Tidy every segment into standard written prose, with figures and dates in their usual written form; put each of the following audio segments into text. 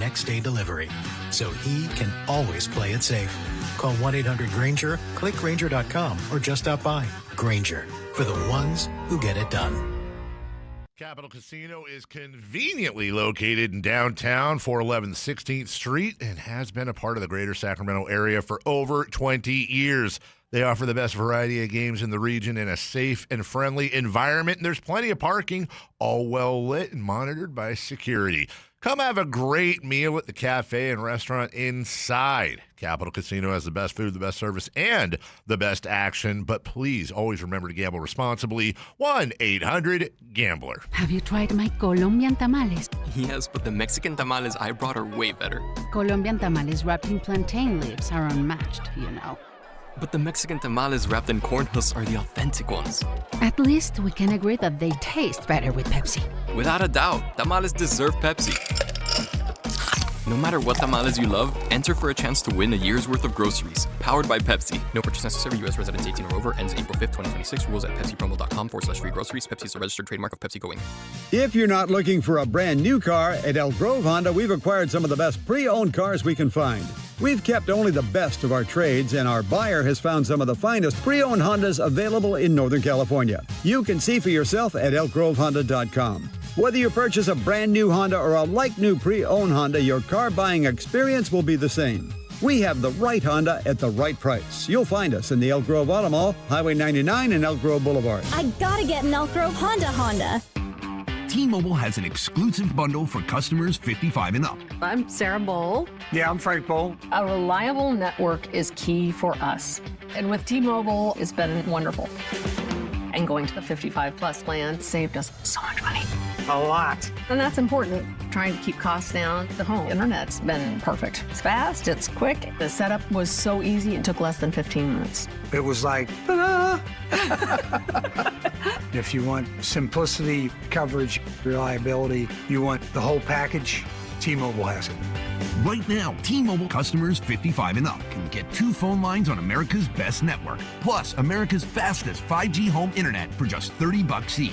next day delivery, so he can always play it safe. Call 1-800-GRAINGER, click Grainger.com, or just stop by. Grainger, for the ones who get it done. Capital Casino is conveniently located in downtown, 411 16th Street, and has been a part of the greater Sacramento area for over 20 years. They offer the best variety of games in the region in a safe and friendly environment, and there's plenty of parking, all well lit and monitored by security. Come have a great meal at the cafe and restaurant inside. Capital Casino has the best food, the best service, and the best action. But please always remember to gamble responsibly. 1-800-GAMBLER. Have you tried my Colombian tamales? Yes, but the Mexican tamales I brought are way better. Colombian tamales wrapped in plantain leaves are unmatched, you know. But the Mexican tamales wrapped in corn husks are the authentic ones. At least we can agree that they taste better with Pepsi. Without a doubt, tamales deserve Pepsi. No matter what tamales you love, enter for a chance to win a year's worth of groceries. Powered by Pepsi. No purchase necessary. U.S. residents 18 or over. Ends April 5th, 2026. Rules at pepsipromo.com/free groceries. Pepsi is a registered trademark of Pepsi Go Inc. If you're not looking for a brand new car, at Elk Grove Honda, we've acquired some of the best pre-owned cars we can find. We've kept only the best of our trades, and our buyer has found some of the finest pre-owned Hondas available in Northern California. You can see for yourself at elkgrovehonda.com. Whether you purchase a brand new Honda or a like-new pre-owned Honda, your car buying experience will be the same. We have the right Honda at the right price. You'll find us in the Elk Grove Auto Mall, Highway 99 and Elk Grove Boulevard. I gotta get an Elk Grove Honda. T-Mobile has an exclusive bundle for customers 55 and up. I'm Sarah Bowl. Yeah, I'm Frank Bowl. A reliable network is key for us. And with T-Mobile, it's been wonderful. And going to the 55 plus plan saved us so much money. A lot. And that's important. Trying to keep costs down. The home internet's been perfect. It's fast, it's quick. The setup was so easy, it took less than 15 minutes. It was like, ta-da! If you want simplicity, coverage, reliability, you want the whole package, T-Mobile has it. Right now, T-Mobile customers 55 and up can get 2 phone lines on America's best network, plus America's fastest 5G home internet for just $30 each.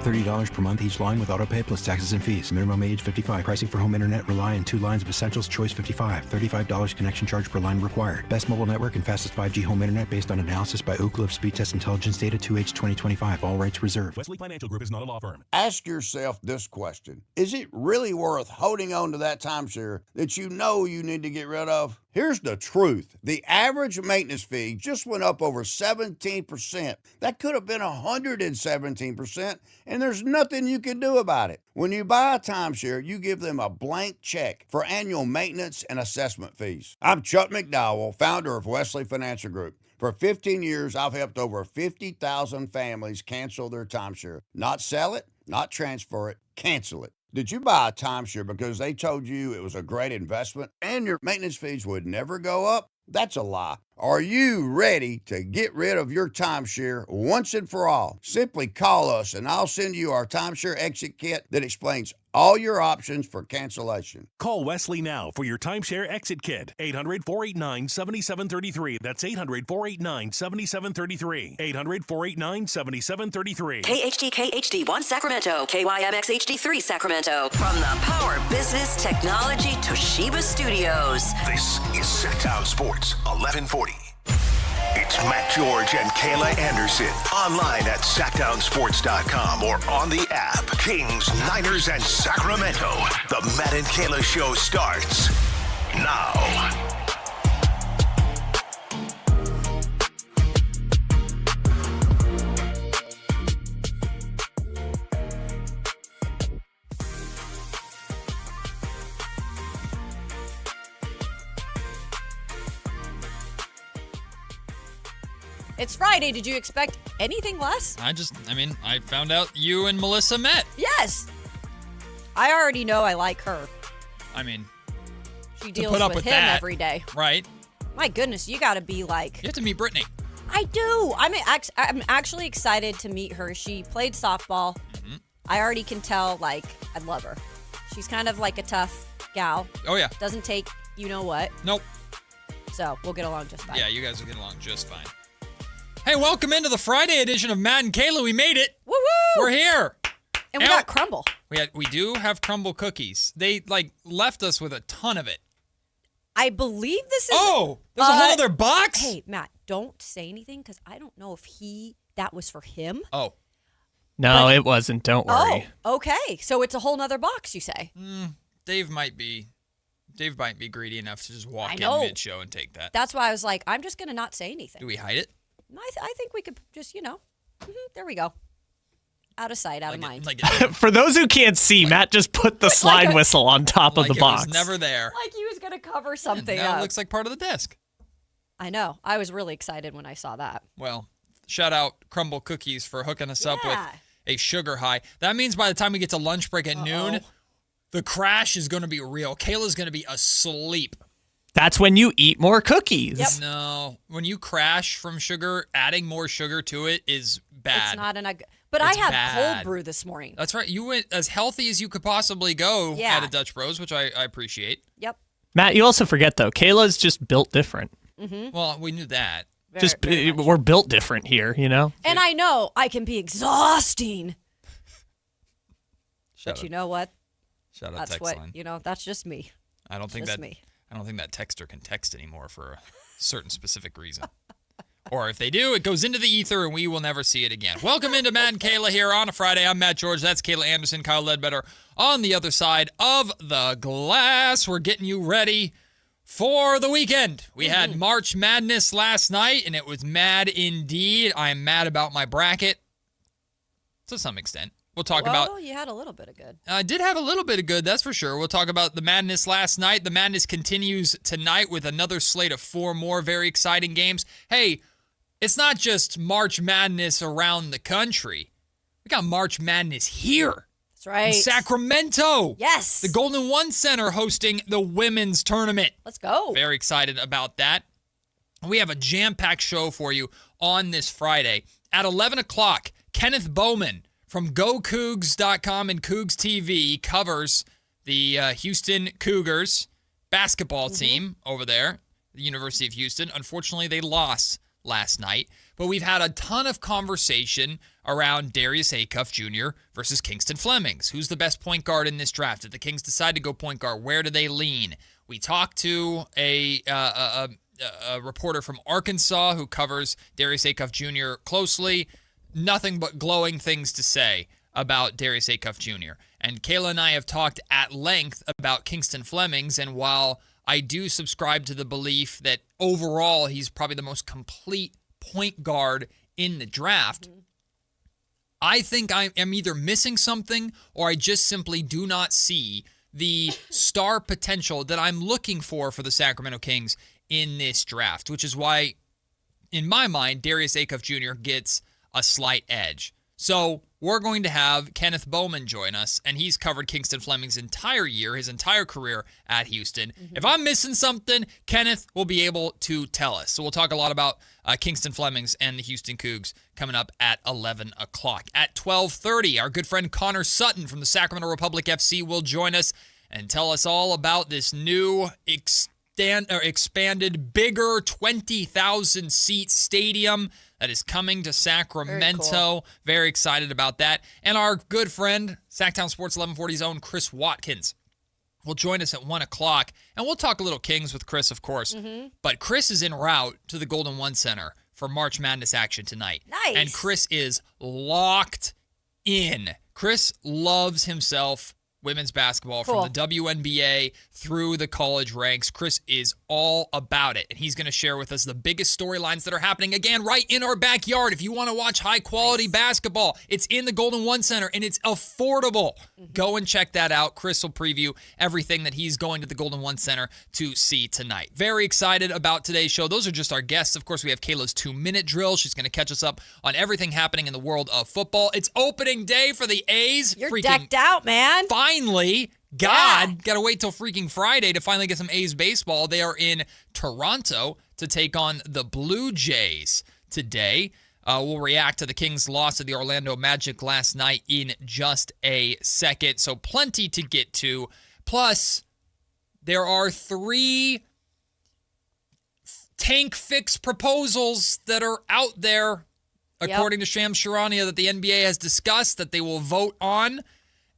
$30 per month each line with autopay plus taxes and fees. Minimum age 55. Pricing for home internet rely on 2 lines of Essentials Choice 55. $35 connection charge per line required. Best mobile network and fastest 5G home internet based on analysis by Oak Cliff Speed Test Intelligence Data 2H 2025. All rights reserved. Wesley Financial Group is not a law firm. Ask yourself this question. Is it really worth holding on to that timeshare that you know you need to get rid of? Here's the truth. The average maintenance fee just went up over 17%. That could have been 117%, and there's nothing you can do about it. When you buy a timeshare, you give them a blank check for annual maintenance and assessment fees. I'm Chuck McDowell, founder of Wesley Financial Group. For 15 years, I've helped over 50,000 families cancel their timeshare. Not sell it, not transfer it, cancel it. Did you buy a timeshare because they told you it was a great investment and your maintenance fees would never go up? That's a lie. Are you ready to get rid of your timeshare once and for all? Simply call us and I'll send you our timeshare exit kit that explains all your options for cancellation. Call Wesley now for your timeshare exit kit. 800-489-7733. That's 800-489-7733. 800-489-7733. KHD1 Sacramento. KYMX HD3 Sacramento. From the Power Business Technology Toshiba Studios. This is Sactown Sports 1140. It's Matt George and Kayla Anderson. Online at SactownSports.com or on the app. Kings, Niners, and Sacramento. The Matt and Kayla Show starts now. It's Friday. Did you expect anything less? I found out you and Melissa met. Yes. I already know I like her. She deals with him every day. Right. My goodness, you got to be like... You have to meet Brittany. I do. I'm actually excited to meet her. She played softball. Mm-hmm. I already can tell, I love her. She's kind of like a tough gal. Oh, yeah. Doesn't take you-know-what. Nope. So, we'll get along just fine. Yeah, you guys will get along just fine. Hey, welcome into the Friday edition of Matt and Kayla. We made it. Woo-woo! We're here. And we got Crumble. We do have crumble cookies. They left us with a ton of it. I believe this is. Oh, there's a whole other box. Hey, Matt, don't say anything because I don't know if that was for him. Oh. No, it wasn't. Don't worry. Oh, okay. So it's a whole nother box, you say? Dave might be greedy enough to just walk in mid-show and take that. That's why I was like, I'm just going to not say anything. Do we hide it? I think we could just, there we go. Out of sight, out of mind. For those who can't see, Matt just put the slide whistle on top of the box. It was never there. Like he was going to cover something now up. It looks like part of the desk. I know. I was really excited when I saw that. Well, shout out Crumble Cookies for hooking us up with a sugar high. That means by the time we get to lunch break at noon, the crash is going to be real. Kayla's going to be asleep. That's when you eat more cookies. Yep. No. When you crash from sugar, adding more sugar to it is bad. It's not But I had cold brew this morning. That's right. You went as healthy as you could possibly go at a Dutch Bros, which I appreciate. Yep. Matt, you also forget, though, Kayla's just built different. Mm-hmm. Well, we knew that. We're built different here, And I know I can be exhausting. But you know what? Shout out That's text what, line. that's just me. I don't think just that me. I don't think that texter can text anymore for a certain specific reason. Or if they do, it goes into the ether and we will never see it again. Welcome into Matt and Kayla here on a Friday. I'm Matt George. That's Kayla Anderson, Kyle Ledbetter on the other side of the glass. We're getting you ready for the weekend. We had March Madness last night, and it was mad indeed. I'm mad about my bracket to some extent. We'll talk about... Well, you had a little bit of good. I did have a little bit of good, that's for sure. We'll talk about the madness last night. The madness continues tonight with another slate of 4 more very exciting games. Hey, it's not just March Madness around the country. We got March Madness here. That's right. In Sacramento. Yes. The Golden One Center hosting the women's tournament. Let's go. Very excited about that. We have a jam-packed show for you on this Friday. At 11 o'clock, Kenneth Bowman from GoCougs.com and Cougs TV covers the Houston Cougars basketball team over there, the University of Houston. Unfortunately, they lost last night, but we've had a ton of conversation around Darius Acuff Jr. versus Kingston Flemings. Who's the best point guard in this draft? If the Kings decide to go point guard, where do they lean? We talked to a reporter from Arkansas who covers Darius Acuff Jr. closely. Nothing but glowing things to say about Darius Acuff Jr. And Kayla and I have talked at length about Kingston Flemings, and while I do subscribe to the belief that overall he's probably the most complete point guard in the draft, I think I am either missing something or I just simply do not see the star potential that I'm looking for the Sacramento Kings in this draft, which is why, in my mind, Darius Acuff Jr. gets a slight edge. So we're going to have Kenneth Bowman join us, and he's covered Kingston Fleming's entire year, his entire career at Houston. If I'm missing something, Kenneth will be able to tell us. So we'll talk a lot about Kingston Flemings and the Houston Cougs coming up at 11 o'clock. At 12:30, our good friend Connor Sutton from the Sacramento Republic FC will join us and tell us all about this new expanded, bigger 20,000-seat stadium that is coming to Sacramento. Very excited about that. And our good friend, Sactown Sports 1140's own Chris Watkins will join us at 1 o'clock. And we'll talk a little Kings with Chris, of course. But Chris is en route to the Golden One Center for March Madness action tonight. Nice. And Chris is locked in. Chris loves himself women's basketball from the WNBA through the college ranks. Chris is all about it, and he's going to share with us the biggest storylines that are happening, again, right in our backyard. If you want to watch high-quality basketball, it's in the Golden One Center, and it's affordable. Go and check that out. Chris will preview everything that he's going to the Golden One Center to see tonight. Very excited about today's show. Those are just our guests. Of course, we have Kayla's 2-minute drill. She's going to catch us up on everything happening in the world of football. It's opening day for the A's. You're decked out, man. Finally, got to wait till freaking Friday to finally get some A's baseball. They are in Toronto to take on the Blue Jays today. We'll react to the Kings' loss to the Orlando Magic last night in just a second. So plenty to get to. Plus, there are 3 tank fix proposals that are out there, according to Shams Charania, that the NBA has discussed that they will vote on.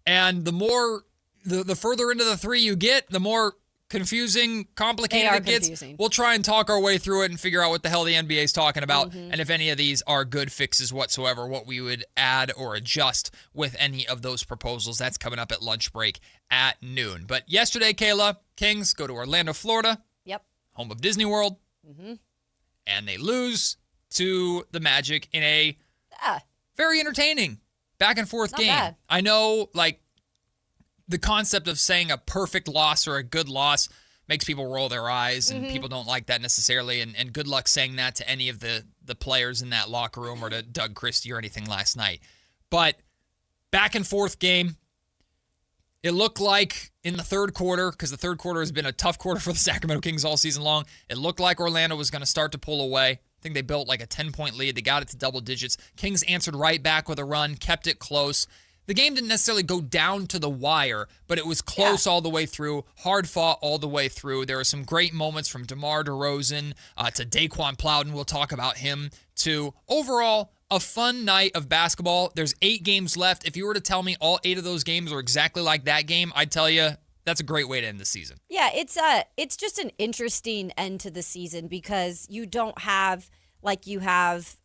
And the more, the further into the 3 you get, the more confusing, complicated it gets. Confusing. We'll try and talk our way through it and figure out what the hell the NBA is talking about, and if any of these are good fixes whatsoever, what we would add or adjust with any of those proposals. That's coming up at lunch break at noon. But yesterday, Kayla, Kings go to Orlando, Florida. Yep. Home of Disney World. And they lose to the Magic in a very entertaining back and forth Not game. bad. I know, like, the concept of saying a perfect loss or a good loss makes people roll their eyes, and people don't like that necessarily. And good luck saying that to any of the players in that locker room or to Doug Christie or anything last night. But back and forth game, it looked like in the third quarter, because the third quarter has been a tough quarter for the Sacramento Kings all season long, it looked like Orlando was going to start to pull away. I think they built like a 10-point lead. They got it to double digits. Kings answered right back with a run, kept it close. The game didn't necessarily go down to the wire, but it was close all the way through, hard fought all the way through. There were some great moments from DeRozan to Dayquin Plowden. We'll talk about him too. Overall, a fun night of basketball. There's 8 games left. If you were to tell me all 8 of those games are exactly like that game, I'd tell you that's a great way to end the season. Yeah, it's just an interesting end to the season because you don't have, like you have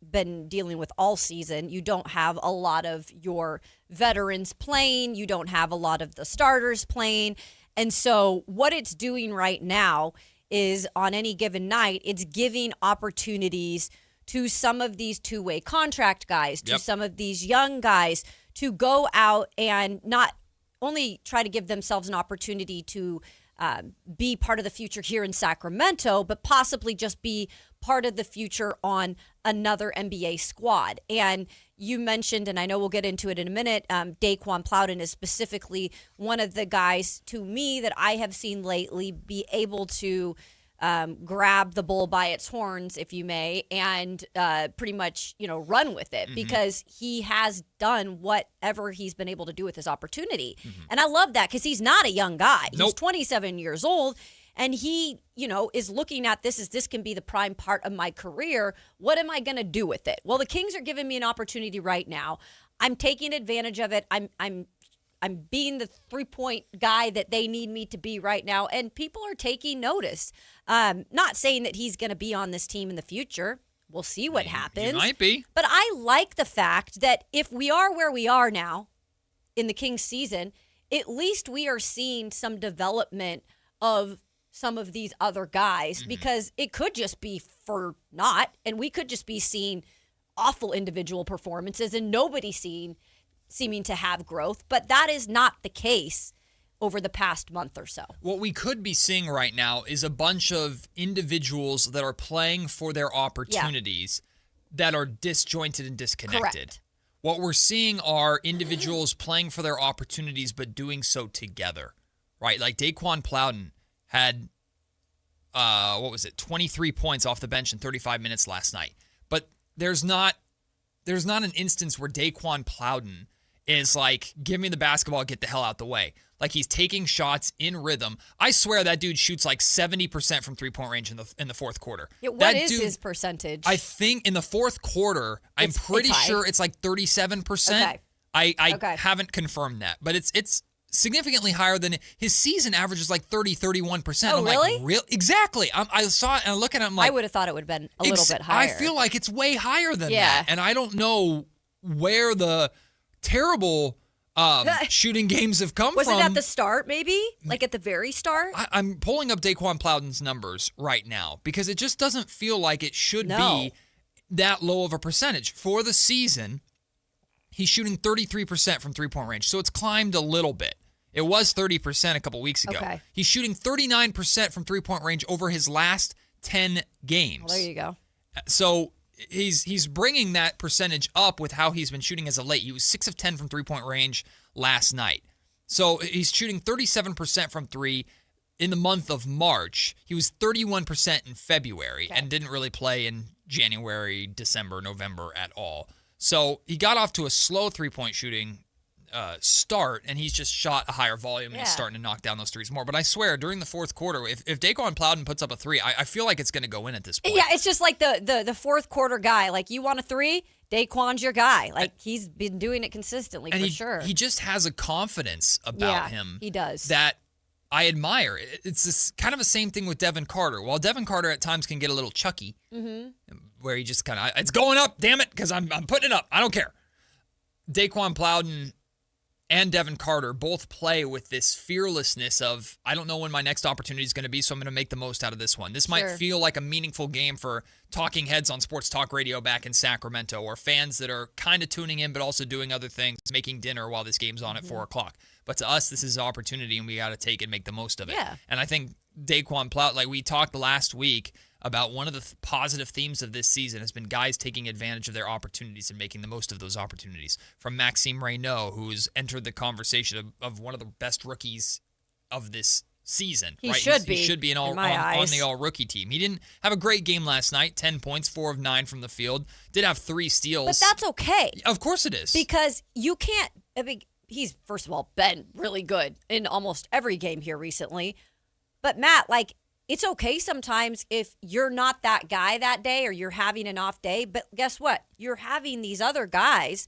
been dealing with all season, you don't have a lot of your veterans playing, you don't have a lot of the starters playing. And so what it's doing right now is on any given night, it's giving opportunities to some of these two-way contract guys, to some of these young guys to go out and not only try to give themselves an opportunity to be part of the future here in Sacramento, but possibly just be part of the future on another NBA squad. And you mentioned, and I know we'll get into it in a minute, Dayquin Plowden is specifically one of the guys to me that I have seen lately be able to grab the bull by its horns, if you may, and pretty much, run with it because he has done whatever he's been able to do with his opportunity. And I love that because he's not a young guy. He's 27 years old. And he, is looking at this as this can be the prime part of my career. What am I going to do with it? Well, the Kings are giving me an opportunity right now. I'm taking advantage of it. I'm being the 3-point guy that they need me to be right now. And people are taking notice. Not saying that he's going to be on this team in the future. We'll see what happens. He might be. But I like the fact that if we are where we are now in the Kings season, at least we are seeing some development of some of these other guys because it could just be for naught, and we could just be seeing awful individual performances and nobody seeming to have growth, but that is not the case over the past month or so. What we could be seeing right now is a bunch of individuals that are playing for their opportunities that are disjointed and disconnected. Correct. What we're seeing are individuals playing for their opportunities but doing so together, right? Like Dayquin Plowden had, 23 points off the bench in 35 minutes last night. But there's not an instance where Dayquin Plowden is like, give me the basketball, get the hell out the way. Like he's taking shots in rhythm. I swear that dude shoots like 70% from 3-point range in the fourth quarter. Yeah, what is his percentage? I think in the fourth quarter, I'm pretty sure it's like 37%. Okay. I haven't confirmed that, but it's significantly higher than his season average is like 30-31%. Oh, I'm really? Like, real? Exactly. I saw it and I look at it. I'm like, I would have thought it would have been a little bit higher. I feel like it's way higher than that, and I don't know where the terrible shooting games have come Was from. it at the start, maybe? Like at the very start? I'm pulling up Dayquin Plowden's numbers right now because it just doesn't feel like it should be that low of a percentage. For the season, he's shooting 33% from 3-point range, so it's climbed a little bit. It was 30% a couple weeks ago. Okay. He's shooting 39% from 3-point range over his last 10 games. Well, there you go. So he's bringing that percentage up with how he's been shooting as of late. He was 6 of 10 from 3-point range last night. So he's shooting 37% from 3 in the month of March. He was 31% in February and didn't really play in January, December, November at all. So he got off to a slow 3-point shooting start, and he's just shot a higher volume and he's starting to knock down those threes more. But I swear, during the fourth quarter, if Dayquin Plowden puts up a 3, I feel like it's going to go in at this point. Yeah, it's just like the fourth quarter guy. Like, you want a 3? Dayquan's your guy. Like, he's been doing it consistently, and for sure. He just has a confidence about him. He does. That I admire. It's this kind of the same thing with Devin Carter. While Devin Carter at times can get a little chucky, where he just kind of, it's going up, damn it, because I'm putting it up. I don't care. Dayquin Plowden and Devin Carter both play with this fearlessness of, I don't know when my next opportunity is going to be, so I'm going to make the most out of this one. This might feel like a meaningful game for talking heads on sports talk radio back in Sacramento, or fans that are kind of tuning in but also doing other things, making dinner while this game's on at 4 o'clock. But to us, this is an opportunity, and we got to take and make the most of it. Yeah. And I think Dayquin Plowden, like we talked last week about, one of the positive themes of this season has been guys taking advantage of their opportunities and making the most of those opportunities. From Maxime Reynaud, who's entered the conversation of one of the best rookies of this season. He right? should be. He should be on the all-rookie team. He didn't have a great game last night, 10 points, 4 of 9 from the field. Did have 3 steals. But that's okay. Of course it is. Because you can't, I mean, he's, first of all, been really good in almost every game here recently. But Matt, like, it's okay sometimes if you're not that guy that day or you're having an off day. But guess what? You're having these other guys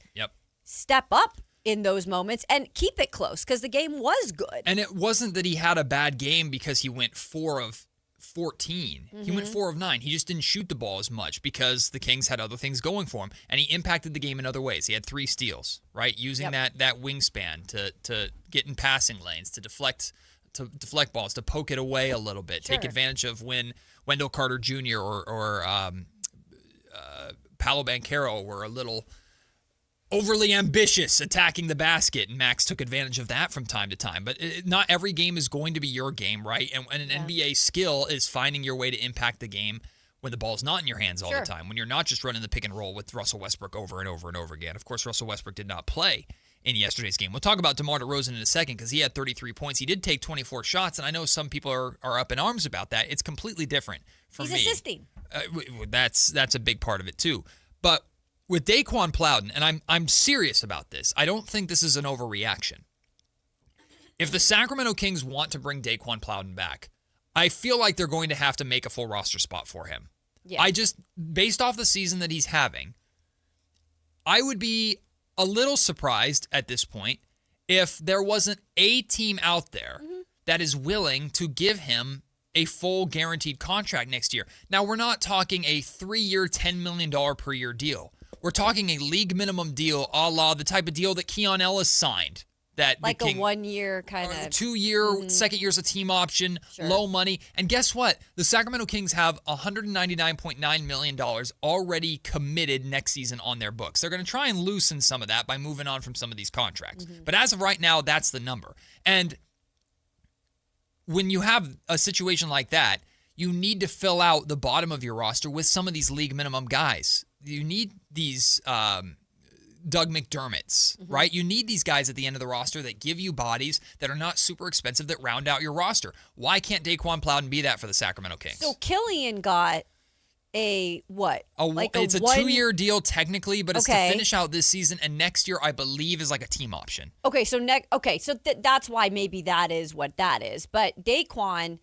step up in those moments and keep it close, because the game was good. And it wasn't that he had a bad game because he went 4 of 14. He went 4 of 9. He just didn't shoot the ball as much because the Kings had other things going for him. And he impacted the game in other ways. He had 3 steals, right? Using that wingspan to get in passing lanes, to deflect balls, to poke it away a little bit, take advantage of when Wendell Carter Jr. or Paolo Banchero were a little overly ambitious attacking the basket, and Max took advantage of that from time to time. But not every game is going to be your game, right? And an NBA skill is finding your way to impact the game when the ball's not in your hands all the time, when you're not just running the pick and roll with Russell Westbrook over and over and over again. Of course, Russell Westbrook did not play in yesterday's game. We'll talk about DeMar DeRozan in a second, because he had 33 points. He did take 24 shots, and I know some people are up in arms about that. It's completely different for me. He's assisting. That's a big part of it too. But with Dayquin Plowden, and I'm serious about this, I don't think this is an overreaction. If the Sacramento Kings want to bring Dayquin Plowden back, I feel like they're going to have to make a full roster spot for him. Yeah. Based off the season that he's having, I would be a little surprised at this point if there wasn't a team out there that is willing to give him a full guaranteed contract next year. Now, we're not talking a 3-year, $10 million per year deal. We're talking a league minimum deal, a la the type of deal that Keon Ellis signed. That like a 1-year kind of 2-year, second year's a team option, low money. And guess what? The Sacramento Kings have $199.9 million already committed next season on their books. They're going to try and loosen some of that by moving on from some of these contracts. But as of right now, that's the number. And when you have a situation like that, you need to fill out the bottom of your roster with some of these league minimum guys. You need these Doug McDermott's, right? You need these guys at the end of the roster that give you bodies that are not super expensive, that round out your roster. Why can't Dayquin Plowden be that for the Sacramento Kings? So Killian got it's a 2-year deal technically, but it's to finish out this season, and next year I believe is like a team option. Okay, so that's why maybe that is what that is. But Dayquin,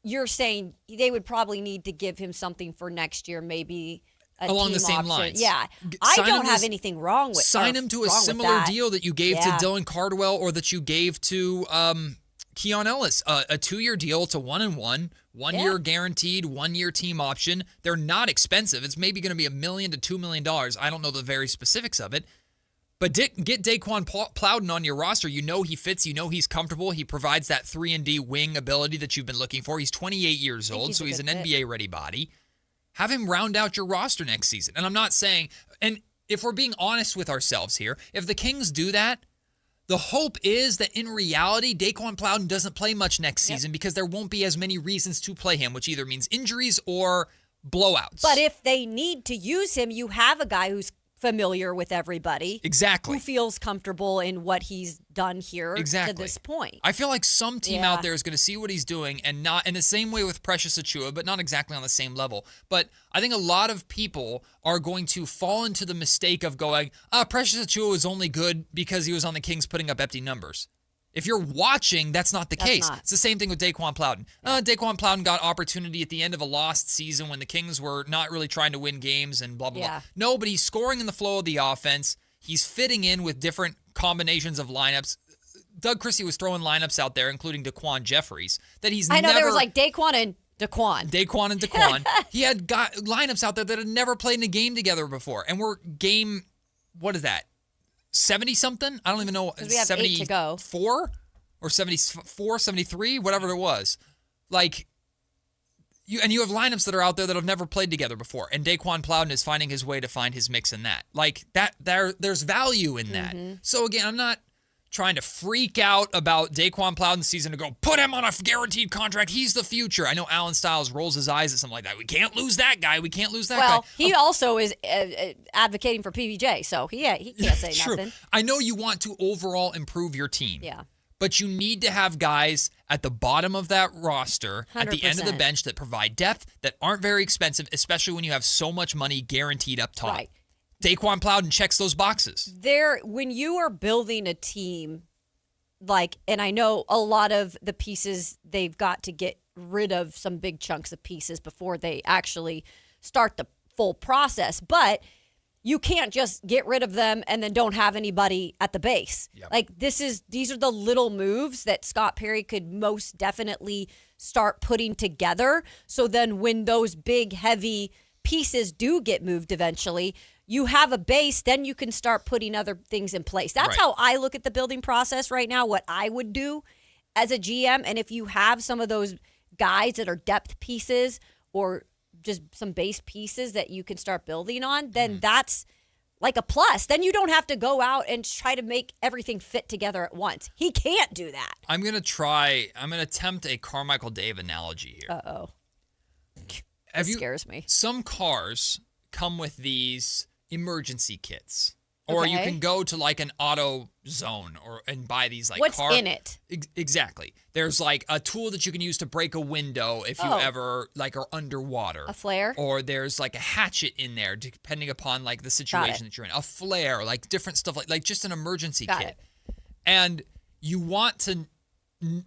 you're saying they would probably need to give him something for next year, maybe along the same option. lines. Yeah. I don't have anything wrong with sign him to a similar deal that you gave to Dylan Cardwell, or that you gave to Keon Ellis. A 2-year deal to 1-1, 1 year guaranteed, 1 year team option. They're not expensive. It's maybe going to be $1 million to $2 million. I don't know the very specifics of it. But get Dayquin Plowden on your roster. You know he fits. You know he's comfortable. He provides that 3-and-D wing ability that you've been looking for. He's 28 years old, so he's an NBA-ready body. Have him round out your roster next season. And I'm not saying, and if we're being honest with ourselves here, if the Kings do that, the hope is that in reality, Dayquin Plowden doesn't play much next season because there won't be as many reasons to play him, which either means injuries or blowouts. But if they need to use him, you have a guy who's familiar with everybody. Exactly. Who feels comfortable in what he's done here to this point. I feel like some team out there is going to see what he's doing, and not in the same way with Precious Achiuwa, but not exactly on the same level. But I think a lot of people are going to fall into the mistake of going, Precious Achiuwa was only good because he was on the Kings putting up empty numbers. If you're watching, that's not the case. It's the same thing with Dayquin Plowden. Dayquin Plowden got opportunity at the end of a lost season when the Kings were not really trying to win games and blah, blah, blah. No, but he's scoring in the flow of the offense. He's fitting in with different combinations of lineups. Doug Christie was throwing lineups out there, including Daquan Jeffries, that he's I know never... there was like Daquan and Daquan. Daquan and Daquan. He had got lineups out there that had never played in a game together before. And we're game, what is that? 70-something? I don't even know. We have 8 to go. 74 or 74, 73, whatever it was. Like, you have lineups that are out there that have never played together before. And Dayquin Plowden is finding his way to find his mix in that. Like, there's value in that. So, again, I'm not trying to freak out about Dayquin Plowden's season to go, put him on a guaranteed contract. He's the future. I know Alan Stiles rolls his eyes at something like that. We can't lose that guy. We can't lose that guy. Well, he also is advocating for PBJ, so he can't say nothing. I know you want to overall improve your team. Yeah. But you need to have guys at the bottom of that roster, 100%. At the end of the bench, that provide depth, that aren't very expensive, especially when you have so much money guaranteed up top. Right. Dayquin Plowden checks those boxes. When you are building a team, and I know a lot of the pieces, they've got to get rid of some big chunks of pieces before they actually start the full process. But you can't just get rid of them and then don't have anybody at the base. Yep. These are the little moves that Scott Perry could most definitely start putting together. So then when those big, heavy pieces do get moved eventually, you have a base, then you can start putting other things in place. That's how I look at the building process right now, what I would do as a GM. And if you have some of those guys that are depth pieces or just some base pieces that you can start building on, then that's like a plus. Then you don't have to go out and try to make everything fit together at once. He can't do that. I'm going to attempt a Carmichael Dave analogy here. Uh-oh. That scares me. Some cars come with these emergency kits. Or you can go to like an auto zone and buy these like What's in it? Exactly. There's like a tool that you can use to break a window if you ever like are underwater. A flare? Or there's like a hatchet in there depending upon like the situation that you're in. A flare, like different stuff like just an emergency kit. And you want to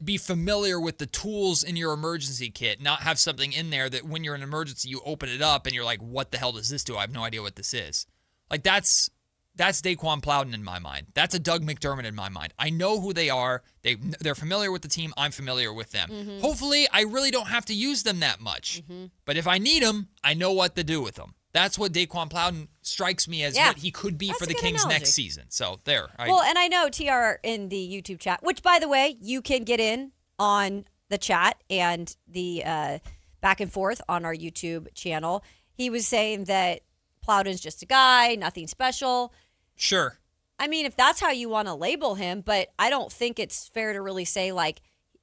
be familiar with the tools in your emergency kit, not have something in there that when you're in an emergency you open it up and you're like, what the hell does this do? I have no idea what this is. Like that's Dayquin Plowden in my mind. That's a Doug McDermott in my mind. I know who they are. They're familiar with the team. I'm familiar with them. Mm-hmm. Hopefully, I really don't have to use them that much. Mm-hmm. But if I need them, I know what to do with them. That's what Dayquin Plowden strikes me as what he could be for the Kings next season. So there. Well, and I know TR in the YouTube chat, which, by the way, you can get in on the chat and the back and forth on our YouTube channel. He was saying that Plowden's just a guy, nothing special. Sure. I mean, if that's how you want to label him, but I don't think it's fair to really say, like,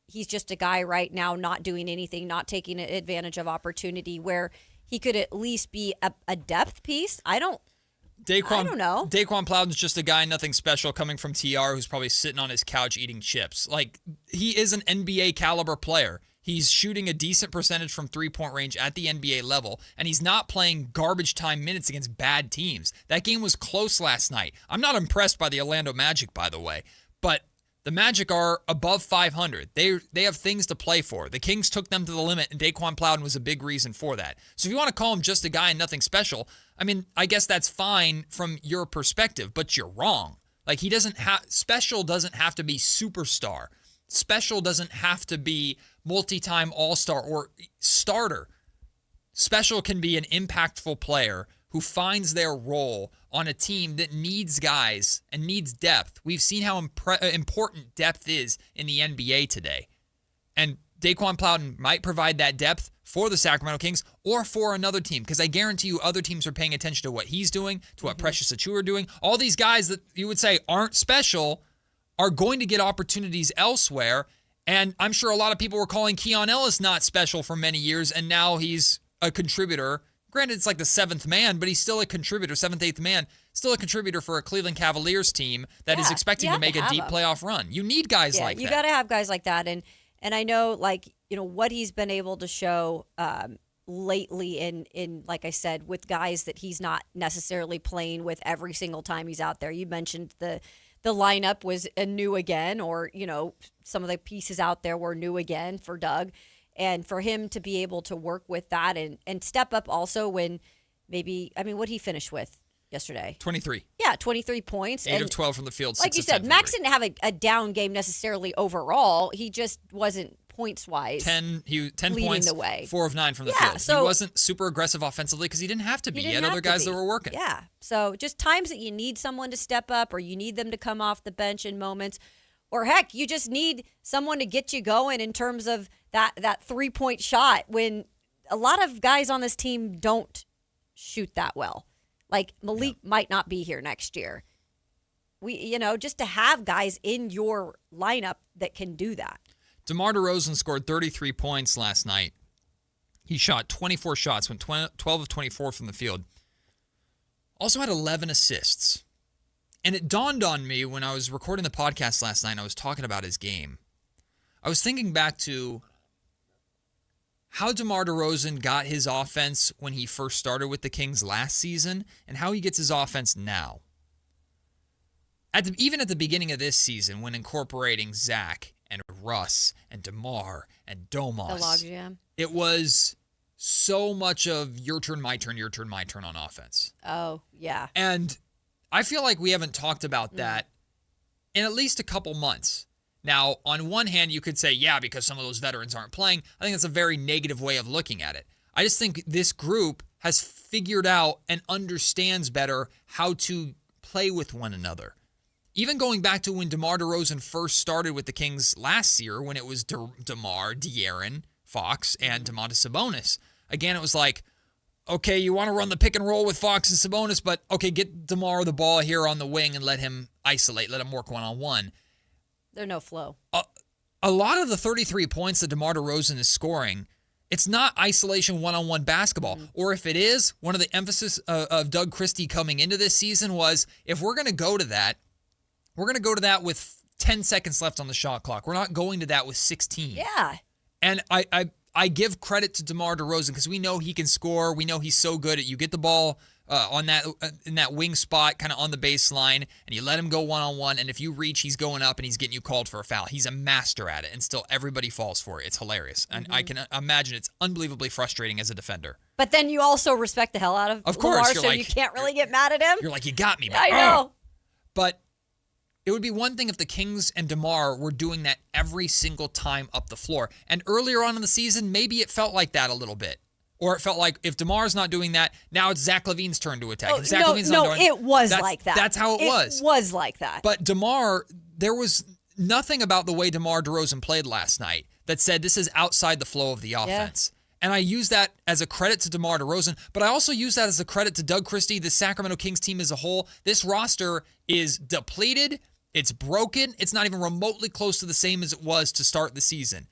he's just a guy right now not doing anything, not taking advantage of opportunity where he could at least be a depth piece. I don't know. Dayquin Plowden's just a guy, nothing special, coming from TR who's probably sitting on his couch eating chips. Like, he is an NBA caliber player. He's shooting a decent percentage from three-point range at the NBA level, and he's not playing garbage time minutes against bad teams. That game was close last night. I'm not impressed by the Orlando Magic, by the way, but the Magic are above 500. They have things to play for. The Kings took them to the limit, and Dayquin Plowden was a big reason for that. So if you want to call him just a guy and nothing special, I mean, I guess that's fine from your perspective, but you're wrong. Like, special doesn't have to be superstar. Special doesn't have to be multi-time all-star or starter. Special can be an impactful player who finds their role on a team that needs guys and needs depth. We've seen how important depth is in the NBA today. And Dayquin Plowden might provide that depth for the Sacramento Kings or for another team, because I guarantee you other teams are paying attention to what he's doing, to what Precious Achiuwa are doing. All these guys that you would say aren't special are going to get opportunities elsewhere. And I'm sure a lot of people were calling Keon Ellis not special for many years, and now he's a contributor. Granted, it's like the seventh man, but he's still a contributor, seventh, eighth man, still a contributor for a Cleveland Cavaliers team that is expecting to make a deep playoff run. You need guys like that. You got to have guys like that. And I know, like, you know, what he's been able to show lately in, like I said, with guys that he's not necessarily playing with every single time he's out there. You mentioned the the lineup was new again, or, some of the pieces out there were new again for Doug. And for him to be able to work with that and step up also when what'd he finish with yesterday? 23. Yeah, 23 points. 8 of 12 from the field. Like you said, Max didn't have a down game necessarily overall. He just wasn't points-wise 10 leading points, the way. 4 of 9 from the field. So he wasn't super aggressive offensively because he didn't have to be. He had other guys that were working. Yeah. So just times that you need someone to step up or you need them to come off the bench in moments. Or heck, you just need someone to get you going in terms of that three-point shot when a lot of guys on this team don't shoot that well. Like Malik might not be here next year. Just to have guys in your lineup that can do that. DeMar DeRozan scored 33 points last night. He shot 24 shots, went 12 of 24 from the field. Also had 11 assists. And it dawned on me when I was recording the podcast last night and I was talking about his game. I was thinking back to how DeMar DeRozan got his offense when he first started with the Kings last season and how he gets his offense now. Even at the beginning of this season, when incorporating Zach and Russ and DeMar and Domas, the logjam. It was so much of your turn, my turn on offense. Oh, yeah. And I feel like we haven't talked about that in at least a couple months. Now, on one hand, you could say, yeah, because some of those veterans aren't playing. I think that's a very negative way of looking at it. I just think this group has figured out and understands better how to play with one another. Even going back to when DeMar DeRozan first started with the Kings last year, when it was DeMar, De'Aaron, Fox, and Domantas Sabonis. Again, it was like, okay, you want to run the pick and roll with Fox and Sabonis, but okay, get DeMar the ball here on the wing and let him isolate, let him work one-on-one. There's no flow. A lot of the 33 points that DeMar DeRozan is scoring, it's not isolation one-on-one basketball. Or if it is, one of the emphasis of Doug Christie coming into this season was, if we're going to go to that, we're going to go to that with 10 seconds left on the shot clock. We're not going to that with 16. Yeah. And I give credit to DeMar DeRozan because we know he can score. We know he's so good at you get the ball on that in that wing spot, kind of on the baseline, and you let him go one-on-one, and if you reach, he's going up and he's getting you called for a foul. He's a master at it, and still everybody falls for it. It's hilarious. And I can imagine it's unbelievably frustrating as a defender. But then you also respect the hell out of course, Lamar, so you can't really get mad at him. You're like, you got me. But, I know. But it would be one thing if the Kings and DeMar were doing that every single time up the floor. And earlier on in the season, maybe it felt like that a little bit. Or it felt like if DeMar's not doing that, now it's Zach LaVine's turn to attack. It was like that. That's how it was. It was like that. But DeMar, there was nothing about the way DeMar DeRozan played last night that said this is outside the flow of the offense. Yeah. And I use that as a credit to DeMar DeRozan, but I also use that as a credit to Doug Christie, the Sacramento Kings team as a whole. This roster is depleted. It's broken. It's not even remotely close to the same as it was to start the season.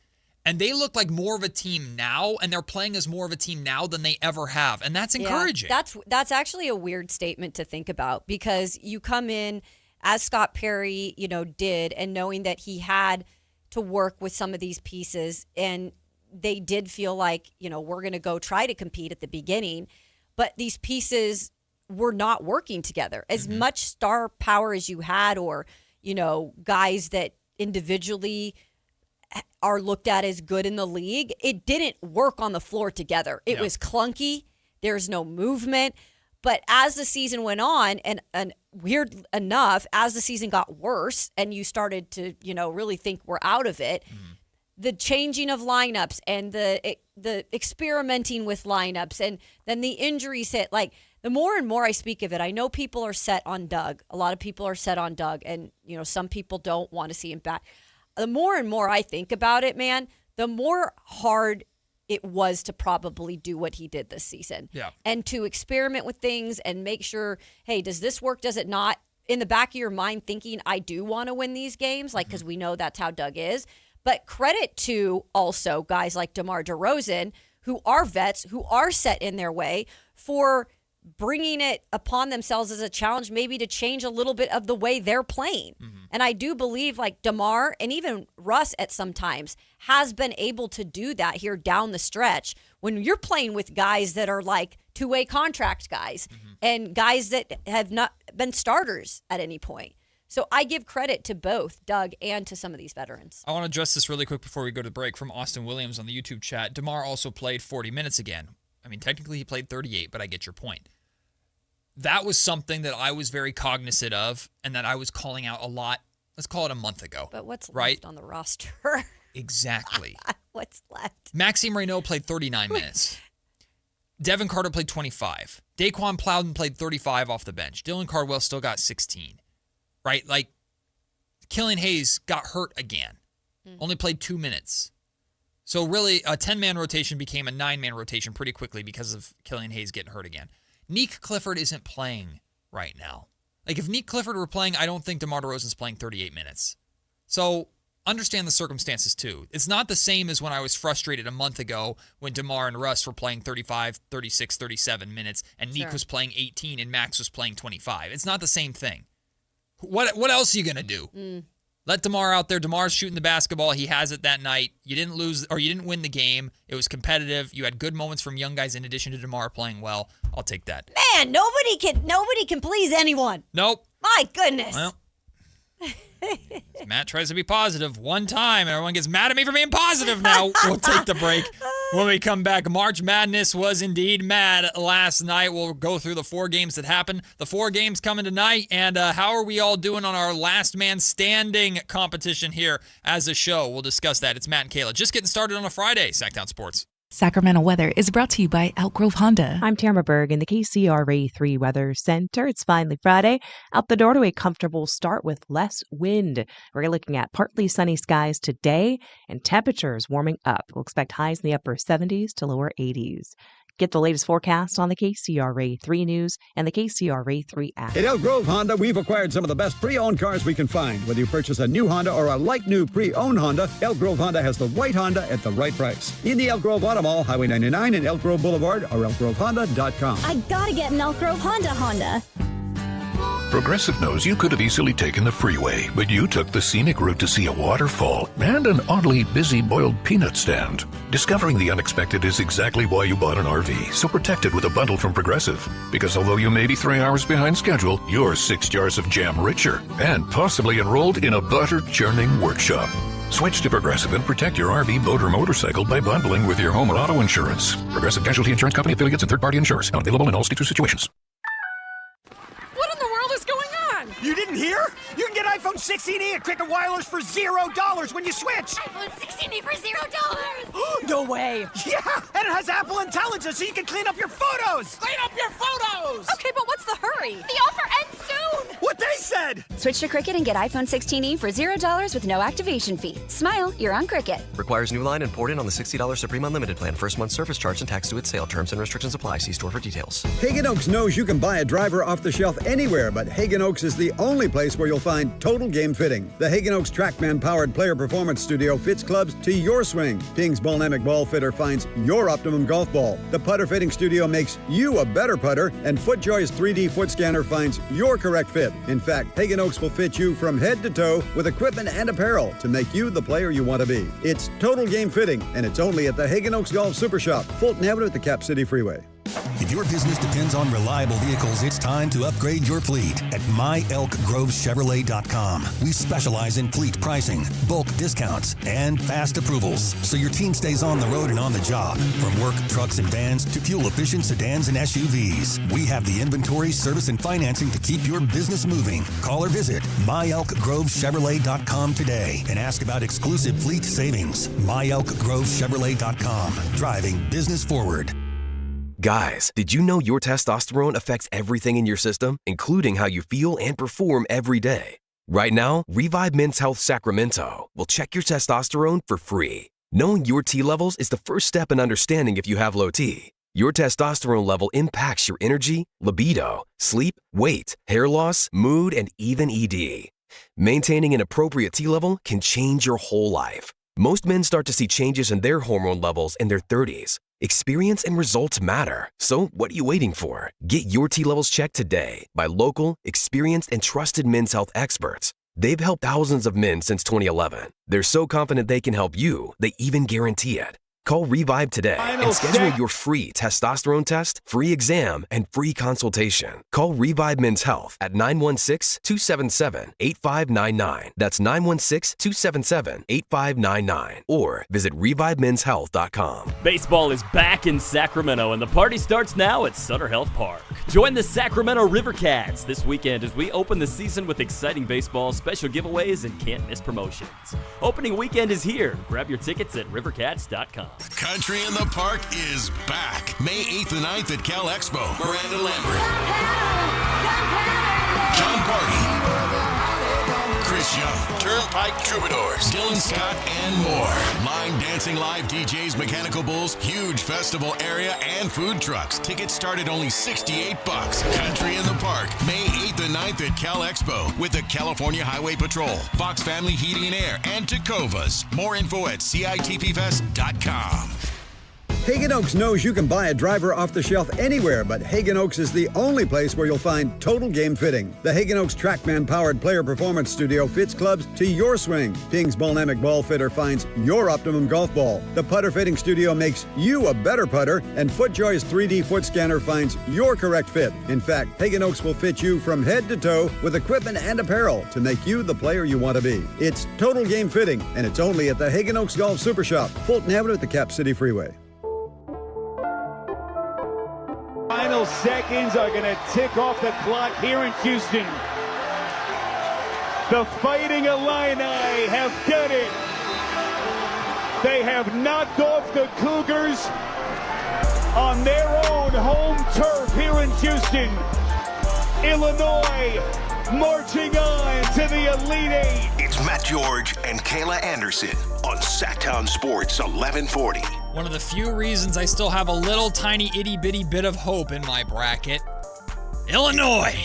And they look like more of a team now, and they're playing as more of a team now than they ever have. And that's encouraging. Yeah, that's actually a weird statement to think about because you come in, as Scott Perry, did, and knowing that he had to work with some of these pieces, and they did feel like, we're going to go try to compete at the beginning, but these pieces were not working together. As much star power as you had or, guys that individually are looked at as good in the league, it didn't work on the floor together. It was clunky. There's no movement. But as the season went on, and weird enough, as the season got worse and you started to, really think we're out of it, the changing of lineups and the experimenting with lineups and then the injuries hit, like the more and more I speak of it, I know people are set on Doug. A lot of people are set on Doug, and, some people don't want to see him back. The more and more I think about it, man, the more hard it was to probably do what he did this season. Yeah. And to experiment with things and make sure, hey, does this work? Does it not? In the back of your mind thinking, I do want to win these games, like, because we know that's how Doug is. But credit to also guys like DeMar DeRozan, who are vets, who are set in their way, for bringing it upon themselves as a challenge, maybe to change a little bit of the way they're playing. And I do believe like DeMar and even Russ at some times has been able to do that here down the stretch when you're playing with guys that are like two-way contract guys and guys that have not been starters at any point. So I give credit to both Doug and to some of these veterans. I want to address this really quick before we go to break from Austin Williams on the YouTube chat. DeMar also played 40 minutes again. I mean, technically he played 38, but I get your point. That was something that I was very cognizant of and that I was calling out a lot, let's call it a month ago. But what's right? left on the roster? Exactly. What's left? Maxime Reynaud played 39 minutes. Devin Carter played 25. Dayquin Plowden played 35 off the bench. Dylan Cardwell still got 16. Right? Like, Killian Hayes got hurt again. Only played 2 minutes. So really, a 10-man rotation became a 9-man rotation pretty quickly because of Killian Hayes getting hurt again. Neek Clifford isn't playing right now. Like, if Neek Clifford were playing, I don't think DeMar DeRozan's playing 38 minutes. So understand the circumstances, too. It's not the same as when I was frustrated a month ago when DeMar and Russ were playing 35, 36, 37 minutes, and Neek was playing 18 and Max was playing 25. It's not the same thing. What else are you going to do? Let DeMar out there. DeMar's shooting the basketball. He has it that night. You didn't lose, or you didn't win the game. It was competitive. You had good moments from young guys in addition to DeMar playing well. I'll take that. Man, nobody can please anyone. Nope. My goodness. Well, Matt tries to be positive one time, and everyone gets mad at me for being positive now. We'll take the break. When we come back, March Madness was indeed mad last night. We'll go through the 4 games that happened. The 4 games coming tonight, and how are we all doing on our last man standing competition here as a show? We'll discuss that. It's Matt and Kayla. Just getting started on a Friday, Sactown Sports. Sacramento weather is brought to you by Elk Grove Honda. I'm Tamara Berg in the KCRA 3 Weather Center. It's finally Friday. Out the door to a comfortable start with less wind. We're looking at partly sunny skies today and temperatures warming up. We'll expect highs in the upper 70s to lower 80s. Get the latest forecast on the KCRA 3 News and the KCRA 3 app. At Elk Grove Honda, we've acquired some of the best pre-owned cars we can find. Whether you purchase a new Honda or a like-new pre-owned Honda, Elk Grove Honda has the right Honda at the right price. In the Elk Grove Auto Mall, Highway 99 and Elk Grove Boulevard, or elkgrovehonda.com. I gotta get an Elk Grove Honda. Progressive knows you could have easily taken the freeway, but you took the scenic route to see a waterfall and an oddly busy boiled peanut stand. Discovering the unexpected is exactly why you bought an RV, so protect it with a bundle from Progressive. Because although you may be 3 hours behind schedule, you're 6 jars of jam richer and possibly enrolled in a butter-churning workshop. Switch to Progressive and protect your RV, boat, or motorcycle by bundling with your home and auto insurance. Progressive Casualty Insurance Company affiliates and third-party insurers. Not available in all states or situations. You didn't hear? You can get iPhone 16e at Cricket Wireless for $0 when you switch. iPhone 16e for $0. No way. Yeah, and it has Apple Intelligence so you can clean up your photos. Clean up your photos. Okay, but what's the hurry? The offer ends soon. What they said. Switch to Cricket and get iPhone 16e for $0 with no activation fee. Smile, you're on Cricket. Requires new line and port in on the $60 Supreme Unlimited plan. First month service charge and tax to its sale. Terms and restrictions apply. See store for details. Hagen Oaks knows you can buy a driver off the shelf anywhere, but Hagen Oaks is the only place where you'll find total game fitting. The Hagen Oaks TrackMan-powered player performance studio fits clubs to your swing. Ping's Ballnamic Ball Fitter finds your optimum golf ball. The putter fitting studio makes you a better putter, and FootJoy's 3D foot scanner finds your correct fit. In fact, Hagen Oaks will fit you from head to toe with equipment and apparel to make you the player you want to be. It's total game fitting, and it's only at the Hagen Oaks Golf Super Shop, Fulton Avenue at the Cap City Freeway. If your business depends on reliable vehicles, it's time to upgrade your fleet at myelkgrovechevrolet.com. We specialize in fleet pricing, bulk discounts, and fast approvals, so your team stays on the road and on the job. From work trucks and vans to fuel-efficient sedans and SUVs, we have the inventory, service, and financing to keep your business moving. Call or visit myelkgrovechevrolet.com today and ask about exclusive fleet savings. myelkgrovechevrolet.com, driving business forward. Guys, did you know your testosterone affects everything in your system, including how you feel and perform every day? Right now, Revive Men's Health Sacramento will check your testosterone for free. Knowing your T levels is the first step in understanding if you have low T. Your testosterone level impacts your energy, libido, sleep, weight, hair loss, mood, and even ED. Maintaining an appropriate T level can change your whole life. Most men start to see changes in their hormone levels in their 30s. Experience and results matter. So what are you waiting for? Get your T levels checked today by local, experienced, and trusted men's health experts. They've helped thousands of men since 2011. They're so confident they can help you, they even guarantee it. Call Revive today and schedule your free testosterone test, free exam, and free consultation. Call Revive Men's Health at 916-277-8599. That's 916-277-8599. Or visit ReviveMen'sHealth.com. Baseball is back in Sacramento, and the party starts now at Sutter Health Park. Join the Sacramento River Cats this weekend as we open the season with exciting baseball, special giveaways, and can't-miss promotions. Opening weekend is here. Grab your tickets at rivercats.com. Country in the Park is back. May 8th and 9th at Cal Expo. Miranda Lambert. John Party. Chris Young. Turnpike Troubadours. Dylan Scott and more. Line dancing live DJs, Mechanical Bulls, huge festival area, and food trucks. Tickets start at only $68. Country in the Park. May 8th and 9th at Cal Expo with the California Highway Patrol, Fox Family Heating and Air, and Tacovas. More info at CITPFest.com. Hagen Oaks knows you can buy a driver off the shelf anywhere, but Hagen Oaks is the only place where you'll find total game fitting. The Hagen Oaks TrackMan-powered player performance studio fits clubs to your swing. Ping's Ballnamic Ball Fitter finds your optimum golf ball. The putter fitting studio makes you a better putter, and FootJoy's 3D foot scanner finds your correct fit. In fact, Hagen Oaks will fit you from head to toe with equipment and apparel to make you the player you want to be. It's total game fitting, and it's only at the Hagen Oaks Golf Super Shop, Fulton Avenue at the Cap City Freeway. Final seconds are going to tick off the clock here in Houston. The Fighting Illini have done it. They have knocked off the Cougars on their own home turf here in Houston. Illinois marching on to the Elite Eight. It's Matt George and Kayla Anderson on Sactown Sports 1140. One of the few reasons I still have a little tiny itty bitty bit of hope in my bracket. Illinois.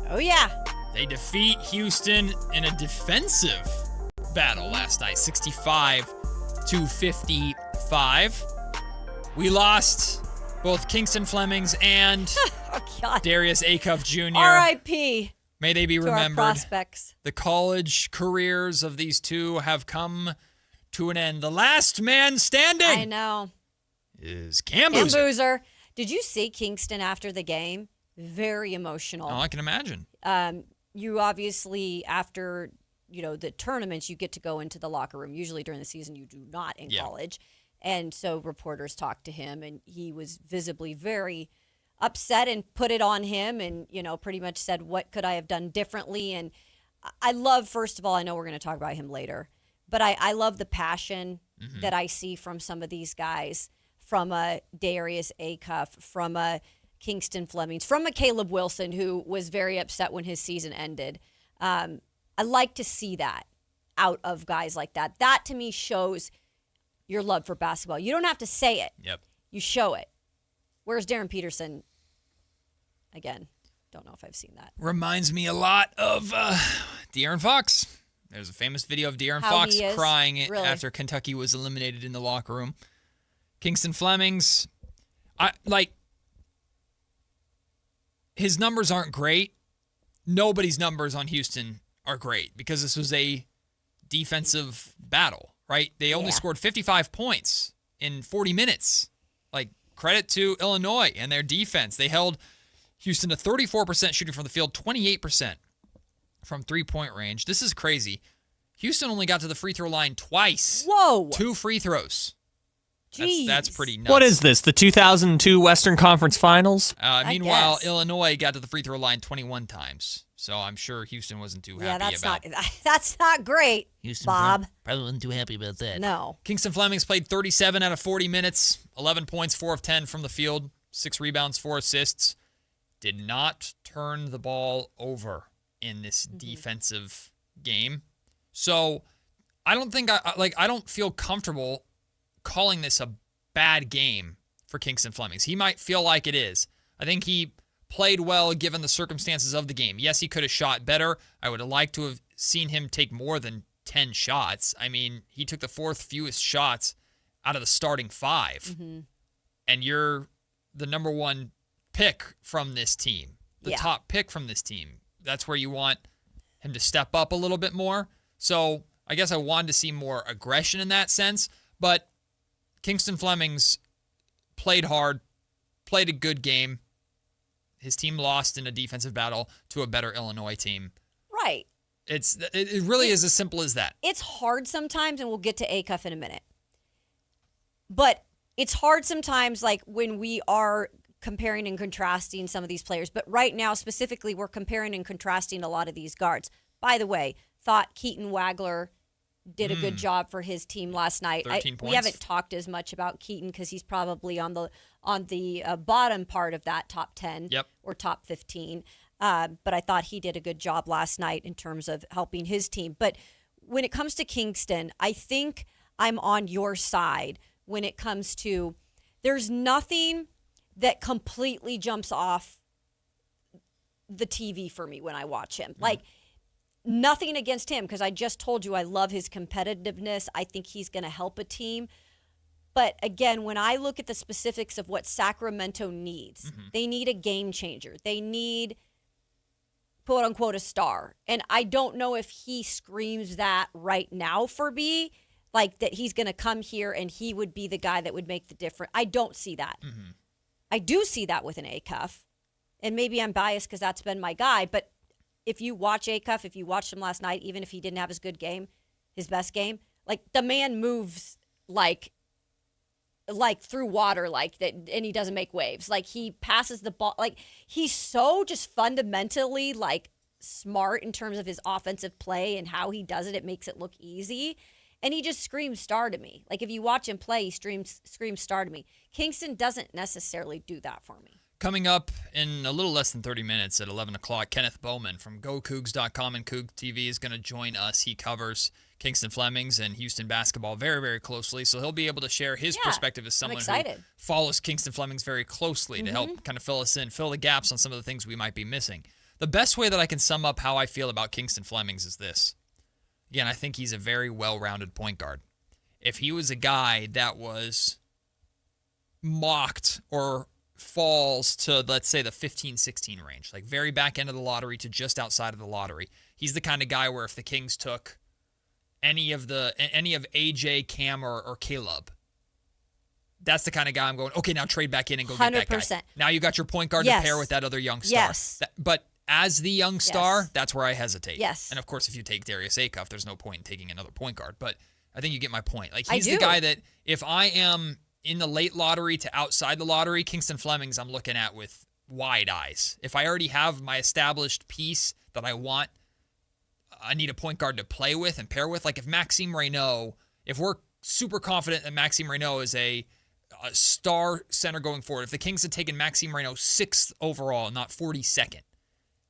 Oh, yeah. They defeat Houston in a defensive battle last night, 65-55. We lost both Kingston Flemings and Darius Acuff Jr. R.I.P. May they be to remembered. Our prospects. The college careers of these two have come to an end. The last man standing. I know. Is Cam Boozer. Boozer. Did you see Kingston after the game? Very emotional. Oh, I can imagine. You obviously, after the tournaments, you get to go into the locker room. Usually during the season, you do not in college. And so reporters talked to him, and he was visibly very upset and put it on him and, pretty much said, what could I have done differently? And I love, first of all, I know we're going to talk about him later, but I love the passion that I see from some of these guys, from a Darius Acuff, from a Kingston Flemings, from a Caleb Wilson, who was very upset when his season ended. I like to see that out of guys like that. That, to me, shows your love for basketball. You don't have to say it. Yep. You show it. Whereas Darren Peterson, again, don't know if I've seen that. Reminds me a lot of De'Aaron Fox. There's a famous video of De'Aaron Fox crying after Kentucky was eliminated in the locker room. Kingston Flemings, his numbers aren't great. Nobody's numbers on Houston are great because this was a defensive battle, right? They only scored 55 points in 40 minutes. Credit to Illinois and their defense. They held Houston to 34% shooting from the field, 28% from three-point range. This is crazy. Houston only got to the free throw line twice. Whoa. 2 free throws. That's pretty nuts. What is this, the 2002 Western Conference Finals? Meanwhile, Illinois got to the free throw line 21 times. So I'm sure Houston wasn't too happy about it. That's not great, Houston Bob. Probably wasn't too happy about that. No. Kingston Flemings played 37 out of 40 minutes, 11 points, 4 of 10 from the field, 6 rebounds, 4 assists. Did not turn the ball over in this defensive game. So I don't think I don't feel comfortable calling this a bad game for Kingston Flemings. He might feel like it is. I think he played well given the circumstances of the game. Yes, he could have shot better. I would have liked to have seen him take more than 10 shots. I mean, he took the 4th fewest shots out of the starting 5. And you're the number 1 pick from this team, the top pick from this team. That's where you want him to step up a little bit more. So I guess I wanted to see more aggression in that sense. But Kingston Flemings played hard, played a good game. His team lost in a defensive battle to a better Illinois team. Right. It really is as simple as that. It's hard sometimes, and we'll get to ACUF in a minute. But it's hard sometimes, like when we are comparing and contrasting some of these players. But right now, specifically, we're comparing and contrasting a lot of these guards. By the way, thought Keaton Wagler did a good job for his team last night. 13 points. We haven't talked as much about Keaton because he's probably on the bottom part of that top 10 or top 15. But I thought he did a good job last night in terms of helping his team. But when it comes to Kingston, I think I'm on your side when it comes to there's nothing that completely jumps off the TV for me when I watch him. Like, nothing against him because I just told you I love his competitiveness. I think he's going to help a team. But again, when I look at the specifics of what Sacramento needs, they need a game changer. They need, quote unquote, a star. And I don't know if he screams that right now for me, like that he's going to come here and he would be the guy that would make the difference. I don't see that. I do see that with an ACUF. And maybe I'm biased because that's been my guy, but if you watch ACUF, if you watched him last night, even if he didn't have his good game, his best game, like the man moves like through water like that, and he doesn't make waves. Like he passes the ball. Like he's so just fundamentally like smart in terms of his offensive play and how he does it. It makes it look easy. And he just screams star to me. Like if you watch him play, he screams star to me. Kingston doesn't necessarily do that for me. Coming up in a little less than 30 minutes at 11 o'clock, Kenneth Bowman from GoCougs.com and Coug TV is going to join us. He covers Kingston Flemings and Houston basketball very, very closely, so he'll be able to share his perspective as someone who follows Kingston Flemings very closely to help kind of fill us in, fill the gaps on some of the things we might be missing. The best way that I can sum up how I feel about Kingston Flemings is this. Again, I think he's a very well-rounded point guard. If he was a guy that was mocked or falls to, let's say, the 15-16 range, like very back end of the lottery to just outside of the lottery. He's the kind of guy where if the Kings took any of AJ, Cam, or Caleb, that's the kind of guy I'm going, okay, now trade back in and go 100%. Get that guy. Now you got your point guard to pair with that other young star. Yes. But as the young star, that's where I hesitate. Yes. And of course, if you take Darius Acuff, there's no point in taking another point guard. But I think you get my point. Like he's the guy that if I am in the late lottery to outside the lottery, Kingston Flemings I'm looking at with wide eyes. If I already have my established piece that I want, I need a point guard to play with and pair with. Like if Maxime Reynaud, if we're super confident that Maxime Reynaud is a star center going forward, if the Kings had taken Maxime Reynaud 6th overall, not 42nd,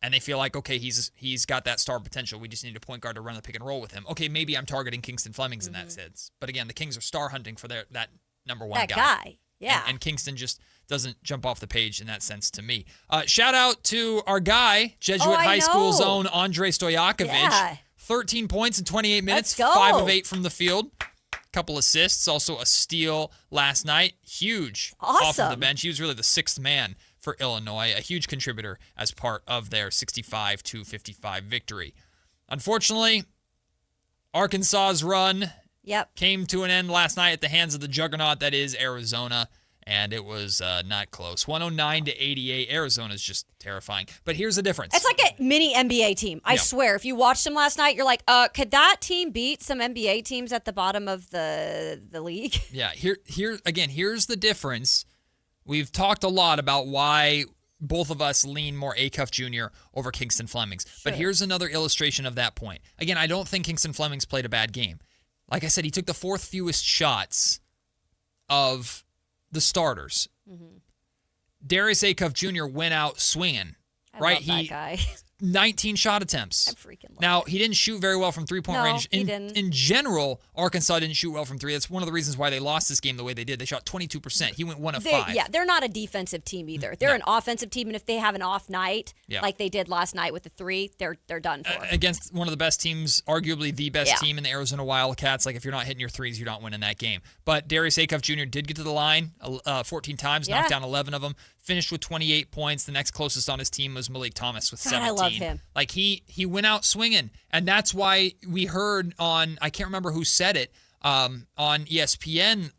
and they feel like, okay, he's got that star potential, we just need a point guard to run the pick and roll with him. Okay, maybe I'm targeting Kingston Flemings in that sense. But again, the Kings are star hunting for that number one guy. Yeah. And Kingston just doesn't jump off the page in that sense to me. Shout out to our guy, Jesuit High School's own Andre Stojakovic. Yeah. 13 points in 28 minutes, Let's go. 5 of 8 from the field. Couple assists, also a steal last night. Huge off of the bench. He was really the 6th man for Illinois, a huge contributor as part of their 65-55 victory. Unfortunately, Arkansas's run came to an end last night at the hands of the juggernaut that is Arizona, and it was not close. 109-88. Arizona's just terrifying. But here's the difference. It's like a mini NBA team. I swear. If you watched them last night, you're like, could that team beat some NBA teams at the bottom of the league? Yeah. Here's the difference. We've talked a lot about why both of us lean more Acuff Jr. over Kingston Flemings. But here's another illustration of that point. Again, I don't think Kingston Flemings played a bad game. Like I said, he took the 4th fewest shots of the starters. Darius Acuff Jr. went out swinging. I love that guy. 19 shot attempts. I freaking love Now, he didn't shoot very well from three-point range. he didn't. In general, Arkansas didn't shoot well from three. That's one of the reasons why they lost this game the way they did. They shot 22%. He went 1 of 5. Yeah, they're not a defensive team either. They're an offensive team, and if they have an off night, like they did last night with the 3, they're done for. Against one of the best teams, arguably the best team in the Arizona Wildcats. Like, if you're not hitting your threes, you're not winning that game. But Darius Acuff Jr. did get to the line 14 times, knocked down 11 of them, finished with 28 points. The next closest on his team was Malik Thomas with 17. I love him. Like, he went out swinging, and that's why we heard on, I can't remember who said it, on ESPN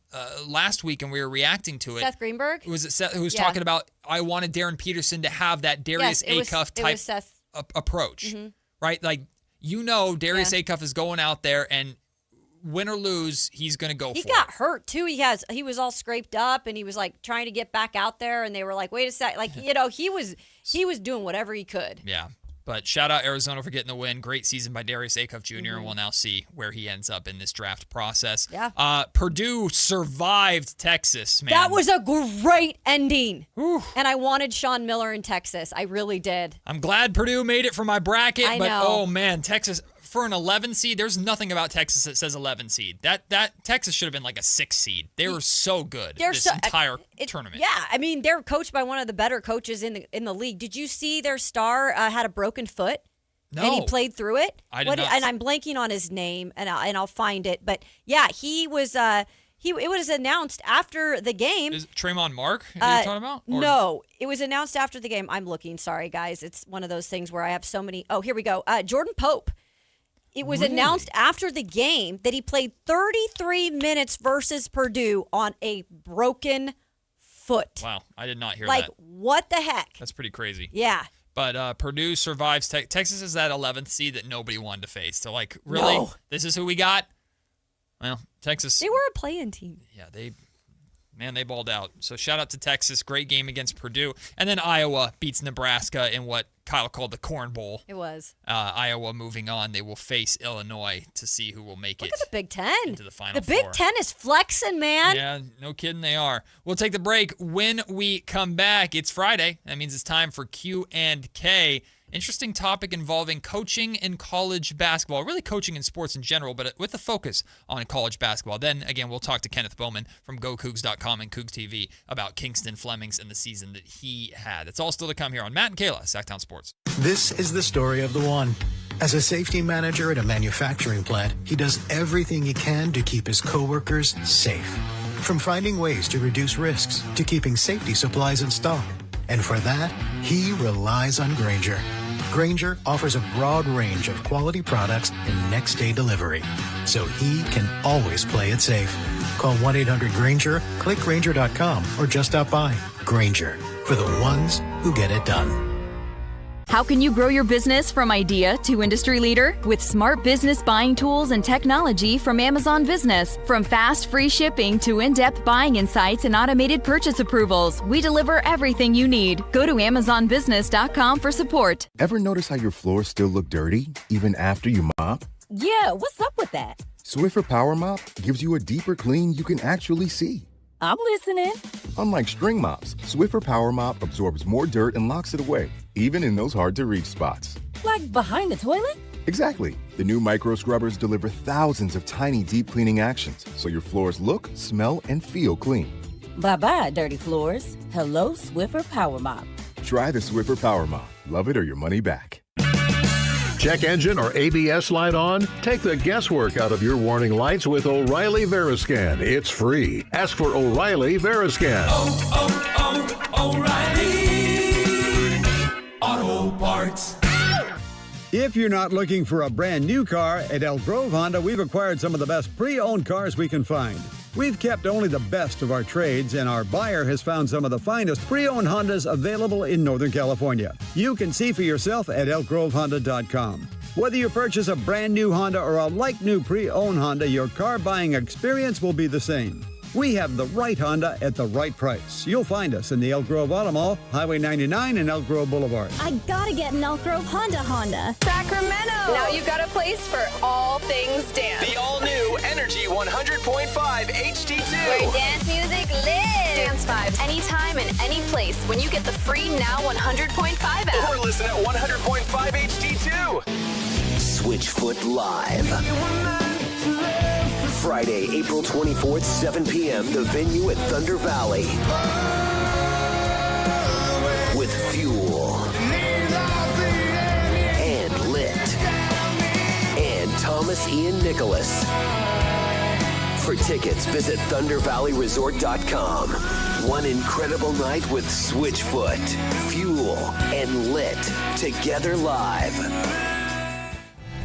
last week and we were reacting to it. Seth Greenberg? Was it Seth who was talking about, I wanted Darren Peterson to have that Darius Acuff type approach, right? Like, Darius Acuff is going out there and win or lose, he's going to go for it. He got hurt too. He was all scraped up and he was like trying to get back out there and they were like, wait a sec. Like, he was doing whatever he could. Yeah. But shout out Arizona for getting the win. Great season by Darius Acuff Jr. And we'll now see where he ends up in this draft process. Yeah. Purdue survived Texas, man. That was a great ending. And I wanted Sean Miller in Texas. I really did. I'm glad Purdue made it for my bracket. I but know. Oh man, Texas for an 11 seed. There's nothing about Texas that says 11 seed. That Texas should have been like a 6 seed. They were so good this entire tournament. Yeah, I mean they're coached by one of the better coaches in the league. Did you see their star had a broken foot? No. And he played through it. I did not. And I'm blanking on his name, and I'll find it. But yeah, he was. It was announced after the game. Is it Tremont Mark you're talking about? Or? No, it was announced after the game. I'm looking. Sorry, guys. It's one of those things where I have so many. Oh, here we go. Jordan Pope. It was announced after the game that he played 33 minutes versus Purdue on a broken foot. Wow, I did not hear like, that. What the heck? That's pretty crazy. Yeah. But Purdue survives. Texas is that 11th seed that nobody wanted to face. So, like, really? No. This is who we got? Well, Texas. They were a play-in team. Yeah, they balled out. So shout out to Texas. Great game against Purdue. And then Iowa beats Nebraska in what Kyle called the Corn Bowl. It was. Iowa moving on. They will face Illinois to see who will make Look it at the Big Ten. into the Final The Big Four. Ten is flexing, man. Yeah, no kidding, they are. We'll take the break. When we come back, it's Friday. That means it's time for Q&K. Interesting topic involving coaching in college basketball, really coaching in sports in general, but with a focus on college basketball. Then, again, we'll talk to Kenneth Bowman from GoCougs.com and Cougs TV about Kingston Flemings and the season that he had. It's all still to come here on Matt and Kayla, Sactown Sports. This is the story of the one. As a safety manager at a manufacturing plant, he does everything he can to keep his coworkers safe. From finding ways to reduce risks to keeping safety supplies in stock. And for that, he relies on Grainger. Grainger offers a broad range of quality products and next-day delivery, so he can always play it safe. Call 1-800-GRAINGER, click Grainger.com, or just stop by. Grainger, for the ones who get it done. How can you grow your business from idea to industry leader? With smart business buying tools and technology from Amazon Business. From fast, free shipping to in-depth buying insights and automated purchase approvals, we deliver everything you need. Go to AmazonBusiness.com for support. Ever notice how your floors still look dirty, even after you mop? Yeah, what's up with that? Swiffer Power Mop gives you a deeper clean you can actually see. I'm listening. Unlike string mops, Swiffer Power Mop absorbs more dirt and locks it away, even in those hard-to-reach spots. Like behind the toilet? Exactly. The new micro scrubbers deliver thousands of tiny deep cleaning actions, so your floors look, smell, and feel clean. Bye-bye, dirty floors. Hello, Swiffer Power Mop. Try the Swiffer Power Mop. Love it or your money back. Check engine or ABS light on? Take the guesswork out of your warning lights with O'Reilly Veriscan. It's free. Ask for O'Reilly Veriscan. O'Reilly Auto Parts. If you're not looking for a brand new car, at Elk Grove Honda, we've acquired some of the best pre-owned cars we can find. We've kept only the best of our trades, and our buyer has found some of the finest pre-owned Hondas available in Northern California. You can see for yourself at elkgrovehonda.com. Whether you purchase a brand new Honda or a like-new pre-owned Honda, your car buying experience will be the same. We have the right Honda at the right price. You'll find us in the Elk Grove Auto Mall, Highway 99 and Elk Grove Boulevard. I gotta get an Elk Grove Honda. Sacramento! Now you've got a place for all things dance. The all-new Energy 100.5 HD2. Where dance music lives. Dance vibes anytime and any place when you get the free Now 100.5 app. Or listen at 100.5 HD2. Switchfoot Live. Friday, April 24th, 7 p.m., the venue at Thunder Valley. With Fuel. And Lit. And Thomas Ian Nicholas. For tickets, visit ThunderValleyResort.com. One incredible night with Switchfoot, Fuel, and Lit. Together live.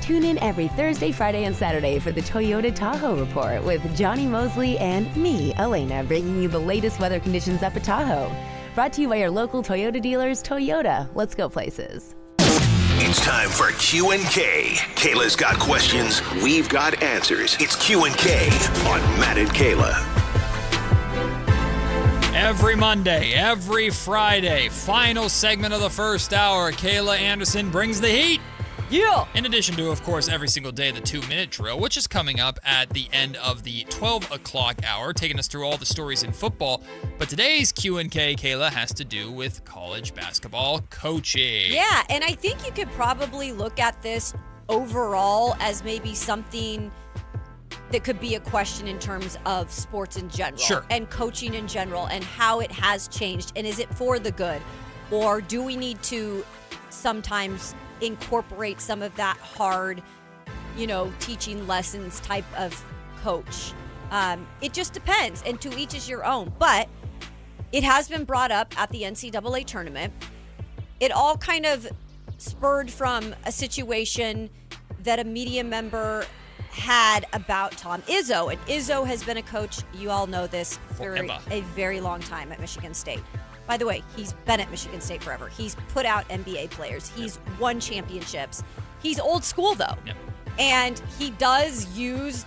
Tune in every Thursday, Friday, and Saturday for the Toyota Tahoe Report with Johnny Mosley and me, Elena, bringing you the latest weather conditions up at Tahoe. Brought to you by your local Toyota dealers. Toyota, let's go places. It's time for Q&K. Kayla's got questions, we've got answers. It's Q&K on Matt and Kayla. Every Monday, every Friday, final segment of the first hour, Kayla Anderson brings the heat. Yeah. In addition to, of course, every single day, the 2-minute drill, which is coming up at the end of the 12 o'clock hour, taking us through all the stories in football. But today's Q&K, Kayla, has to do with college basketball coaching. Yeah, and I think you could probably look at this overall as maybe something that could be a question in terms of sports in general. Sure. And coaching in general and how it has changed. And is it for the good? Or do we need to sometimes incorporate some of that hard, teaching lessons type of coach? It just depends, and to each is your own. But it has been brought up at the NCAA tournament. It all kind of spurred from a situation that a media member had about Tom Izzo. And Izzo has been a coach, you all know this, for a very long time at Michigan State. By the way, he's been at Michigan State forever. He's put out NBA players. He's won championships. He's old school, though. Yep. And he does use,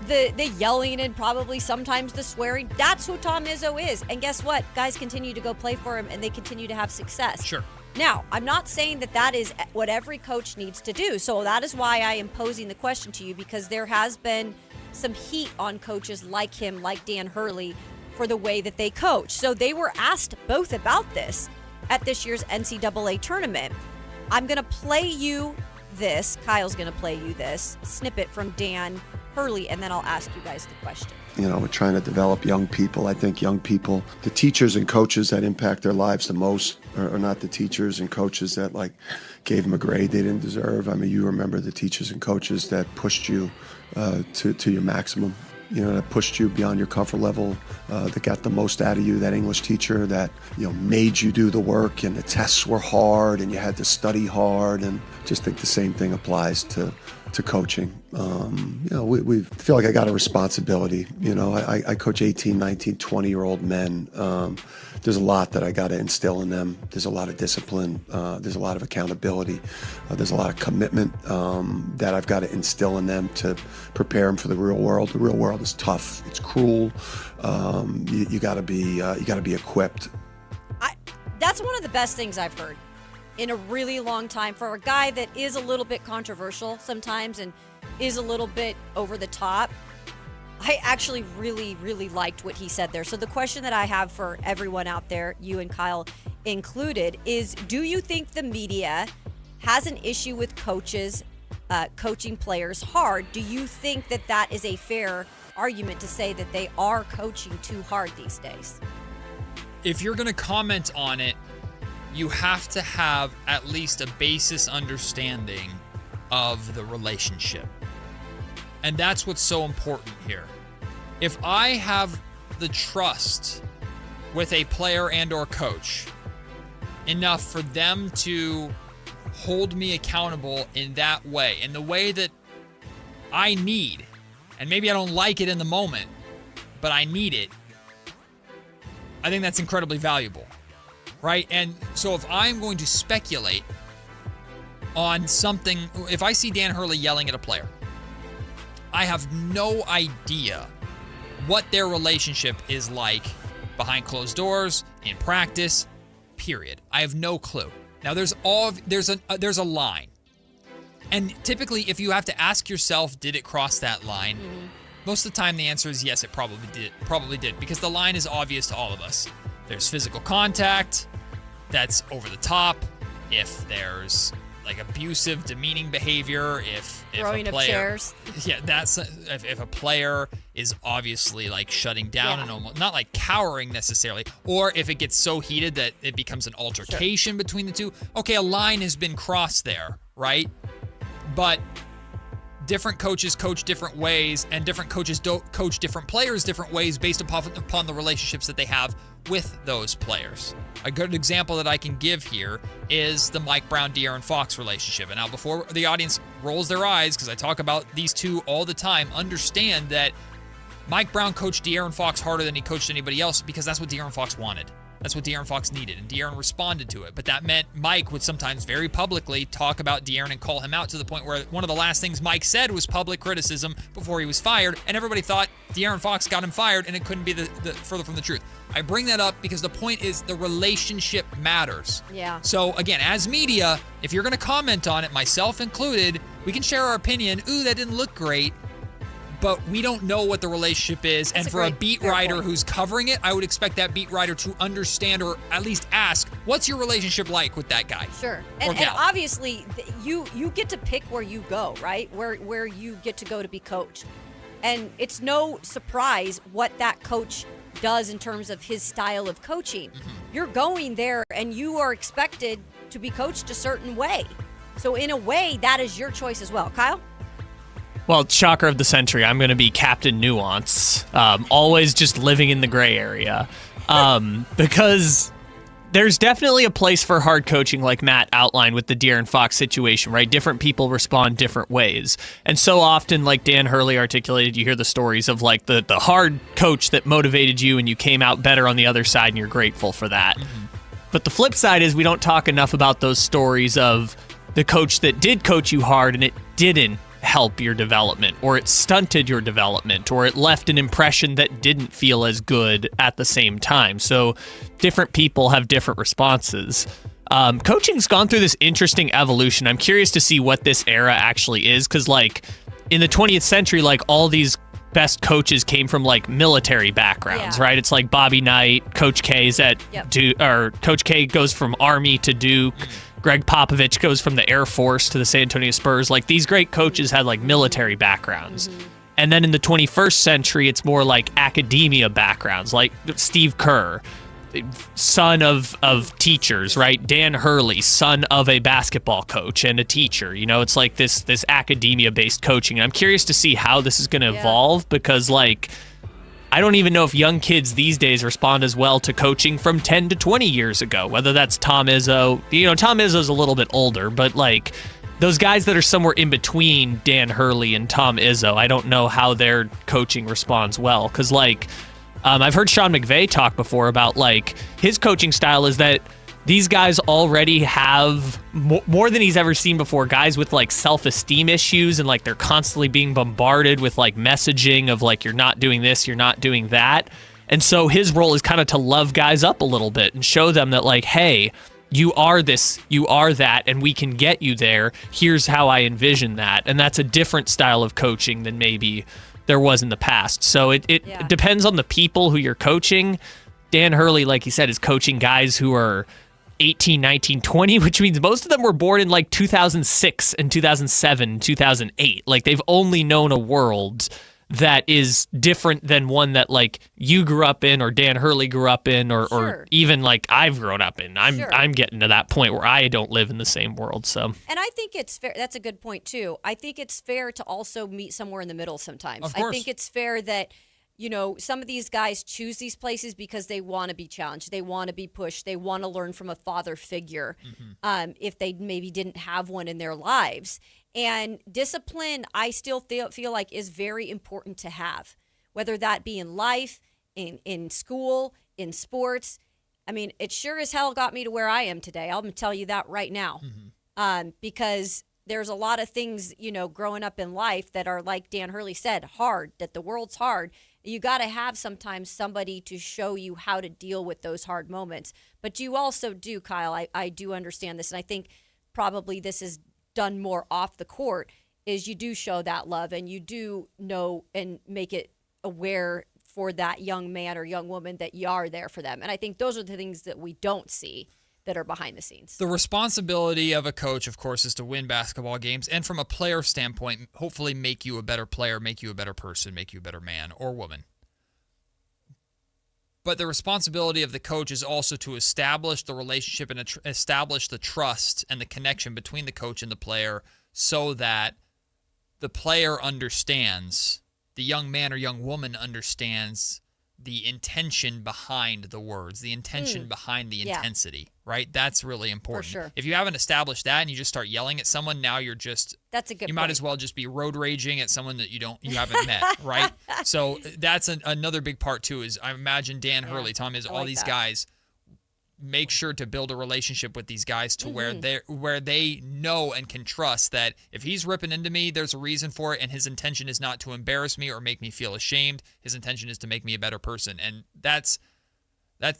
the yelling and probably sometimes the swearing. That's who Tom Izzo is. And guess what? Guys continue to go play for him, and they continue to have success. Sure. Now, I'm not saying that is what every coach needs to do. So that is why I am posing the question to you, because there has been some heat on coaches like him, like Dan Hurley, for the way that they coach. So they were asked both about this at this year's NCAA tournament. I'm going to play you this. Kyle's going to play you this snippet from Dan Hurley, and then I'll ask you guys the question. We're trying to develop young people. I think young people, the teachers and coaches that impact their lives the most are not the teachers and coaches that gave them a grade they didn't deserve. I mean, you remember the teachers and coaches that pushed you to your maximum. That pushed you beyond your comfort level, that got the most out of you, that English teacher that, made you do the work, and the tests were hard and you had to study hard. And just think the same thing applies to coaching. We feel like I got a responsibility. I coach 18, 19, 20-year-old men. There's a lot that I got to instill in them. There's a lot of discipline. There's a lot of accountability. There's a lot of commitment that I've got to instill in them to prepare them for the real world. The real world is tough. It's cruel. You got to be equipped. That's one of the best things I've heard in a really long time for a guy that is a little bit controversial sometimes and is a little bit over the top. I actually really, really liked what he said there. So the question that I have for everyone out there, you and Kyle included, is do you think the media has an issue with coaches coaching players hard? Do you think that is a fair argument to say that they are coaching too hard these days? If you're going to comment on it, you have to have at least a basis understanding of the relationship. And that's what's so important here. If I have the trust with a player and or coach enough for them to hold me accountable in that way, in the way that I need, and maybe I don't like it in the moment, but I need it, I think that's incredibly valuable. Right? And so if I'm going to speculate on something, if I see Dan Hurley yelling at a player, I have no idea what their relationship is like behind closed doors, in practice, period. I have no clue. Now there's a line. And typically if you have to ask yourself, did it cross that line? Most of the time the answer is yes, it probably did, because the line is obvious to all of us. There's physical contact that's over the top. If there's abusive, demeaning behavior, if throwing a player, of chairs. Yeah, that's if a player is obviously shutting down and almost not cowering necessarily, or if it gets so heated that it becomes an altercation between the two. Okay, a line has been crossed there, right? But different coaches coach different ways, and different coaches don't coach different players different ways based upon the relationships that they have with those players. A good example that I can give here is the Mike Brown, De'Aaron Fox relationship. And now, before the audience rolls their eyes, because I talk about these two all the time, understand that Mike Brown coached De'Aaron Fox harder than he coached anybody else because that's what De'Aaron Fox wanted. That's what De'Aaron Fox needed, and De'Aaron responded to it. But that meant Mike would sometimes very publicly talk about De'Aaron and call him out, to the point where one of the last things Mike said was public criticism before he was fired, and everybody thought De'Aaron Fox got him fired, and it couldn't be the further from the truth. I bring that up because the point is the relationship matters. Yeah. So again, as media, if you're going to comment on it, myself included, we can share our opinion. Ooh, that didn't look great. But we don't know what the relationship is. And for a beat writer who's covering it, I would expect that beat writer to understand, or at least ask, what's your relationship like with that guy? Sure. And obviously, you get to pick where you go, right? Where you get to go to be coached. And it's no surprise what that coach does in terms of his style of coaching. Mm-hmm. You're going there and you are expected to be coached a certain way. So in a way, that is your choice as well. Kyle? Well, shocker of the century, I'm going to be Captain Nuance, always just living in the gray area, because there's definitely a place for hard coaching, like Matt outlined with the De'Aaron Fox situation, right? Different people respond different ways. And so often, like Dan Hurley articulated, you hear the stories of like the hard coach that motivated you and you came out better on the other side and you're grateful for that. Mm-hmm. But the flip side is we don't talk enough about those stories of the coach that did coach you hard and it didn't help your development, or it stunted your development, or it left an impression that didn't feel as good at the same time. So different people have different responses. Coaching's gone through this interesting evolution. I'm curious to see what this era actually is, because like in the 20th century, like all these best coaches came from like military backgrounds, right? It's like Bobby Knight, Coach K's at Duke, or Coach K goes from Army to Duke. Greg Popovich goes from the Air Force to the San Antonio Spurs. Like these great coaches had like military backgrounds. Mm-hmm. And then in the 21st century, it's more like academia backgrounds, like Steve Kerr, son of teachers, right? Dan Hurley, son of a basketball coach and a teacher. You know, it's like this academia-based coaching. And I'm curious to see how this is going to evolve, because like I don't even know if young kids these days respond as well to coaching from 10 to 20 years ago, whether that's Tom Izzo. You know, Tom Izzo's a little bit older, but like those guys that are somewhere in between Dan Hurley and Tom Izzo, I don't know how their coaching responds well. Because like I've heard Sean McVay talk before about like his coaching style is that these guys already have more than he's ever seen before, guys with like self-esteem issues, and like they're constantly being bombarded with like messaging of like, you're not doing this, you're not doing that. And so his role is kind of to love guys up a little bit and show them that like, hey, you are this, you are that, and we can get you there. Here's how I envision that. And that's a different style of coaching than maybe there was in the past. So it depends on the people who you're coaching. Dan Hurley, like he said, is coaching guys who are 18, 19, 20, which means most of them were born in like 2006 and 2007, 2008. Like they've only known a world that is different than one that like you grew up in, or Dan Hurley grew up in, or even like I've grown up in. I'm getting to that point where I don't live in the same world. So, and I think it's fair. That's a good point too. I think it's fair to also meet somewhere in the middle sometimes. I think it's fair that, you know, some of these guys choose these places because they want to be challenged. They want to be pushed. They want to learn from a father figure if they maybe didn't have one in their lives. And discipline, I still feel like is very important to have, whether that be in life, in school, in sports. I mean, it sure as hell got me to where I am today. I'm going to tell you that right now. Because there's a lot of things, you know, growing up in life that are, like Dan Hurley said, hard, that the world's hard. You got to have sometimes somebody to show you how to deal with those hard moments. But you also do, Kyle, I do understand this, and I think probably this is done more off the court, is you do show that love and you do know and make it aware for that young man or young woman that you are there for them. And I think those are the things that we don't see that are behind the scenes. The responsibility of a coach, of course, is to win basketball games, and from a player standpoint, hopefully make you a better player, make you a better person, make you a better man or woman. But the responsibility of the coach is also to establish the relationship and establish the trust and the connection between the coach and the player, so that the player understands, the young man or young woman understands the intention behind the words, the intention behind the intensity, right? That's really important. For sure. If you haven't established that and you just start yelling at someone, now you're that's a good you point. might as well just be road raging at someone that you haven't met, right? So that's another big part too, is I imagine Dan Hurley, Tom, is all these guys make sure to build a relationship with these guys to where they know and can trust that if he's ripping into me, there's a reason for it, and his intention is not to embarrass me or make me feel ashamed. His intention is to make me a better person, and that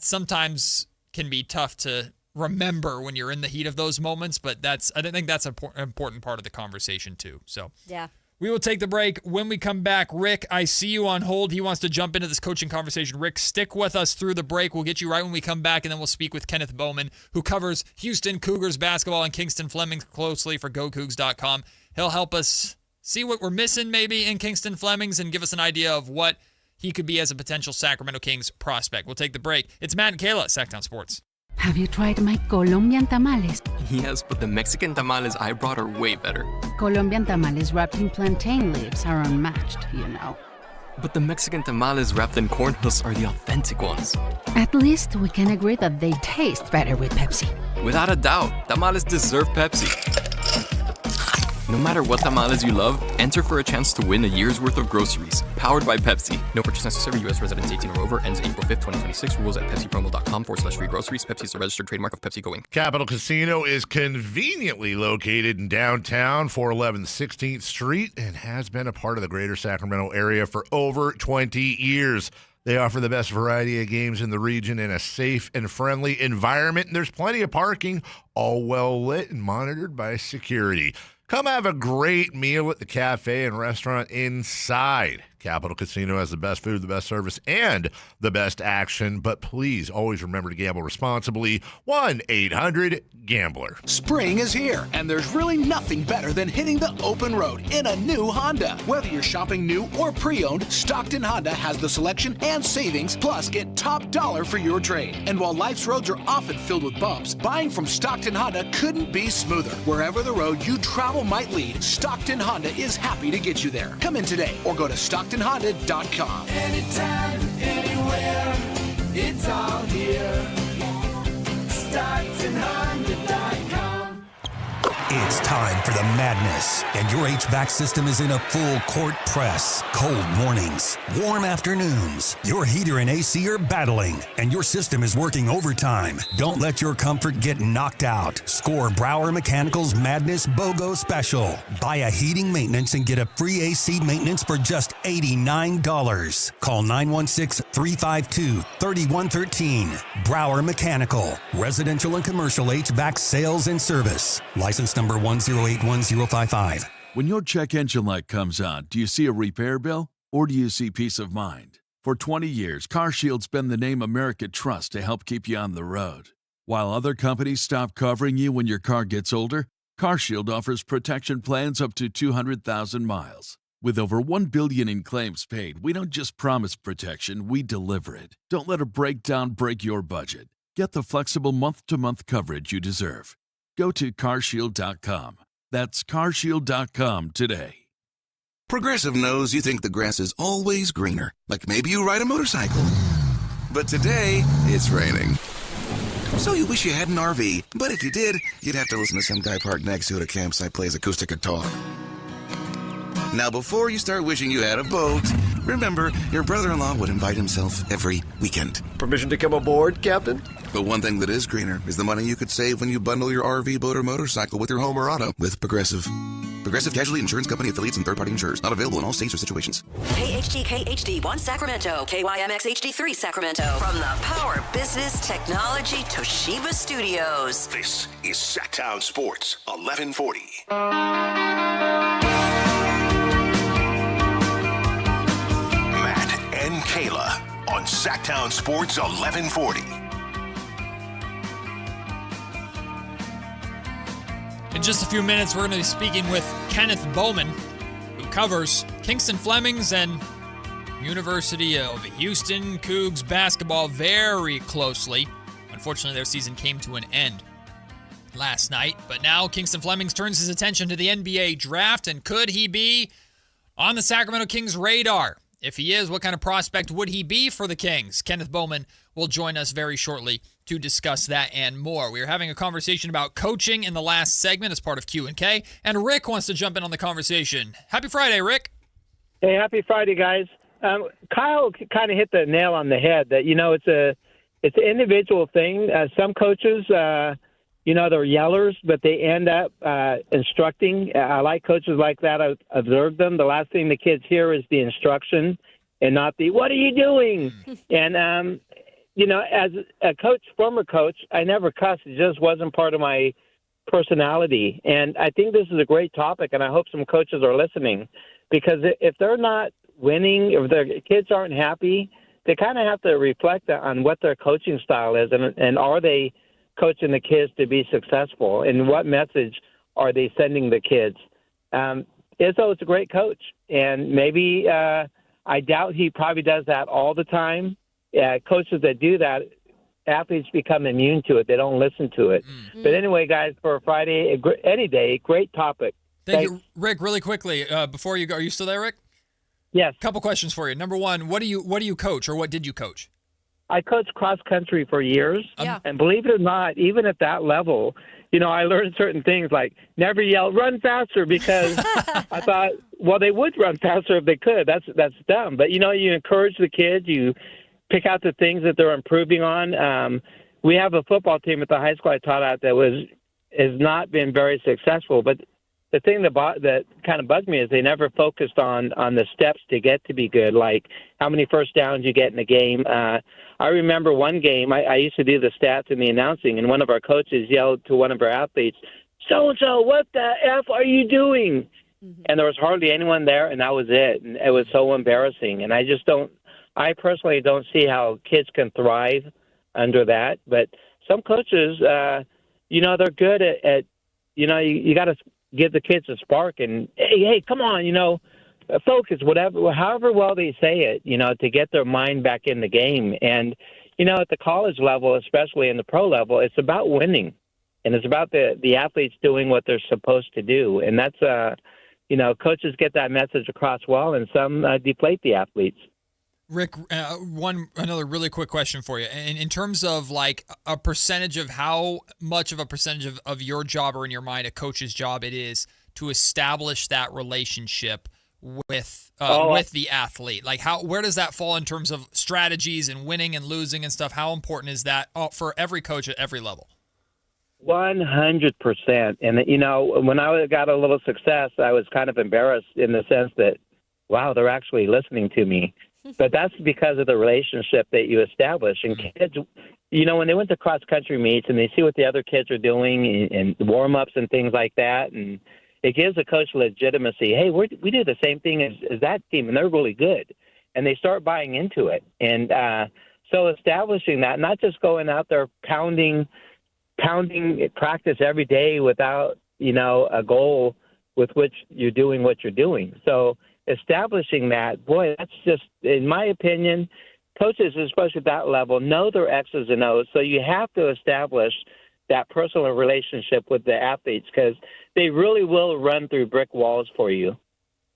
sometimes can be tough to remember when you're in the heat of those moments. But I think that's an important part of the conversation too. So yeah. We will take the break. When we come back, Rick, I see you on hold. He wants to jump into this coaching conversation. Rick, stick with us through the break. We'll get you right when we come back, and then we'll speak with Kenneth Bowman, who covers Houston Cougars basketball and Kingston Flemings closely for GoCougs.com. He'll help us see what we're missing maybe in Kingston Flemings and give us an idea of what he could be as a potential Sacramento Kings prospect. We'll take the break. It's Matt and Kayla, Sactown Sports. Have you tried my Colombian tamales? Yes, but the Mexican tamales I brought are way better. Colombian tamales wrapped in plantain leaves are unmatched, you know. But the Mexican tamales wrapped in corn husks are the authentic ones. At least we can agree that they taste better with Pepsi. Without a doubt, tamales deserve Pepsi. No matter what tamales you love, enter for a chance to win a year's worth of groceries. Powered by Pepsi. No purchase necessary. U.S. residents 18 or over. Ends April 5th, 2026. Rules at PepsiPromo.com/free groceries. Pepsi is a registered trademark of Pepsi Going. Capital Casino is conveniently located in downtown, 411 16th Street, and has been a part of the greater Sacramento area for over 20 years. They offer the best variety of games in the region in a safe and friendly environment, and there's plenty of parking, all well lit and monitored by security. Come have a great meal at the cafe and restaurant inside. Capital Casino has the best food, the best service, and the best action. But please always remember to gamble responsibly. 1-800-GAMBLER. Spring is here, and there's really nothing better than hitting the open road in a new Honda. Whether you're shopping new or pre-owned, Stockton Honda has the selection and savings, plus get top dollar for your trade. And while life's roads are often filled with bumps, buying from Stockton Honda couldn't be smoother. Wherever the road you travel might lead, Stockton Honda is happy to get you there. Come in today or go to StocktonHonda.com. Anytime, anywhere, it's all here. StocktonHonda.com. It's time for the madness, and your HVAC system is in a full court press. Cold mornings, warm afternoons, your heater and AC are battling, and your system is working overtime. Don't let your comfort get knocked out. Score Brower Mechanical's Madness BOGO Special. Buy a heating maintenance and get a free AC maintenance for just $89. Call 916-352-3113. Brower Mechanical. Residential and commercial HVAC sales and service. License number 1081055. When your check engine light comes on, do you see a repair bill or do you see peace of mind? For 20 years, CarShield's been the name America trusts to help keep you on the road. While other companies stop covering you when your car gets older, CarShield offers protection plans up to 200,000 miles. With over $1 billion in claims paid, we don't just promise protection, we deliver it. Don't let a breakdown break your budget. Get the flexible month-to-month coverage you deserve. Go to CarShield.com. That's CarShield.com today. Progressive knows you think the grass is always greener, like maybe you ride a motorcycle. But today, it's raining. So you wish you had an RV, but if you did, you'd have to listen to some guy parked next to at a campsite plays acoustic guitar. Now, before you start wishing you had a boat, remember, your brother-in-law would invite himself every weekend. Permission to come aboard, Captain? But one thing that is greener is the money you could save when you bundle your RV, boat, or motorcycle with your home or auto with Progressive. Progressive Casualty Insurance Company affiliates and third-party insurers. Not available in all states or situations. KHD1 Sacramento, KYMX HD3 Sacramento. From the Power Business Technology Toshiba Studios. This is Sactown Sports 1140. Matt and Kayla on Sactown Sports 1140. In just a few minutes, we're going to be speaking with Kenneth Bowman, who covers Kingston Flemings and University of Houston Cougs basketball very closely. Unfortunately, their season came to an end last night. But now Kingston Flemings turns his attention to the NBA draft, and could he be on the Sacramento Kings radar? If he is, what kind of prospect would he be for the Kings? Kenneth Bowman will join us very shortly to discuss that and more. We are having a conversation about coaching in the last segment as part of Q&K, and Rick wants to jump in on the conversation. Happy Friday, Rick. Hey, happy Friday, guys. Kyle kind of hit the nail on the head that, it's an individual thing. Some coaches, they're yellers, but they end up instructing. I like coaches like that. I observe them. The last thing the kids hear is the instruction and not the, what are you doing? And, as a coach, former coach, I never cussed. It just wasn't part of my personality. And I think this is a great topic, and I hope some coaches are listening, because if they're not winning, if their kids aren't happy, they kind of have to reflect on what their coaching style is, and are they coaching the kids to be successful, and what message are they sending the kids? Izzo's a great coach, and maybe I doubt he probably does that all the time. Coaches that do that, athletes become immune to it. They don't listen to it. Mm-hmm. But anyway, guys, for Friday, any day, great topic. Thank you, Rick. Really quickly, before you go, are you still there, Rick? Yes. Couple questions for you. Number one, what do you coach, or what did you coach? I coached cross country for years, and believe it or not, even at that level, I learned certain things like never yell, run faster, because I thought, well, they would run faster if they could. That's dumb. But you encourage the kids, you pick out the things that they're improving on. We have a football team at the high school I taught at that has not been very successful, but the thing that kind of bugged me is they never focused on the steps to get to be good, like how many first downs you get in a game. I remember one game, I used to do the stats and the announcing, and one of our coaches yelled to one of our athletes, so-and-so, what the F are you doing? Mm-hmm. And there was hardly anyone there, and that was it. And it was so embarrassing. And I personally don't see how kids can thrive under that. But some coaches, they're good at you got to give the kids a spark and, hey, come on, focus, however well they say it, to get their mind back in the game. And, at the college level, especially in the pro level, it's about winning. And it's about the athletes doing what they're supposed to do. And that's, coaches get that message across well, and some deflate the athletes. Rick, another really quick question for you. In terms of like a percentage of how much of a percentage of your job, or in your mind, a coach's job it is to establish that relationship with the athlete, like where does that fall in terms of strategies and winning and losing and stuff? How important is that for every coach at every level? 100%. And when I got a little success, I was kind of embarrassed in the sense that, wow, they're actually listening to me. But that's because of the relationship that you establish. And kids, when they went to cross-country meets and they see what the other kids are doing and warm-ups and things like that, and it gives a coach legitimacy. Hey, we do the same thing as that team, and they're really good. And they start buying into it. And so establishing that, not just going out there pounding practice every day without, a goal with which you're doing what you're doing. So establishing that, boy, that's just, in my opinion, coaches, especially at that level, know their X's and O's. So you have to establish that personal relationship with the athletes, because they really will run through brick walls for you.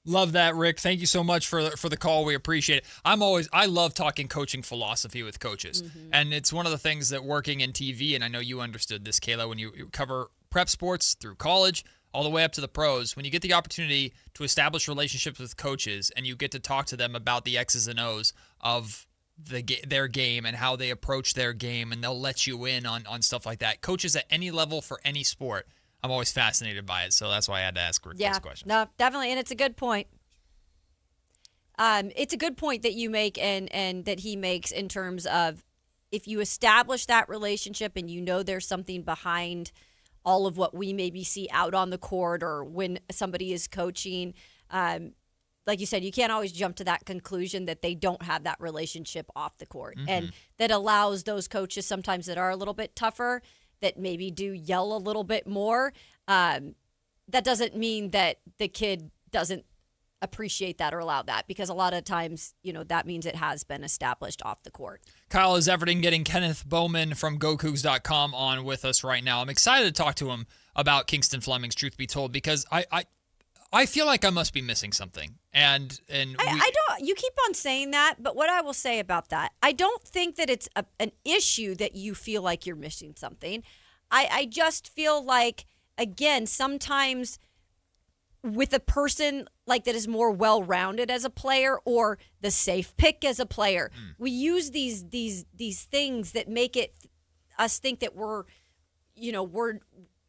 Love that, Rick. Thank you so much for the call. We appreciate it. I love talking coaching philosophy with coaches. Mm-hmm. And it's one of the things that working in TV, and I know you understood this, Kayla, when you cover prep sports through college, all the way up to the pros, when you get the opportunity to establish relationships with coaches and you get to talk to them about the X's and O's of their game and how they approach their game, and they'll let you in on stuff like that. Coaches at any level for any sport, I'm always fascinated by it, so that's why I had to ask Rick this question. No, definitely, and it's a good point. It's a good point that you make and that he makes in terms of if you establish that relationship and there's something behind all of what we maybe see out on the court or when somebody is coaching, like you said, you can't always jump to that conclusion that they don't have that relationship off the court. Mm-hmm. And that allows those coaches sometimes that are a little bit tougher, that maybe do yell a little bit more. That doesn't mean that the kid doesn't appreciate that or allow that, because a lot of times, that means it has been established off the court. Kyle is efforting getting Kenneth Bowman from GoCougs.com on with us right now. I'm excited to talk to him about Kingston Flemings, truth be told, because I feel like I must be missing something. And I don't. You keep on saying that, but what I will say about that, I don't think that it's an issue that you feel like you're missing something. I just feel like, again, sometimes with a person like that is more well-rounded as a player, or the safe pick as a player, we use these things that make us think that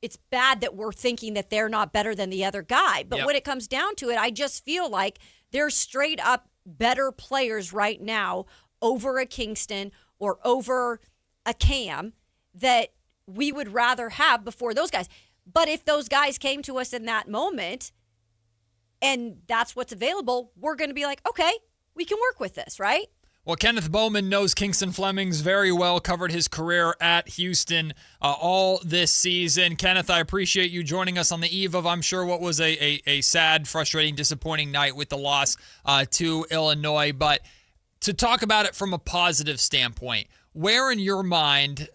it's bad that we're thinking that they're not better than the other guy. But when it comes down to it, I just feel like there's straight up better players right now over a Kingston or over a Cam that we would rather have before those guys. But if those guys came to us in that moment and that's what's available, we're going to be like, okay, we can work with this, right? Well, Kenneth Bowman knows Kingston Flemings very well, covered his career at Houston all this season. Kenneth, I appreciate you joining us on the eve of, I'm sure, what was a sad, frustrating, disappointing night with the loss to Illinois. But to talk about it from a positive standpoint, where in your mind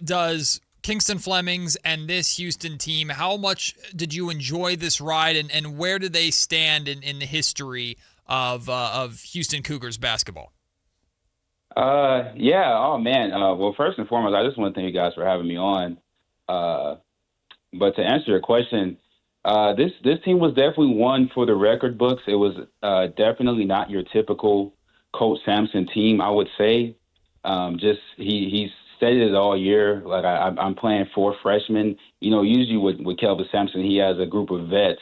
does Kingston Flemings and this Houston team, how much did you enjoy this ride, and where do they stand in the history of Houston Cougars basketball? Yeah. Oh man. Well, first and foremost, I just want to thank you guys for having me on. But to answer your question, this team was definitely one for the record books. It was definitely not your typical Coach Sampson team, I would say. He's stated it all year. Like I'm playing 4 freshmen. Usually with Kelvin Sampson, he has a group of vets.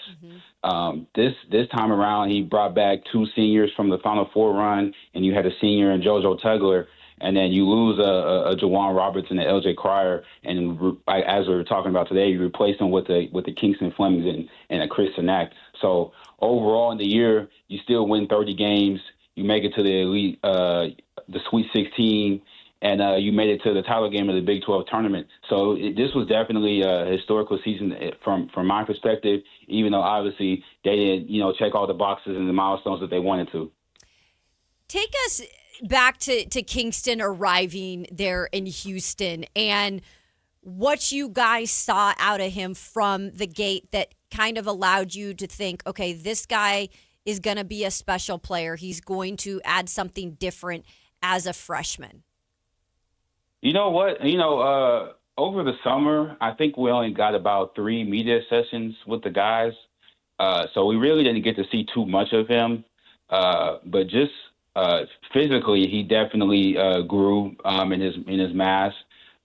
This time around, he brought back 2 seniors from the Final Four run, and you had a senior in JoJo Tugler, and then you lose a Jawan Roberts and a LJ Cryer, and as we were talking about today, you replace them with the Kingston Flemings and a Chris Sinak. So overall in the year, you still win 30 games. You make it to the elite, the Sweet 16. And you made it to the title game of the Big 12 tournament. So this was definitely a historical season from my perspective, even though obviously they didn't, check all the boxes and the milestones that they wanted to. Take us back to Kingston arriving there in Houston and what you guys saw out of him from the gate that kind of allowed you to think, okay, this guy is going to be a special player. He's going to add something different as a freshman. You know what? Over the summer, I think we only got about 3 media sessions with the guys. So we really didn't get to see too much of him. But just physically, he definitely grew in his mass.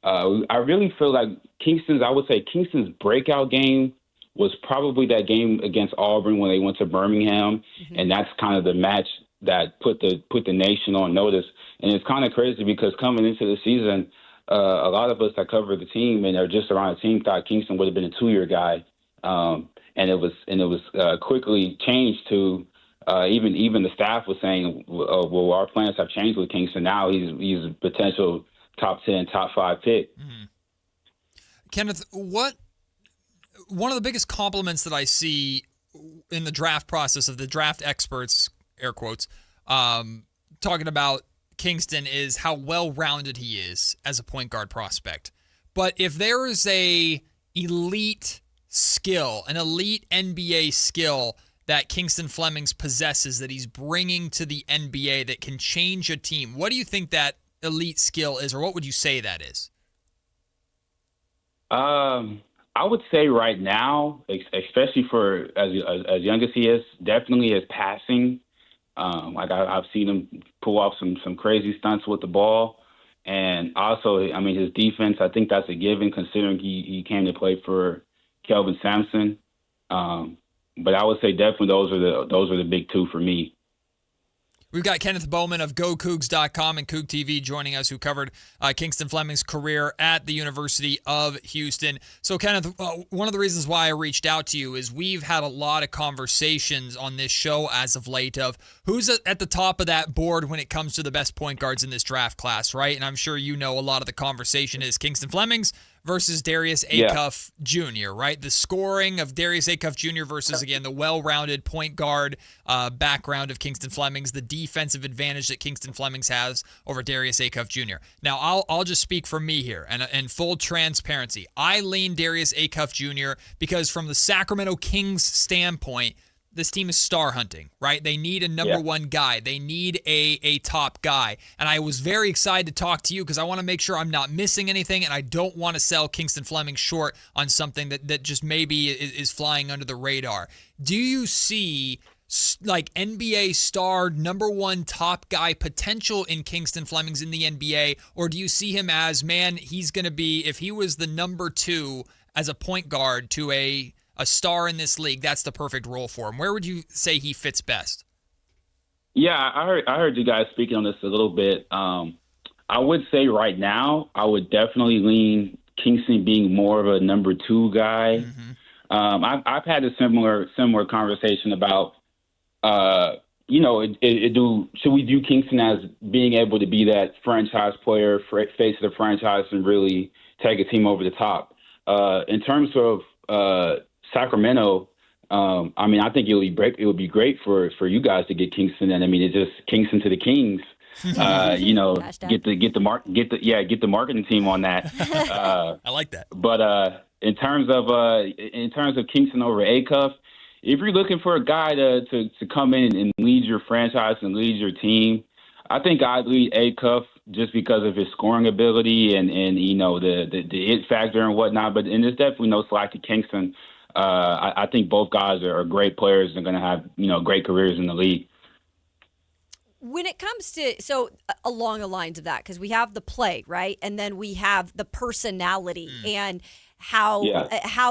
I really feel like Kingston's breakout game was probably that game against Auburn when they went to Birmingham. And that's kind of the match that put the nation on notice. And it's kind of crazy because coming into the season, a lot of us that cover the team and are just around the team thought Kingston would have been a 2-year guy. And it was quickly changed to even the staff was saying, well, our plans have changed with Kingston. Now he's a potential top 10, top 5 pick. Kenneth, one of the biggest compliments that I see in the draft process of the draft experts, air quotes, talking about Kingston is how well-rounded he is as a point guard prospect. But if there is a elite skill, an elite NBA skill that Kingston Flemings possesses that he's bringing to the NBA that can change a team, what do you think that elite skill is, or what would you say that is? I would say right now, especially for as young as he is, definitely his passing. I've seen him pull off some crazy stunts with the ball. And also, his defense, I think that's a given considering he came to play for Kelvin Sampson. But I would say definitely those are the big 2 for me. We've got Kenneth Bowman of GoCougs.com and Coug TV joining us, who covered Kingston Flemings' career at the University of Houston. So, Kenneth, one of the reasons why I reached out to you is we've had a lot of conversations on this show as of late of who's at the top of that board when it comes to the best point guards in this draft class, right? And I'm sure you know a lot of the conversation is Kingston Flemings versus Darius Acuff Jr., right? The scoring of Darius Acuff Jr. versus, again, the well-rounded point guard background of Kingston Flemings, the defensive advantage that Kingston Flemings has over Darius Acuff Jr. Now, I'll just speak for me here, and full transparency. I lean Darius Acuff Jr. because from the Sacramento Kings standpoint, this team is star hunting, right? They need a number one guy. They need a top guy. And I was very excited to talk to you because I want to make sure I'm not missing anything, and I don't want to sell Kingston Fleming short on something that just maybe is flying under the radar. Do you see like NBA star number one top guy potential in Kingston Flemings in the NBA, or do you see him as, man, he's going to be, if he was the number two as a point guard to a star in this league, that's the perfect role for him? Where would you say he fits best? Yeah, I heard you guys speaking on this a little bit. I would say right now, I would definitely lean Kingston being more of a number two guy. I've had a similar conversation about, should we view Kingston as being able to be that franchise player, face of the franchise, and really take a team over the top? In terms of Sacramento, I think it would be great for you guys to get Kingston, and it's just Kingston to the Kings. Get the marketing team on that. I like that. But in terms of Kingston over Acuff, if you're looking for a guy to come in and lead your franchise and lead your team, I think I'd lead Acuff just because of his scoring ability and the it factor and whatnot. But there's definitely no slack to Kingston. I think both guys are great players and going to have great careers in the league. When it comes to, so along the lines of that, because we have the play, right? And then we have the personality and how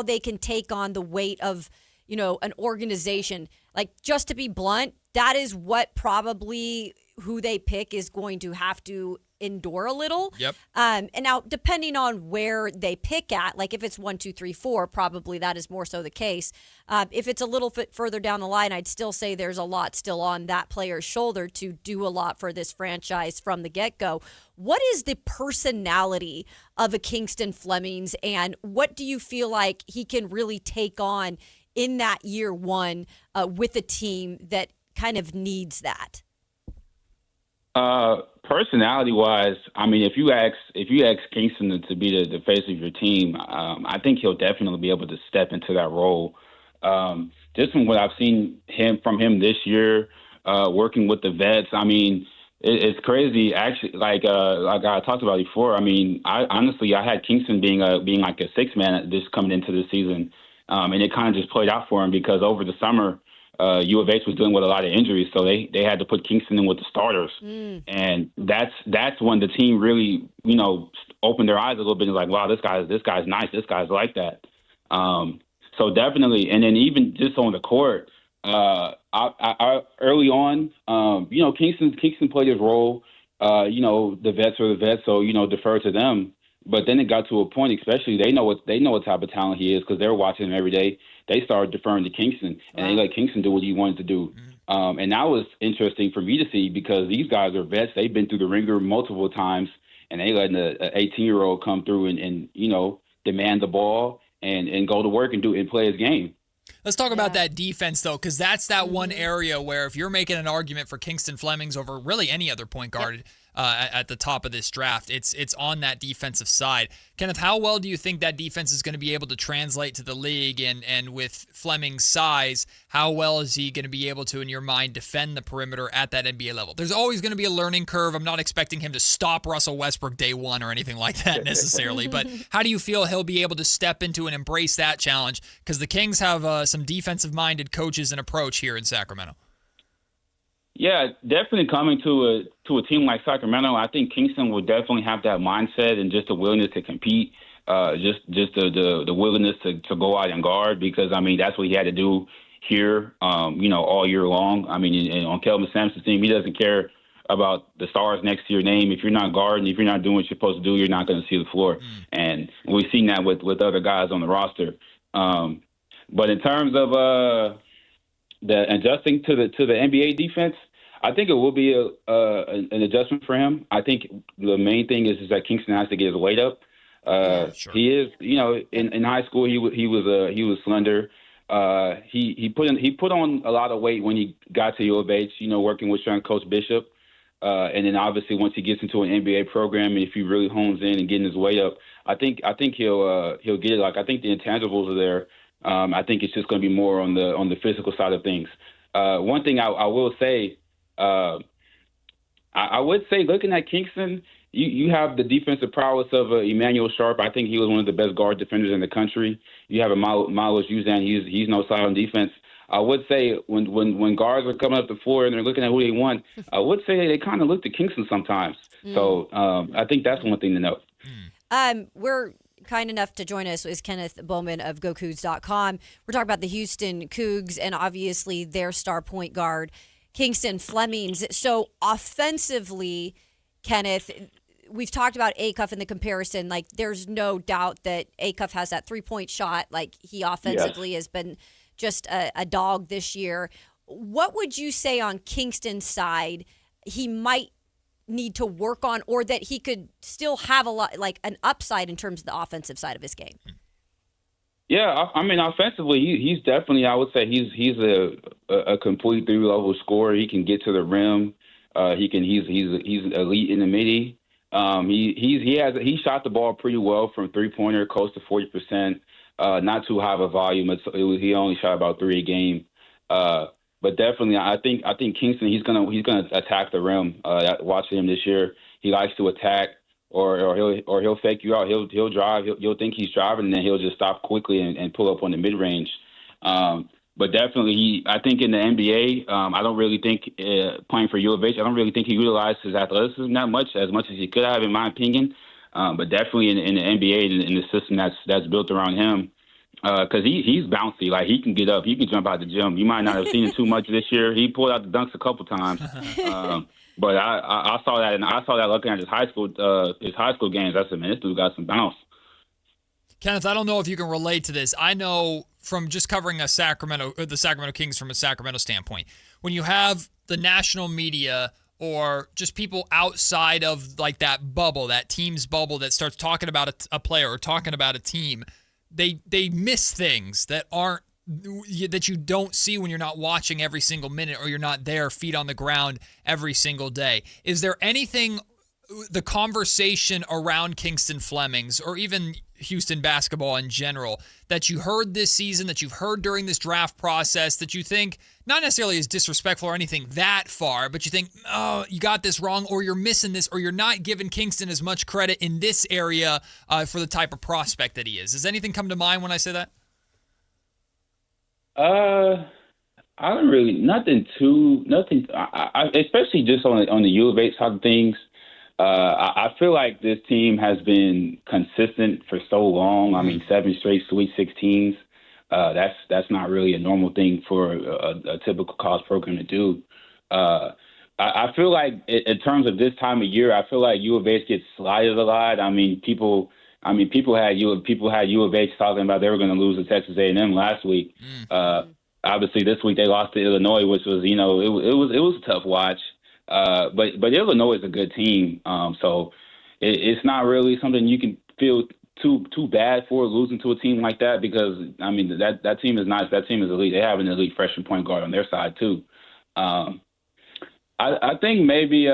they can take on the weight of, an organization. Like, just to be blunt, that is what probably who they pick is going to have to endure a little. Yep. And now, depending on where they pick at, like if it's 1, 2, 3, 4, probably that is more so the case. If it's a little bit further down the line, I'd still say there's a lot still on that player's shoulder to do a lot for this franchise from the get-go. What is the personality of a Kingston Flemings, and what do you feel like he can really take on in that year one with a team that kind of needs that? Personality-wise, if you ask Kingston to be the face of your team, I think he'll definitely be able to step into that role. Just from what I've seen from him this year, working with the vets, it's crazy. Actually, like I talked about before, I had Kingston being like a sixth man just coming into the season, and it kind of just played out for him because over the summer, U of H was dealing with a lot of injuries, so they had to put Kingston in with the starters. And that's when the team really, opened their eyes a little bit and like, wow, this guy's nice. This guy's like that. So definitely. And then even just on the court, I early on, Kingston played his role. The vets are the vets, so, defer to them. But then it got to a point, especially they know what type of talent he is because they're watching him every day. They started deferring to Kingston, and they let Kingston do what he wanted to do. And that was interesting for me to see because these guys are vets. They've been through the ringer multiple times, and they letting an 18-year-old come through and demand the ball and go to work and play his game. Let's talk about that defense, though, because that's that one area where if you're making an argument for Kingston Flemings over really any other point guard at the top of this draft, it's on that defensive side. Kenneth, how well do you think that defense is going to be able to translate to the league? And with Fleming's size, how well is he going to be able to, in your mind, defend the perimeter at that NBA level? There's always going to be a learning curve. I'm not expecting him to stop Russell Westbrook day one or anything like that necessarily. But how do you feel he'll be able to step into and embrace that challenge? Because the Kings have some defensive-minded coaches and approach here in Sacramento. Yeah, definitely coming to a team like Sacramento, I think Kingston will definitely have that mindset and just the willingness to compete, just the willingness to go out and guard because, that's what he had to do here, all year long. And on Kelvin Sampson's team, he doesn't care about the stars next to your name. If you're not guarding, if you're not doing what you're supposed to do, you're not going to see the floor. And we've seen that with other guys on the roster. But in terms of the adjusting to the NBA defense, I think it will be an adjustment for him. I think the main thing is that Kingston has to get his weight up. Sure. He is, in high school he was slender. He put on a lot of weight when he got to U of H, working with strength coach Bishop. And then obviously once he gets into an NBA program, and if he really hones in and getting his weight up, I think he'll get it. Like, I think the intangibles are there. I think it's just going to be more on the physical side of things. One thing I will say, I would say, looking at Kingston, you have the defensive prowess of Emmanuel Sharp. I think he was one of the best guard defenders in the country. You have a Milos Uzan. He's no side on defense. I would say when guards are coming up the floor and they're looking at who they want, I would say they kind of look to Kingston sometimes. So I think that's one thing to note. We're kind enough to join us is Kenneth Bowman of GoCougs.com. We're talking about the Houston Cougs and obviously their star point guard, Kingston Flemings. So offensively, Kenneth, we've talked about Acuff in the comparison. Like, there's no doubt that Acuff has that 3-point shot. Like, he offensively has been just a dog this year. What would you say on Kingston's side he might need to work on, or that he could still have a lot, like an upside in terms of the offensive side of his game? Yeah, I mean, offensively, he's definitely, I would say he's a complete three-level scorer. He can get to the rim. He's elite in the midi. He shot the ball pretty well from three-pointer, close to 40%. Not too high of a volume. He only shot about 3 a game. But definitely, I think Kingston, he's gonna attack the rim. Watching him this year, he likes to attack, or he'll fake you out. He'll drive. You'll think he's driving, and then he'll just stop quickly and pull up on the mid range. But definitely, I think in the NBA, I don't really think playing for U of H, I don't really think he utilized his athleticism that much as he could have, in my opinion. But definitely in the NBA, in the system that's built around him, because he's bouncy. Like, he can get up, he can jump out the gym. You might not have seen it too much this year. He pulled out the dunks a couple times, but I saw that, and I saw that looking at his high school games. I said, man, this dude got some bounce. Kenneth, I don't know if you can relate to this. I know from just covering the Sacramento Kings from a Sacramento standpoint, when you have the national media or just people outside of like that bubble, that team's bubble that starts talking about a player or talking about a team, they miss things that you don't see when you're not watching every single minute or you're not there, feet on the ground every single day. Is there anything, the conversation around Kingston Flemings or even Houston basketball in general, that you heard this season, that you've heard during this draft process, that you think not necessarily is disrespectful or anything that far, but you think, oh, you got this wrong, or you're missing this, or you're not giving Kingston as much credit in this area for the type of prospect that he is? Does anything come to mind when I say that? I don't really, nothing. Especially just on the U of H side of things. I feel like this team has been consistent for so long. I mean, 7 straight Sweet 16s. That's not really a normal thing for a typical college program to do. I feel like in terms of this time of year, I feel like U of H gets slighted a lot. I mean, people had U of H talking about they were going to lose to Texas A&M last week. Obviously, this week they lost to Illinois, which was, it was a tough watch. But Illinois is a good team, so it's not really something you can feel too bad for losing to a team like that, because I mean that team is nice. That team is elite. They have an elite freshman point guard on their side too. I think maybe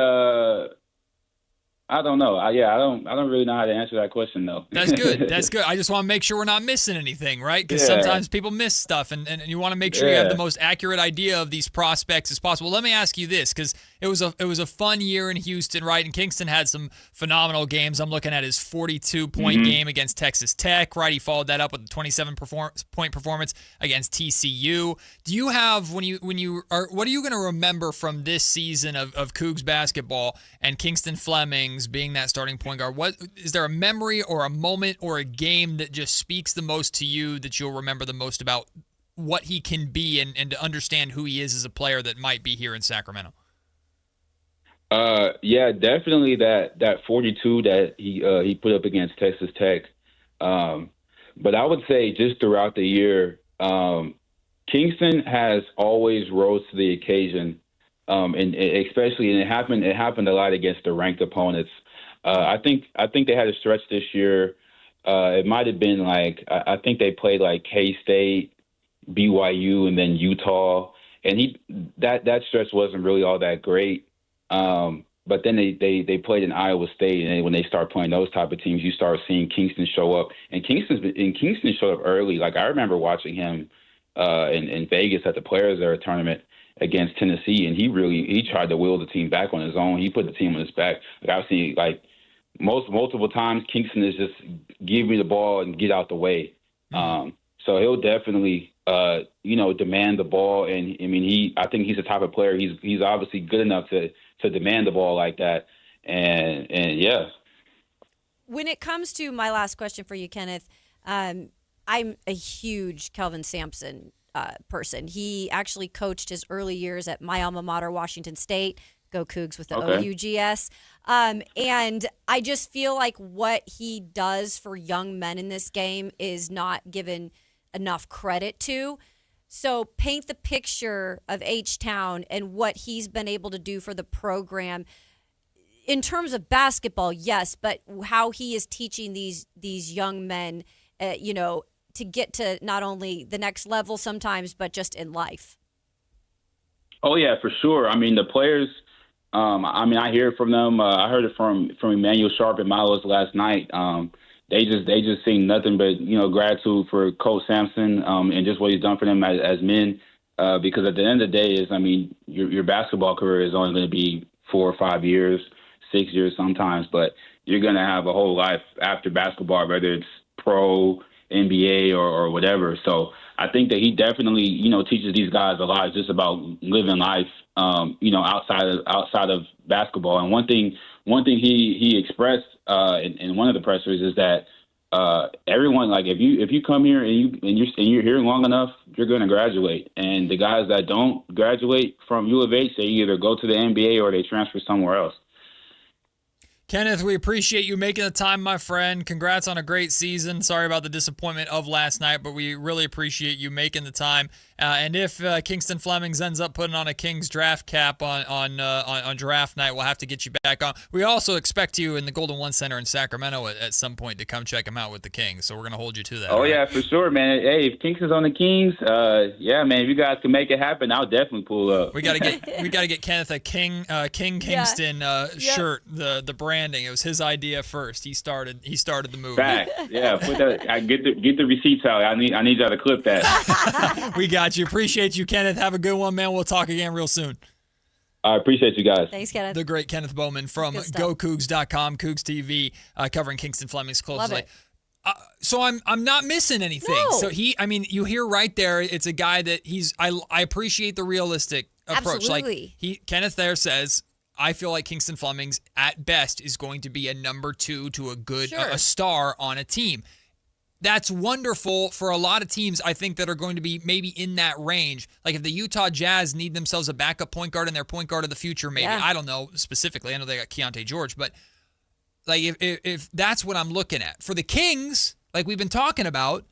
I don't know. I don't really know how to answer that question though. That's good. That's good. I just want to make sure we're not missing anything, right? Because sometimes people miss stuff, and you want to make sure you have the most accurate idea of these prospects as possible. Let me ask you this, because it was a fun year in Houston, right? And Kingston had some phenomenal games. I'm looking at his 42-point game against Texas Tech, right? He followed that up with a 27-point performance against TCU. Do you have what are you going to remember from this season of Cougs basketball and Kingston Flemings being that starting point guard? What is there a memory or a moment or a game that just speaks the most to you, that you'll remember the most about what he can be and to understand who he is as a player that might be here in Sacramento? Yeah, definitely that 42 that he put up against Texas Tech. But I would say just throughout the year, Kingston has always rose to the occasion. And it happened a lot against the ranked opponents. I think they had a stretch this year It might have been like I think they played like K-State, BYU, and then Utah. And that stretch wasn't really all that great. But then they played in Iowa State, and when they start playing those type of teams, you start seeing Kingston show up. And Kingston showed up early. Like I remember watching him in Vegas at the Players Era tournament against Tennessee, and he tried to wheel the team back on his own. He put the team on his back. Like I've seen multiple times, Kingston is just give me the ball and get out the way. So he'll definitely demand the ball, and I mean I think he's the type of player. He's obviously good enough to demand the ball like that, and yeah. When it comes to my last question for you, Kenneth, I'm a huge Kelvin Sampson person. He actually coached his early years at my alma mater, Washington State. Go Cougs with the OUGS. And I just feel like what he does for young men in this game is not given enough credit to. So paint the picture of H-Town and what he's been able to do for the program in terms of basketball, yes, but how he is teaching these young men, to get to not only the next level sometimes, but just in life. Oh yeah, for sure. I mean, the players. I hear it from them. I heard it from Emmanuel Sharp and Milos last night. They just sing nothing but gratitude for Coach Sampson and just what he's done for them as men. Because at the end of the day, your basketball career is only going to be 4 or 5 years, 6 years sometimes, but you're going to have a whole life after basketball, whether it's pro, NBA, or whatever. So I think that he definitely teaches these guys a lot just about living life, outside of basketball. And one thing he expressed in one of the pressers is that everyone, like if you come here and you're here long enough, you're going to graduate. And the guys that don't graduate from U of H, they either go to the NBA or they transfer somewhere else. Kenneth, we appreciate you making the time, my friend. Congrats on a great season. Sorry about the disappointment of last night, but we really appreciate you making the time. And if Kingston Flemings ends up putting on a Kings draft cap on draft night, we'll have to get you back on. We also expect you in the Golden One Center in Sacramento at some point to come check him out with the Kings. So we're going to hold you to that. Oh, right? Yeah, for sure, man. Hey, if Kingston's on the Kings, yeah, man, if you guys can make it happen, I'll definitely pull up. We got to get Kenneth a King Kingston shirt, the branding. It was his idea first. He started the movement. Fact. Yeah, get the receipts out. I need y'all to clip that. We got you. Appreciate you, Kenneth. Have a good one, man. We'll talk again real soon. I appreciate you guys. Thanks, Kenneth. The great Kenneth Bowman from GoCougs.com, Cougs TV, covering Kingston Flemings closely. So I'm not missing anything. No. So you hear right there, it's a guy that I appreciate the realistic approach. Absolutely. Like Kenneth there says, I feel like Kingston Flemings at best is going to be a number 2 to a star on a team. That's wonderful for a lot of teams, I think, that are going to be maybe in that range. Like if the Utah Jazz need themselves a backup point guard and their point guard of the future, maybe. Yeah. I don't know specifically. I know they got Keontae George, but like if that's what I'm looking at. For the Kings, like we've been talking about,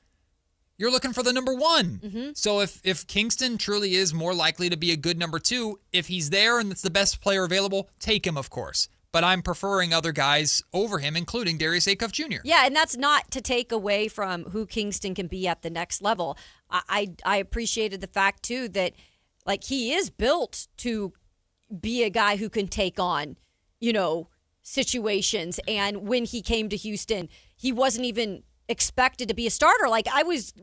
you're looking for the number 1. Mm-hmm. So if Kingston truly is more likely to be a good number 2, if he's there and it's the best player available, take him, of course. But I'm preferring other guys over him, including Darius Acuff Jr. Yeah, and that's not to take away from who Kingston can be at the next level. I appreciated the fact, too, that like he is built to be a guy who can take on, situations. And when he came to Houston, he wasn't even expected to be a starter. Like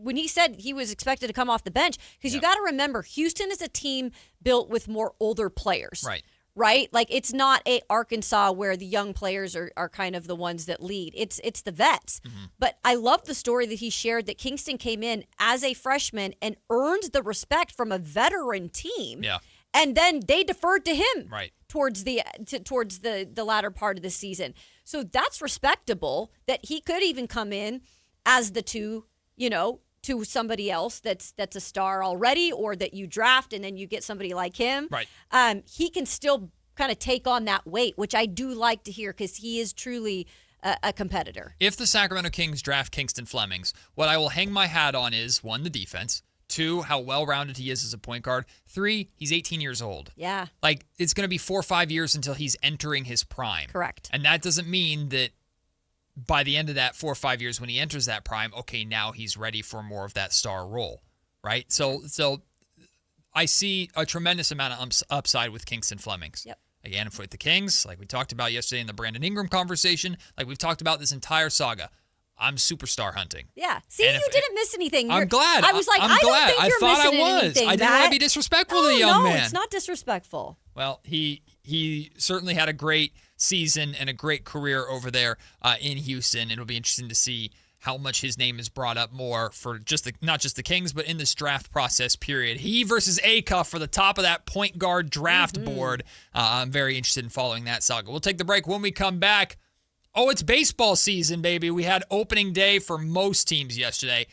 when he said he was expected to come off the bench, because you got to remember, Houston is a team built with more older players. Right? Like it's not a Arkansas where the young players are kind of the ones that lead. It's the vets. Mm-hmm. But I love the story that he shared that Kingston came in as a freshman and earned the respect from a veteran team. Yeah. And then they deferred to him towards the latter part of the season. So that's respectable that he could even come in as the 2, to somebody else that's a star already, or that you draft and then you get somebody like him. Right. He can still kind of take on that weight, which I do like to hear because he is truly a competitor. If the Sacramento Kings draft Kingston Flemings, what I will hang my hat on is 1, the defense. 2, how well-rounded he is as a point guard. 3, he's 18 years old. Yeah. Like, it's going to be 4 or 5 years until he's entering his prime. Correct. And that doesn't mean that by the end of that 4 or 5 years when he enters that prime, okay, now he's ready for more of that star role, right? So I see a tremendous amount of upside with Kingston Flemings. Yep. Again, with the Kings, like we talked about yesterday in the Brandon Ingram conversation, like we've talked about this entire saga, I'm superstar hunting. Yeah. See, you didn't miss anything. I'm glad. I was like, I'm I glad. don't think you're I thought missing I was. anything, I didn't want to be disrespectful to the young man. No, it's not disrespectful. Well, he certainly had a great season and a great career over there in Houston. It'll be interesting to see how much his name is brought up more for not just the Kings, but in this draft process period. He versus Acuff for the top of that point guard draft board. I'm very interested in following that saga. We'll take the break. When we come back, it's baseball season, baby. We had opening day for most teams yesterday,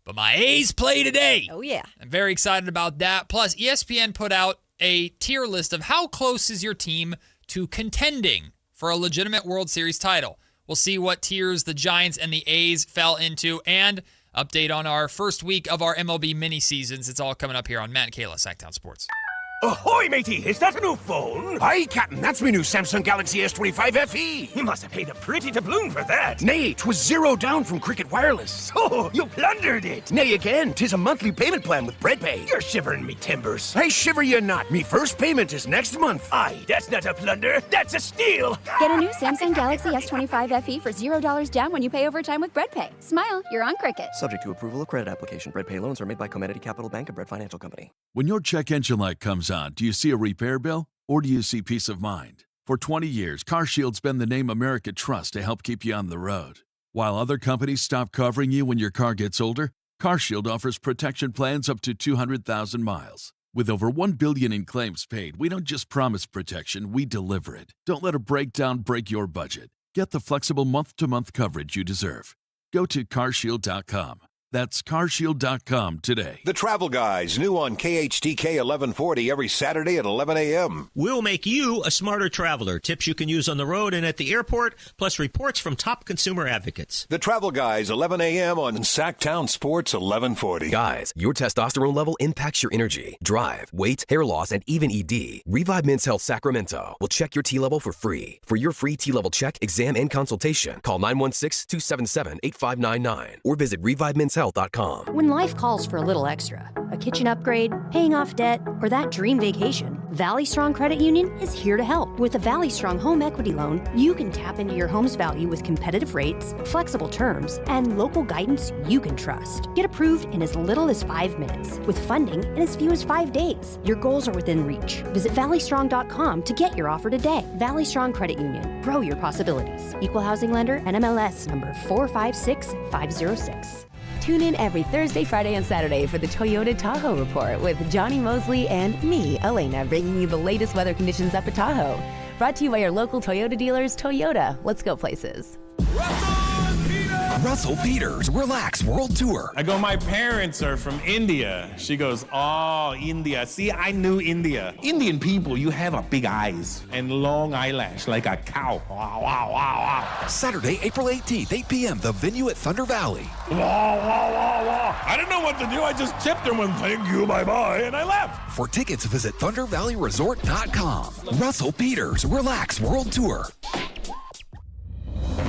but my A's play today. Oh, yeah. I'm very excited about that. Plus, ESPN put out a tier list of how close is your team to contending for a legitimate World Series title. We'll see what tiers the Giants and the A's fell into, and update on our first week of our MLB mini seasons. It's all coming up here on Matt Kayla, Sactown Sports. Ahoy, matey! Is that a new phone? Aye, Captain, that's my new Samsung Galaxy S25 FE. You must have paid a pretty doubloon for that. Nay, 'twas zero down from Cricket Wireless. So, you plundered it. Nay, again, 'tis a monthly payment plan with BreadPay. You're shivering me timbers. I shiver you not. Me first payment is next month. Aye, that's not a plunder. That's a steal. Get a new Samsung Galaxy S25 FE for $0 down when you pay over time with BreadPay. Smile, you're on Cricket. Subject to approval of credit application. BreadPay loans are made by Comenity Capital Bank and Bread Financial Company. When your check engine light comes on, do you see a repair bill or do you see peace of mind? For 20 years, CarShield's been the name America trusts to help keep you on the road. While other companies stop covering you when your car gets older, CarShield offers protection plans up to 200,000 miles. With over $1 billion in claims paid, we don't just promise protection, we deliver it. Don't let a breakdown break your budget. Get the flexible month-to-month coverage you deserve. Go to carshield.com. That's carshield.com today. The Travel Guys, new on KHTK 1140 every Saturday at 11 a.m. We'll make you a smarter traveler. Tips you can use on the road and at the airport, plus reports from top consumer advocates. The Travel Guys, 11 a.m. on Sactown Sports 1140. Guys, your testosterone level impacts your energy, drive, weight, hair loss, and even ED. Revive Men's Health Sacramento will check your T level for free. For your free T level check, exam, and consultation, call 916-277-8599 or visit ReviveMen'sHealth.com. When life calls for a little extra, a kitchen upgrade, paying off debt, or that dream vacation, Valley Strong Credit Union is here to help. With a Valley Strong home equity loan, you can tap into your home's value with competitive rates, flexible terms, and local guidance you can trust. Get approved in as little as 5 minutes, with funding in as few as 5 days. Your goals are within reach. Visit valleystrong.com to get your offer today. Valley Strong Credit Union. Grow your possibilities. Equal housing lender, NMLS number 456506. Tune in every Thursday, Friday, and Saturday for the Toyota Tahoe Report with Johnny Mosley and me, Elena, bringing you the latest weather conditions up at Tahoe. Brought to you by your local Toyota dealers, Toyota. Let's go places. Russell Peters, Relax World Tour. I go, my parents are from India. She goes, oh, India. See, I knew India. Indian people, you have a big eyes and long eyelash like a cow. Wow, wow, wow, wow. Saturday, April 18th, 8 p.m., the venue at Thunder Valley. Wow, wow, wow, wow. I didn't know what to do. I just tipped her and thank you, bye-bye, and I left. For tickets, visit ThunderValleyResort.com. Russell Peters, Relax World Tour.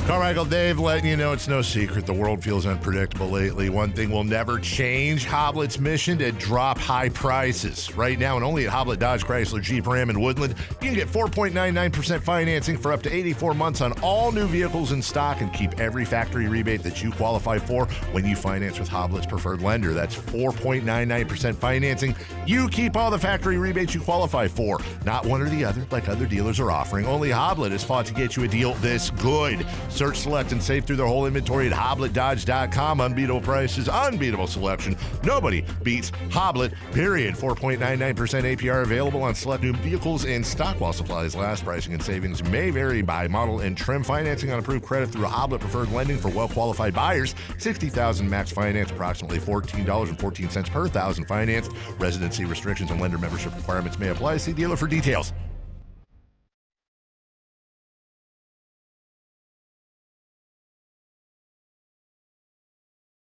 Carmichael Dave letting you know it's no secret the world feels unpredictable lately. One thing will never change, Hoblet's mission to drop high prices. Right now, and only at Hoblet Dodge Chrysler Jeep Ram in Woodland, you can get 4.99% financing for up to 84 months on all new vehicles in stock and keep every factory rebate that you qualify for when you finance with Hoblet's preferred lender. That's 4.99% financing. You keep all the factory rebates you qualify for, not one or the other like other dealers are offering. Only Hoblet has fought to get you a deal this good. Search, select, and save through their whole inventory at HobletDodge.com. Unbeatable prices, unbeatable selection. Nobody beats Hoblet, period. 4.99% APR available on select new vehicles in stock while supplies last. Pricing and savings may vary by model and trim. Financing on approved credit through Hoblet Preferred Lending for well-qualified buyers. $60,000 max finance, approximately $14.14 per thousand financed. Residency restrictions and lender membership requirements may apply. See dealer for details.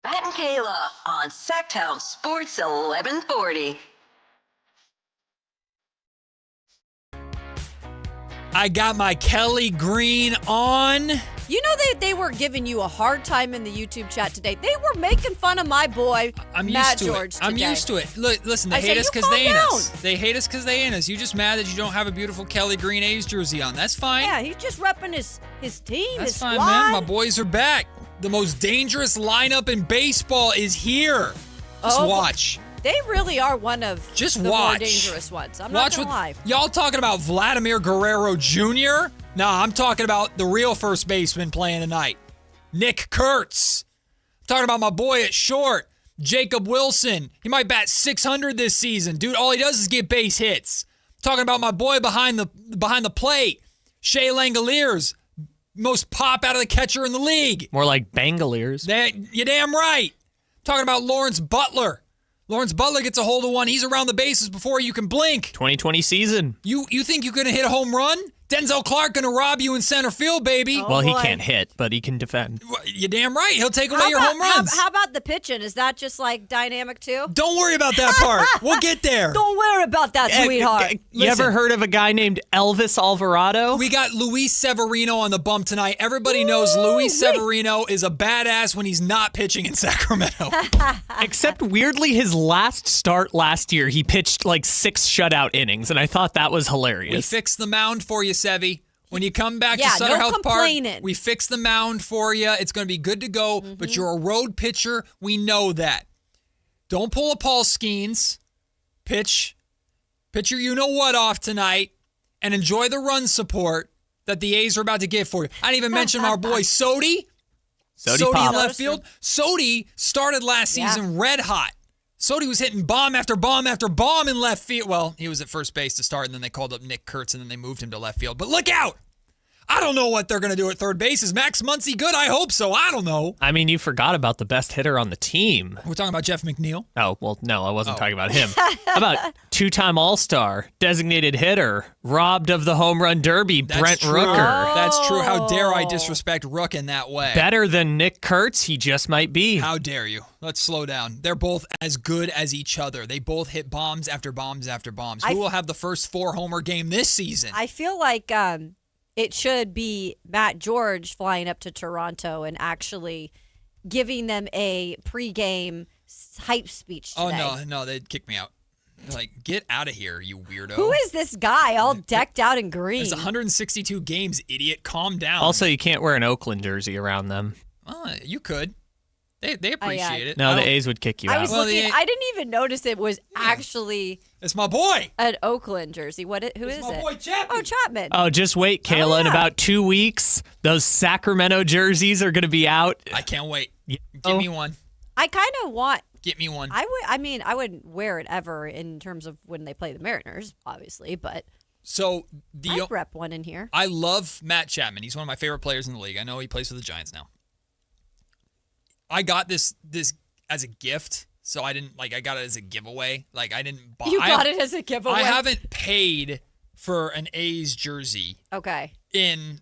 Matt and Kayla on Sactown Sports 1140. I got my Kelly green on. You know they were giving you a hard time in the YouTube chat today. They were making fun of my boy, Matt George, today. I'm used to it. Look, listen, they hate us because they ain't us. They hate us because they ain't us. You just mad that you don't have a beautiful Kelly green A's jersey on. That's fine. Yeah, he's just repping his team, That's his fine, squad. man. My boys are back. The most dangerous lineup in baseball is here. Just watch. They really are one of Just the watch. more dangerous ones. I'm Watch not gonna lie. Y'all talking about Vladimir Guerrero Jr.? Nah, I'm talking about the real first baseman playing tonight. Nick Kurtz. I'm talking about my boy at short, Jacob Wilson. He might bat 600 this season. Dude, all he does is get base hits. I'm talking about my boy behind the plate, Shea Langoliers. Most pop out of the catcher in the league. More like Bangaliers. You're damn right. I'm talking about Lawrence Butler. Lawrence Butler gets a hold of one. He's around the bases before you can blink. 2020 season. You think you're going to hit a home run? Denzel Clark going to rob you in center field, baby. Well, he can't hit, but he can defend. You're damn right. He'll take away your home runs. How about the pitching? Is that just like dynamic too? Don't worry about that part. We'll get there. Don't worry about that, sweetheart. You ever heard of a guy named Elvis Alvarado? We got Luis Severino on the bump tonight. Everybody knows Luis Severino is a badass when he's not pitching in Sacramento. Except weirdly, his last start last year, he pitched like 6 shutout innings, and I thought that was hilarious. We fixed the mound for you, Sevy. When you come back to Sutter Health Park, we fixed the mound for you. It's going to be good to go, but you're a road pitcher. We know that. Don't pull a Paul Skeens. Pitch your you-know-what off tonight, and enjoy the run support that the A's are about to give for you. I didn't even mention our boy Sodi. Sodi in left field. Sodi started last season red hot. Sodi was hitting bomb after bomb after bomb in left field. Well, he was at first base to start, and then they called up Nick Kurtz, and then they moved him to left field. But look out! I don't know what they're going to do at third base. Is Max Muncy good? I hope so. I don't know. I mean, you forgot about the best hitter on the team. We're talking about Jeff McNeil. Oh, well, no, I wasn't talking about him. How about 2-time All-Star, designated hitter, robbed of the home run derby, Brent Rooker. That's true. How dare I disrespect Rook in that way? Better than Nick Kurtz, he just might be. How dare you? Let's slow down. They're both as good as each other. They both hit bombs after bombs after bombs. Who will have the first 4-homer game this season? I feel like it should be Matt George flying up to Toronto and actually giving them a pregame hype speech today. Oh, no, they'd kick me out. They're like, get out of here, you weirdo. Who is this guy all decked out in green? There's 162 games, idiot. Calm down. Also, you can't wear an Oakland jersey around them. Well, you could. They appreciate it. No, the A's would kick you out. I was looking. I didn't even notice it was actually. It's my boy. An Oakland jersey. Who is it? My boy Chapman. Oh, Chapman. Oh, just wait, Kayla. In about 2 weeks, those Sacramento jerseys are going to be out. I can't wait. Give me one. I kind of want. Get me one. I wouldn't wear it ever in terms of when they play the Mariners, obviously, but. So I'd rep one in here. I love Matt Chapman. He's one of my favorite players in the league. I know he plays for the Giants now. I got this as a gift, so I didn't I got it as a giveaway. Like I didn't buy. You got it as a giveaway. I haven't paid for an A's jersey. Okay. In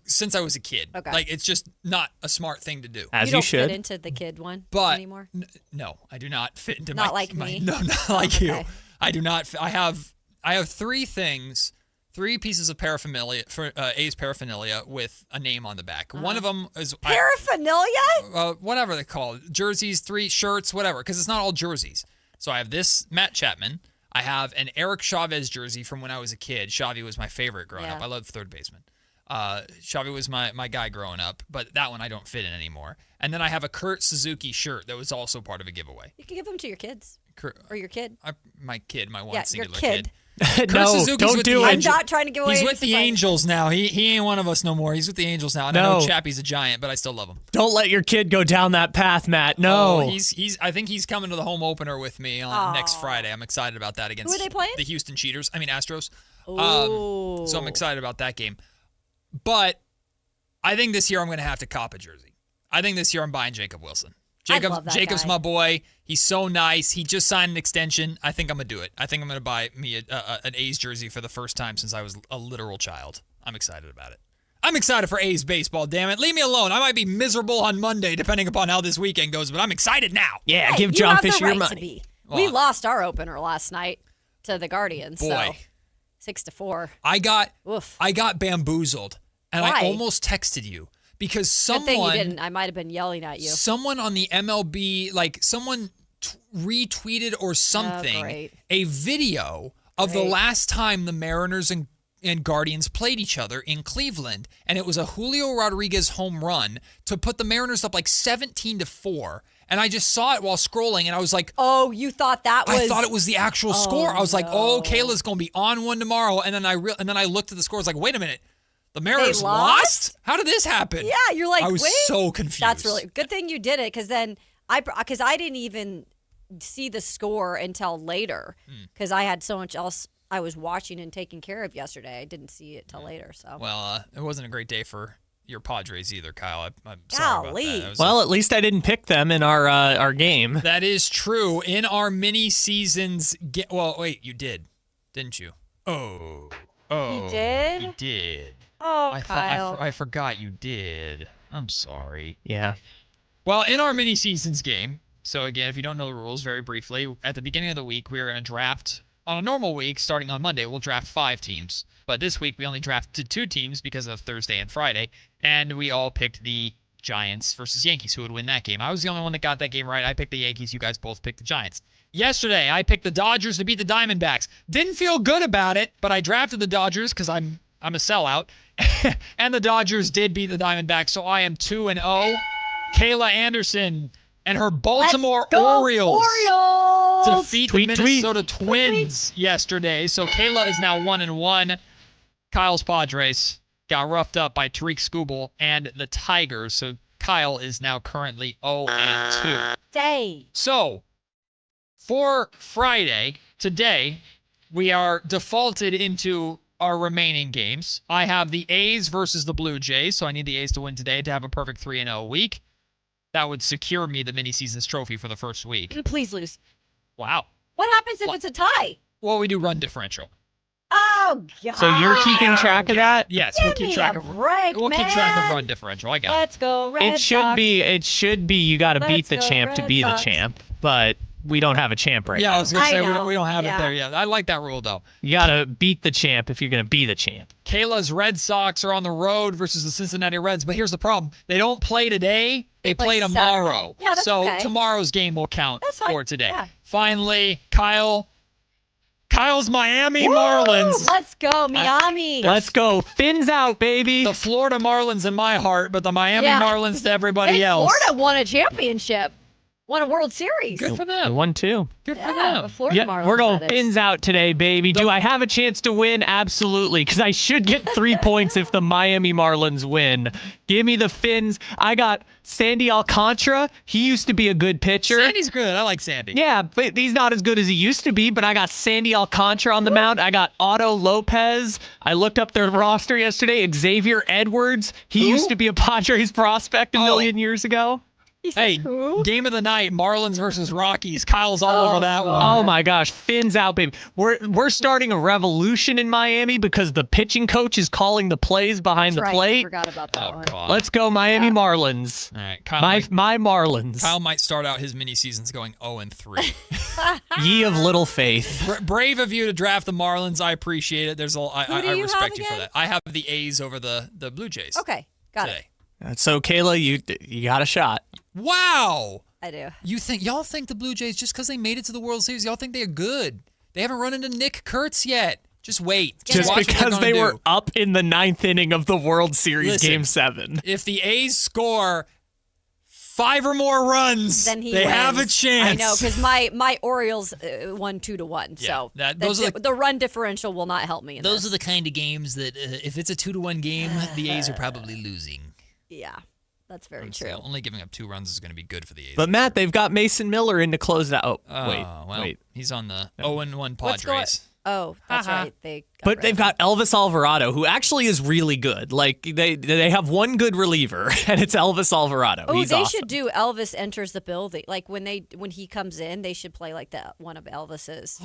since I was a kid. Okay. Like it's just not a smart thing to do. As you don't should. fit into the kid one anymore. No, I do not fit into not like me. No, not like you. I do not. I have 3 things. 3 pieces of paraphernalia for A's paraphernalia with a name on the back. One of them is paraphernalia. Whatever they call it, jerseys, 3 shirts, whatever. Because it's not all jerseys. So I have this Matt Chapman. I have an Eric Chavez jersey from when I was a kid. Xavi was my favorite growing up. I love third baseman. Xavi was my guy growing up, but that one I don't fit in anymore. And then I have a Kurt Suzuki shirt that was also part of a giveaway. You can give them to your kids or your kid. My one singular your kid. No, don't do it. I'm not trying to give away. He's with the Angels now. He ain't one of us no more. He's with the Angels now. And I know Chappie's a giant, but I still love him. Don't let your kid go down that path, Matt. No. Oh, I think he's coming to the home opener with me on next Friday. I'm excited about that against Who are they playing? The Houston Astros. Ooh. So I'm excited about that game. But I think this year I'm going to have to cop a jersey. I think this year I'm buying Jacob Wilson. Jacob's my boy. He's so nice. He just signed an extension. I think I'm going to do it. I think I'm going to buy me an A's jersey for the first time since I was a literal child. I'm excited about it. I'm excited for A's baseball, damn it. Leave me alone. I might be miserable on Monday depending upon how this weekend goes, but I'm excited now. Yeah, give John Fisher your money. We lost our opener last night to the Guardians. Boy. So. 6-4. I got bamboozled, and Why? I almost texted you because Good thing you someone didn't. I might have been yelling at you. someone on the MLB, like someone retweeted or something, great. a video of the last time the Mariners and Guardians played each other in Cleveland, and it was a Julio Rodriguez home run to put the Mariners up like 17-4. And I just saw it while scrolling, and I was like, "Oh, you thought that was?" I thought it was the actual score. I was like, "Oh, Kayla's gonna be on one tomorrow." And then I looked at the score. I was like, "Wait a minute, the Mariners lost? How did this happen?" Yeah, you're like, I was wait. so confused. That's really good thing you did it, because then I didn't even see the score until later, because I had so much else I was watching and taking care of yesterday. I didn't see it till later. So Well, it wasn't a great day for your Padres either, Kyle. I'm sorry about that. Well, at least I didn't pick them in our game. That is true. In our mini seasons, well, wait, you did, didn't you? Oh, You did? You did. Oh, Kyle. I forgot you did. I'm sorry. Yeah. Well, in our mini seasons game, so again, if you don't know the rules, very briefly, at the beginning of the week, we are going to draft. On a normal week, starting on Monday, we'll draft 5 teams. But this week, we only drafted 2 teams because of Thursday and Friday. And we all picked the Giants versus Yankees, who would win that game. I was the only one that got that game right. I picked the Yankees. You guys both picked the Giants. Yesterday, I picked the Dodgers to beat the Diamondbacks. Didn't feel good about it, but I drafted the Dodgers because I'm a sellout. And the Dodgers did beat the Diamondbacks, so I am 2-0. Kayla Anderson and her Baltimore Orioles defeat the Minnesota Twins yesterday. So Kayla is now 1-1. Kyle's Padres got roughed up by Tariq Skubal and the Tigers. So Kyle is now currently 0-2. Day. So for Friday, today, we are defaulted into our remaining games. I have the A's versus the Blue Jays, so I need the A's to win today to have a perfect 3-0 week. That would secure me the mini-seasons trophy for the first week. Please lose. Wow. What happens if it's a tie? Well, we do run differential. Oh, God. So you're keeping track of that? Yes, Give we'll keep me track a of break, We'll keep track of run differential. I got Let's go, Red It should Sox. be you got to beat the Let's go, champ to Red be Sox. the champ, but we don't have a champ right Yeah, now. I was going to say, know. we don't have Yeah. it there yet. I like that rule, though. You got to beat the champ if you're going to be the champ. Kayla's Red Sox are on the road versus the Cincinnati Reds, but here's the problem. They don't play today. They play tomorrow. Yeah, that's so okay. Tomorrow's game will count That's fine. for today. Yeah. Finally, Kyle's Miami Marlins. Let's go, Miami. Let's go. Fins out, baby. The Florida Marlins in my heart, but the Miami Yeah. Marlins to everybody Hey, else. Florida won a championship. Won a World Series. Good for them. 1-2. Good for Yeah, them. the Florida Yeah, Marlins. we're going that is. fins out today, baby. Do I have a chance to win? Absolutely, because I should get 3 points if the Miami Marlins win. Give me the fins. I got Sandy Alcantara. He used to be a good pitcher. Sandy's good. I like Sandy. Yeah, but he's not as good as he used to be, but I got Sandy Alcantara on the mound. I got Otto Lopez. I looked up their roster yesterday. Xavier Edwards. He used to be a Padres prospect a million years ago. Hey, game of the night, Marlins versus Rockies. Kyle's all over that one. Oh my gosh, fins out, baby. We're starting a revolution in Miami because the pitching coach is calling the plays behind the Right, plate. forgot about that one. God. Let's go, Miami Marlins. All right, Kyle My Marlins. Kyle might start out his mini seasons going 0-3. Ye of little faith. Brave of you to draft the Marlins. I appreciate it. There's a I do you respect have you for again? that. I have the A's over the Blue Jays. Okay, got today. So Kayla, you got a shot. Wow. I do. Y'all think the Blue Jays, just because they made it to the World Series, y'all think they're good. They haven't run into Nick Kurtz yet. Just wait. Just watch what they're because gonna they do. were up in the 9th inning of the World Series Listen, Game 7. If the A's score 5 or more runs, Then he they wins. have a chance. I know, because my Orioles won 2-1. Yeah, So those are the run differential will not help me in Those this. are the kind of games that if it's a 2-1 game, the A's are probably losing. Yeah, that's very So true. only giving up 2 runs is going to be good for the A's. But Matt, they've got Mason Miller in to close that. Oh, well, wait. He's on the 0-1 What's going- Padres. Oh, that's right. But they've got Elvis Alvarado, who actually is really good. Like they have one good reliever, and it's Elvis Alvarado. Oh, He's they awesome. should do Elvis enters the building. Like when he comes in, they should play like that one of Elvis's.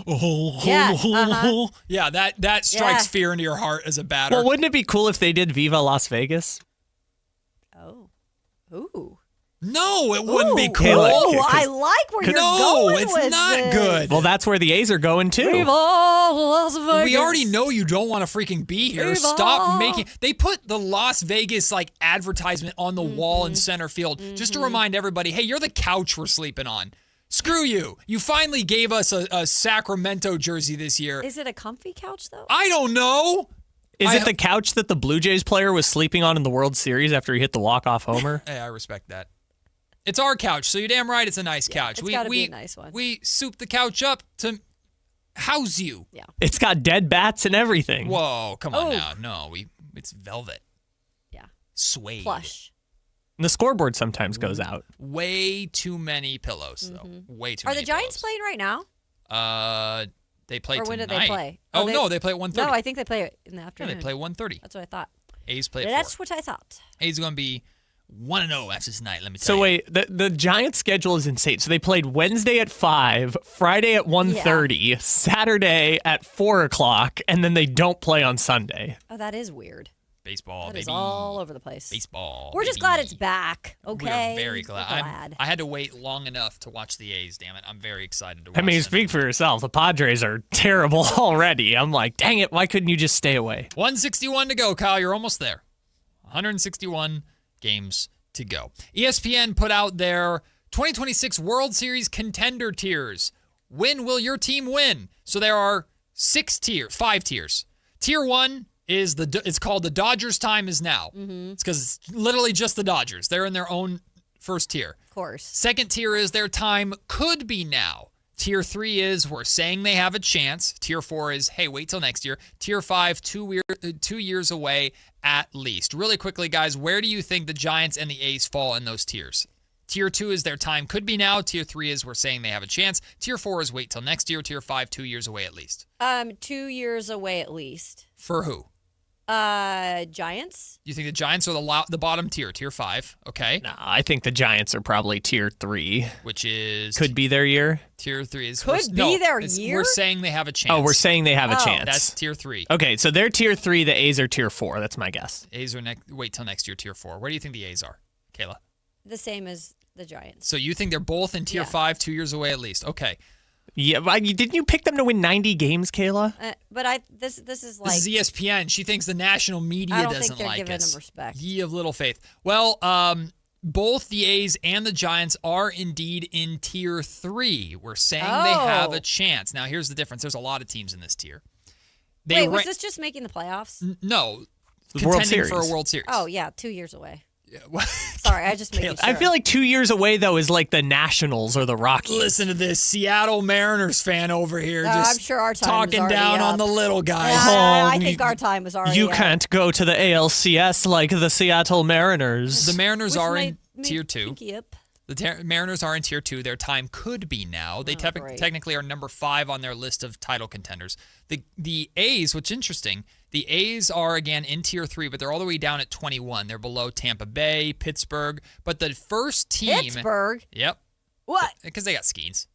Yeah, uh-huh. Yeah, that strikes Yeah. fear into your heart as a batter. Well, wouldn't it be cool if they did Viva Las Vegas? Oh, ooh. No, it wouldn't be cool. Kayla, I like where you're going it's with not this. good. Well, that's where the A's are going too. Viva Las Vegas. We already know you don't want to freaking be here. Viva. Stop making. They put the Las Vegas advertisement on the wall in center field just to remind everybody, hey, you're the couch we're sleeping on. Screw you. You finally gave us a Sacramento jersey this year. Is it a comfy couch though? I don't know. Is it the couch that the Blue Jays player was sleeping on in the World Series after he hit the walk-off homer? Hey, I respect that. It's our couch, so you're damn right it's a nice couch. It's gotta be a nice one. We soup the couch up to house you. Yeah. It's got dead bats and everything. Whoa, come on now. No, it's velvet. Yeah. Suede. Plush. And the scoreboard sometimes goes out. Way too many pillows, though. Way too Are many the Giants playing right now? They play Or tonight. when did they play? Oh, no, they play at 1:30. No, I think they play in the Yeah, afternoon. they play 1:30. That's what I thought. A's play at 4. That's what I thought. A's going to be 1-0 after tonight, let me tell So you. wait, the Giants' schedule is insane. So they played Wednesday at 5, Friday at 1:30, Saturday at 4 o'clock, and then they don't play on Sunday. Oh, that is weird. Baseball, That baby. is all over the place. Baseball. We're just glad it's back. Okay. We're very glad. We're glad. I had to wait long enough to watch the A's, damn it. I'm very excited to watch I mean, them. speak for yourself. The Padres are terrible already. I'm like, dang it, why couldn't you just stay away? 161 to go, Kyle. You're almost there. 161 games to go. ESPN put out their 2026 World Series contender tiers. When will your team win? So there are 5 tiers. Tier 1 is it's called the Dodgers time is now. It's because it's literally just the Dodgers. They're in their own first tier. Of course. Second tier is their time could be now. Tier 3 is we're saying they have a chance. Tier 4 is, hey, wait till next year. Tier 5, 2 years away at least. Really quickly, guys, where do you think the Giants and the A's fall in those tiers? Tier 2 is their time could be now. Tier 3 is we're saying they have a chance. Tier 4 is wait till next year. Tier 5, 2 years away at least. 2 years away at least. For who? Giants. You think the Giants are the bottom tier, tier 5? Okay. No, I think the Giants are probably tier 3. Which is could be their year. Tier 3 is their year. We're saying they have a chance. Oh, we're saying they have a chance. That's tier 3. Okay, so they're tier 3. The A's are tier 4. That's my guess. A's are wait till next year, tier 4. Where do you think the A's are, Kayla? The same as the Giants. So you think they're both in tier 5, 2 years away at least? Okay. Yeah, didn't you pick them to win 90 games, Kayla? But this is like this is ESPN. She thinks the national media I don't doesn't think they're like giving us. them respect. Ye of little faith. Well, both the A's and the Giants are indeed in tier 3. We're saying they have a chance. Now, here's the difference. There's a lot of teams in this tier. Wait, was this just making the playoffs? No, The World contending Series. for a World Series. Oh yeah, 2 years away. Sorry, I just made sure. I feel like 2 years away, though, is like the Nationals or the Rockies. Listen to this Seattle Mariners fan over here just I'm sure our time talking was already down up. on the little guys. Yeah, I think our time was already You up. can't go to the ALCS like the Seattle Mariners. The Mariners With are my in tier 2. pinky up. The Mariners are in tier 2. Their time could be now. They technically are number 5 on their list of title contenders. The A's, what's interesting, the A's are again in tier 3, but they're all the way down at 21. They're below Tampa Bay, Pittsburgh. But the first team. Pittsburgh? Yep. What? Because they got Skeens.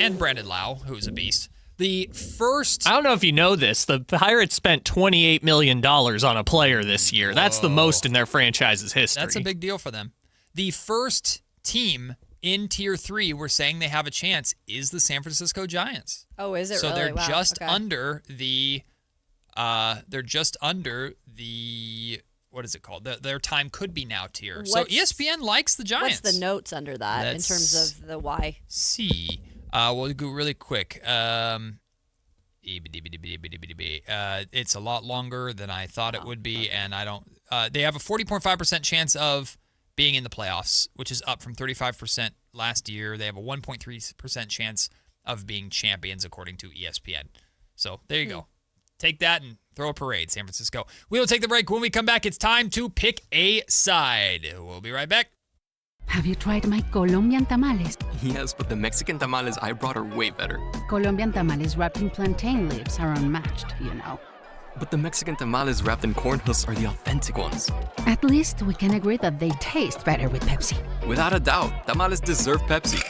And Brandon Lau, who's a beast. The first. I don't know if you know this. The Pirates spent $28 million on a player this year. That's the most in their franchise's history. That's a big deal for them. The first team in tier 3, we're saying they have a chance, is the San Francisco Giants. Oh, is it so really? they're Wow. just Okay. under the. They're just under the. What is it called? Their time could be now tier. So ESPN likes the Giants. What's the notes under that in Let's terms of the why? See. We'll go really quick. It's a lot longer than I thought it would be, and I don't. They have a 40.5% chance of being in the playoffs, which is up from 35% last year. They have a 1.3% chance of being champions, according to ESPN. So there you go. Take that and throw a parade, San Francisco. We will take the break. When we come back, it's time to pick a side. We'll be right back. Have you tried my Colombian tamales? Yes, but the Mexican tamales I brought are way better. Colombian tamales wrapped in plantain leaves are unmatched, you know. But the Mexican tamales wrapped in corn husks are the authentic ones. At least we can agree that they taste better with Pepsi. Without a doubt, tamales deserve Pepsi.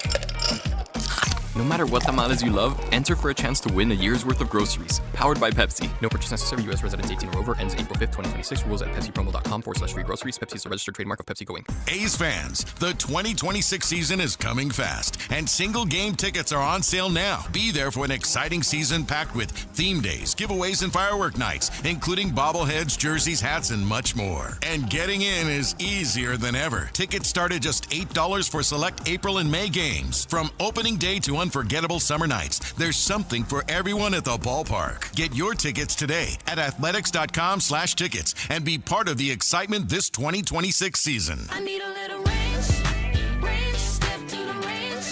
No matter what the mileage you love, enter for a chance to win a year's worth of groceries. Powered by Pepsi. No purchase necessary. U.S. residents 18 or over. Ends April 5th, 2026. Rules at pepsipromo.com/free groceries. Pepsi is a registered trademark of PepsiCo Inc. A's fans, the 2026 season is coming fast, and single game tickets are on sale now. Be there for an exciting season packed with theme days, giveaways, and firework nights, including bobbleheads, jerseys, hats, and much more. And getting in is easier than ever. Tickets start at just $8 for select April and May games. From opening day to unforgettable summer nights, there's something for everyone at the ballpark. Get your tickets today at athletics.com/tickets and be part of the excitement this 2026 season. I need a little range, step to the range.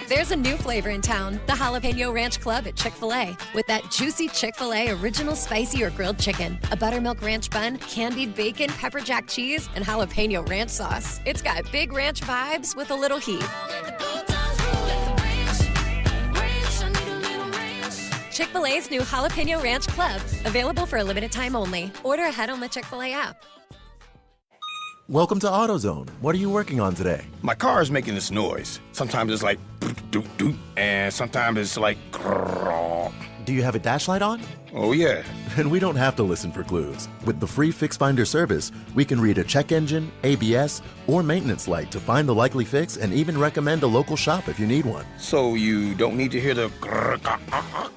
There's a new flavor in town, the Jalapeno Ranch Club at Chick-fil-A. With that juicy Chick-fil-A original spicy or grilled chicken, a buttermilk ranch bun, candied bacon, pepper jack cheese, and jalapeno ranch sauce. It's got big ranch vibes with a little heat. Chick-fil-A's new Jalapeno Ranch Club, available for a limited time only. Order ahead on the Chick-fil-A app. Welcome to AutoZone. What are you working on today? My car is making this noise. Sometimes it's like doop doop, and sometimes it's like grrr. Do you have a dash light on? Oh yeah. And we don't have to listen for clues. With the free Fix Finder service, we can read a check engine, ABS, or maintenance light to find the likely fix and even recommend a local shop if you need one. So you don't need to hear the grrr.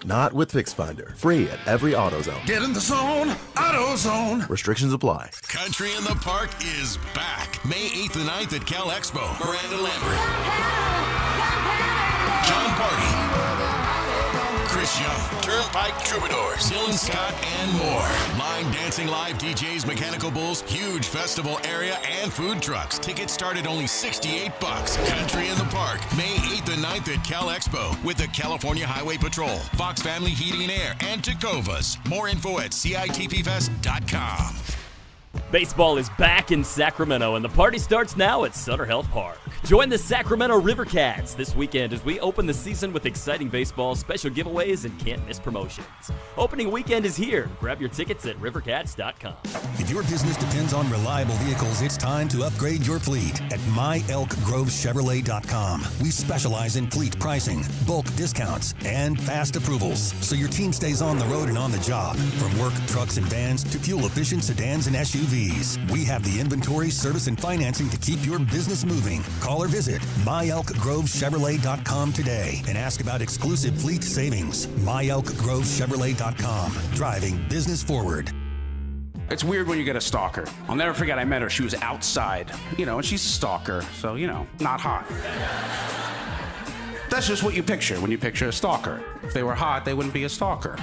Not with Fix Finder. Free at every AutoZone. Get in the zone, AutoZone. Restrictions apply. Country in the Park is back. May 8th and 9th at Cal Expo. Miranda Lambert, John Party, Chris Young, Turnpike Troubadours, Dylan Scott, and more. Line dancing, live DJs, mechanical bulls, huge festival area, and food trucks. Tickets start at only $68. Country in the Park, May 8th and 9th at Cal Expo with the California Highway Patrol, Fox Family Heating and Air, and Tecovas. More info at CITPFest.com. Baseball is back in Sacramento, and the party starts now at Sutter Health Park. Join the Sacramento Rivercats this weekend as we open the season with exciting baseball, special giveaways, and can't-miss promotions. Opening weekend is here. Grab your tickets at rivercats.com. If your business depends on reliable vehicles, it's time to upgrade your fleet at myelkgrovechevrolet.com. We specialize in fleet pricing, bulk discounts, and fast approvals, so your team stays on the road and on the job. From work trucks and vans to fuel-efficient sedans and SUVs, we have the inventory, service, and financing to keep your business moving. Call or visit myelkgrovechevrolet.com today and ask about exclusive fleet savings. myelkgrovechevrolet.com, driving business forward. It's weird when you get a stalker. I'll never forget, I met her. She was outside, and she's a stalker, so, not hot. That's just what you picture when you picture a stalker. If they were hot, they wouldn't be a stalker.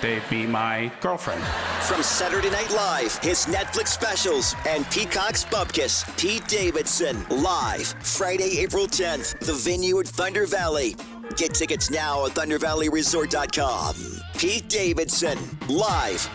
They'd be my girlfriend. From Saturday Night Live, his Netflix specials, and Peacock's Bupkis, Pete Davidson, live, Friday, April 10th, the venue at Thunder Valley. Get tickets now at ThunderValleyResort.com. Pete Davidson, live.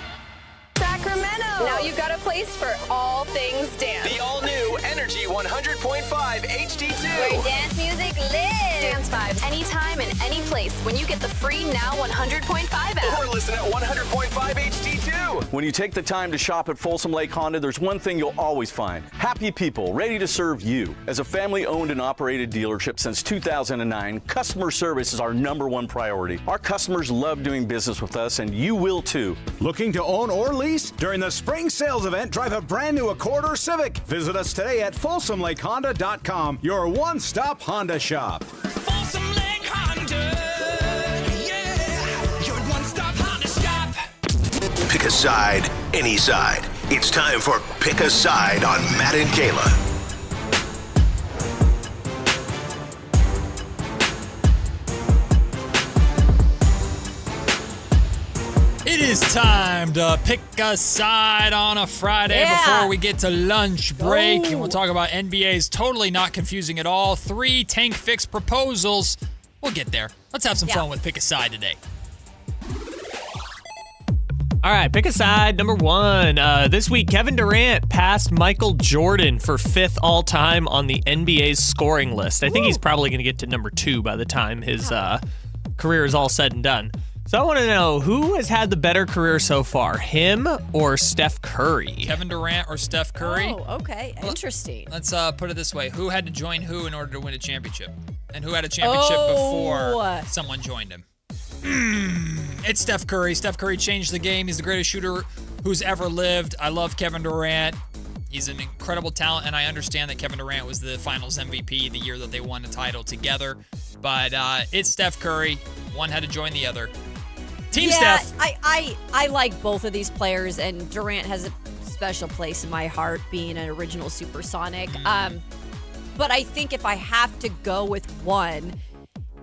Sacramento! Now you've got a place for all things dance. The all-new Energy 100.5 HD2. Where dance music lives. Dance vibes anytime and any place when you get the free Now 100.5 app. Or listen at 100.5 HD2. When you take the time to shop at Folsom Lake Honda, there's one thing you'll always find. Happy people ready to serve you. As a family-owned and operated dealership since 2009, customer service is our #1 priority. Our customers love doing business with us, and you will too. Looking to own or lease? During the spring sales event, drive a brand new Accord or Civic. Visit us today at FolsomLakeHonda.com, your one-stop Honda shop. Folsom Lake Honda, yeah, your one-stop Honda shop. Pick a side, any side. It's time for Pick a Side on Matt and Kayla. It is time to pick a side on a Friday before we get to lunch break. And we'll talk about NBA's totally not confusing at all. 3 tank fix proposals. We'll get there. Let's have some fun with Pick a Side today. All right, pick a side. Number 1. This week, Kevin Durant passed Michael Jordan for 5th all-time on the NBA's scoring list. I think he's probably going to get to number 2 by the time his career is all said and done. So I want to know, who has had the better career so far, him or Steph Curry? Kevin Durant or Steph Curry? Oh, okay. Interesting. Let's put it this way. Who had to join who in order to win a championship? And who had a championship before someone joined him? It's Steph Curry. Steph Curry changed the game. He's the greatest shooter who's ever lived. I love Kevin Durant. He's an incredible talent, and I understand that Kevin Durant was the Finals MVP the year that they won the title together. But it's Steph Curry. One had to join the other. Team Steph. I like both of these players, and Durant has a special place in my heart, being an original Supersonic. But I think if I have to go with one,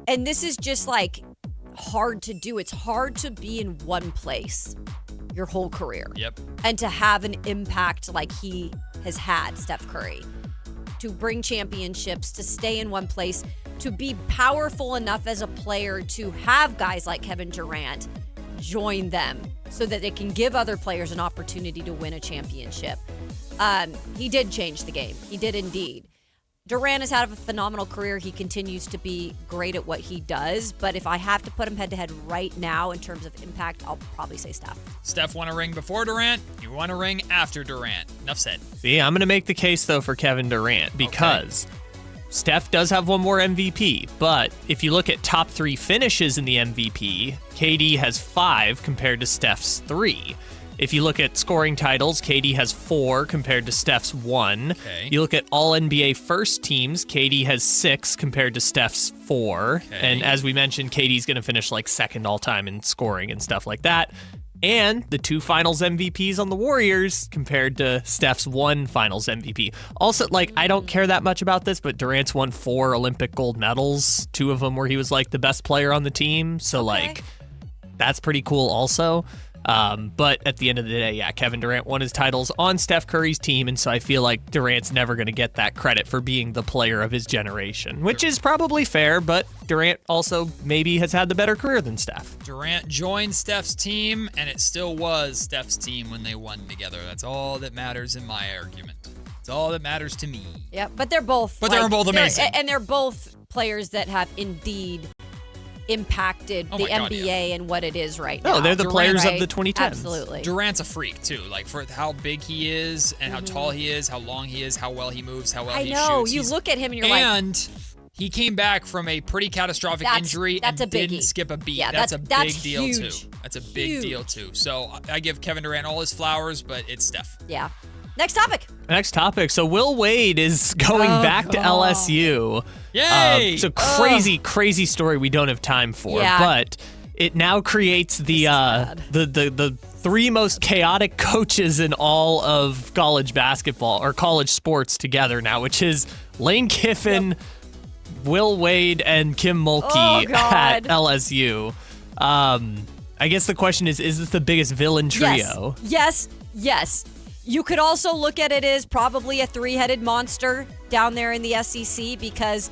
and this is just like hard to do, it's hard to be in one place your whole career. Yep. And to have an impact like he has had, Steph Curry, to bring championships, to stay in one place, to be powerful enough as a player to have guys like Kevin Durant join them so that they can give other players an opportunity to win a championship. He did change the game. He did indeed. Durant has had a phenomenal career. He continues to be great at what he does. But if I have to put him head-to-head right now in terms of impact, I'll probably say Steph. Steph won a ring before Durant. You won a ring after Durant. Enough said. See, I'm going to make the case, though, for Kevin Durant because Steph does have one more MVP. But if you look at top 3 finishes in the MVP, KD has 5 compared to Steph's 3. If you look at scoring titles, KD has 4 compared to Steph's 1. Okay. You look at all NBA first teams, KD has 6 compared to Steph's 4. Okay. And as we mentioned, KD's going to finish like second all time in scoring and stuff like that. And the 2 finals MVPs on the Warriors compared to Steph's 1 finals MVP. Also, like, I don't care that much about this, but Durant's won 4 Olympic gold medals, 2 of them where he was like the best player on the team. So like, that's pretty cool also. But at the end of the day, yeah, Kevin Durant won his titles on Steph Curry's team, and so I feel like Durant's never going to get that credit for being the player of his generation, which is probably fair, but Durant also maybe has had the better career than Steph. Durant joined Steph's team, and it still was Steph's team when they won together. That's all that matters in my argument. It's all that matters to me. Yeah, but they're both. But they're both amazing. And they're both players that have indeed impacted the NBA and what it is right now. Oh, they're the Durant, players right? of the 2010s. Absolutely. Durant's a freak, too. Like, for how big he is and how tall he is, how long he is, how well he moves, how well he shoots. I know. You look at him and you're like... And he came back from a pretty catastrophic injury and didn't skip a beat. Yeah, that's a big deal, huge. too. That's a big deal, too. So I give Kevin Durant all his flowers, but it's Steph. Yeah. Next topic. Next topic. So Will Wade is going back to LSU. Yay! It's a crazy story we don't have time for, but it now creates the 3 most chaotic coaches in all of college basketball or college sports together now, which is Lane Kiffin, Will Wade, and Kim Mulkey at LSU. I guess the question is this the biggest villain trio? Yes. You could also look at it as probably a 3-headed monster down there in the SEC because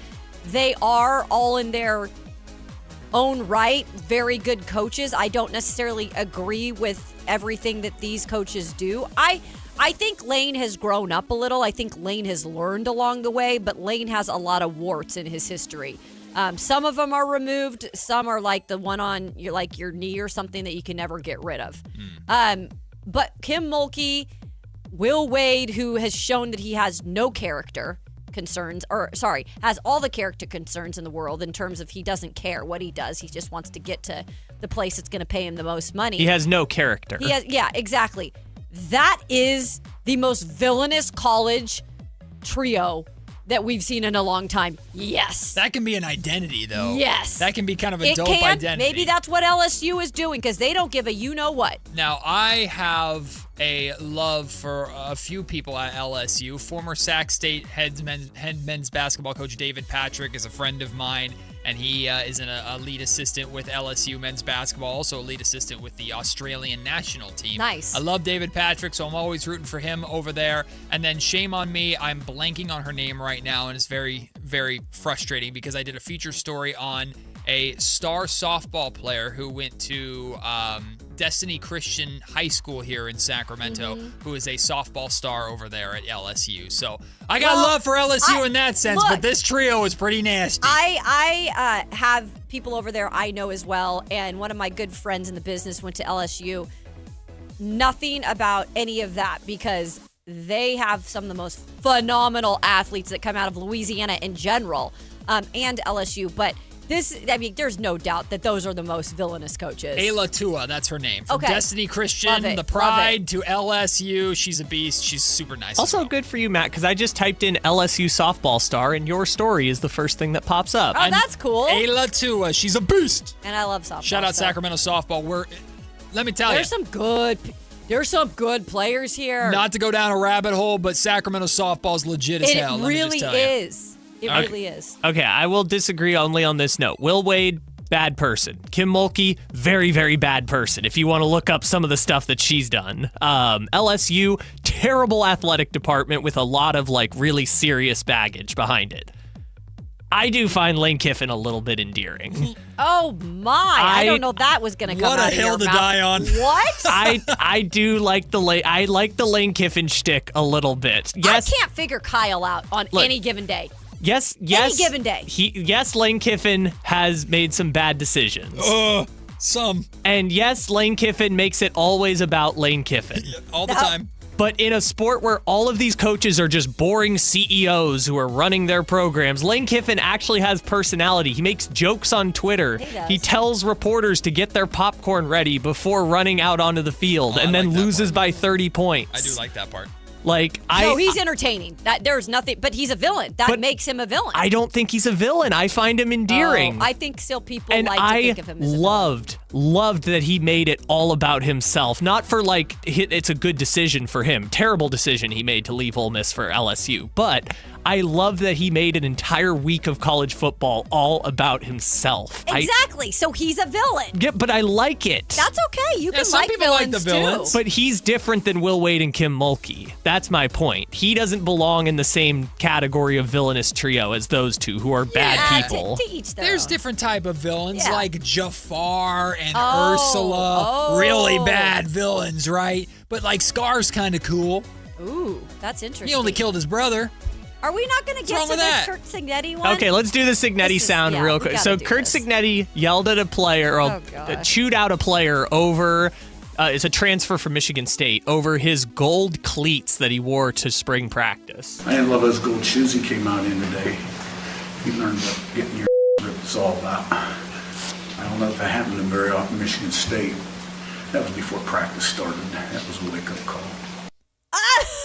they are all in their own right very good coaches. I don't necessarily agree with everything that these coaches do. I think Lane has grown up a little. I think Lane has learned along the way, but Lane has a lot of warts in his history. Some of them are removed. Some are like the one on your knee or something that you can never get rid of. But Kim Mulkey, Will Wade, who has shown that he has no character concerns, has all the character concerns in the world in terms of he doesn't care what he does. He just wants to get to the place that's going to pay him the most money. He has no character. Yeah, exactly. That is the most villainous college trio that we've seen in a long time. Yes. That can be an identity, though. Yes. That can be kind of a dope identity. Maybe that's what LSU is doing because they don't give a you-know-what. Now, I have a love for a few people at LSU. Former Sac State head men's basketball coach David Patrick is a friend of mine, and he is a lead assistant with LSU men's basketball, also a lead assistant with the Australian national team. Nice. I love David Patrick, so I'm always rooting for him over there. And then shame on me, I'm blanking on her name right now, and it's very, very frustrating because I did a feature story on a star softball player who went to Destiny Christian High School here in Sacramento, who is a softball star over there at LSU. So I got love for LSU in that sense, but this trio is pretty nasty. I have people over there I know as well, and one of my good friends in the business went to LSU. Nothing about any of that because they have some of the most phenomenal athletes that come out of Louisiana in general, and LSU. But there's no doubt that those are the most villainous coaches. Ayla Tua, that's her name. From Okay. Destiny Christian, the Pride to LSU. She's a beast. She's super nice. Also good for you, Matt, because I just typed in LSU softball star, and your story is the first thing that pops up. Oh, that's cool. Ayla Tua, she's a beast. And I love softball. Shout out Sacramento softball. Let me tell you. There's some good players here. Not to go down a rabbit hole, but Sacramento softball's legit as hell. It really is. It really is. Okay, I will disagree only on this note. Will Wade, bad person. Kim Mulkey, very, very bad person, if you want to look up some of the stuff that she's done. LSU, terrible athletic department with a lot of really serious baggage behind it. I do find Lane Kiffin a little bit endearing. Oh my! I don't know that was going to come out of your mouth. What a hill to die on. What? I do like the Lane Kiffin shtick a little bit. Yes, I can't figure Kyle out on any given day. Yes. Any given day. Lane Kiffin has made some bad decisions. Some. And yes, Lane Kiffin makes it always about Lane Kiffin. All the time. But in a sport where all of these coaches are just boring CEOs who are running their programs, Lane Kiffin actually has personality. He makes jokes on Twitter. He tells reporters to get their popcorn ready before running out onto the field and then loses by 30 points. I do like that part. No, he's entertaining. There's nothing, but he's a villain. That makes him a villain. I don't think he's a villain. I find him endearing. I think still people and like to think of him as a villain. Loved that he made it all about himself. Not for it's a good decision for him. Terrible decision he made to leave Ole Miss for LSU. But I love that he made an entire week of college football all about himself. Exactly. So he's a villain. Yeah, but I like it. That's okay. You can some like people like the villains. too. But he's different than Will Wade and Kim Mulkey. That's my point. He doesn't belong in the same category of villainous trio as those two who are bad people. To each their There's own. different type of villains Yeah. like Jafar and Ursula. Really bad villains, right? But Scar's kind of cool. Ooh, that's interesting. He only killed his brother. Are we not going to get wrong to with this that? Kurt Signetti one? Okay, let's do the Signetti sound real quick. So Kurt Signetti yelled at a player, chewed out a player over, it's a transfer from Michigan State, over his gold cleats that he wore to spring practice. I didn't love those gold shoes he came out in today. You learned what getting your ripped is all about. I don't know if that happened very often in Michigan State. That was before practice started. That was a wake-up call.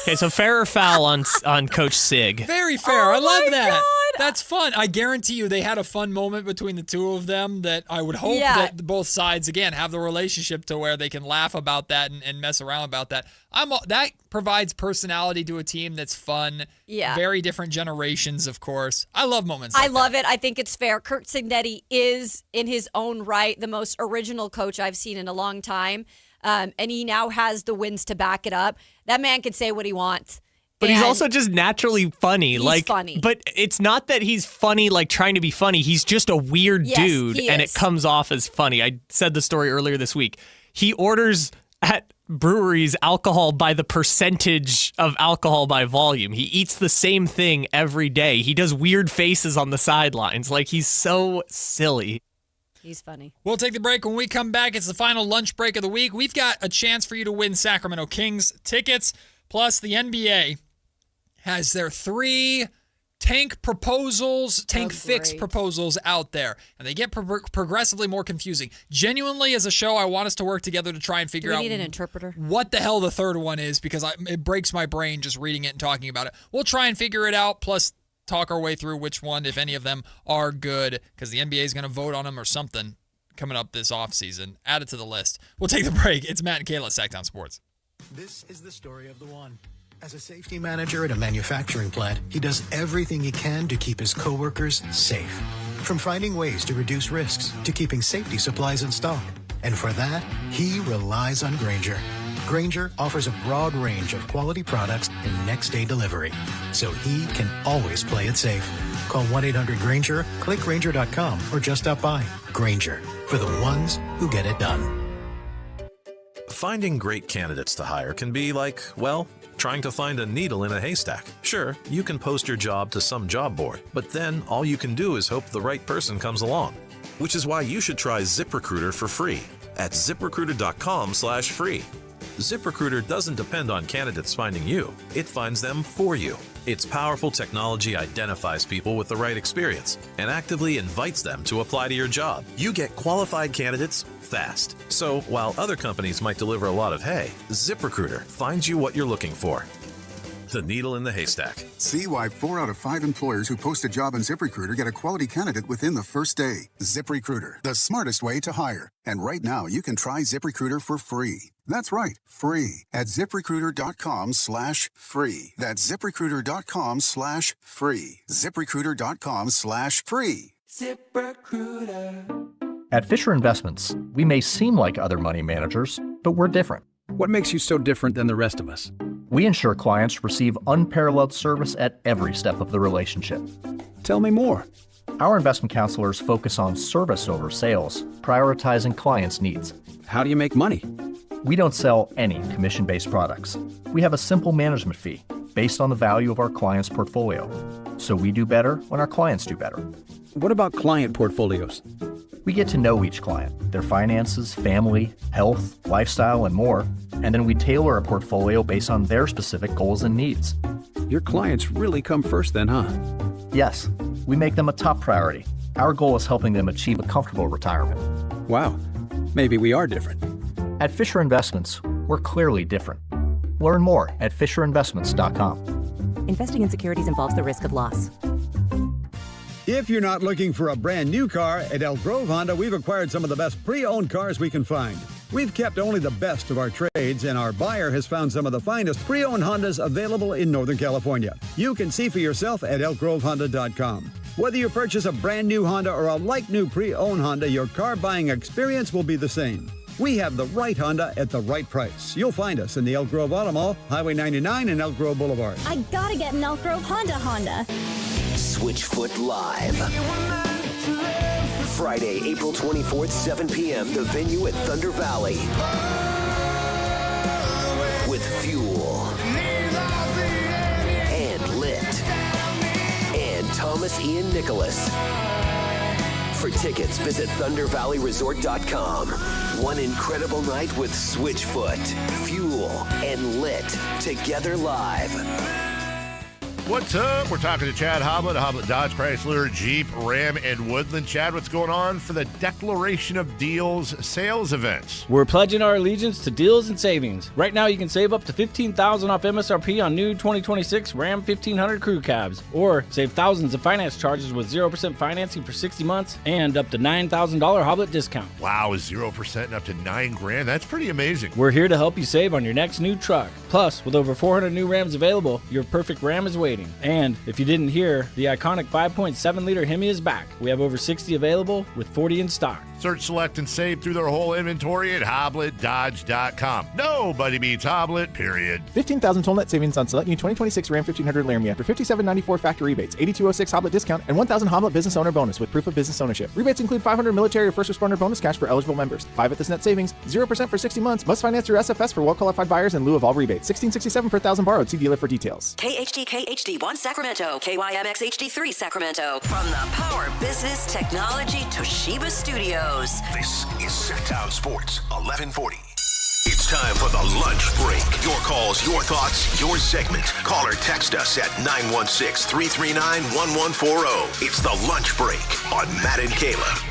Okay, so fair or foul on Coach Sig? Very fair. I love that. That's fun. I guarantee you they had a fun moment between the two of them that I would hope that both sides, again, have the relationship to where they can laugh about that and mess around about that. That provides personality to a team that's fun. Yeah. Very different generations, of course. I love moments I like love it. I think it's fair. Kurt Signetti is, in his own right, the most original coach I've seen in a long time. And he now has the wins to back it up. That man can say what he wants. But he's also just naturally funny. He's funny. But it's not that he's funny, trying to be funny. He's just a weird dude, and it comes off as funny. I said the story earlier this week. He orders at breweries alcohol by the percentage of alcohol by volume. He eats the same thing every day. He does weird faces on the sidelines. He's so silly. He's funny. We'll take the break. When we come back, it's the final lunch break of the week. We've got a chance for you to win Sacramento Kings tickets. Plus, the NBA has their 3 tank fix proposals out there. And they get progressively more confusing. Genuinely, as a show, I want us to work together to try and figure out need an interpreter? What the hell the third one is, because it breaks my brain just reading it and talking about it. We'll try and figure it out, plus talk our way through which one, if any of them, are good, because the NBA is going to vote on them or something coming up this offseason. Add it to the list. We'll take the break. It's Matt and Kayla, Sactown Sports. This is the story of the one. As a safety manager at a manufacturing plant, he does everything he can to keep his coworkers safe. From finding ways to reduce risks to keeping safety supplies in stock. And for that, he relies on Grainger. Grainger offers a broad range of quality products and next-day delivery, so he can always play it safe. Call 1-800-GRAINGER, click Grainger.com, or just stop by. Grainger, for the ones who get it done. Finding great candidates to hire can be like, well, trying to find a needle in a haystack. Sure, you can post your job to some job board, but then all you can do is hope the right person comes along. Which is why you should try ZipRecruiter for free at ZipRecruiter.com/free. ZipRecruiter doesn't depend on candidates finding you. It finds them for you. Its powerful technology identifies people with the right experience and actively invites them to apply to your job. You get qualified candidates fast. So while other companies might deliver a lot of hay, ZipRecruiter finds you what you're looking for. The needle in the haystack. See why 4 out of 5 employers who post a job on ZipRecruiter get a quality candidate within the first day. ZipRecruiter, the smartest way to hire. And right now, you can try ZipRecruiter for free. That's right, free at ZipRecruiter.com/free. That's ZipRecruiter.com/free. ZipRecruiter.com/free. ZipRecruiter. At Fisher Investments, we may seem like other money managers, but we're different. What makes you so different than the rest of us? We ensure clients receive unparalleled service at every step of the relationship. Tell me more. Our investment counselors focus on service over sales, prioritizing clients' needs. How do you make money? We don't sell any commission-based products. We have a simple management fee based on the value of our client's portfolio. So we do better when our clients do better. What about client portfolios? We get to know each client, their finances, family, health, lifestyle, and more, and then we tailor a portfolio based on their specific goals and needs. Your clients really come first then, huh? Yes, we make them a top priority. Our goal is helping them achieve a comfortable retirement. Wow, maybe we are different. At Fisher Investments, we're clearly different. Learn more at FisherInvestments.com. Investing in securities involves the risk of loss. If you're not looking for a brand new car, at Elk Grove Honda, we've acquired some of the best pre-owned cars we can find. We've kept only the best of our trades, and our buyer has found some of the finest pre-owned Hondas available in Northern California. You can see for yourself at elkgrovehonda.com. Whether you purchase a brand new Honda or a like-new pre-owned Honda, your car buying experience will be the same. We have the right Honda at the right price. You'll find us in the Elk Grove Auto Mall, Highway 99 and Elk Grove Boulevard. I gotta get an Elk Grove Honda. Switchfoot Live. Friday, April 24th, 7 p.m., the venue at Thunder Valley. With Fuel. And Lit. And Thomas Ian Nicholas. For tickets, visit ThunderValleyResort.com. One incredible night with Switchfoot, Fuel, and Lit. Together live. What's up? We're talking to Chad Hoblet, Hoblet Dodge, Chrysler, Jeep, Ram, and Woodland. Chad, what's going on for the Declaration of Deals sales events? We're pledging our allegiance to deals and savings. Right now, you can save up to $15,000 off MSRP on new 2026 Ram 1500 crew cabs, or save thousands of finance charges with 0% financing for 60 months and up to $9,000 Hoblet discount. Wow, 0% and up to $9,000. That's pretty amazing. We're here to help you save on your next new truck. Plus, with over 400 new Rams available, your perfect Ram is waiting. And if you didn't hear, the iconic 5.7-liter Hemi is back. We have over 60 available with 40 in stock. Search, select, and save through their whole inventory at HobletDodge.com. Nobody beats Hoblet, period. 15,000 total net savings on select new 2026 Ram 1500 Laramie after $57.94 factory rebates, $82.06 Hoblet discount, and $1,000 Hoblet business owner bonus with proof of business ownership. Rebates include $500 military or first responder bonus cash for eligible members. 5 at this net savings, 0% for 60 months. Must finance through SFS for well-qualified buyers in lieu of all rebates. $16.67 per thousand borrowed. See dealer for details. KHD1 Sacramento, KYMX HD3 Sacramento. From the Power Business Technology Toshiba Studios. This is Sactown Sports 1140. It's time for the lunch break. Your calls, your thoughts, your segment. Call or text us at 916-339-1140. It's the lunch break on Matt and Kayla.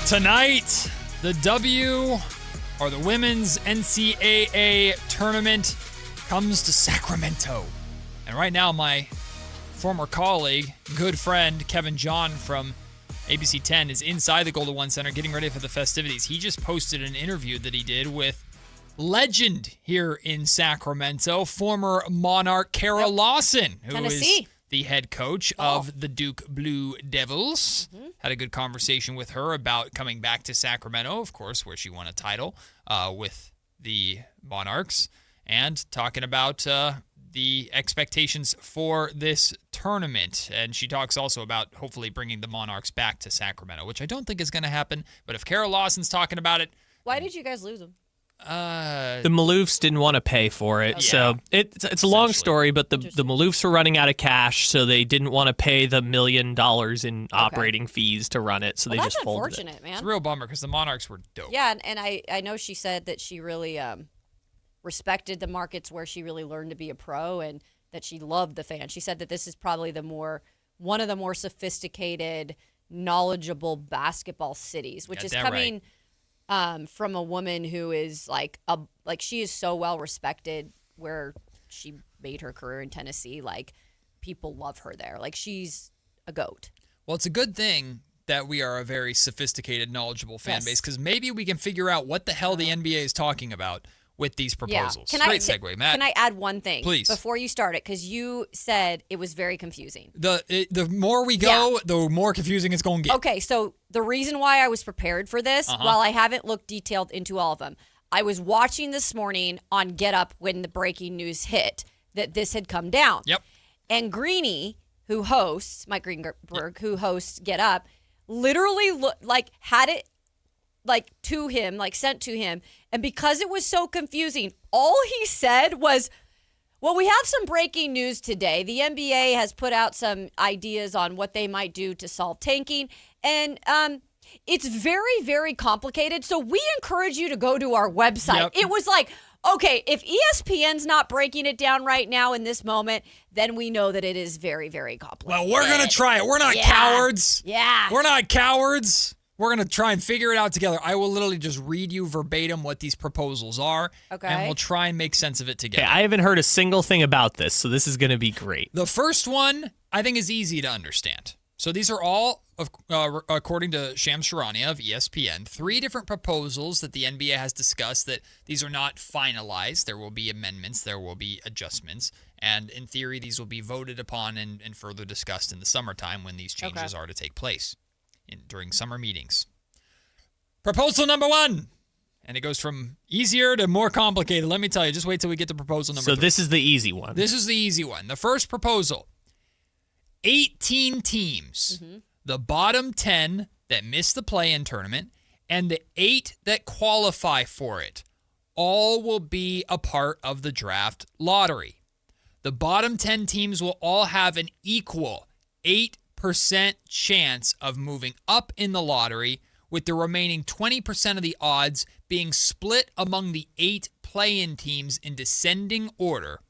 Tonight, the the women's NCAA tournament comes to Sacramento. And right now, my former colleague, good friend, Kevin John from ABC 10 is inside the Golden One Center getting ready for the festivities. He just posted an interview that he did with legend here in Sacramento, former Monarch Kara Lawson, who Tennessee. is the head coach of the Duke Blue Devils. Had a good conversation with her about coming back to Sacramento, of course, where she won a title with the Monarchs, and talking about the expectations for this tournament. And she talks also about hopefully bringing the Monarchs back to Sacramento, which I don't think is going to happen. But if Carol Lawson's talking about it. Why did you guys lose them? The Maloofs didn't want to pay for it, so it's a long story, but the Maloofs were running out of cash, so they didn't want to pay the $1 million in operating fees to run it, so they just folded it. That's unfortunate, man. It's a real bummer because the Monarchs were dope. Yeah, and I know she said that she really respected the markets where she really learned to be a pro and that she loved the fans. She said that this is probably one of the more sophisticated, knowledgeable basketball cities, which is coming... Right. From a woman who is like she is so well respected where she made her career in Tennessee. Like, people love her there. Like, she's a GOAT. Well, it's a good thing that we are a very sophisticated, knowledgeable fan base, because maybe we can figure out what the hell the NBA is talking about with these proposals. Great segue, Matt. Can I add one thing? Please. Before you start it, because you said it was very confusing. The more we go, the more confusing it's going to get. Okay, so the reason why I was prepared for this, while I haven't looked detailed into all of them, I was watching this morning on Get Up when the breaking news hit that this had come down. Yep. And Greeny, Mike Greenberg, who hosts Get Up, literally had it to him, sent to him. And because it was so confusing, all he said was, well, we have some breaking news today. The NBA has put out some ideas on what they might do to solve tanking. And it's very, very complicated. So we encourage you to go to our website. Yep. It was like, okay, if ESPN's not breaking it down right now in this moment, then we know that it is very, very complicated. Well, we're going to try it. We're not cowards. Yeah. We're not cowards. We're going to try and figure it out together. I will literally just read you verbatim what these proposals are, and we'll try and make sense of it together. Okay, I haven't heard a single thing about this, so this is going to be great. The first one, I think, is easy to understand. So these are all, according to Shams Charania of ESPN, 3 different proposals that the NBA has discussed that these are not finalized. There will be amendments. There will be adjustments. And in theory, these will be voted upon and further discussed in the summertime when these changes are to take place during summer meetings. Proposal number 1. And it goes from easier to more complicated. Let me tell you, just wait till we get to proposal number 3. So this is the easy one. This is the easy one. The first proposal, 18 teams, the bottom 10 that miss the play-in tournament, and the 8 that qualify for it, all will be a part of the draft lottery. The bottom 10 teams will all have an equal 8% chance of moving up in the lottery, with the remaining 20% of the odds being split among the 8 play-in teams in descending order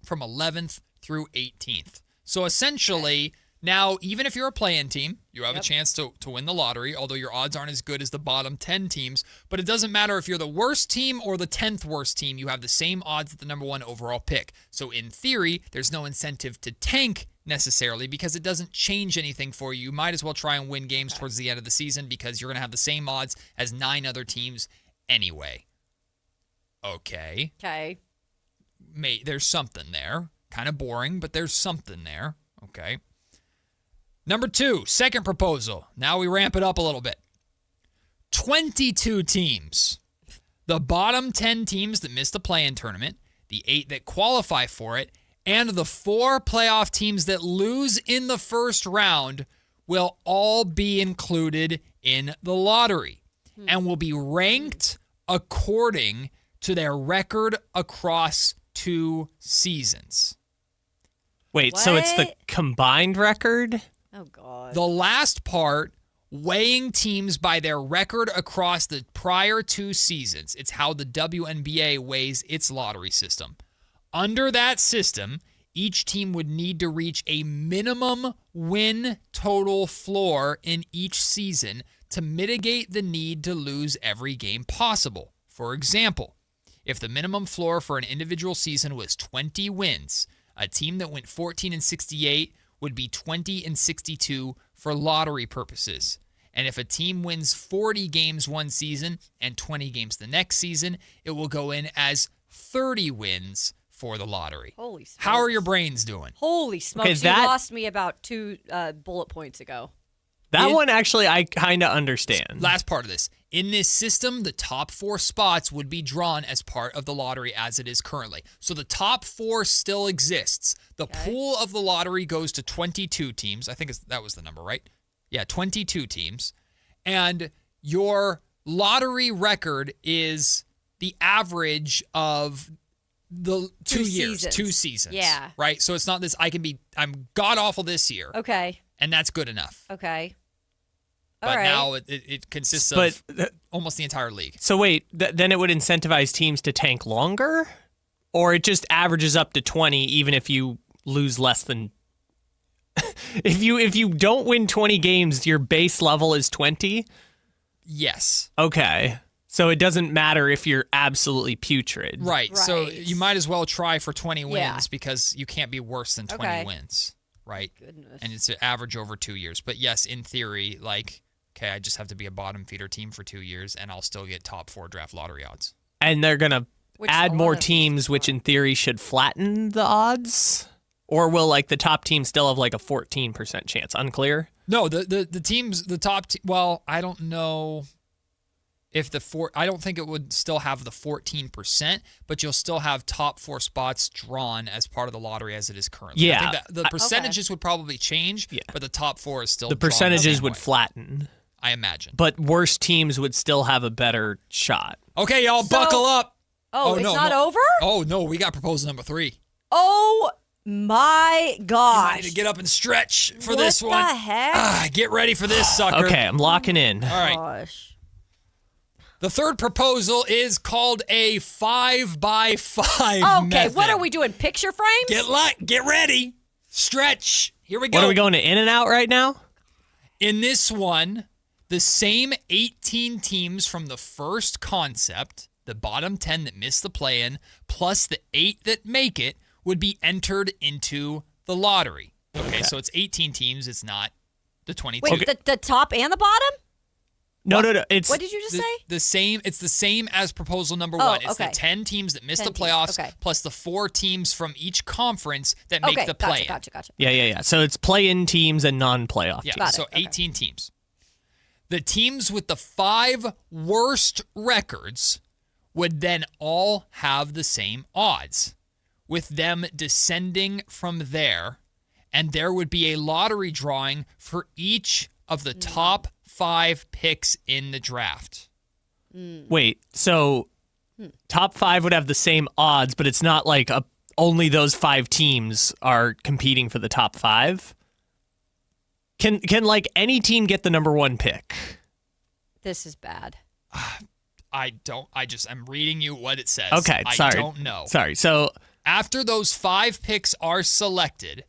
from 11th through 18th. So essentially, now, even if you're a play-in team, you have a chance to win the lottery, although your odds aren't as good as the bottom 10 teams. But it doesn't matter if you're the worst team or the 10th worst team, you have the same odds at the number 1 overall pick. So in theory, there's no incentive to tank necessarily because it doesn't change anything for you. You might as well try and win games towards the end of the season because you're going to have the same odds as 9 other teams anyway. Okay. There's something there. Kind of boring, but there's something there. Okay. Number 2, second proposal. Now we ramp it up a little bit. 22 teams. The bottom 10 teams that miss the play-in tournament, the 8 that qualify for it, and the 4 playoff teams that lose in the first round will all be included in the lottery and will be ranked according to their record across 2 seasons. Wait, so it's the combined record? Oh, God. The last part, weighing teams by their record across the prior 2 seasons. It's how the WNBA weighs its lottery system. Under that system, each team would need to reach a minimum win total floor in each season to mitigate the need to lose every game possible. For example, if the minimum floor for an individual season was 20 wins, a team that went 14-68 would be 20-62 for lottery purposes. And if a team wins 40 games one season and 20 games the next season, it will go in as 30 wins for the lottery. Holy smokes. How are your brains doing? Holy smokes. You lost me about 2 bullet points ago. That one, actually, I kind of understand. Last part of this. In this system, the top 4 spots would be drawn as part of the lottery as it is currently. So the top 4 still exists. The pool of the lottery goes to 22 teams. I think that was the number, right? Yeah, 22 teams. And your lottery record is the average of the 2 years, 2 seasons. Yeah. Right? So it's not this, I'm god-awful this year. Okay. And that's good enough. Okay. But now it consists of almost the entire league. So wait, then it would incentivize teams to tank longer? Or it just averages up to 20 even if you lose less than... if you don't win 20 games, your base level is 20? Yes. Okay. So it doesn't matter if you're absolutely putrid. Right. So you might as well try for 20 wins because you can't be worse than 20 wins. Right? Goodness. And it's an average over 2 years. But yes, in theory, okay, I just have to be a bottom feeder team for 2 years, and I'll still get top 4 draft lottery odds. And they're going to add more teams, which in theory should flatten the odds? Or will, the top team still have, a 14% chance? Unclear? No, the teams, the top well, I don't know if I don't think it would still have the 14%, but you'll still have top 4 spots drawn as part of the lottery as it is currently. Yeah. I think that the percentages would probably change, but the top 4 is still the drawn percentages the would way, flatten. I imagine. But worse teams would still have a better shot. Okay, y'all, buckle up. Oh, it's not over? Oh, no, we got proposal number 3. Oh, my gosh. You need to get up and stretch for this one. What the heck? Get ready for this, sucker. Okay, I'm locking in. All right. Gosh. The third proposal is called a 5x5 Okay, what are we doing? Picture frames? Get ready. Stretch. Here we go. What are we going to In and Out right now? In this one, the same 18 teams from the first concept, the bottom 10 that miss the play-in, plus the 8 that make it, would be entered into the lottery. Okay, so it's 18 teams. It's not the 22. Wait, the top and the bottom? No. It's what did you just say? The same. It's the same as proposal number 1. It's the 10 teams that miss the playoffs, plus the 4 teams from each conference that make the play-in. Gotcha. Yeah. So it's play-in teams and non-playoff teams. Yeah, so 18 teams. The teams with the 5 worst records would then all have the same odds, with them descending from there, and there would be a lottery drawing for each of the top 5 picks in the draft. Wait, so top 5 would have the same odds, but it's not only those 5 teams are competing for the top 5? Can any team get the number 1 pick? This is bad. I'm reading you what it says. Okay, sorry. I don't know. Sorry, so... After those 5 picks are selected,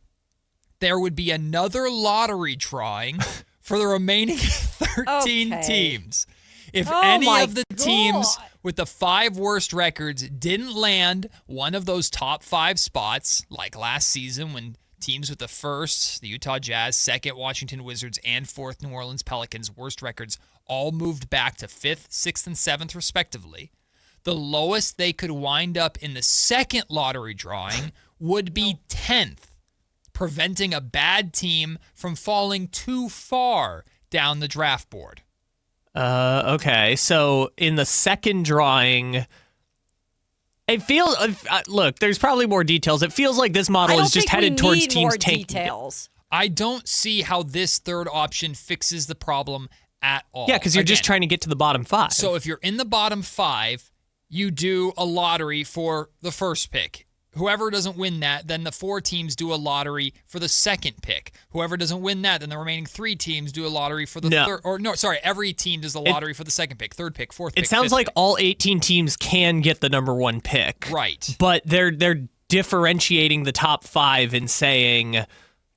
there would be another lottery drawing for the remaining 13 teams. If any of the teams with the 5 worst records didn't land one of those top 5 spots, like last season when teams with the first, the Utah Jazz, second, Washington Wizards, and 4th, New Orleans Pelicans, worst records, all moved back to 5th, 6th, and 7th, respectively, the lowest they could wind up in the second lottery drawing would be 10th, preventing a bad team from falling too far down the draft board. Okay, so in the second drawing, it feels... look, there's probably more details. It feels like this model is just headed towards teams tanking. Details. I don't see how this third option fixes the problem at all. Yeah, because you're just trying to get to the bottom 5. So if you're in the bottom 5, you do a lottery for the first pick. Whoever doesn't win that, then the 4 teams do a lottery for the second pick. Whoever doesn't win that, then the remaining 3 teams do a lottery for the third. Or no, sorry, every team does a lottery for the second pick, third pick, fourth pick. It sounds like all 18 teams can get the number 1 pick. Right. But they're differentiating the top 5 and saying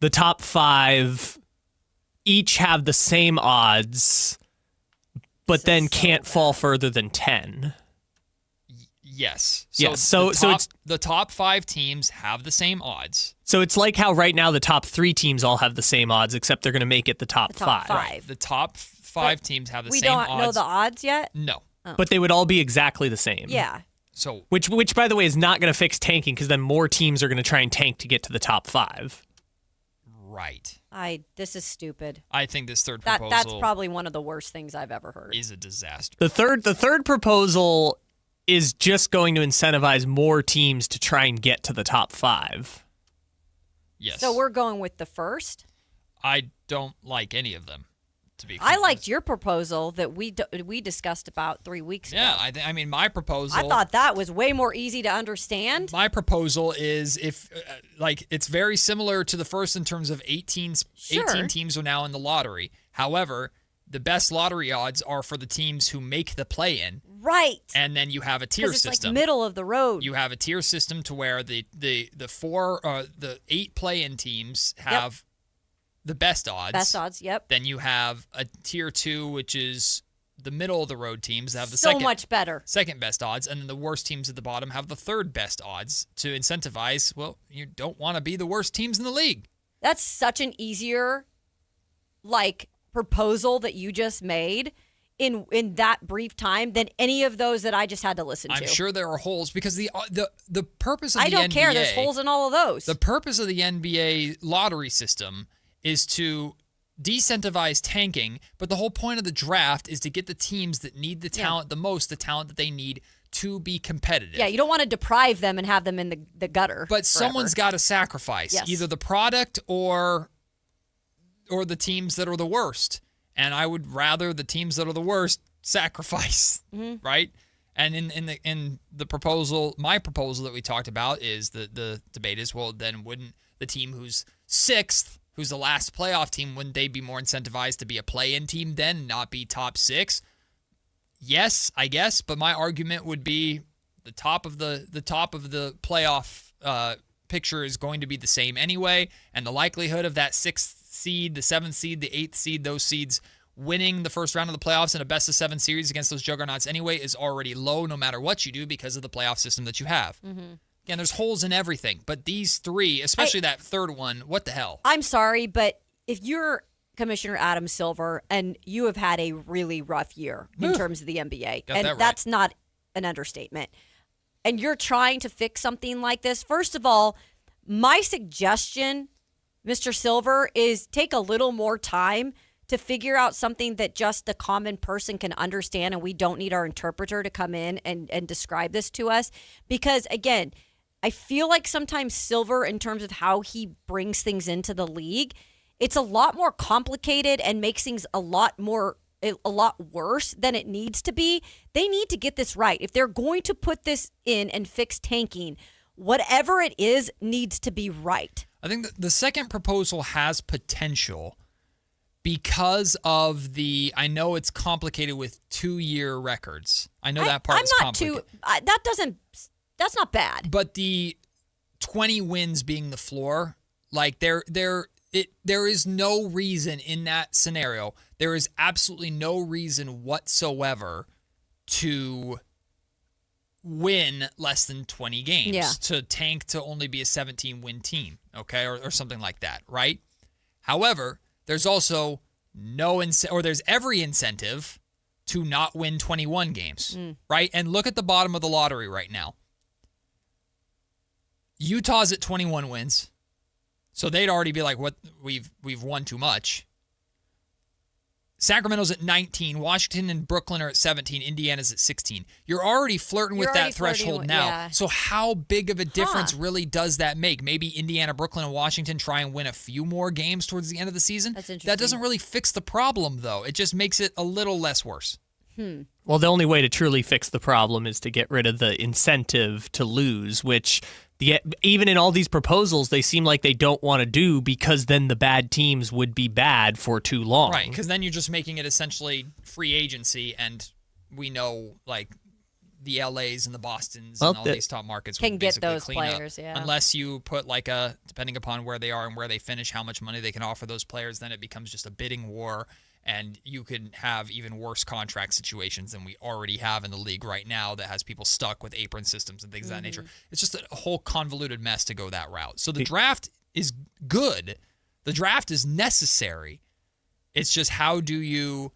the top 5 each have the same odds, but then can't fall further than 10. Yes. So it's the top 5 teams have the same odds. So it's like how right now the top 3 teams all have the same odds, except they're going to make it the top 5. Right. The top 5 teams have the same odds. We don't know the odds yet? No. Oh. But they would all be exactly the same. Yeah. So which by the way is not going to fix tanking, because then more teams are going to try and tank to get to the top 5. right. This is stupid. I think this third proposal That's probably one of the worst things I've ever heard. is a disaster. The third proposal is just going to incentivize more teams to try and get to the top 5. Yes. So we're going with the first? I don't like any of them, to be I liked your proposal that we discussed about 3 weeks ago. Yeah, I mean, my proposal. I thought that was way more easy to understand. My proposal is if, it's very similar to the first in terms of 18 teams are now in the lottery. However, the best lottery odds are for the teams who make the play-in. Right. And then you have a tier it's system. Like middle of the road. You have a tier system to where the 8 play-in teams have the best odds. Best odds, yep. Then you have a tier 2, which is the middle of the road teams that have the much better. Second best odds, and then the worst teams at the bottom have the third best odds to incentivize, you don't want to be the worst teams in the league. That's such an easier proposal that you just made in that brief time than any of those that I just had to listen to. I'm sure there are holes because the purpose of the NBA, I don't care. There's holes in all of those. The purpose of the NBA lottery system is to decentivize tanking, but the whole point of the draft is to get the teams that need the talent the most, the talent that they need to be competitive. Yeah, you don't want to deprive them and have them in the gutter. But someone's got to sacrifice either the product or the teams that are the worst. And I would rather the teams that are the worst sacrifice, right? And in the proposal, my proposal that we talked about is the debate is, then wouldn't the team who's 6th, who's the last playoff team, wouldn't they be more incentivized to be a play-in team then, not be top 6? Yes, I guess, but my argument would be the top of the playoff picture is going to be the same anyway, and the likelihood of that 6th seed, the 7th seed, the 8th seed, those seeds winning the first round of the playoffs in a best-of-7 series against those juggernauts anyway is already low no matter what you do because of the playoff system that you have. Again, there's holes in everything, but these 3, especially that third one, what the hell? I'm sorry, but if you're Commissioner Adam Silver and you have had a really rough year in terms of the NBA, that's not an understatement, and you're trying to fix something like this, first of all, my suggestion, Mr. Silver, is take a little more time to figure out something that just the common person can understand, and we don't need our interpreter to come in and describe this to us. Because, again, I feel like sometimes Silver, in terms of how he brings things into the league, it's a lot more complicated and makes things a lot worse than it needs to be. They need to get this right. If they're going to put this in and fix tanking, whatever it is needs to be right. I think the second proposal has potential because of I know it's complicated with 2-year records. I know that part is complicated. That's not bad. But the 20 wins being the floor, there is no reason in that scenario. There is absolutely no reason whatsoever to win less than 20 games, to tank to only be a 17-win team, okay, or something like that, right? However, there's also there's every incentive to not win 21 games, right? And look at the bottom of the lottery right now. Utah's at 21 wins, so they'd already be like, "What? We've won too much." Sacramento's at 19. Washington and Brooklyn are at 17. Indiana's at 16. You're already flirting with that threshold now. Yeah. So how big of a difference really does that make? Maybe Indiana, Brooklyn, and Washington try and win a few more games towards the end of the season? That's interesting. That doesn't really fix the problem, though. It just makes it a little less worse. Well, the only way to truly fix the problem is to get rid of the incentive to lose, which even in all these proposals, they seem like they don't want to do because then the bad teams would be bad for too long. Right, because then you're just making it essentially free agency, and we know, the LAs and the Bostons and all these top markets can would get basically those clean players, up. Unless you put depending upon where they are and where they finish, how much money they can offer those players, then it becomes just a bidding war. And you could have even worse contract situations than we already have in the league right now that has people stuck with apron systems and things of that nature. It's just a whole convoluted mess to go that route. So the draft is good. The draft is necessary. It's just how do you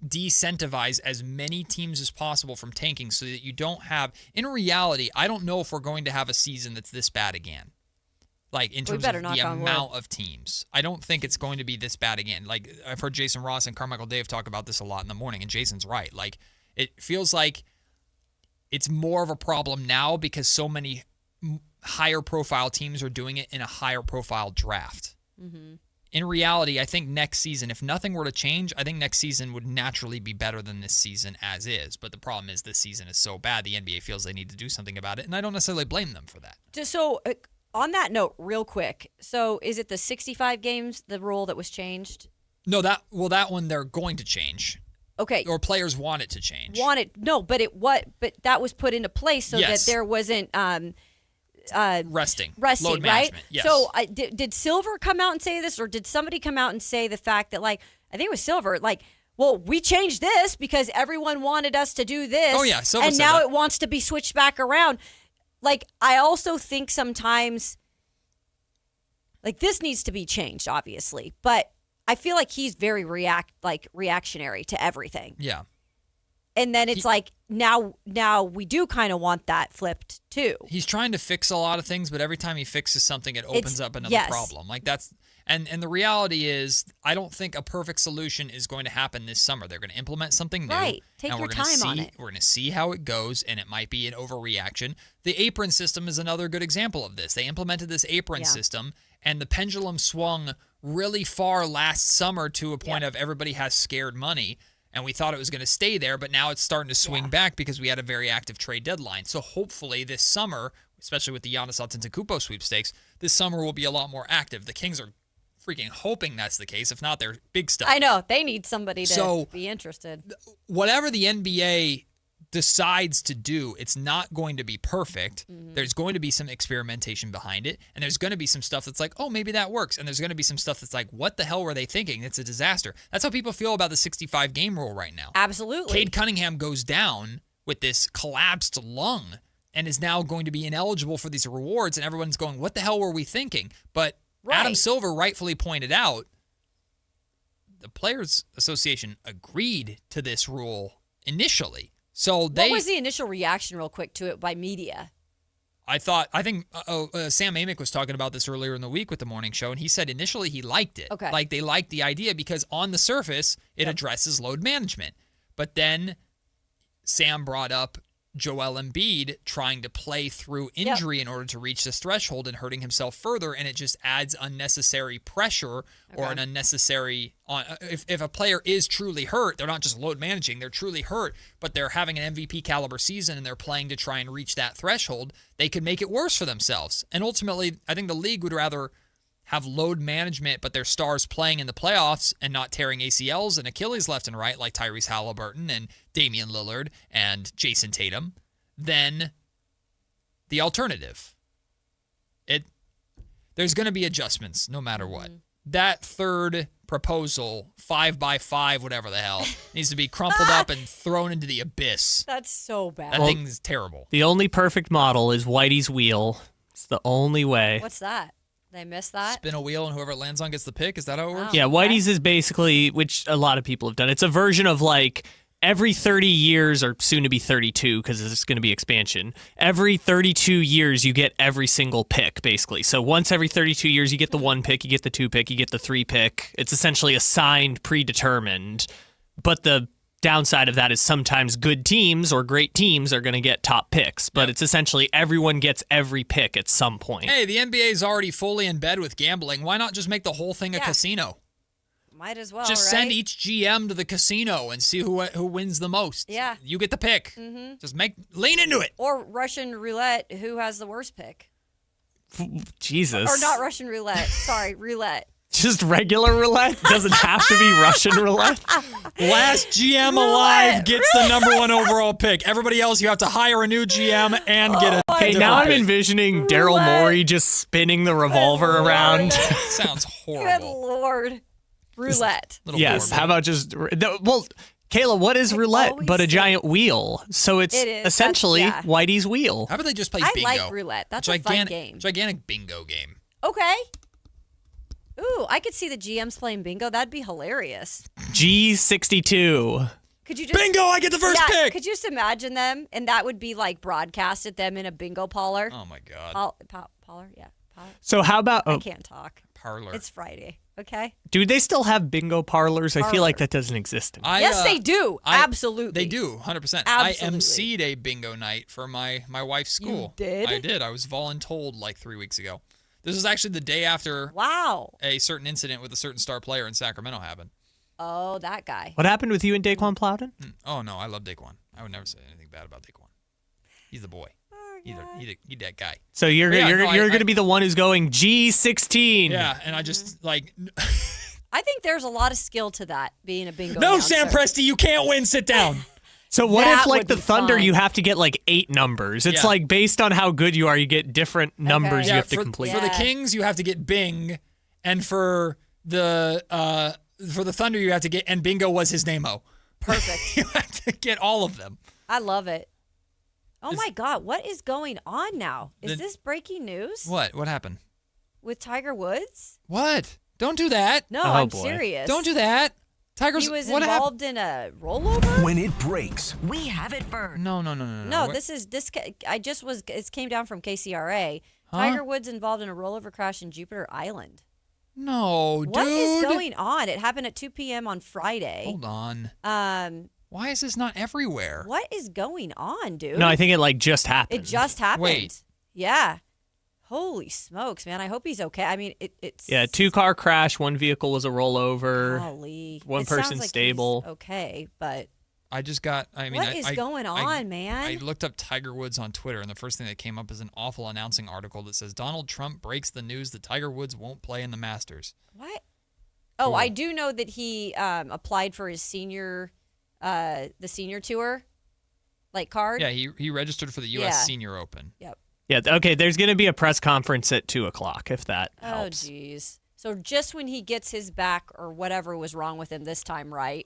decentivize as many teams as possible from tanking so that you don't have... In reality, I don't know if we're going to have a season that's this bad again. Like, in terms of the amount of teams. I don't think it's going to be this bad again. Like, I've heard Jason Ross and Carmichael Dave talk about this a lot in the morning, and Jason's right. Like, it feels like it's more of a problem now because so many higher profile teams are doing it in a higher profile draft. Mm-hmm. In reality, I think next season, if nothing were to change, I think next season would naturally be better than this season as is. But the problem is this season is so bad, the NBA feels they need to do something about it, and I don't necessarily blame them for that. So, on that note, real quick, so is it the 65 games, the rule that was changed? No, that one they're going to change. Okay. Or players want it to change. But that was put into place so that there wasn't resting, right? load management. Yes. So did Silver come out and say this, or did somebody come out and say the fact that, like, I think it was Silver, like, well, we changed this because everyone wanted us to do this. Oh yeah, Silver and said now that. it wants to be switched back around. Like, I also think sometimes, like, this needs to be changed, obviously, but I feel like he's very reactionary to everything. Yeah. And then it's like, now we do kind of want that flipped too. He's trying to fix a lot of things, but every time he fixes something, it opens up another problem. Like, that's and the reality is, I don't think a perfect solution is going to happen this summer. They're going to implement something new. Right. Take your time on it. We're going to see how it goes, and it might be an overreaction. The apron system is another good example of this. They implemented this apron system, and the pendulum swung really far last summer to a point of everybody has scared money. And we thought it was going to stay there, but now it's starting to swing back because we had a very active trade deadline. So hopefully this summer, especially with the Giannis Antetokounmpo sweepstakes, this summer will be a lot more active. The Kings are freaking hoping that's the case. If not, they're big stuff. I know. They need somebody to be interested. Whatever the NBA decides to do, it's not going to be perfect. Mm-hmm. There's going to be some experimentation behind it, and there's going to be some stuff that's like, oh, maybe that works, and there's going to be some stuff that's like, what the hell were they thinking? It's a disaster. That's how people feel about the 65-game rule right now. Absolutely. Cade Cunningham goes down with this collapsed lung and is now going to be ineligible for these rewards, and everyone's going, what the hell were we thinking? But Adam Silver rightfully pointed out, the Players Association agreed to this rule initially. So what was the initial reaction, real quick, to it by media? I think Sam Amick was talking about this earlier in the week with the morning show, and he said initially he liked it. Okay. Like, they liked the idea because on the surface, it addresses load management. But then Sam brought up Joel Embiid trying to play through injury in order to reach this threshold and hurting himself further, and it just adds unnecessary pressure or an unnecessary if a player is truly hurt, they're not just load managing, they're truly hurt, but they're having an MVP caliber season and they're playing to try and reach that threshold, they could make it worse for themselves. And ultimately, I think the league would rather have load management, but their stars playing in the playoffs and not tearing ACLs and Achilles left and right like Tyrese Halliburton and Damian Lillard and Jason Tatum, than the alternative. There's going to be adjustments no matter what. That third proposal, 5x5, whatever the hell, needs to be crumpled up and thrown into the abyss. That's so bad. That thing's terrible. The only perfect model is Whitey's wheel. It's the only way. What's that? Did I miss that? Spin a wheel and whoever it lands on gets the pick? Is that how it works? Yeah, Whitey's is basically, which a lot of people have done. It's a version of like every 30 years, or soon to be 32 because it's going to be expansion. Every 32 years, you get every single pick, basically. So once every 32 years, you get the 1 pick, you get the 2 pick, you get the 3 pick. It's essentially assigned, predetermined. But the downside of that is sometimes good teams or great teams are going to get top picks. But it's essentially everyone gets every pick at some point. Hey, the NBA is already fully in bed with gambling. Why not just make the whole thing a casino? Might as well, just send each GM to the casino and see who wins the most. Yeah. You get the pick. Mm-hmm. Just lean into it. Or Russian roulette, who has the worst pick? Jesus. Or not Russian roulette. Sorry, roulette. Just regular roulette? Doesn't have to be Russian roulette? Last GM alive gets the number 1 overall pick. Everybody else, you have to hire a new GM and get a Hey, now I'm envisioning Daryl Morey just spinning the revolver around. Sounds horrible. Good Lord. Roulette. Yes, how about just... Well, Kayla, what is roulette but a giant wheel? So it's essentially Whitey's wheel. How about they just play bingo? I like roulette. That's a fun game. Gigantic bingo game. Okay. Ooh, I could see the GMs playing bingo. That'd be hilarious. G62. Could you just bingo? I get the first pick. Could you just imagine them? And that would be like broadcasted them in a bingo parlor. Oh my God. Parlor, yeah. So how about? I can't talk. Parlor. It's Friday. Okay. Do they still have bingo parlors? I feel like that doesn't exist anymore. Yes, they do. Absolutely. They do, 100%. Absolutely. I emceed a bingo night for my wife's school. You did? I did. I was voluntold like 3 weeks ago. This was actually the day after a certain incident with a certain star player in Sacramento happened. Oh, that guy. What happened with you and Dayquin Plowden? Oh, no, I love Dayquin. I would never say anything bad about Dayquin. He's the boy. He's that guy. So you're going to be the one who's going G16. Yeah, and I just like... I think there's a lot of skill to that, being a bingo No, announcer. Sam Presti, you can't win. Sit down. So what That if, like, would the be Thunder, fun. you have to get, like, 8 numbers? It's, Yeah. like, based on how good you are, you get different numbers you have to for, complete. For the Kings, you have to get Bing, and for the Thunder, you have to get, and Bingo was his name-o. Perfect. You have to get all of them. I love it. Oh, my God. What is going on now? Is this breaking news? What? What happened? With Tiger Woods? What? Don't do that. No, I'm serious. Don't do that. Tiger's He was what involved in a rollover? When it breaks. We have it first. No. No, it came down from KCRA. Huh? Tiger Woods involved in a rollover crash in Jupiter Island. No, dude. What is going on? It happened at 2 p.m. on Friday. Hold on. Why is this not everywhere? What is going on, dude? No, I think it, like, just happened. It just happened. Wait. Yeah. Holy smokes, man. I hope he's okay. I mean, it's... Yeah, 2-car crash. 1 vehicle was a rollover. Golly. One It person sounds like stable. he's okay, but... I just got. I mean, What is going on, man? I looked up Tiger Woods on Twitter, and the first thing that came up is an awful announcing article that says Donald Trump breaks the news that Tiger Woods won't play in the Masters. What? Oh, I do know that he applied for his senior tour, like card. Yeah, he registered for the U.S. Senior Open. Yep. Yeah, okay, there's going to be a press conference at 2 o'clock, if that helps. Oh, jeez. So just when he gets his back or whatever was wrong with him this time, right?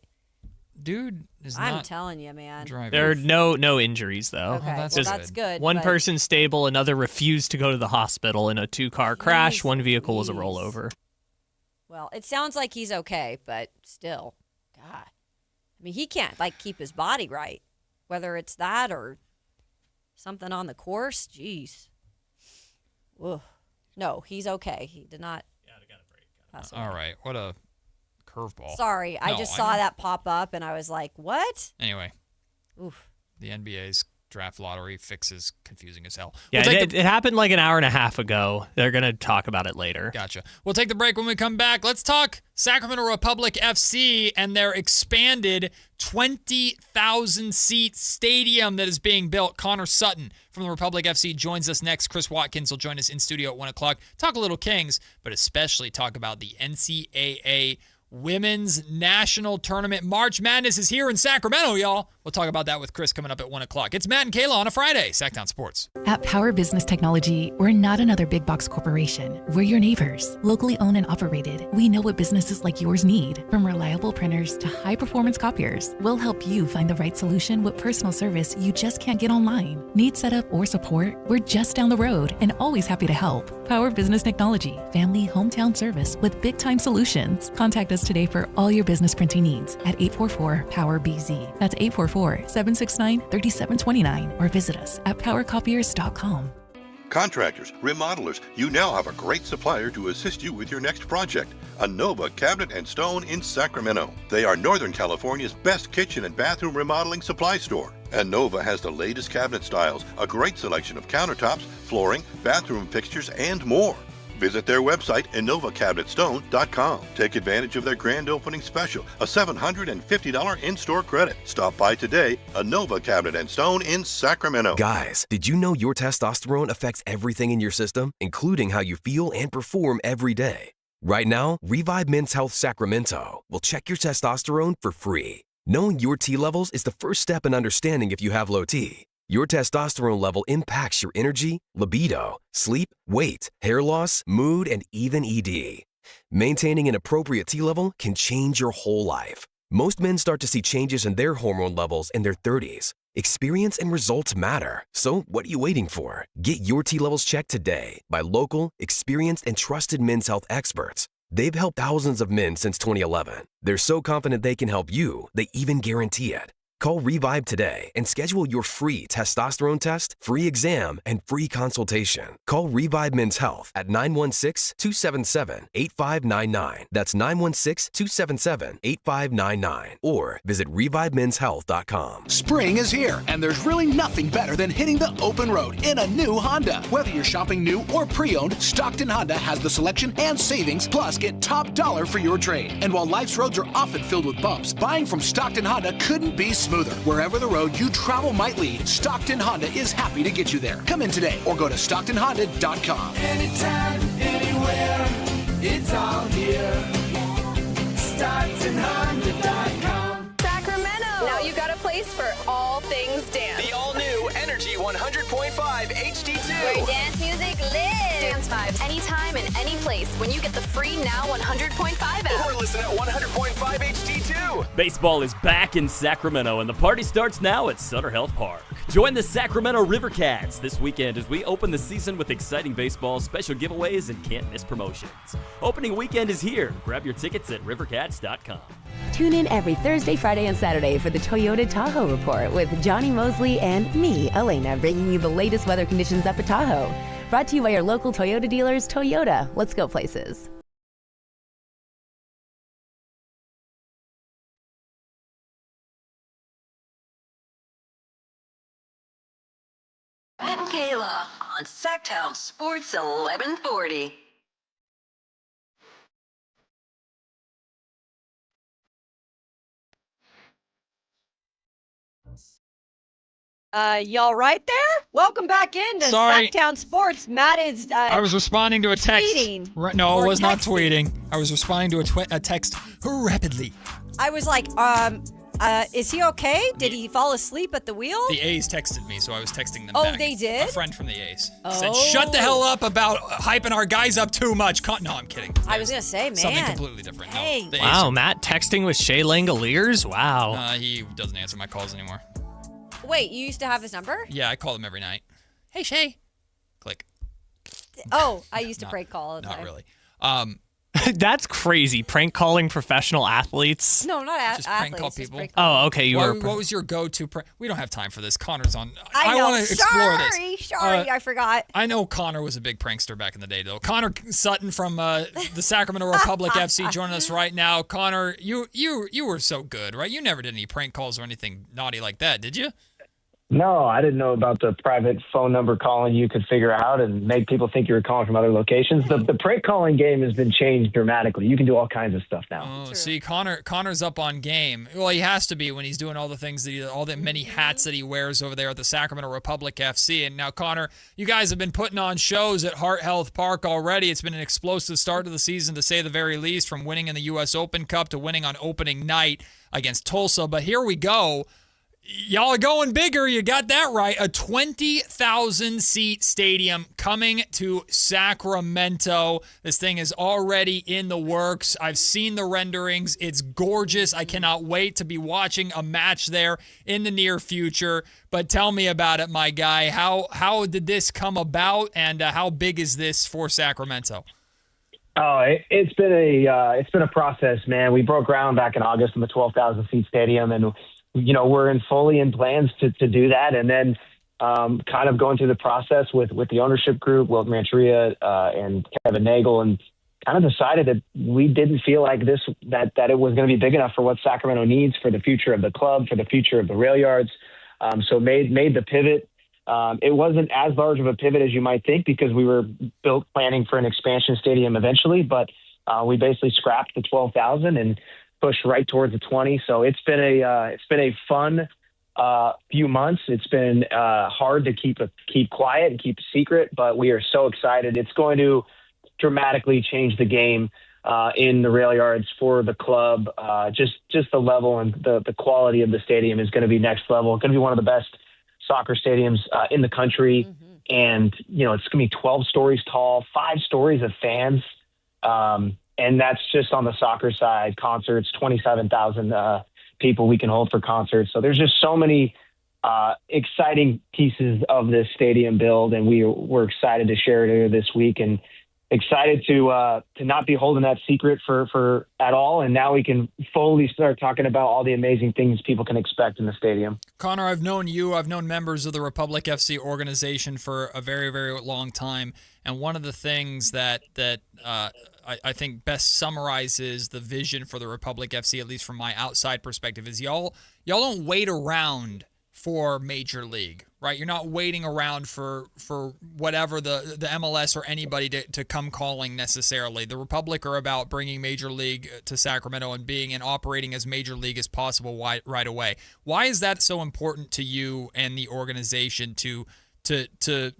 Dude is I'm not telling you, man. driving. There are no injuries, though. Okay, well, Just that's good. One but- person stable, another refused to go to the hospital in a 2-car crash. One vehicle was a rollover. Well, it sounds like he's okay, but still, God. I mean, he can't, like, keep his body right, whether it's that or something on the course. Jeez. Ugh. No, he's okay. He did not. pass away. All right, what a curveball. Sorry, I just saw that pop up, and I was like, what? Anyway, Oof. the NBA's draft lottery fix is confusing as hell. Yeah, We'll take it happened like an hour and a half ago. They're going to talk about it later. Gotcha. We'll take the break. When we come back, let's talk Sacramento Republic FC and their expanded 20,000-seat stadium that is being built. Connor Sutton from the Republic FC joins us next. Chris Watkins will join us in studio at 1 o'clock. Talk a little Kings, but especially talk about the NCAA Women's National Tournament. March Madness is here in Sacramento, y'all. We'll talk about that with Chris coming up at 1 o'clock. It's Matt and Kayla on a Friday. Sactown Sports. At Power Business Technology, we're not another big box corporation. We're your neighbors, locally owned and operated. We know what businesses like yours need, from reliable printers to high-performance copiers. We'll help you find the right solution with personal service you just can't get online. Need setup or support? We're just down the road and always happy to help. Power Business Technology, family hometown service with big-time solutions. Contact us today for all your business printing needs at 844-POWER-BZ. That's 844-769-3729 or visit us at powercopiers.com. Contractors, remodelers, you now have a great supplier to assist you with your next project. Anova Cabinet and Stone in Sacramento. They are Northern California's best kitchen and bathroom remodeling supply store. Anova has the latest cabinet styles, a great selection of countertops, flooring, bathroom fixtures, and more. Visit their website, InnovaCabinetStone.com. Take advantage of their grand opening special, a $750 in-store credit. Stop by today, Innova Cabinet and Stone in Sacramento. Guys, did you know your testosterone affects everything in your system, including how you feel and perform every day? Right now, Revive Men's Health Sacramento will check your testosterone for free. Knowing your T levels is the first step in understanding if you have low T. Your testosterone level impacts your energy, libido, sleep, weight, hair loss, mood, and even ED. Maintaining an appropriate T level can change your whole life. Most men start to see changes in their hormone levels in their 30s. Experience and results matter. So what are you waiting for? Get your T levels checked today by local, experienced, and trusted men's health experts. They've helped thousands of men since 2011. They're so confident they can help you, they even guarantee it. Call Revive today and schedule your free testosterone test, free exam, and free consultation. Call Revive Men's Health at 916-277-8599. That's 916-277-8599. Or visit ReviveMen'sHealth.com. Spring is here, and there's really nothing better than hitting the open road in a new Honda. Whether you're shopping new or pre-owned, Stockton Honda has the selection and savings, plus get top dollar for your trade. And while life's roads are often filled with bumps, buying from Stockton Honda couldn't be smoother. Wherever the road you travel might lead, Stockton Honda is happy to get you there. Come in today or go to StocktonHonda.com. Anytime, anywhere, it's all here. StocktonHonda.com. Sacramento. Now you got a place for all things dance. The all-new Energy 100.5 HD2. Where dance music lives. Dance vibes anytime and any place when you get the free Now 100.5 app. Or listen at 100.5 HD2. Baseball is back in Sacramento, and the party starts now at Sutter Health Park. Join the Sacramento River Cats this weekend as we open the season with exciting baseball, special giveaways, and can't-miss promotions. Opening weekend is here. Grab your tickets at rivercats.com. Tune in every Thursday, Friday, and Saturday for the Toyota Tahoe Report with Johnny Mosley and me, Elena, bringing you the latest weather conditions up at Tahoe. Brought to you by your local Toyota dealers. Toyota, let's go places. Matt Kayla on Sactown Sports 1140. Y'all right there? Welcome back into Sorry. Sactown Sports. Matt is I was responding to a text. tweeting. No, I Or was not texting. tweeting. I was responding to a text rapidly. I was like, is he okay? Did he fall asleep at the wheel? The A's texted me, so I was texting them Oh, back. they did? A friend from the A's Oh. said, shut the hell up about hyping our guys up too much. No, I'm kidding. I was going to say, man. Something completely different. Hey. No, the A's Wow, are- Matt texting with Shay Langoliers? Wow. He doesn't answer my calls anymore. Wait, you used to have his number? Yeah, I call him every night. Hey, Shay. Click. Oh, I used to prank call all the Not time. really. That's crazy. Prank calling professional athletes. No, not Just athletes. prank call just people. prank call. Oh, okay. What was your go-to prank? We don't have time for this. Connor's on. I know. want to explore Sorry, this. I forgot. I know Connor was a big prankster back in the day, though. Connor Sutton from the Sacramento Republic FC joining us right now. Connor, you were so good, right? You never did any prank calls or anything naughty like that, did you? No, I didn't know about the private phone number calling you could figure out and make people think you were calling from other locations. The prank calling game has been changed dramatically. You can do all kinds of stuff now. Oh, see, Connor's up on game. Well, he has to be when he's doing all the things all the many hats that he wears over there at the Sacramento Republic FC. And now, Connor, you guys have been putting on shows at Heart Health Park already. It's been an explosive start to the season, to say the very least, from winning in the U.S. Open Cup to winning on opening night against Tulsa. But here we go. Y'all are going bigger. You got that right. A 20,000-seat stadium coming to Sacramento. This thing is already in the works. I've seen the renderings. It's gorgeous. I cannot wait to be watching a match there in the near future. But tell me about it, my guy. How did this come about, and how big is this for Sacramento? Oh, it's been a process, man. We broke ground back in August on the 12,000-seat stadium, and we're fully in plans to do that. And then kind of going through the process with the ownership group, Wilt Manchuria and Kevin Nagel, and kind of decided that we didn't feel like that it was going to be big enough for what Sacramento needs for the future of the club, for the future of the rail yards. So made the pivot. It wasn't as large of a pivot as you might think, because we were planning for an expansion stadium eventually, but we basically scrapped the 12,000 and pushed right towards the 20. So it's been a fun few months. It's been hard to keep quiet and keep a secret, but we are so excited. It's going to dramatically change the game in the rail yards for the club. Just the level and the quality of the stadium is going to be next level. It's going to be one of the best soccer stadiums in the country. Mm-hmm. And, it's going to be 12 stories tall, 5 stories of fans. And that's just on the soccer side. Concerts, 27,000 people we can hold for concerts. So there's just so many exciting pieces of this stadium build, and we're excited to share it here this week. And excited to not be holding that secret for at all. And now we can fully start talking about all the amazing things people can expect in the stadium. Connor, I've known you. I've known members of the Republic FC organization for a very, very long time. And one of the things that I think best summarizes the vision for the Republic FC, at least from my outside perspective, is y'all don't wait around for Major League, right? You're not waiting around for whatever the MLS or anybody to come calling necessarily. The Republic are about bringing Major League to Sacramento and being and operating as Major League as possible right away. Why is that so important to you and the organization to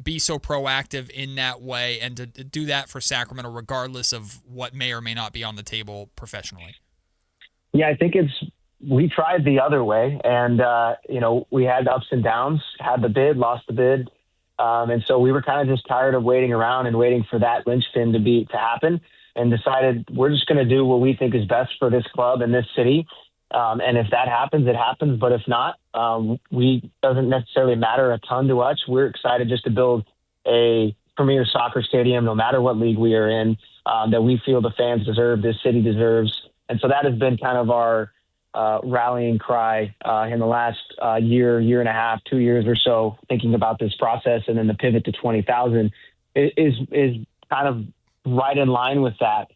be so proactive in that way and to do that for Sacramento regardless of what may or may not be on the table professionally? Yeah, I think we tried the other way, and we had ups and downs, had the bid, lost the bid. And so we were kind of just tired of waiting around and waiting for that linchpin to happen, and decided we're just going to do what we think is best for this club and this city. And if that happens, it happens. But if not, doesn't necessarily matter a ton to us. We're excited just to build a premier soccer stadium, no matter what league we are in, that we feel the fans deserve, this city deserves. And so that has been kind of our rallying cry in the last year and a half, 2 years or so, thinking about this process. And then the pivot to 20,000 is kind of right in line with that.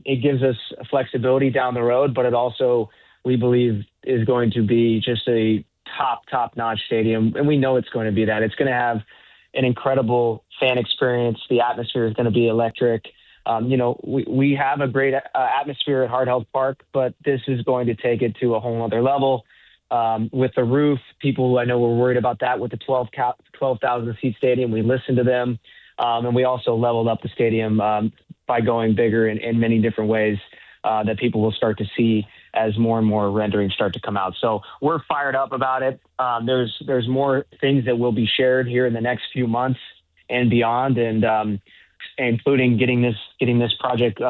It gives us flexibility down the road, but it also, we believe, is going to be just a top-notch stadium. And we know it's going to be that. It's going to have an incredible fan experience. The atmosphere is going to be electric. We have a great atmosphere at Hard Health Park, but this is going to take it to a whole other level. With the roof, people I know were worried about that with the 12,000 seat stadium. We listened to them. And we also leveled up the stadium by going bigger in many different ways that people will start to see as more and more renderings start to come out. So we're fired up about it. There's more things that will be shared here in the next few months and beyond, and including getting this project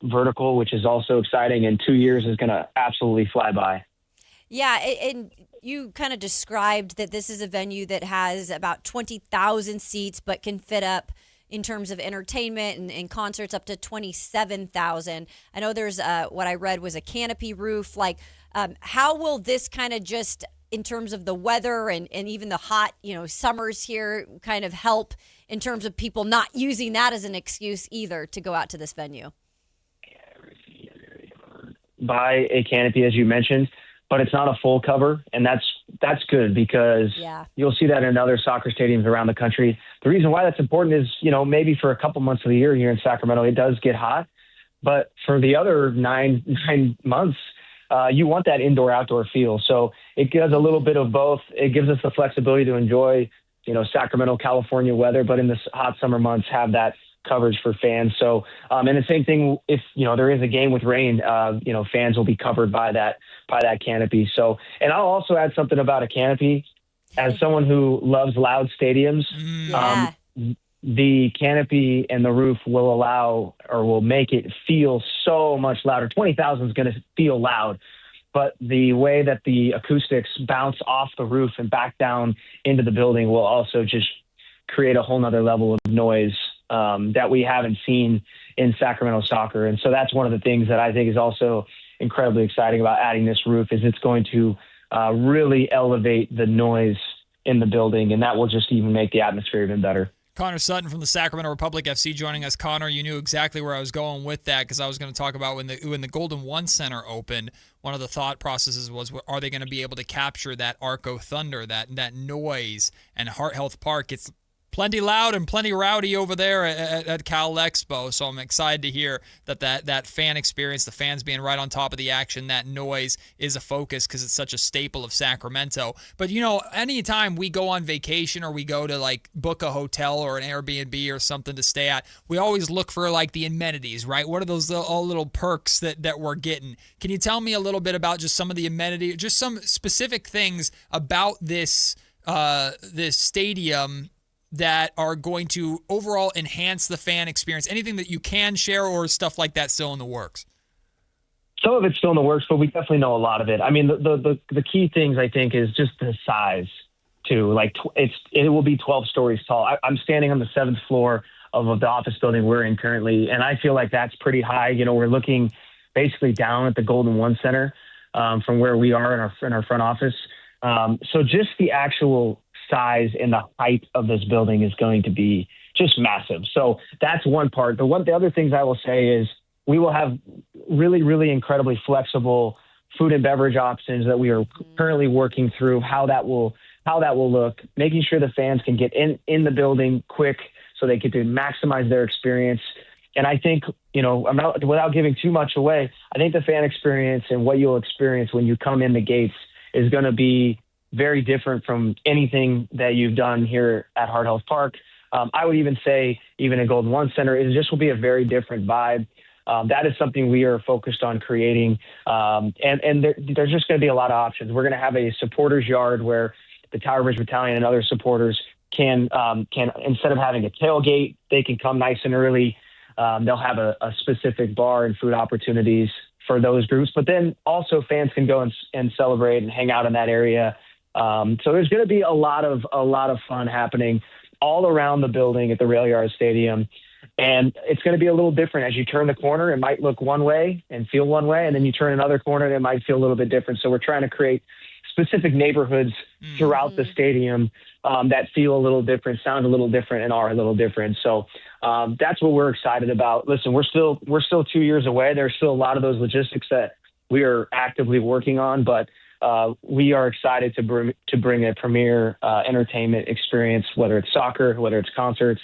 vertical, which is also exciting. And 2 years is going to absolutely fly by. Yeah, and you kind of described that this is a venue that has about 20,000 seats, but can fit up in terms of entertainment and concerts up to 27,000. I know there's what I read was a canopy roof. Like, how will this kind of just in terms of the weather and even the hot, summers here kind of help in terms of people not using that as an excuse either to go out to this venue? By a canopy, as you mentioned, but it's not a full cover, and that's good because you'll see that in other soccer stadiums around the country. The reason why that's important is, maybe for a couple months of the year here in Sacramento, it does get hot, but for the other nine months, you want that indoor-outdoor feel. So it gives a little bit of both. It gives us the flexibility to enjoy, Sacramento, California weather, but in the hot summer months have that coverage for fans. So, and the same thing, if, there is a game with rain, fans will be covered by that canopy. So, and I'll also add something about a canopy. As someone who loves loud stadiums, the canopy and the roof will allow or will make it feel so much louder. 20,000 is going to feel loud, but the way that the acoustics bounce off the roof and back down into the building will also just create a whole nother level of noise that we haven't seen in Sacramento soccer. And so that's one of the things that I think is also incredibly exciting about adding this roof is it's going to really elevate the noise in the building, and that will just even make the atmosphere even better. Connor Sutton from the Sacramento Republic FC joining us. Connor, you knew exactly where I was going with that because I was going to talk about when the Golden One Center opened, one of the thought processes was, are they going to be able to capture that Arco Thunder, that noise? And Heart Health Park, it's plenty loud and plenty rowdy over there at Cal Expo. So I'm excited to hear that fan experience, the fans being right on top of the action, that noise is a focus because it's such a staple of Sacramento. But, anytime we go on vacation or we go to book a hotel or an Airbnb or something to stay at, we always look for the amenities, right? What are those little perks that we're getting? Can you tell me a little bit about just some of the amenities, just some specific things about this stadium that are going to overall enhance the fan experience? Anything that you can share or stuff like that still in the works? Some of it's still in the works, but we definitely know a lot of it. I mean, the key things I think is just the size too. It will be 12 stories tall. I'm standing on the 7th floor of the office building we're in currently. And I feel like that's pretty high. You know, we're looking basically down at the Golden One Center from where we are in our front office. So just the actual size and the height of this building is going to be just massive. So that's one part. The other things I will say is we will have really, really incredibly flexible food and beverage options that we are currently working through how that will look, making sure the fans can get in the building quick so they get to maximize their experience. And I think, you know, without giving too much away, I think the fan experience and what you'll experience when you come in the gates is going to be very different from anything that you've done here at Hard Health Park. I would even say even at Golden One Center, it just will be a very different vibe. That is something we are focused on creating. And there's just going to be a lot of options. We're going to have a supporters yard where the Tower Bridge Battalion and other supporters can instead of having a tailgate, they can come nice and early. They'll have a specific bar and food opportunities for those groups, but then also fans can go and celebrate and hang out in that area. So there's going to be a lot of fun happening all around the building at the Rail Yard Stadium. And it's going to be a little different. As you turn the corner, it might look one way and feel one way, and then you turn another corner and it might feel a little bit different. So we're trying to create specific neighborhoods throughout the stadium that feel a little different, sound a little different, and are a little different. So that's what we're excited about. Listen, we're still 2 years away. There's still a lot of those logistics that we are actively working on, but we are excited to bring a premier entertainment experience, whether it's soccer, whether it's concerts,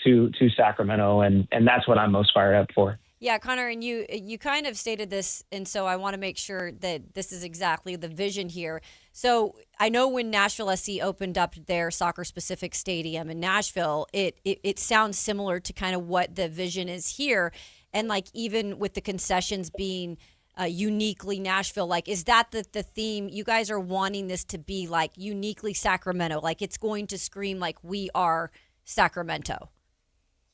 to Sacramento, and that's what I'm most fired up for. Yeah, Connor, and you kind of stated this, and so I want to make sure that this is exactly the vision here. So I know when Nashville SC opened up their soccer-specific stadium in Nashville, it sounds similar to kind of what the vision is here, and like even with the concessions being uniquely Nashville, like is that the theme? You guys are wanting this to be like uniquely Sacramento, like it's going to scream like we are Sacramento.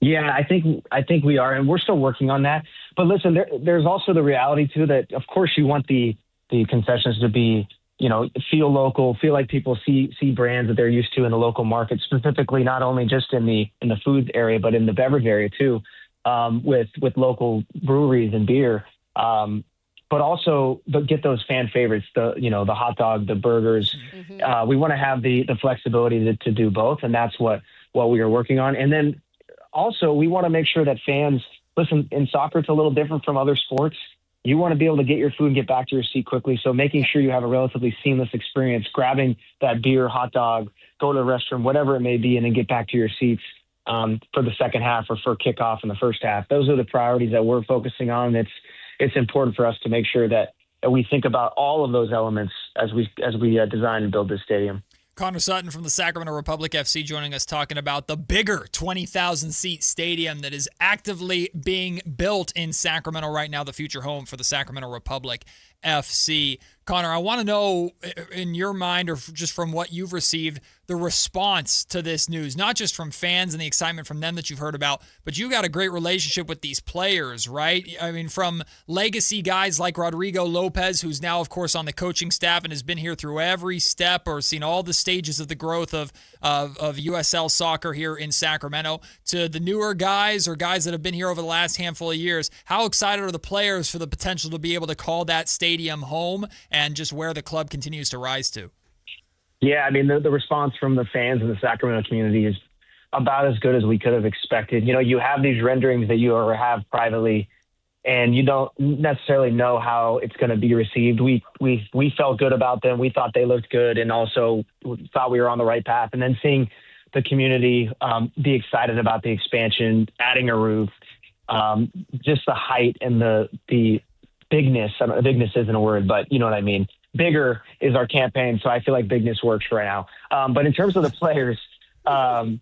Yeah, I think we are, and we're still working on that. But listen, there's also the reality too that of course you want the concessions to be, you know, feel local, feel like people see brands that they're used to in the local market, specifically not only just in the food area but in the beverage area too, with local breweries and beer. But also get those fan favorites, the hot dog, the burgers. Mm-hmm. We want to have the flexibility to do both, and that's what we are working on. And then also, we want to make sure that fans, listen, in soccer, it's a little different from other sports. You want to be able to get your food and get back to your seat quickly. So making sure you have a relatively seamless experience, grabbing that beer, hot dog, go to the restroom, whatever it may be, and then get back to your seats for the second half or for kickoff in the first half. Those are the priorities that we're focusing on. It's important for us to make sure that we think about all of those elements as we design and build this stadium. Connor Sutton from the Sacramento Republic FC joining us, talking about the bigger 20,000-seat stadium that is actively being built in Sacramento right now, the future home for the Sacramento Republic FC. Connor, I want to know, in your mind or just from what you've received, the response to this news, not just from fans and the excitement from them that you've heard about, but you got a great relationship with these players, right? I mean, from legacy guys like Rodrigo Lopez, who's now, of course, on the coaching staff and has been here through every step or seen all the stages of the growth of USL soccer here in Sacramento, to the newer guys or guys that have been here over the last handful of years. How excited are the players for the potential to be able to call that stadium home and just where the club continues to rise to? Yeah, I mean, the response from the fans and the Sacramento community is about as good as we could have expected. You know, you have these renderings that you have privately, and you don't necessarily know how it's going to be received. We felt good about them. We thought they looked good, and also thought we were on the right path. And then seeing the community be excited about the expansion, adding a roof, just the height and the bigness. Bigness isn't a word, but you know what I mean. Bigger is our campaign, so I feel like bigness works right now. But in terms of the players, I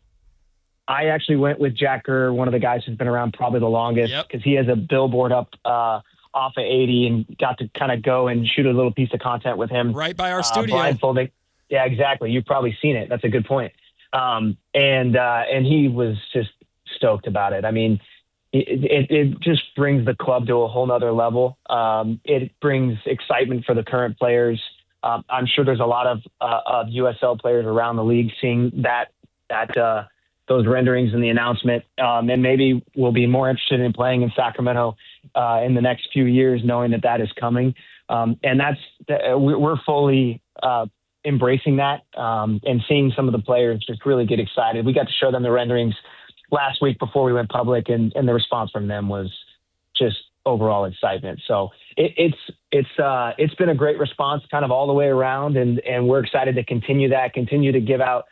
actually went with Jack Gurr, one of the guys who's been around probably the longest, because he has a billboard up off of 80 and got to kind of go and shoot a little piece of content with him. Right by our studio. Blindfolding. Yeah, exactly. You've probably seen it. That's a good point. And he was just stoked about it. I mean, it just brings the club to a whole nother level. It brings excitement for the current players. I'm sure there's a lot of USL players around the league seeing that those renderings in the announcement. And maybe we'll be more interested in playing in Sacramento in the next few years, knowing that is coming. And we're fully embracing that and seeing some of the players just really get excited. We got to show them the renderings last week before we went public, and the response from them was just overall excitement. So it's been a great response kind of all the way around, and we're excited to continue to give out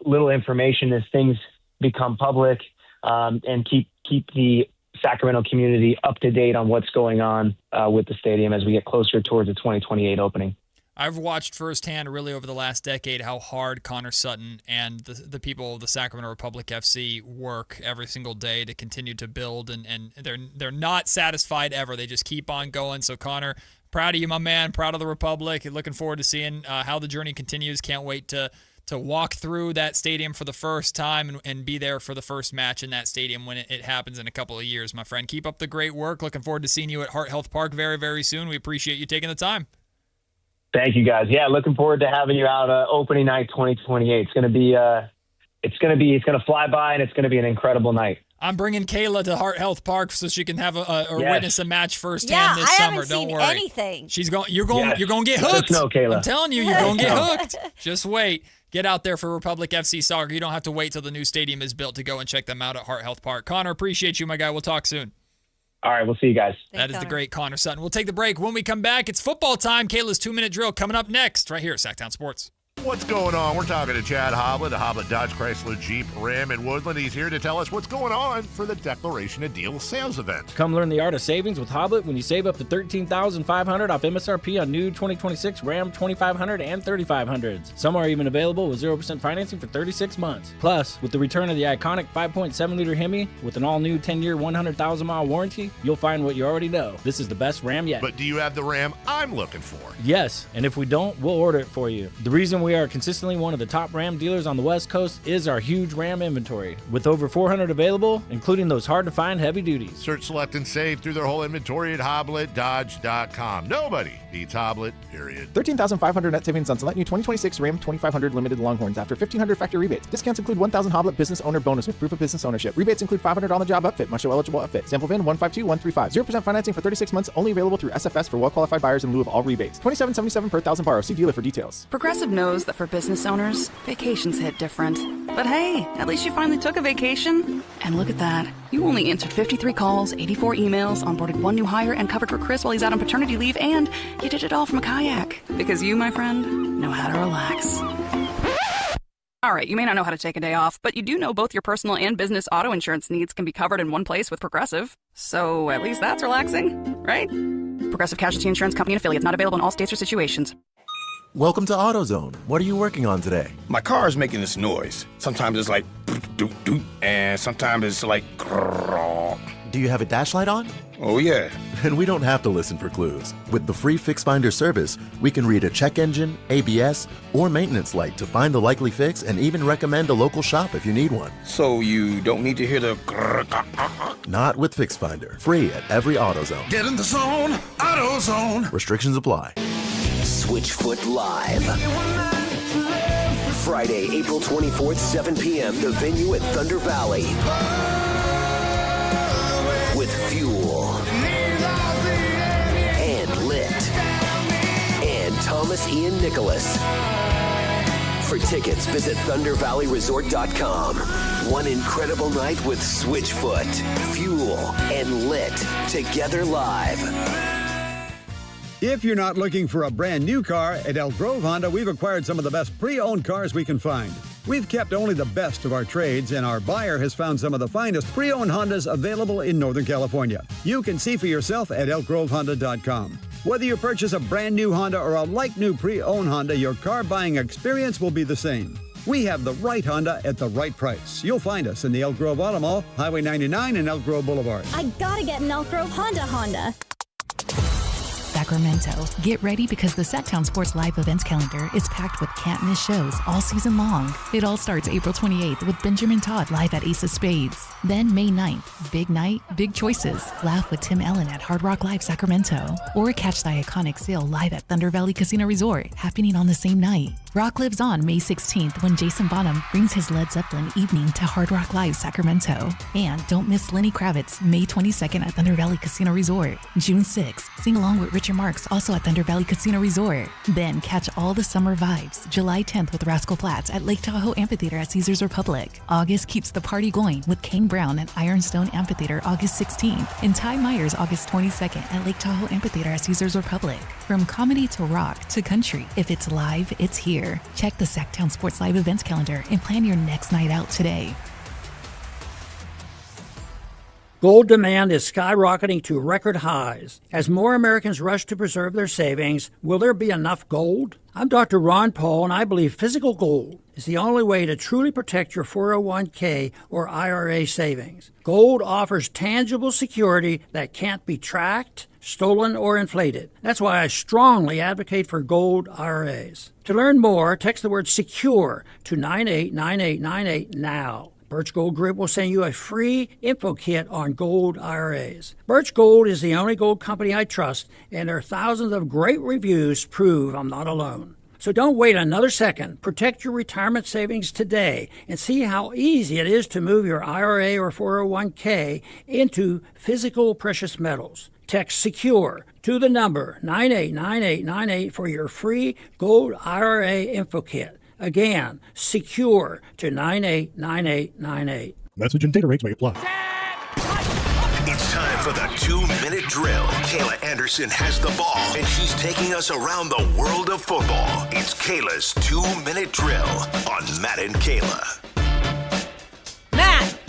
little information as things become public, and keep the Sacramento community up to date on what's going on with the stadium as we get closer towards the 2028 opening. I've watched firsthand really over the last decade how hard Connor Sutton and the people of the Sacramento Republic FC work every single day to continue to build, and they're not satisfied ever. They just keep on going. So Connor, proud of you, my man, proud of the Republic, and looking forward to seeing how the journey continues. Can't wait to walk through that stadium for the first time and be there for the first match in that stadium when it happens in a couple of years, my friend. Keep up the great work. Looking forward to seeing you at Heart Health Park very, very soon. We appreciate you taking the time. Thank you, guys. Yeah, looking forward to having you out opening night 2028. It's going to fly by, and it's going to be an incredible night. I'm bringing Kayla to Heart Health Park so she can have witness a match firsthand this summer. Don't worry. Anything. You're going to get hooked. Let us know, Kayla. I'm telling you, you're going to get hooked. Just wait. Get out there for Republic FC Soccer. You don't have to wait till the new stadium is built to go and check them out at Heart Health Park. Connor, appreciate you, my guy. We'll talk soon. All right, we'll see you guys. That is the great Connor Sutton. We'll take the break. When we come back, it's football time. Kayla's 2-minute drill coming up next right here at Sactown Sports. What's going on? We're talking to Chad Hoblet, the Hoblet Dodge Chrysler Jeep Ram in Woodland. He's here to tell us what's going on for the Declaration of Deals sales event. Come learn the art of savings with Hoblet when you save up to $13,500 off MSRP on new 2026 Ram 2500 and 3500s. Some are even available with 0% financing for 36 months. Plus, with the return of the iconic 5.7-liter Hemi with an all-new 10-year, 100,000-mile warranty, you'll find what you already know. This is the best Ram yet. But do you have the Ram I'm looking for? Yes, and if we don't, we'll order it for you. The reason we are consistently one of the top Ram dealers on the West Coast is our huge Ram inventory. With over 400 available, including those hard-to-find heavy duties. Search, select, and save through their whole inventory at HobletDodge.com. Nobody beats Hoblet, period. $13,500 net savings on select new 2026 Ram 2500 Limited Longhorns after $1,500 factory rebates. Discounts include $1,000 Hoblet business owner bonus with proof of business ownership. Rebates include $500 on the job upfit, must show eligible upfit. Sample VIN 152135. 0% financing for 36 months, only available through SFS for well-qualified buyers in lieu of all rebates. $27.77 per thousand borrow. See dealer for details. Progressive knows that for business owners, vacations hit different. But hey, at least you finally took a vacation. And look at that. You only answered 53 calls, 84 emails, onboarded one new hire, and covered for Chris while he's out on paternity leave, and you did it all from a kayak. Because you, my friend, know how to relax. All right, you may not know how to take a day off, but you do know both your personal and business auto insurance needs can be covered in one place with Progressive. So at least that's relaxing, right? Progressive Casualty Insurance Company and affiliates, not available in all states or situations. Welcome to AutoZone. What are you working on today? My car is making this noise. Sometimes it's like doot doot, and sometimes it's like grrr. Do you have a dash light on? Oh yeah. And we don't have to listen for clues. With the free Fix Finder service, we can read a check engine, ABS, or maintenance light to find the likely fix and even recommend a local shop if you need one. So you don't need to hear the grrr. Not with Fix Finder. Free at every AutoZone. Get in the zone, AutoZone. Restrictions apply. Switchfoot Live. Friday, April 24th, 7 p.m., the venue at Thunder Valley. With Fuel. And Lit. And Thomas Ian Nicholas. For tickets, visit ThunderValleyResort.com. One incredible night with Switchfoot, Fuel, and Lit. Together live. If you're not looking for a brand new car, at Elk Grove Honda, we've acquired some of the best pre-owned cars we can find. We've kept only the best of our trades, and our buyer has found some of the finest pre-owned Hondas available in Northern California. You can see for yourself at elkgrovehonda.com. Whether you purchase a brand new Honda or a like-new pre-owned Honda, your car buying experience will be the same. We have the right Honda at the right price. You'll find us in the Elk Grove Auto Mall, Highway 99 and Elk Grove Boulevard. I gotta get an Elk Grove Honda. Sacramento. Get ready because the Sactown Sports Live events calendar is packed with can't-miss shows all season long. It all starts April 28th with Benjamin Todd live at Ace of Spades. Then May 9th, big night, big choices. Laugh with Tim Ellen at Hard Rock Live Sacramento. Or catch the iconic sale live at Thunder Valley Casino Resort, happening on the same night. Rock lives on May 16th when Jason Bonham brings his Led Zeppelin evening to Hard Rock Live Sacramento. And don't miss Lenny Kravitz May 22nd at Thunder Valley Casino Resort. June 6th, sing along with Richard Marx also at Thunder Valley Casino Resort. Then catch all the summer vibes July 10th with Rascal Flatts at Lake Tahoe Amphitheater at Caesars Republic. August keeps the party going with Kane Brown at Ironstone Amphitheater August 16th and Ty Myers August 22nd at Lake Tahoe Amphitheater at Caesars Republic. From comedy to rock to country, if it's live, it's here. Check the Sactown Sports Live events calendar and plan your next night out today. Gold demand is skyrocketing to record highs. As more Americans rush to preserve their savings, will there be enough gold? I'm Dr. Ron Paul, and I believe physical gold is the only way to truly protect your 401k or IRA savings. Gold offers tangible security that can't be tracked, stolen, or inflated. That's why I strongly advocate for gold IRAs. To learn more, text the word SECURE to 989898 now. Birch Gold Group will send you a free info kit on gold IRAs. Birch Gold is the only gold company I trust, and their thousands of great reviews prove I'm not alone. So don't wait another second. Protect your retirement savings today and see how easy it is to move your IRA or 401k into physical precious metals. Text SECURE to the number 989898 for your free gold IRA info kit. Again, SECURE to 989898. Message and data rates may apply. It's time for the 2-minute drill. Kayla Anderson has the ball, and she's taking us around the world of football. It's Kayla's 2-minute drill on Matt and Kayla. Matt!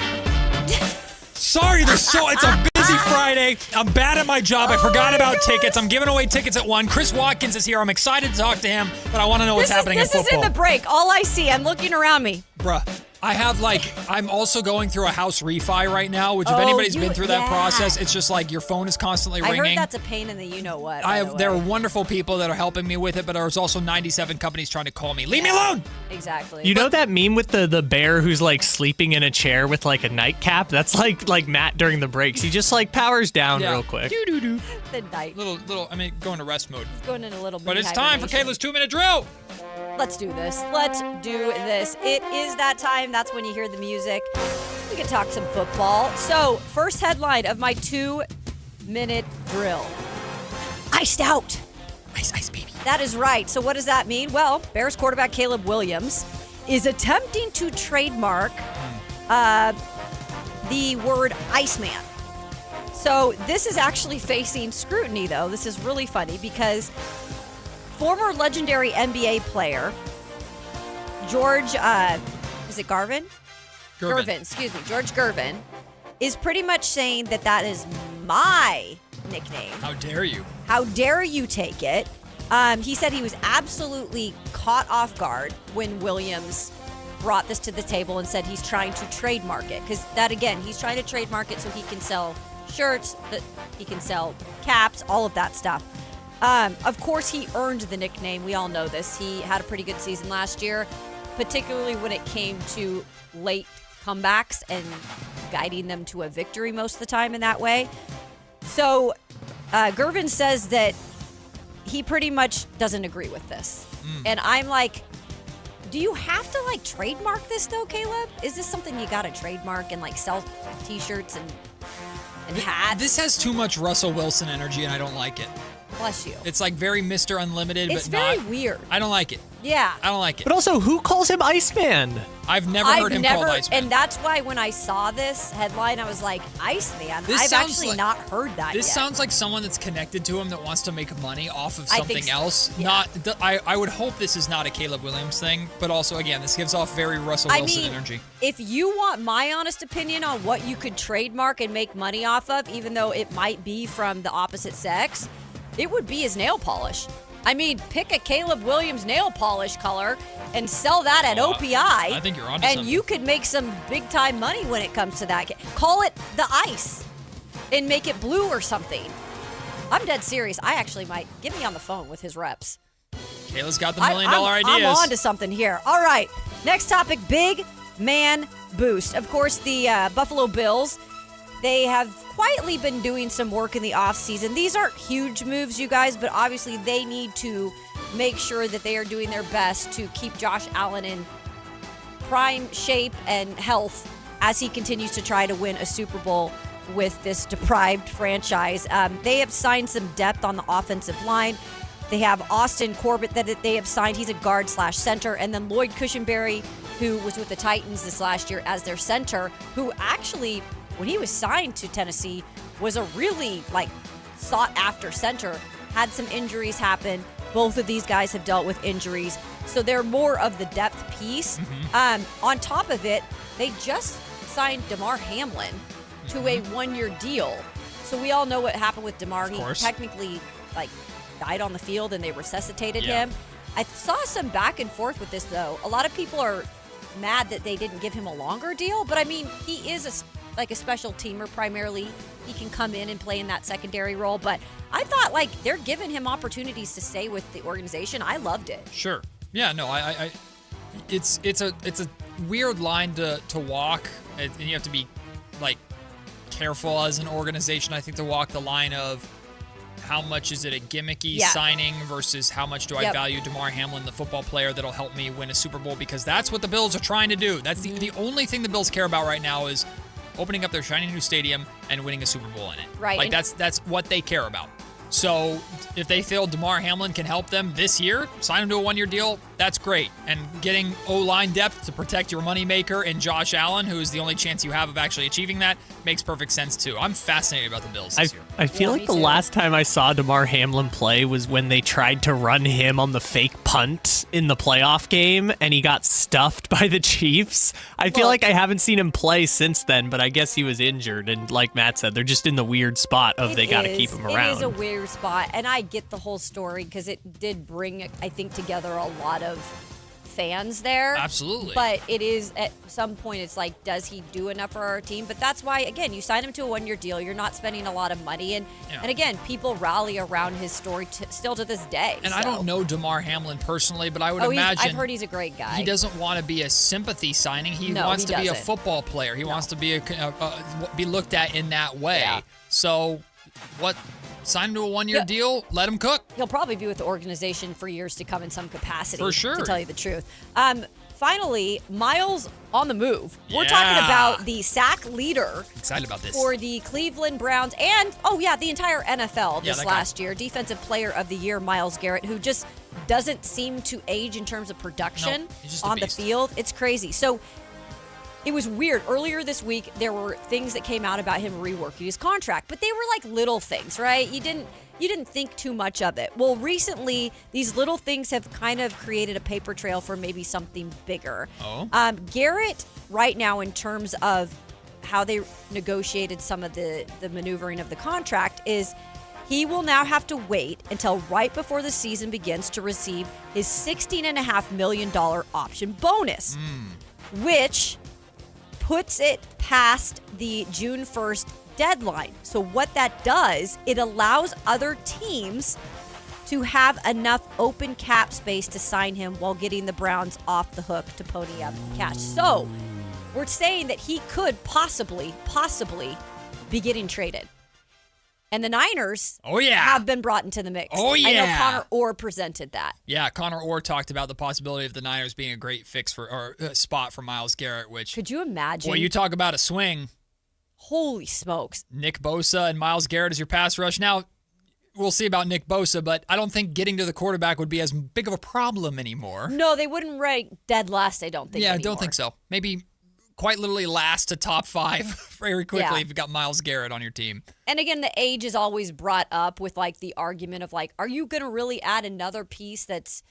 Sorry, it's a busy Friday. I'm bad at my job. I forgot about tickets. I'm giving away tickets at 1. Chris Watkins is here. I'm excited to talk to him, but I want to know what's happening in football. This is in the break. All I see, I'm looking around me. Bruh, I'm also going through a house refi right now, which if anybody's been through that process, it's just like your phone is constantly ringing. I heard that's a pain in the you-know-what. There are wonderful people that are helping me with it, but there's also 97 companies trying to call me. Leave me alone! Exactly. You know that meme with the bear who's like sleeping in a chair with like a nightcap? That's like Matt during the breaks. He just like powers down real quick. Doo-doo-doo. The night. Going to rest mode. He's going in a little bit. But it's time for Kayla's 2-minute drill. Let's do this. It is that time. That's when you hear the music. We can talk some football. So, first headline of my 2-minute drill. Iced out. Ice, baby. That is right. So what does that mean? Well, Bears quarterback Caleb Williams is attempting to trademark the word Iceman. So this is actually facing scrutiny, though. This is really funny because former legendary NBA player George, is it Garvin? Gervin, excuse me. George Gervin is pretty much saying that is my nickname. How dare you? How dare you take it? He said he was absolutely caught off guard when Williams brought this to the table and said he's trying to trademark it. Because that, again, he's trying to trademark it so he can sell shirts, that he can sell caps, all of that stuff. Of course, he earned the nickname. We all know this. He had a pretty good season last year, particularly when it came to late comebacks and guiding them to a victory most of the time in that way. So Gervin says that he pretty much doesn't agree with this. And I'm like, do you have to like trademark this though, Caleb? Is this something you got to trademark and like sell t-shirts and hats? This has too much Russell Wilson energy and I don't like it. Bless you. It's like very Mr. Unlimited, it's but not. It's very weird. I don't like it. Yeah. I don't like it. But also, who calls him Iceman? I've never heard him called Iceman. And that's why when I saw this headline, I was like, Iceman? I've actually not heard that This yet. sounds like someone that's connected to him that wants to make money off of something else. Yeah. I would hope this is not a Caleb Williams thing, but also, again, this gives off very Russell Wilson energy. If you want my honest opinion on what you could trademark and make money off of, even though it might be from the opposite sex, it would be his nail polish. I mean, pick a Caleb Williams nail polish color and sell that at OPI. I think you're onto and something. you could make some big time money when it comes to that. Call it the ice and make it blue or something. I'm dead serious. I actually might get me on the phone with his reps. Kayla's got the $1 million ideas. I'm on to something here. All right. Next topic, big man boost. Of course, the Buffalo Bills, they have quietly been doing some work in the offseason. These aren't huge moves, you guys, but obviously they need to make sure that they are doing their best to keep Josh Allen in prime shape and health as he continues to try to win a Super Bowl with this deprived franchise. They have signed some depth on the offensive line. They have Austin Corbett that they have signed. He's a guard/center. And then Lloyd Cushenberry, who was with the Titans this last year as their center, who actually, when he was signed to Tennessee, was a really sought-after center. Had some injuries happen. Both of these guys have dealt with injuries. So they're more of the depth piece. On top of it, they just signed DeMar Hamlin to a one-year deal. So we all know what happened with DeMar. He technically died on the field and they resuscitated him. I saw some back and forth with this, though. A lot of people are mad that they didn't give him a longer deal, but I mean, he is a special teamer primarily. He can come in and play in that secondary role, but I thought they're giving him opportunities to stay with the organization. I loved it. Sure. Yeah, no, it's a weird line to walk, and you have to be careful as an organization, I think, to walk the line of how much is it a gimmicky signing versus how much do I value DeMar Hamlin, the football player that'll help me win a Super Bowl, because that's what the Bills are trying to do. That's the only thing the Bills care about right now is opening up their shiny new stadium and winning a Super Bowl in it. Right. That's what they care about. So if they feel DeMar Hamlin can help them this year, sign him to a one-year deal, that's great. And getting O-line depth to protect your moneymaker in Josh Allen, who is the only chance you have of actually achieving that, makes perfect sense too. I'm fascinated about the Bills this year. I feel like the last time I saw DeMar Hamlin play was when they tried to run him on the fake punt in the playoff game, and he got stuffed by the Chiefs. I feel like I haven't seen him play since then, but I guess he was injured. And like Matt said, they're just in the weird spot of they got to keep him around. It is a weird spot, and I get the whole story because it did bring, I think, together a lot of fans there. Absolutely. But it is, at some point, it's does he do enough for our team? But that's why, again, you sign him to a one-year deal. You're not spending a lot of money. And again, people rally around his story still to this day. And I don't know DeMar Hamlin personally, but I would imagine I've heard he's a great guy. He doesn't want to be a sympathy signing. He wants to be a football player. He wants to be be looked at in that way. Yeah. So sign him to a one-year deal, let him cook. He'll probably be with the organization for years to come in some capacity. For sure. To tell you the truth. Finally, Miles on the move. We're talking about the sack leader. Excited about this. For the Cleveland Browns and, the entire NFL this last year. Defensive Player of the Year, Myles Garrett, who just doesn't seem to age in terms of production on the field. It's crazy. So it was weird. Earlier this week, there were things that came out about him reworking his contract, but they were little things, right? You didn't think too much of it. Well, recently, these little things have kind of created a paper trail for maybe something bigger. Garrett, right now, in terms of how they negotiated some of the maneuvering of the contract, is he will now have to wait until right before the season begins to receive his $16.5 million option bonus, which puts it past the June 1st deadline. So what that does, it allows other teams to have enough open cap space to sign him while getting the Browns off the hook to pony up cash. So we're saying that he could possibly be getting traded. And the Niners have been brought into the mix. Oh, yeah. I know Connor Orr presented that. Yeah, Connor Orr talked about the possibility of the Niners being a great fix or spot for Myles Garrett, which... Could you imagine? Well, you talk about a swing. Holy smokes. Nick Bosa and Myles Garrett as your pass rush. Now, we'll see about Nick Bosa, but I don't think getting to the quarterback would be as big of a problem anymore. No, they wouldn't rank dead last, I don't think, Yeah, anymore. I don't think so. Maybe quite literally last to top 5 very quickly if you've got Myles Garrett on your team. And again, the age is always brought up with the argument of are you going to really add another piece that's,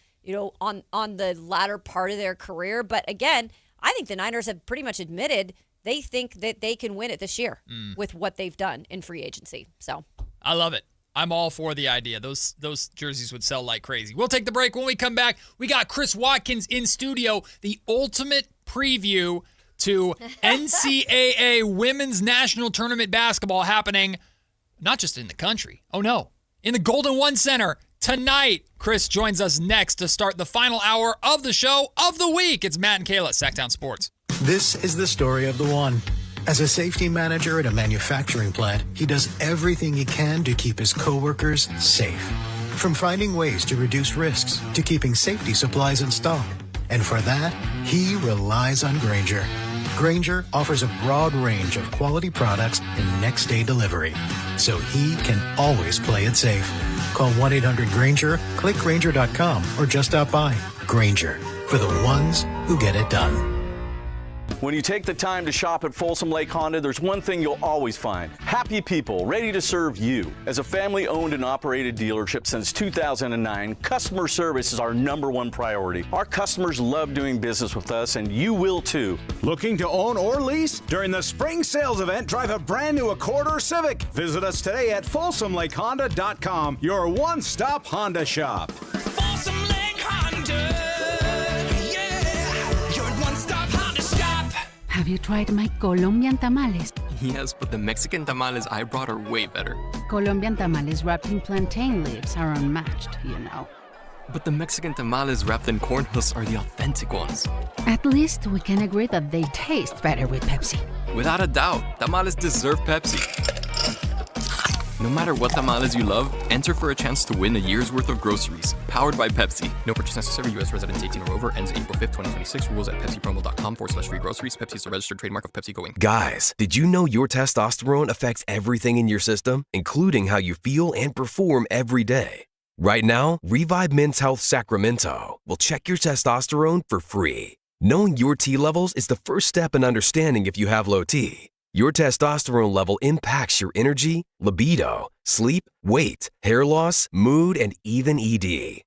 on the latter part of their career? But again, I think the Niners have pretty much admitted they think that they can win it this year with what they've done in free agency. So I love it. I'm all for the idea. Those jerseys would sell like crazy. We'll take the break. When we come back, we got Chris Watkins in studio, the ultimate preview to NCAA Women's National Tournament basketball happening not just in the country. Oh, no. in the Golden One Center tonight. Chris joins us next to start the final hour of the show of the week. It's Matt and Kayla, Sactown Sports. This is the story of the one. As a safety manager at a manufacturing plant, he does everything he can to keep his coworkers safe. From finding ways to reduce risks to keeping safety supplies in stock. And for that, he relies on Grainger. Grainger offers a broad range of quality products and next-day delivery, so he can always play it safe. Call 1-800-GRAINGER, click Grainger.com, or just stop by. Grainger, for the ones who get it done. When you take the time to shop at Folsom Lake Honda, there's one thing you'll always find. Happy people ready to serve you. As a family-owned and operated dealership since 2009, customer service is our #1 priority. Our customers love doing business with us, and you will too. Looking to own or lease? During the spring sales event, drive a brand new Accord or Civic. Visit us today at FolsomLakeHonda.com, your one-stop Honda shop. Folsom Lake Honda. Have you tried my Colombian tamales? Yes, but the Mexican tamales I brought are way better. Colombian tamales wrapped in plantain leaves are unmatched, you know. But the Mexican tamales wrapped in corn husks are the authentic ones. At least we can agree that they taste better with Pepsi. Without a doubt, tamales deserve Pepsi. No matter what tamales you love, enter for a chance to win a year's worth of groceries. Powered by Pepsi. No purchase necessary. U.S. residents 18 or over. Ends April 5th, 2026. Rules at pepsipromo.com/free groceries. Pepsi is a registered trademark of Pepsi Go Inc. Guys, did you know your testosterone affects everything in your system, including how you feel and perform every day? Right now, Revive Men's Health Sacramento will check your testosterone for free. Knowing your T levels is the first step in understanding if you have low T. Your testosterone level impacts your energy, libido, sleep, weight, hair loss, mood, and even ED.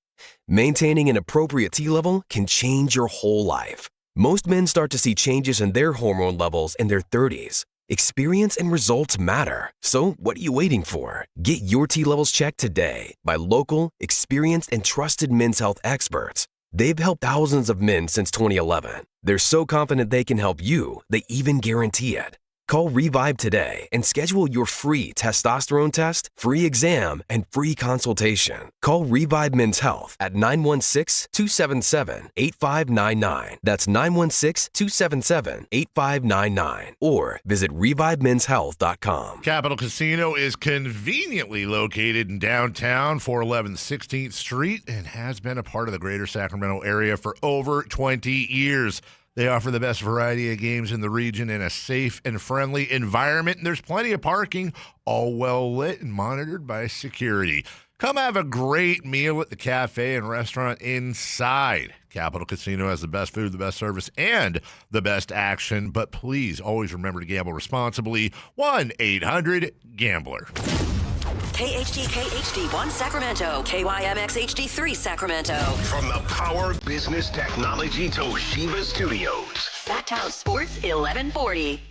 Maintaining an appropriate T level can change your whole life. Most men start to see changes in their hormone levels in their 30s. Experience and results matter. So what are you waiting for? Get your T levels checked today by local, experienced, and trusted men's health experts. They've helped thousands of men since 2011. They're so confident they can help you, they even guarantee it. Call Revive today and schedule your free testosterone test, free exam, and free consultation. Call Revive Men's Health at 916-277-8599. That's 916-277-8599. Or visit ReviveMen'sHealth.com. Capital Casino is conveniently located in downtown, 411 16th Street, and has been a part of the greater Sacramento area for over 20 years. They offer the best variety of games in the region in a safe and friendly environment, and there's plenty of parking, all well lit and monitored by security. Come have a great meal at the cafe and restaurant inside. Capital Casino has the best food, the best service, and the best action, but please always remember to gamble responsibly. 1-800-GAMBLER. KHD1 Sacramento, KYMX HD3 Sacramento. From the Power Business Technology Toshiba Studios. Sactown Sports 1140.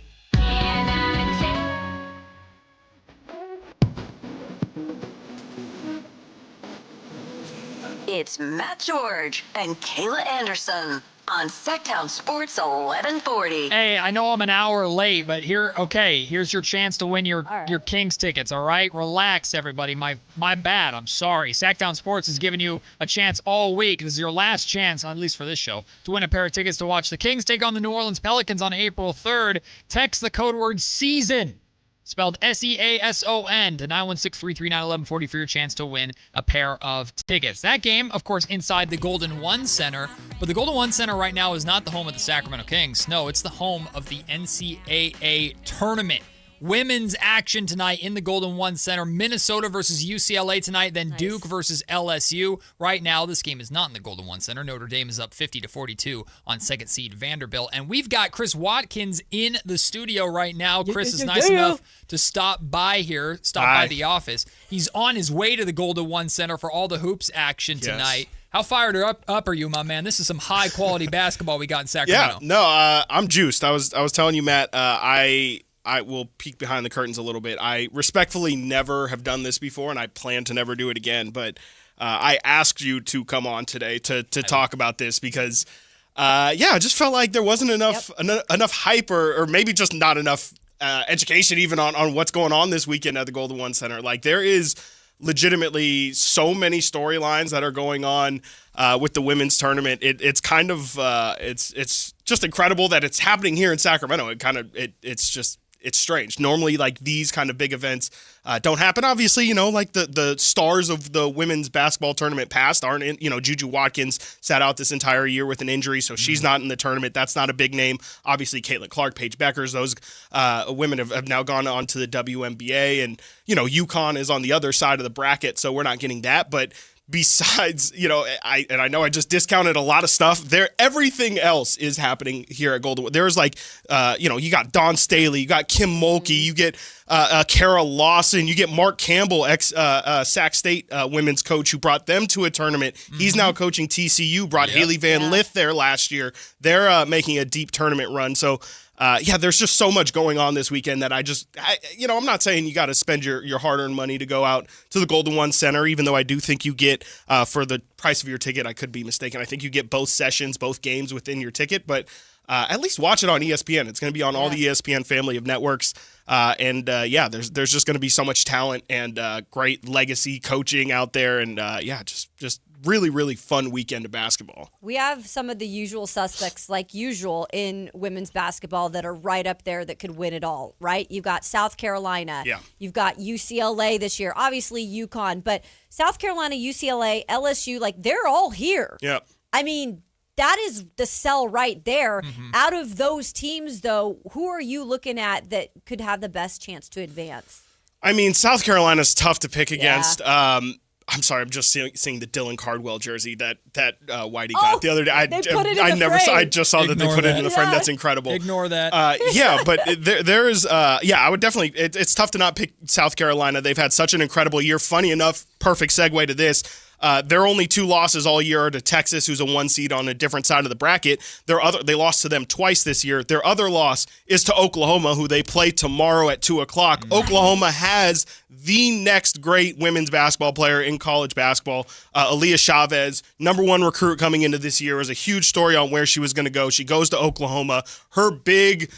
It's Matt George and Kayla Anderson on Sactown Sports 1140. Hey, I know I'm an hour late, but here's your chance to win your Kings tickets, all right? Relax, everybody. My bad. I'm sorry. Sactown Sports is giving you a chance all week. This is your last chance, at least for this show, to win a pair of tickets to watch the Kings take on the New Orleans Pelicans on April 3rd. Text the code word SEASON, spelled SEASON, to 916-339-1140 for your chance to win a pair of tickets. That game, of course, inside the Golden One Center, but the Golden One Center right now is not the home of the Sacramento Kings. No, it's the home of the NCAA tournament. Women's action tonight in the Golden One Center. Minnesota versus UCLA tonight, then Duke versus LSU. Right now, this game is not in the Golden One Center. Notre Dame is up 50-42 on second seed Vanderbilt. And we've got Chris Watkins in the studio right now. Chris is nice enough to stop by by the office. He's on his way to the Golden One Center for all the hoops action tonight. How fired up are you, my man? This is some high-quality basketball we got in Sacramento. Yeah, no, I'm juiced. I was telling you, Matt, I will peek behind the curtains a little bit. I respectfully never have done this before, and I plan to never do it again. But I asked you to come on today to talk about this because, I just felt like there wasn't enough hype or maybe just not enough education even on what's going on this weekend at the Golden One Center. Like, there is legitimately so many storylines that are going on with the women's tournament. It's kind of it's just incredible that it's happening here in Sacramento. It's strange. Normally, like these kind of big events don't happen. Obviously, like the stars of the women's basketball tournament past aren't in. Juju Watkins sat out this entire year with an injury, so she's not in the tournament. That's not a big name. Obviously, Caitlin Clark, Paige Beckers, those women have now gone on to the WNBA, and UConn is on the other side of the bracket, so we're not getting that. But besides, I know I just discounted a lot of stuff. Everything else is happening here at Golden. There's you got Dawn Staley, you got Kim Mulkey, you get Kara Lawson, you get Mark Campbell, ex-Sac State women's coach, who brought them to a tournament. He's now coaching TCU, brought Haley Van Lith there last year. They're making a deep tournament run. So, there's just so much going on this weekend that I'm not saying you got to spend your hard-earned money to go out to the Golden One Center, even though I do think you get, for the price of your ticket, I could be mistaken, I think you get both sessions, both games within your ticket, but at least watch it on ESPN. It's going to be on all the ESPN family of networks, there's just going to be so much talent and great legacy coaching out there, and just really, really fun weekend of basketball. We have some of the usual suspects, like usual, in women's basketball that are right up there that could win it all, right? You've got South Carolina. Yeah. You've got UCLA this year. Obviously, UConn. But South Carolina, UCLA, LSU, they're all here. Yeah. I mean, that is the sell right there. Out of those teams, though, who are you looking at that could have the best chance to advance? I mean, South Carolina's tough to pick against. I'm sorry, I'm just seeing the Dylan Cardwell jersey that Whitey got the other day. I just saw that they put it in the frame. That's incredible. Ignore that. But there is. I would definitely. It's tough to not pick South Carolina. They've had such an incredible year. Funny enough, perfect segue to this. Their only 2 losses all year are to Texas, who's a 1 seed on a different side of the bracket. They lost to them twice this year. Their other loss is to Oklahoma, who they play tomorrow at 2:00. Oklahoma has the next great women's basketball player in college basketball, Aaliyah Chavez, number 1 recruit coming into this year. It was a huge story on where she was going to go. She goes to Oklahoma. Her big,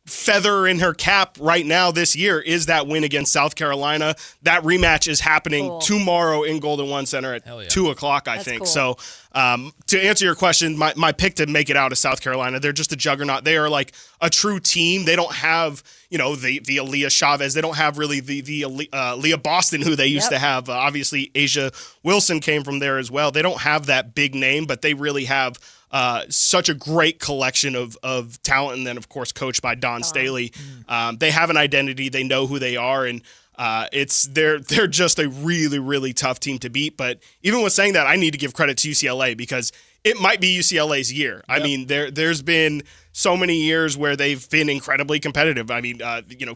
feather in her cap right now this year is that win against South Carolina. That rematch is happening tomorrow in Golden One Center at 2:00, I think. Cool. So to answer your question, my pick to make it out is South Carolina. They're just a juggernaut. They are like a true team. They don't have, the Aaliyah Chavez. They don't have really the Leah Boston, who they used to have. Obviously, Asia Wilson came from there as well. They don't have that big name, but they really have such a great collection of talent, and then of course coached by Dawn Staley. They have an identity. They know who they are, and they're just a really, really tough team to beat. But even with saying that, I need to give credit to UCLA because it might be UCLA's year. I mean, there's been so many years where they've been incredibly competitive. I mean,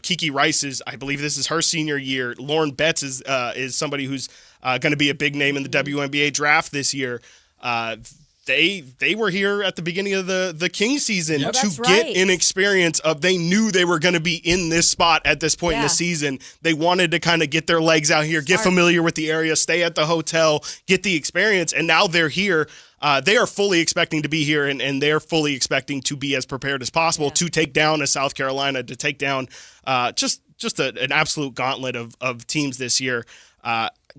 Kiki Rice I believe this is her senior year. Lauren Betts is somebody who's going to be a big name in the WNBA draft this year. They were here at the beginning of the Kings season to get an experience of they knew they were going to be in this spot at this point in the season. They wanted to kind of get their legs out here, get familiar with the area, stay at the hotel, get the experience, and now they're here. They are fully expecting to be here, and they're fully expecting to be as prepared as possible to take down a South Carolina, to take down just an absolute gauntlet of teams this year.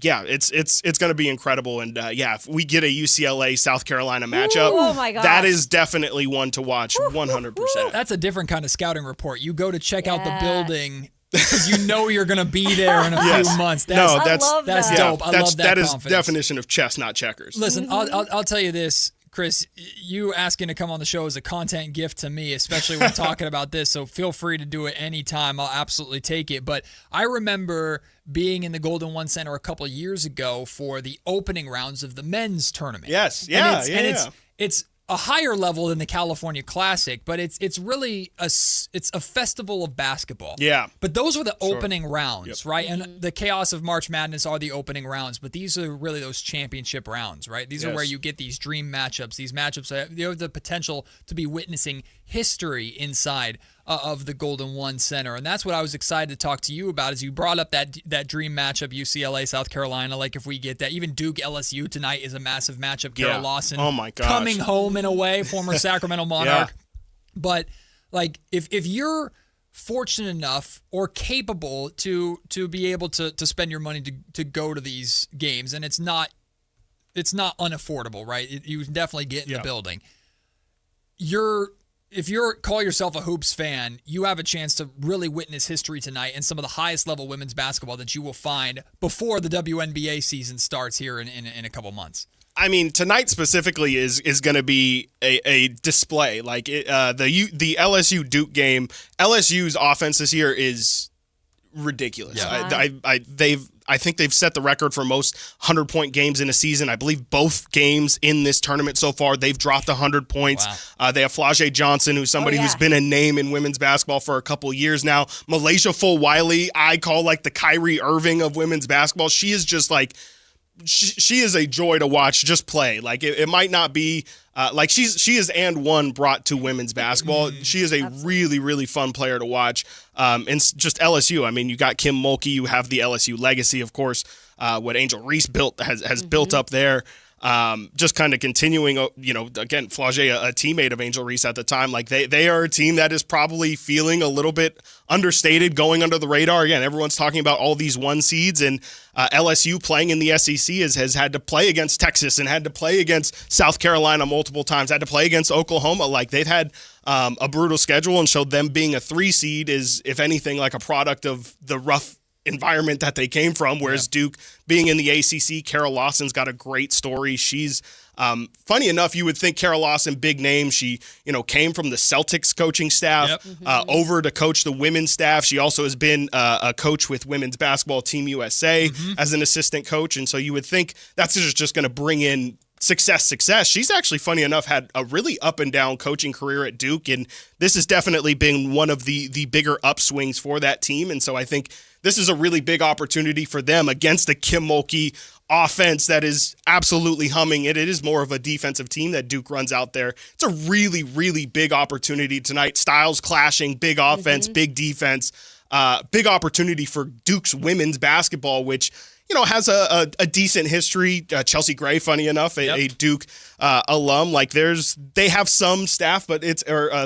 It's going to be incredible, and if we get a UCLA South Carolina matchup, that is definitely one to watch 100%. That's a different kind of scouting report. You go to check out the building because you know you're going to be there in a few months. That's dope. I love that. That is definition of chess, not checkers. Listen, I'll tell you this, Chris, you asking to come on the show is a content gift to me, especially when talking about this, so feel free to do it anytime. I'll absolutely take it. But I remember being in the Golden One Center a couple of years ago for the opening rounds of the men's tournament. Yes, it's a higher level than the California Classic, but it's really a festival of basketball. Yeah. But those were the opening rounds, right? And the chaos of March Madness are the opening rounds, but these are really those championship rounds, right? These are where you get these dream matchups, these matchups that have the potential to be witnessing history inside of the Golden One Center. And that's what I was excited to talk to you about, as you brought up that dream matchup, UCLA, South Carolina. Like, if we get that, even Duke, LSU tonight is a massive matchup. Kara Lawson, oh my gosh, coming home in a way, former Sacramento Monarch. But like, if you're fortunate enough or capable to be able to spend your money to go to these games, and it's not unaffordable, right? You can definitely get in the building. If you call yourself a Hoops fan, you have a chance to really witness history tonight and some of the highest level women's basketball that you will find before the WNBA season starts here in a couple months. I mean, tonight specifically is going to be a display. Like the LSU Duke game, LSU's offense this year is ridiculous. Yeah. I think they've set the record for most 100-point games in a season. I believe both games in this tournament so far, they've dropped 100 points. Wow. They have Flau'jae Johnson, who's somebody who's been a name in women's basketball for a couple years now. Malaysia Full-Wiley, I call like the Kyrie Irving of women's basketball. She is just like, she is a joy to watch just play. Like it might not be like she is and one brought to women's basketball. She is a really, really fun player to watch. And just LSU. I mean, you got Kim Mulkey. You have the LSU legacy, of course. What Angel Reese has built up there. Just kind of continuing, again, Flau'jae, a teammate of Angel Reese at the time, like they are a team that is probably feeling a little bit understated, going under the radar. Again, everyone's talking about all these one seeds, and LSU playing in the SEC has had to play against Texas and had to play against South Carolina multiple times, had to play against Oklahoma. Like they've had a brutal schedule, and so them being a 3 seed is, if anything, like a product of the rough environment that they came from, whereas Duke being in the ACC, Carol Lawson's got a great story. She's funny enough, you would think Carol Lawson, big name. She, came from the Celtics coaching staff over to coach the women's staff. She also has been a coach with women's basketball Team USA as an assistant coach. And so you would think that's just going to bring in success. She's actually, funny enough, had a really up and down coaching career at Duke, and this has definitely been one of the bigger upswings for that team. And so I think this is a really big opportunity for them against a Kim Mulkey offense that is absolutely humming. It is more of a defensive team that Duke runs out there. It's a really, really big opportunity tonight. Styles clashing, big offense, big defense, big opportunity for Duke's women's basketball, which has a decent history. Chelsea Gray, funny enough, a Duke alum. Like they have some staff, but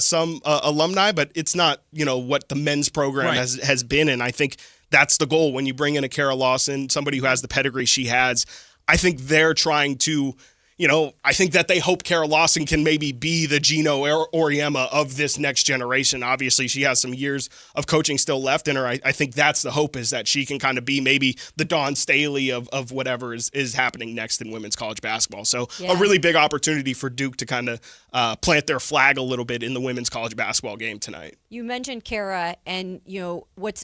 some alumni, but it's not what the men's program has been. And I think that's the goal when you bring in a Carol Lawson, somebody who has the pedigree she has. I think they're trying to. I think that they hope Carol Lawson can maybe be the Gino Auriemma of this next generation. Obviously, she has some years of coaching still left in her. I think that's the hope, is that she can kind of be maybe the Dawn Staley of whatever is happening next in women's college basketball. So a really big opportunity for Duke to kind of plant their flag a little bit in the women's college basketball game tonight. You mentioned Kara, and what's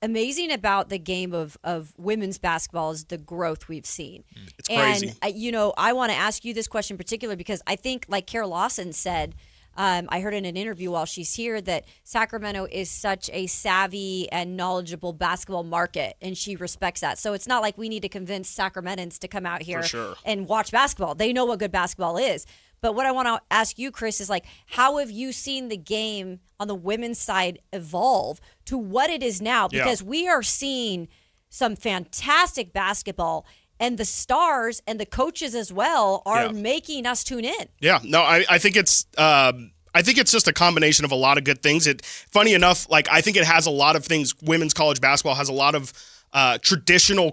amazing about the game of women's basketball is the growth we've seen. It's crazy. And, I want to ask you this question in particular because I think, like Carol Lawson said, I heard in an interview while she's here that Sacramento is such a savvy and knowledgeable basketball market, and she respects that. So it's not like we need to convince Sacramentans to come out here and watch basketball. They know what good basketball is. But what I want to ask you, Chris, is how have you seen the game on the women's side evolve to what it is now? Because we are seeing some fantastic basketball, and the stars and the coaches as well are making us tune in. Yeah, no, I think it's just a combination of a lot of good things. Funny enough, I think it has a lot of things. Women's college basketball has a lot of traditional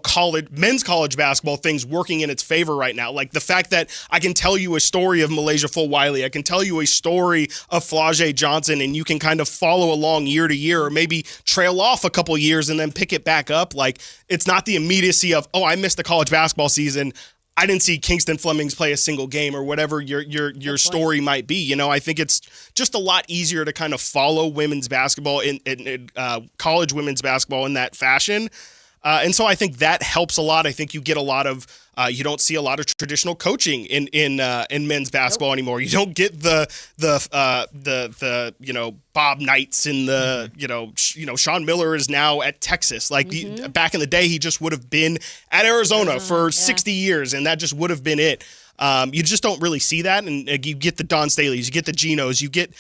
men's college basketball things working in its favor right now. Like the fact that I can tell you a story of Malaysia Full-Wiley, I can tell you a story of Flau'jae Johnson, and you can kind of follow along year to year, or maybe trail off a couple years and then pick it back up. Like it's not the immediacy of, I missed the college basketball season, I didn't see Kingston Flemings play a single game, or whatever your story might be. I think it's just a lot easier to kind of follow women's basketball in college women's basketball in that fashion. And so I think that helps a lot. I think you get a lot of you don't see a lot of traditional coaching in men's basketball anymore. You don't get the Bob Knights and the Sean Miller is now at Texas. Back in the day, he just would have been at Arizona for 60 years, and that just would have been it. You just don't really see that, and you get the Dawn Staleys, you get the Ginos, you get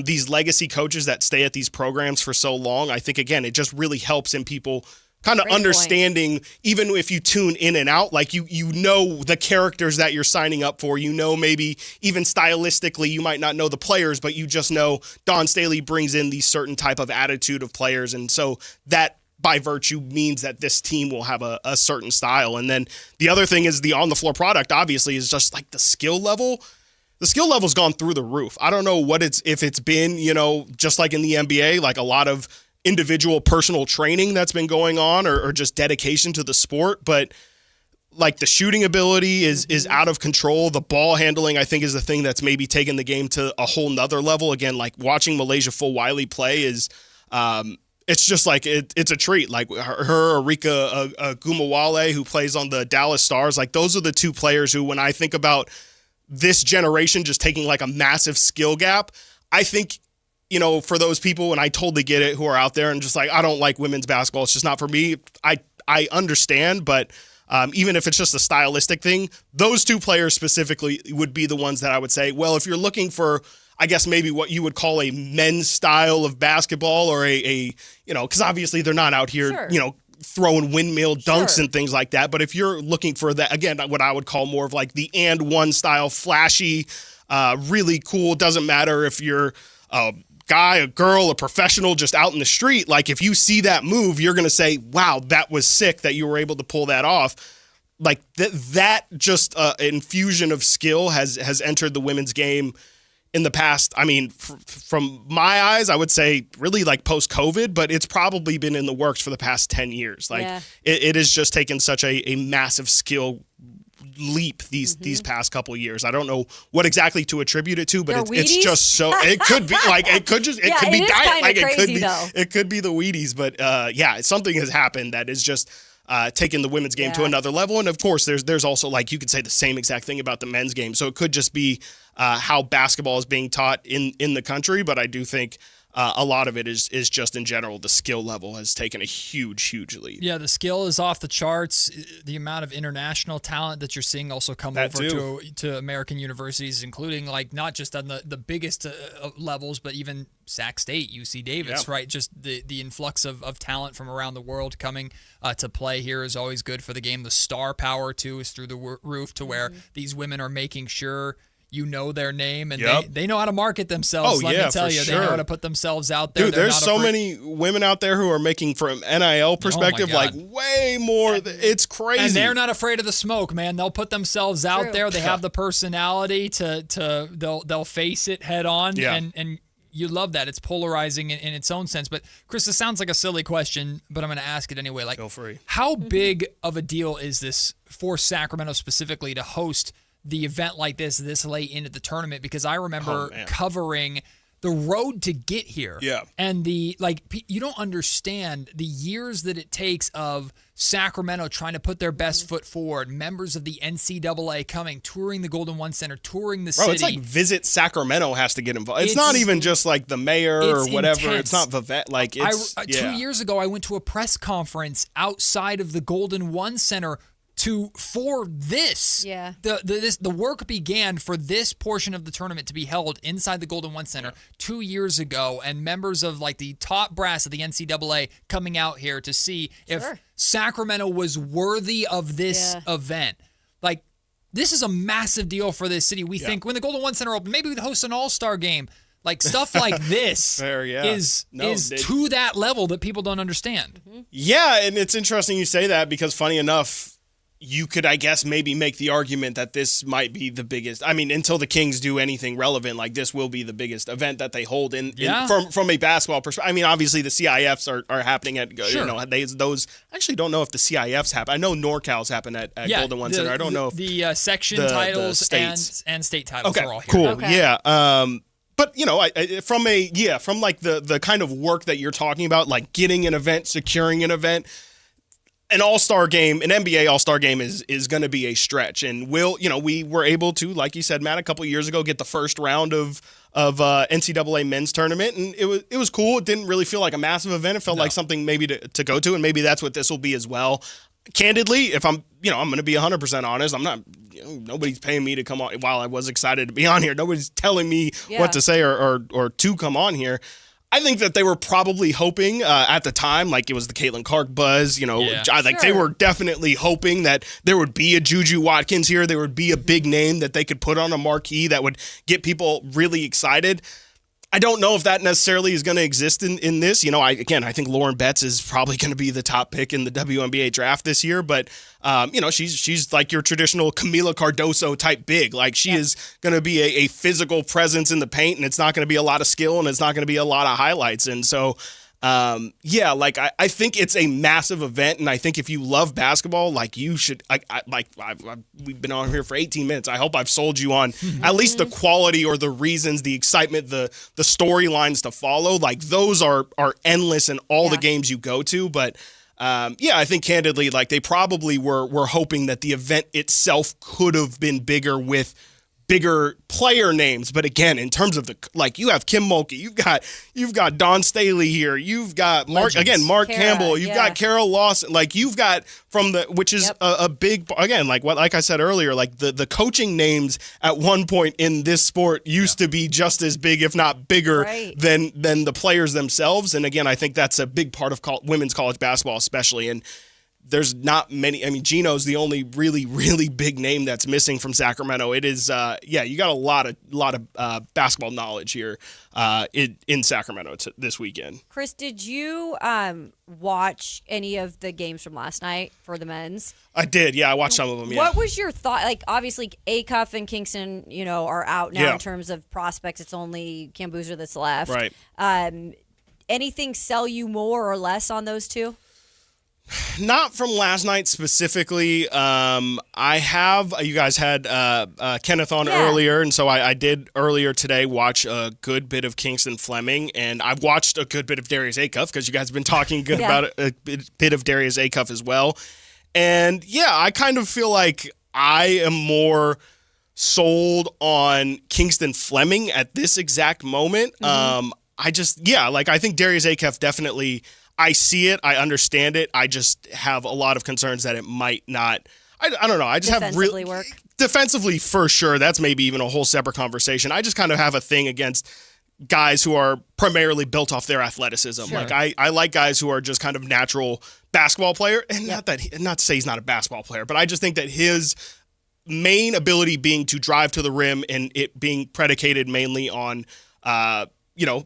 these legacy coaches that stay at these programs for so long. I think, again, it just really helps in people kind of Great understanding, even if you tune in and out, like you know the characters that you're signing up for. You know, maybe even stylistically, you might not know the players, but you just know Dawn Staley brings in these certain type of attitude of players. And so that by virtue means that this team will have a certain style. And then the other thing is the on-the-floor product, obviously, is just like the skill level. The skill level's gone through the roof. I don't know if it's been, just like in the NBA, like a lot of individual personal training that's been going on or just dedication to the sport, but like the shooting ability is out of control. The ball handling, I think, is the thing that's maybe taken the game to a whole nother level. Again, like watching Malaysia Fulwiley play is it's just like it's a treat. Like her Arika Gumawale, who plays on the Dallas Stars, like those are the two players who, when I think about this generation just taking like a massive skill gap, I think, for those people, and I totally get it, who are out there and just like, I don't like women's basketball, it's just not for me. I understand, but even if it's just a stylistic thing, those two players specifically would be the ones that I would say, well, if you're looking for, I guess maybe what you would call a men's style of basketball or because obviously they're not out here, Sure. Throwing windmill dunks and things like that. But if you're looking for that, again, what I would call more of like the and one style, flashy, really cool, doesn't matter if you're a guy, a girl, a professional just out in the street. Like if you see that move, you're going to say, wow, that was sick that you were able to pull that off. Like that just infusion of skill has entered the women's game in the past. I mean, from my eyes, I would say really like post-COVID, but it's probably been in the works for the past 10 years. Like it has just taken such a massive skill leap these past couple of years. I don't know what exactly to attribute it to, but it's just so, it could be like, it could be diet. Like it could be the Wheaties, but something has happened that is just taking the women's game to another level. And of course there's also, like, you could say the same exact thing about the men's game. So it could just be how basketball is being taught in the country. But I do think a lot of it is just in general, the skill level has taken a huge lead. Yeah, the skill is off the charts. The amount of international talent that you're seeing also come over to American universities, including like not just on the biggest levels, but even Sac State, UC Davis, right? Just the influx of talent from around the world coming to play here is always good for the game. The star power, too, is through the roof to where these women are making sure you know their name, and they know how to market themselves. Let me tell you, they know how to put themselves out there. Dude, there's so many women out there who are making, from NIL perspective, like way more. It's crazy. And they're not afraid of the smoke, man. They'll put themselves out there. They have the personality they'll face it head on, and you love that. It's polarizing in its own sense. But Chris, this sounds like a silly question, but I'm going to ask it anyway. Like, feel free. How big of a deal is this for Sacramento specifically to host the event like this late into the tournament? Because I remember covering the road to get here. Yeah. And you don't understand the years that it takes of Sacramento trying to put their best foot forward, members of the NCAA coming, touring the Golden One Center, touring the city. It's like Visit Sacramento has to get involved. It's not even just like the mayor or whatever. Intense. It's not Vivette. Like it's 2 years ago, I went to a press conference outside of the Golden One Center for this. Yeah. The work began for this portion of the tournament to be held inside the Golden One Center 2 years ago, and members of like the top brass of the NCAA coming out here to see if Sacramento was worthy of this event. Like, this is a massive deal for this city. We think when the Golden One Center opened, maybe we'd host an all-star game. Like, stuff like this is to that level that people don't understand. Yeah, and it's interesting you say that, because funny enough, you could, I guess, maybe make the argument that this might be the biggest. I mean, until the Kings do anything relevant, like this will be the biggest event that they hold from a basketball perspective. I mean, obviously the CIFs are happening at, those. I actually don't know if the CIFs happen. I know NorCal's happen at Golden One Center. I don't know if the section titles and state titles are all here. Cool. Okay. Yeah. But from like the kind of work that you're talking about, like getting an event, securing an event, an all-star game, an NBA all-star game is going to be a stretch. And we were able to, like you said, Matt, a couple of years ago, get the first round of NCAA men's tournament. And it was cool. It didn't really feel like a massive event. It felt like something maybe to go to, and maybe that's what this will be as well. Candidly, if I'm going to be 100% honest, I'm not, nobody's paying me to come on. While I was excited to be on here, nobody's telling me what to say or to come on here. I think that they were probably hoping at the time, like it was the Caitlin Clark buzz, they were definitely hoping that there would be a Juju Watkins here. There would be a big name that they could put on a marquee that would get people really excited. I don't know if that necessarily is going to exist in this. I think Lauren Betts is probably going to be the top pick in the WNBA draft this year, but she's like your traditional Camila Cardoso type big. Like she is going to be a physical presence in the paint, and it's not going to be a lot of skill, and it's not going to be a lot of highlights. And so, I think it's a massive event, and I think if you love basketball, like you should, we've been on here for 18 minutes. I hope I've sold you on at least the quality or the reasons, the excitement, the storylines to follow. Like those are endless in all the games you go to. But I think candidly, like they probably were hoping that the event itself could have been bigger with bigger player names. But again, in terms of you have Kim Mulkey, you've got Dawn Staley here, you've got Mark Campbell, you've got Carol Lawson, like you've got which is a big, again, like I said earlier, like the coaching names at one point in this sport used to be just as big, if not bigger than the players themselves. And again, I think that's a big part of women's college basketball, especially. And there's not many. I mean, Gino's the only really, really big name that's missing from Sacramento. It is, you got a lot of basketball knowledge here in Sacramento this weekend. Chris, did you watch any of the games from last night for the men's? I did. Yeah, I watched some of them. Yeah. What was your thought? Like, obviously, Acuff and Kingston, are out now in terms of prospects. It's only Cam Boozer that's left. Right. Anything sell you more or less on those two? Not from last night specifically. You guys had Kenneth on earlier, and so I did earlier today watch a good bit of Kingston Fleming, and I've watched a good bit of Darius Acuff because you guys have been talking good about a bit of Darius Acuff as well. And I kind of feel like I am more sold on Kingston Fleming at this exact moment. I think Darius Acuff definitely. I see it. I understand it. I just have a lot of concerns that it might not. I don't know. I just defensively have work defensively for sure. That's maybe even a whole separate conversation. I just kind of have a thing against guys who are primarily built off their athleticism. Sure. Like I like guys who are just kind of natural basketball player, and not to say he's not a basketball player, but I just think that his main ability being to drive to the rim and it being predicated mainly on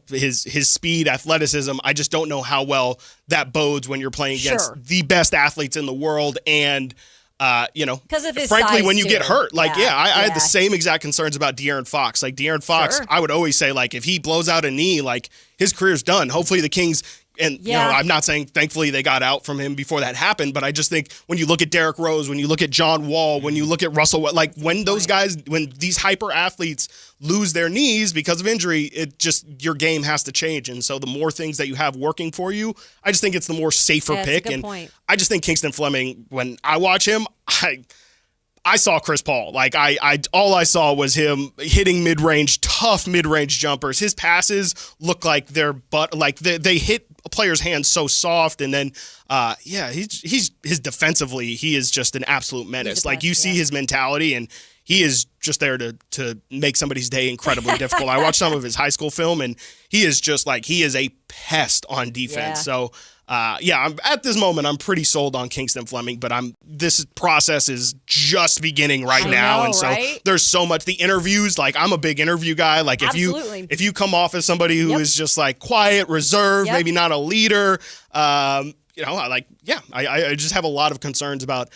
his speed, athleticism. I just don't know how well that bodes when you're playing against the best athletes in the world. And, because of his frankly, size when you too. get hurt, I had the same exact concerns about De'Aaron Fox. Like De'Aaron Fox, I would always say, like, if he blows out a knee, like his career's done. Hopefully the Kings, and I'm not saying thankfully they got out from him before that happened, but I just think when you look at Derrick Rose, when you look at John Wall, when you look at Russell, like when those guys, when these hyper athletes lose their knees because of injury, it just, your game has to change. And so the more things that you have working for you, I just think it's the more safer pick. And point. I just think Kingston Fleming, when I watch him, I saw Chris Paul. Like all I saw was him hitting tough mid-range jumpers. His passes look like they hit a player's hands so soft. And then, he's defensively, he is just an absolute menace. Like you see his mentality, and he is just there to make somebody's day incredibly difficult. I watched some of his high school film, and he is just he is a pest on defense. So, I'm at this moment, I'm pretty sold on Kingston Fleming, but this process is just beginning right now. And so there's so much, the interviews, I'm a big interview guy. Like if you come off as somebody who is just quiet, reserved, maybe not a leader, I just have a lot of concerns about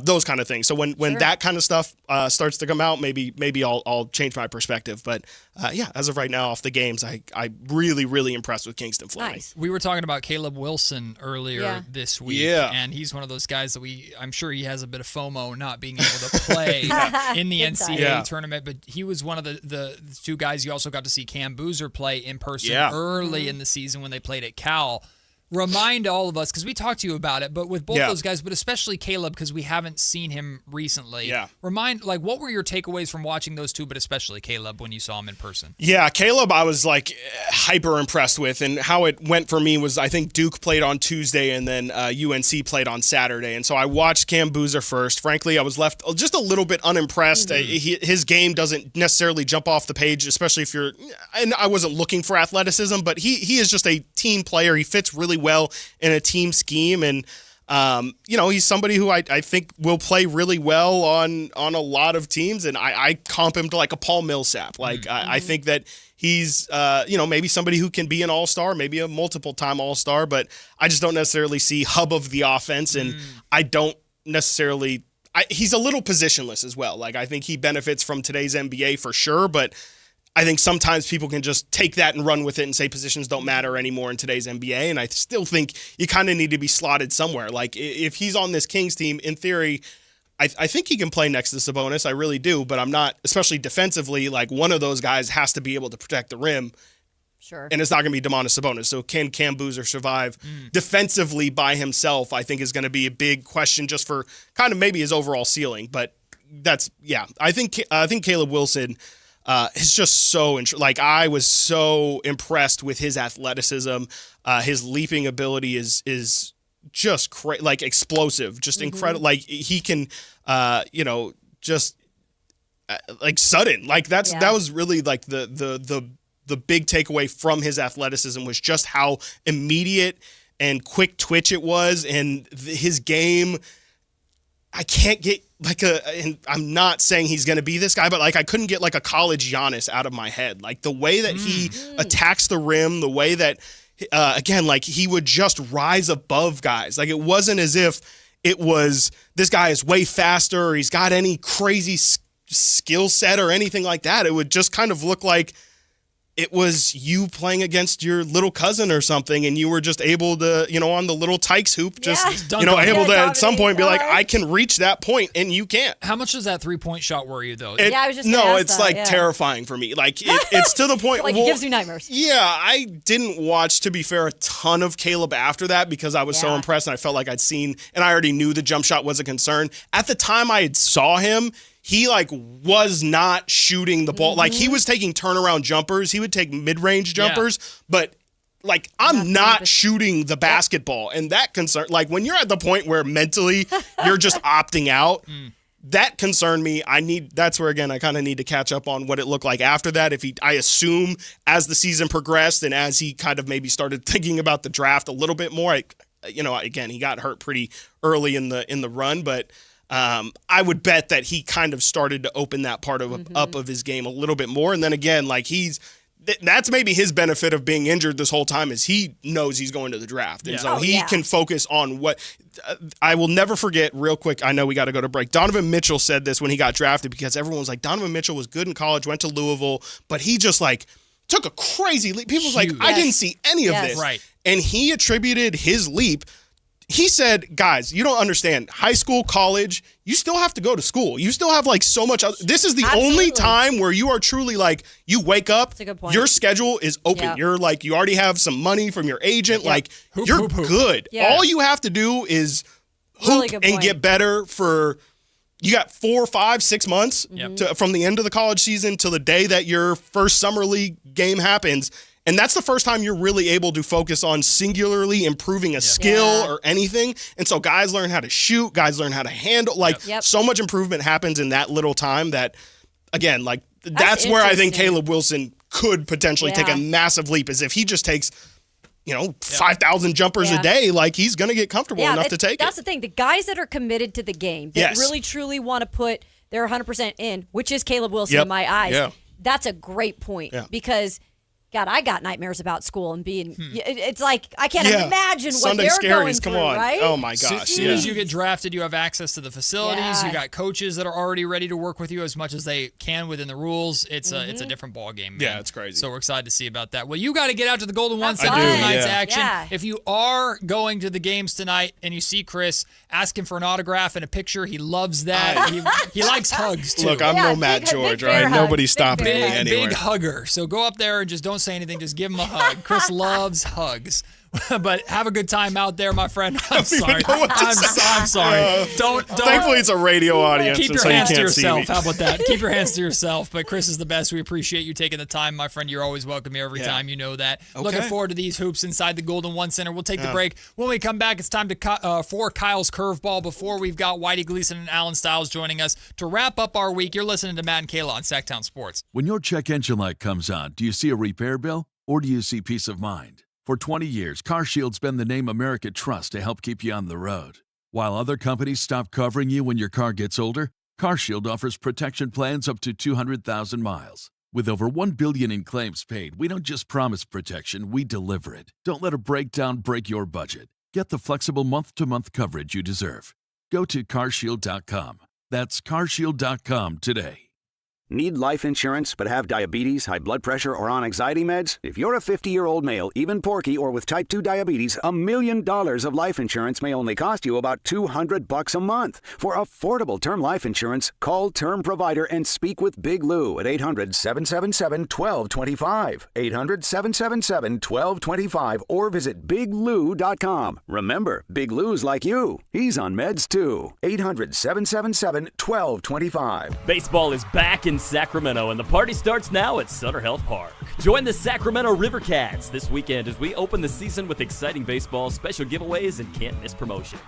those kind of things. So when that kind of stuff starts to come out, maybe I'll change my perspective. But as of right now, off the games, I'm really, really impressed with Kingston Fleming. Nice. We were talking about Caleb Wilson earlier this week, and he's one of those guys that I'm sure he has a bit of FOMO not being able to play in the NCAA tournament. But he was one of the two guys. You also got to see Cam Boozer play in person early in the season when they played at Cal. remind all of us, because we talked to you about it, but with both Yeah. those guys, but especially Caleb, because we haven't seen him recently. Yeah. Remind, like, what were your takeaways from watching those two, but especially Caleb when you saw him in person? Yeah, Caleb, I was like hyper impressed with, and how it went for me was I think Duke played on Tuesday and then UNC played on Saturday, and so I watched Cam Boozer first. Frankly, I was left just a little bit unimpressed. His game doesn't necessarily jump off the page, especially if you're. And I wasn't looking for athleticism, but he is just a team player. He fits really well in a team scheme, and he's somebody who I think will play really well on a lot of teams, and I comp him to like a Paul Millsap. Like I think that he's maybe somebody who can be an all-star, maybe a multiple-time all-star, but I just don't necessarily see hub of the offense, and I don't necessarily. He's a little positionless as well. Like I think he benefits from today's NBA for sure, but I think sometimes people can just take that and run with it and say positions don't matter anymore in today's NBA. And I still think you kind of need to be slotted somewhere. Like if he's on this Kings team, in theory, I think he can play next to Sabonis. I really do. But I'm not, especially defensively, like one of those guys has to be able to protect the rim. Sure. And it's not going to be Domantas Sabonis. So can Cam Boozer survive defensively by himself, I think is going to be a big question just for kind of maybe his overall ceiling. But that's, yeah. I think Caleb Wilson is just so I was so impressed with his athleticism. His leaping ability is just like explosive, just incredible. Like he can, just like sudden. Like that was really like the big takeaway from his athleticism was just how immediate and quick twitch it was, and his game. I can't get and I'm not saying he's going to be this guy, but like I couldn't get like a college Giannis out of my head. Like the way that he attacks the rim, the way that, again, like he would just rise above guys. Like it wasn't as if it was this guy is way faster or he's got any crazy skill set or anything like that. It would just kind of look like it was you playing against your little cousin or something, and you were just able to, on the little Tykes hoop, able to at some point be like, I can reach that point, and you can't. How much does that 3-point shot worry you, though? I was just gonna ask it's that, like terrifying for me. Like it's to the point like it gives you nightmares. Yeah, I didn't watch, to be fair, a ton of Caleb after that because I was so impressed, and I felt like I'd seen, and I already knew the jump shot was a concern. At the time I had saw him, he was not shooting the ball. Like he was taking turnaround jumpers. He would take mid-range jumpers, but like I'm not shooting the basketball. And that concern, like when you're at the point where mentally you're just opting out, that concerned me. That's where, again, I kind of need to catch up on what it looked like after that. I assume as the season progressed and as he kind of maybe started thinking about the draft a little bit more, again, he got hurt pretty early in the run, but I would bet that he kind of started to open that part up of his game a little bit more. And then again, like that's maybe his benefit of being injured this whole time is he knows he's going to the draft. And so he can focus on what I will never forget real quick. I know we got to go to break. Donovan Mitchell said this when he got drafted because everyone was like, Donovan Mitchell was good in college, went to Louisville, but he just like took a crazy leap. People was like, I didn't see any of this. Right. And he attributed his leap. He said, guys, you don't understand. High school, college, you still have to go to school. You still have like so much. This is the only time where you are truly like, you wake up, your schedule is open. Yep. You're like, you already have some money from your agent. Yep. Like you're good. Yeah. All you have to do is hoop and get better for, you got 4, 5, 6 months from the end of the college season to the day that your first summer league game happens. And that's the first time you're really able to focus on singularly improving a skill or anything. And so guys learn how to shoot, guys learn how to handle. Like so much improvement happens in that little time that, again, like that's where I think Caleb Wilson could potentially take a massive leap, is if he just takes, 5,000 jumpers a day, like he's going to get comfortable enough to take it. That's the thing. The guys that are committed to the game, that really truly want to put their 100% in, which is Caleb Wilson in my eyes, that's a great point because – God, I got nightmares about school and being. It's like I can't imagine what Sunday they're scaries, going through, right? Oh my gosh! As soon as you get drafted, you have access to the facilities. You got coaches that are already ready to work with you as much as they can within the rules. It's a different ball game. Man. Yeah, it's crazy. So we're excited to see about that. Well, you got to get out to the Golden One Center for tonight's action. Yeah. If you are going to the games tonight and you see Chris, ask him for an autograph and a picture. He loves that. he likes hugs too. Look, I'm no Matt George, right? Nobody's stopping me anywhere. Big hugger. So go up there and just don't say anything. Just give him a hug. Chris loves hugs. But have a good time out there, my friend. I'm sorry. I'm sorry. Don't. Thankfully, it's a radio audience. Keep your so hands you to can't yourself. See me. How about that? Keep your hands to yourself. But Chris is the best. We appreciate you taking the time, my friend. You're always welcome here every time. You know that. Okay. Looking forward to these hoops inside the Golden One Center. We'll take the break. When we come back, it's time to for Kyle's curveball. Before we've got Whitey Gleason and Alan Stiles joining us to wrap up our week. You're listening to Matt and Kayla on Sactown Sports. When your check engine light comes on, do you see a repair bill or do you see peace of mind? For 20 years, CarShield's been the name America trusts to help keep you on the road. While other companies stop covering you when your car gets older, CarShield offers protection plans up to 200,000 miles. With over $1 billion in claims paid, we don't just promise protection, we deliver it. Don't let a breakdown break your budget. Get the flexible month-to-month coverage you deserve. Go to CarShield.com. That's CarShield.com today. Need life insurance but have diabetes, high blood pressure, or on anxiety meds? If you're a 50-year-old male, even porky, or with type 2 diabetes, $1 million of life insurance may only cost you about $200 a month. For affordable term life insurance, call Term Provider and speak with Big Lou at 800-777-1225. 800-777-1225 or visit biglou.com. Remember, Big Lou's like you. He's on meds too. 800-777-1225. Baseball is back in Sacramento, and the party starts now at Sutter Health Park. Join the Sacramento River Cats this weekend as we open the season with exciting baseball, special giveaways, and can't-miss promotions.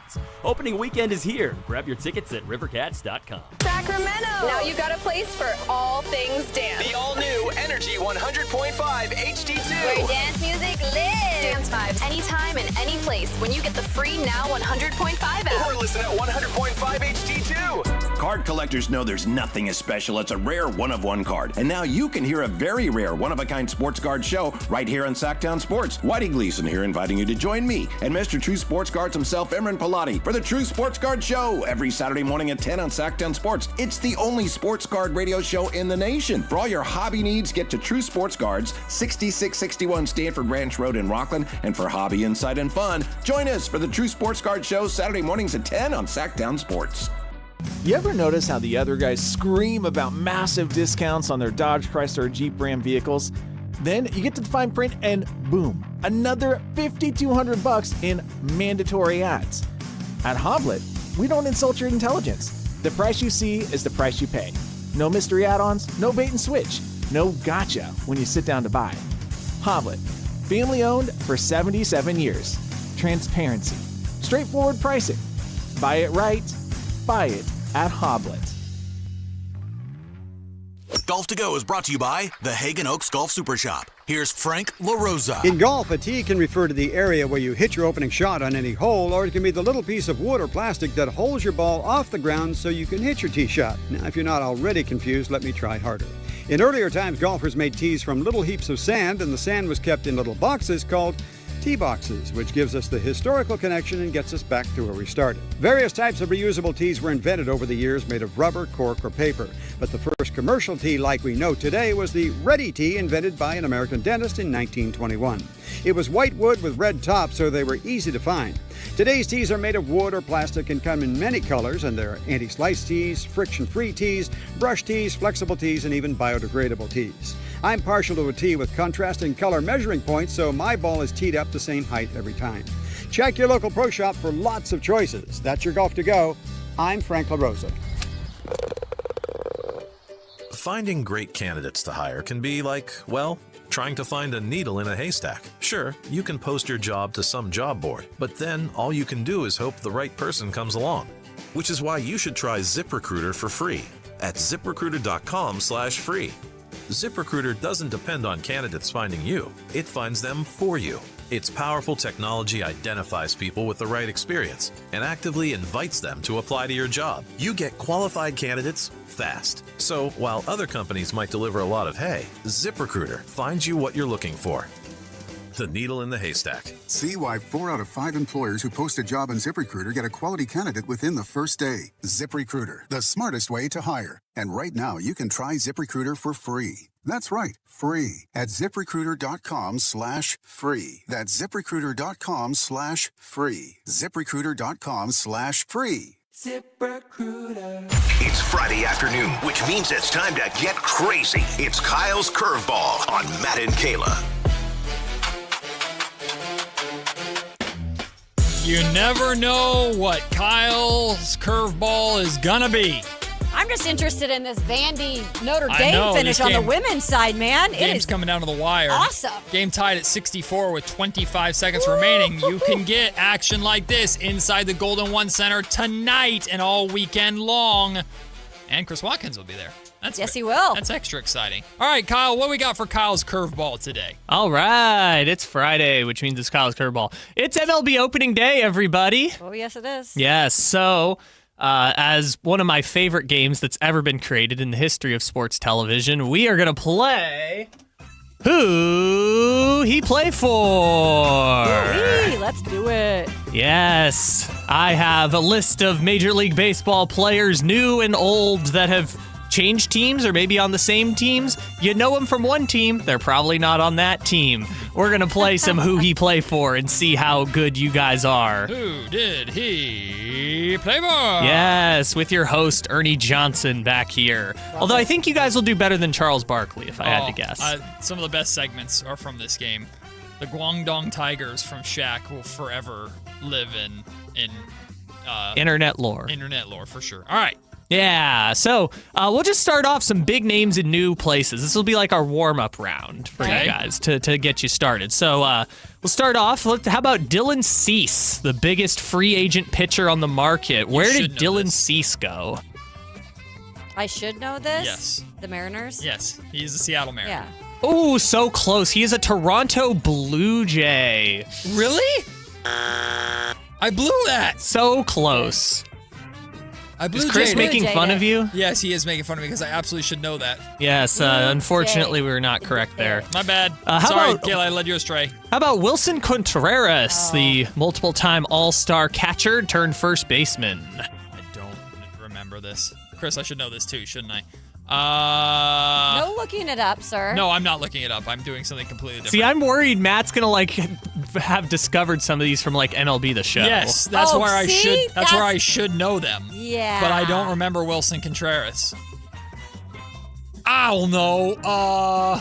Opening weekend is here. Grab your tickets at rivercats.com. Sacramento! Now you got a place for all things dance. The all-new Energy 100.5 HD2. Where dance music lives. Dance vibes anytime and any place when you get the free Now 100.5 app. Or listen at 100.5 HD2. Card collectors know there's nothing as special as a rare one-of-one card. And now you can hear a very rare one-of-a-kind sports card show right here on Sactown Sports. Whitey Gleason here inviting you to join me and Mr. True Sports Cards himself, Imran Pilati, for the True Sports Card Show every Saturday morning at 10 on Sactown Sports. It's the only sports card radio show in the nation. For all your hobby needs, get to True Sports Cards, 6661 Stanford Ranch Road in Rockland. And for hobby, insight, and fun, join us for the True Sports Card Show Saturday mornings at 10 on Sactown Sports. You ever notice how the other guys scream about massive discounts on their Dodge, Chrysler, or Jeep Ram vehicles? Then you get to the fine print and boom, another $5,200 in mandatory ads. At Hoblet, we don't insult your intelligence. The price you see is the price you pay. No mystery add-ons, no bait and switch, no gotcha when you sit down to buy. Hoblet, family owned for 77 years. Transparency, straightforward pricing. Buy it right. Buy it at Hoblet. Golf to Go is brought to you by the Hagen Oaks Golf Super Shop. Here's Frank LaRosa. In golf, a tee can refer to the area where you hit your opening shot on any hole, or it can be the little piece of wood or plastic that holds your ball off the ground so you can hit your tee shot. Now, if you're not already confused, let me try harder. In earlier times, golfers made tees from little heaps of sand, and the sand was kept in little boxes called tee boxes, which gives us the historical connection and gets us back to where we started. Various types of reusable tees were invented over the years, made of rubber, cork, or paper. But the first commercial tee like we know today was the Ready Tee, invented by an American dentist in 1921. It was white wood with red top, so they were easy to find. Today's tees are made of wood or plastic and come in many colors, and there are anti-slice tees, friction-free tees, brush tees, flexible tees, and even biodegradable tees. I'm partial to a tee with contrasting color measuring points, so my ball is teed up the same height every time. Check your local pro shop for lots of choices. That's your Golf to Go. I'm Frank LaRosa. Finding great candidates to hire can be like, well, trying to find a needle in a haystack. Sure, you can post your job to some job board, but then all you can do is hope the right person comes along. Which is why you should try ZipRecruiter for free at ZipRecruiter.com/free. ZipRecruiter doesn't depend on candidates finding you. It finds them for you. Its powerful technology identifies people with the right experience and actively invites them to apply to your job. You get qualified candidates fast. So while other companies might deliver a lot of hay, ZipRecruiter finds you what you're looking for. The needle in the haystack. See why 4 out of 5 employers who post a job on ZipRecruiter get a quality candidate within the first day. ZipRecruiter, the smartest way to hire. And right now, you can try ZipRecruiter for free. That's right, free at ZipRecruiter.com/free. That's ZipRecruiter.com/free. ZipRecruiter.com/free. ZipRecruiter. It's Friday afternoon, which means it's time to get crazy. It's Kyle's Curveball on Matt and Kayla. You never know what Kyle's curveball is gonna be. I'm just interested in this Vandy Notre I Dame know, finish this on the game- women's side, man. It Game's is coming down to the wire. awesome. Game tied at 64 with 25 seconds remaining. You can get action like this inside the Golden One Center tonight and all weekend long. And Chris Watkins will be there. Yes, he will. That's extra exciting. All right, Kyle, what we got for Kyle's curveball today? All right, it's Friday, which means it's Kyle's curveball. It's MLB opening day, everybody. Oh, yes, it is. Yes, so as one of my favorite games that's ever been created in the history of sports television, we are going to play Who He Play For. Hey, let's do it. Yes, I have a list of Major League Baseball players, new and old, that have changed teams or maybe on the same teams. You know them from one team, they're probably not on that team. We're going to play some Who He Play For and see how good you guys are. Who did he play for? Yes, with your host, Ernie Johnson, back here. Although I think you guys will do better than Charles Barkley, if I had to guess. Some of the best segments are from this game. The Guangdong Tigers from Shaq will forever live in Internet lore. Internet lore, for sure. All right. Yeah, so we'll just start off some big names in new places. This will be like our warm-up round for you guys to get you started. So we'll start off. How about Dylan Cease, the biggest free agent pitcher on the market? Where did Dylan Cease go? I should know this. Yes. The Mariners? Yes, he's a Seattle Mariner. Yeah. Oh, so close. He is a Toronto Blue Jay. Really? I blew that. So close. Is Chris making fun of you? Yes, he is making fun of me because I absolutely should know that. Yes, unfortunately, we were not correct there. My bad. How Sorry, about- Kayla, I led you astray. How about Wilson Contreras, the multiple-time All-Star catcher turned first baseman? I don't remember this. Chris, I should know this too, shouldn't I? No looking it up, sir. No, I'm not looking it up. I'm doing something completely different. See, I'm worried Matt's gonna have discovered some of these from MLB The Show. Yes, that's where I should. That's where I should know them. Yeah. But I don't remember Wilson Contreras. I don't know. I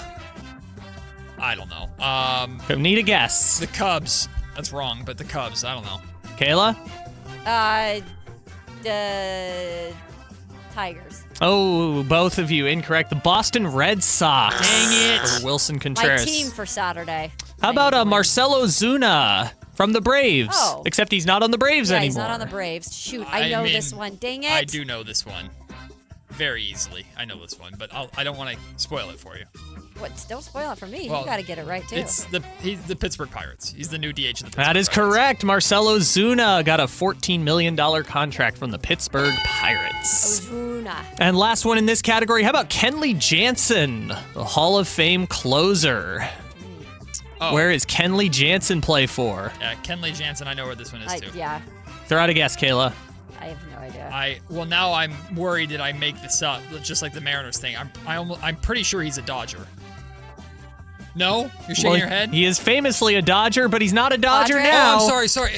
don't know. Need a guess. The Cubs. That's wrong, but the Cubs. I don't know. Kayla? The Tigers. Oh, both of you incorrect. The Boston Red Sox. Dang it. For Wilson Contreras. My team for Saturday. How about Marcelo Zuna from the Braves? Oh. Except he's not on the Braves Yeah, anymore. he's not on the Braves. Shoot, I know this one. Dang it. I do know this one. Very easily. I know this one, but I don't want to spoil it for you. What? Don't spoil it for me. Well, you got to get it right, too. He's the Pittsburgh Pirates. He's the new DH of the Pittsburgh That is Pirates. correct. Marcelo Zuna got a $14 million contract from the Pittsburgh Pirates. Ozuna. And last one in this category, how about Kenley Jansen, the Hall of Fame closer? Oh. Where is Kenley Jansen play for? Kenley Jansen, I know where this one is, too. Yeah. Throw out a guess, Kayla. I have no idea. Well, now I'm worried that I make this up, just like the Mariners thing. I'm pretty sure he's a Dodger. No? You're shaking your head? He is famously a Dodger, but he's not a Dodger now. Oh, I'm sorry.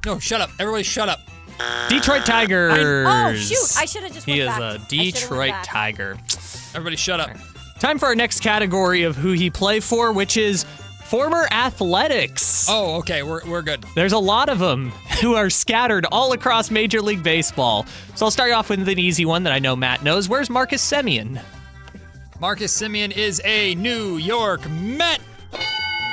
No, shut up. Everybody shut up. Detroit Tigers. Oh, shoot. I should have just He went is back. a Detroit Tiger. Everybody shut up. Time for our next category of Who He Play For, which is former athletics. Oh, okay. We're good. There's a lot of them who are scattered all across Major League Baseball. So I'll start you off with an easy one that I know Matt knows. Where's Marcus Semien? Marcus Semien is a New York Met.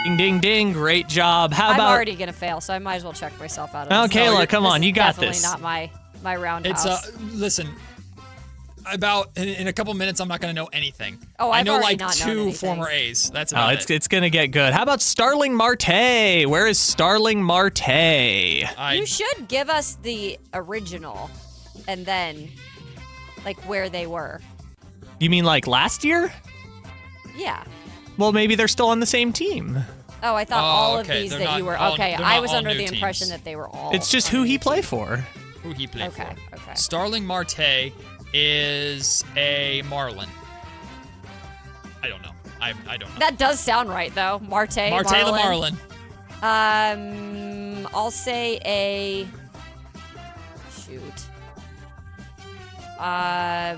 Ding, ding, ding. Great job. How about... I'm already going to fail, so I might as well check myself out of Oh, this. Kayla, come on. You got Definitely this. not my roundhouse. It's listen. In a couple minutes, I'm not going to know anything. Oh, I I've know already like not known 2 anything. former A's. That's about it. It's going to get good. How about Starling Marte? Where is Starling Marte? You should give us the original and then, where they were. You mean like last year? Yeah. Well, maybe they're still on the same team. Oh, I thought all of okay. these They're that not you were. all- Okay, they're I not was all under new the impression teams. that they were all. It's just who he play for. Who he played for. Okay. Starling Marte is a Marlin. I don't know. I don't know. That does sound right though. Marte the Marlin. I'll say a. Shoot. I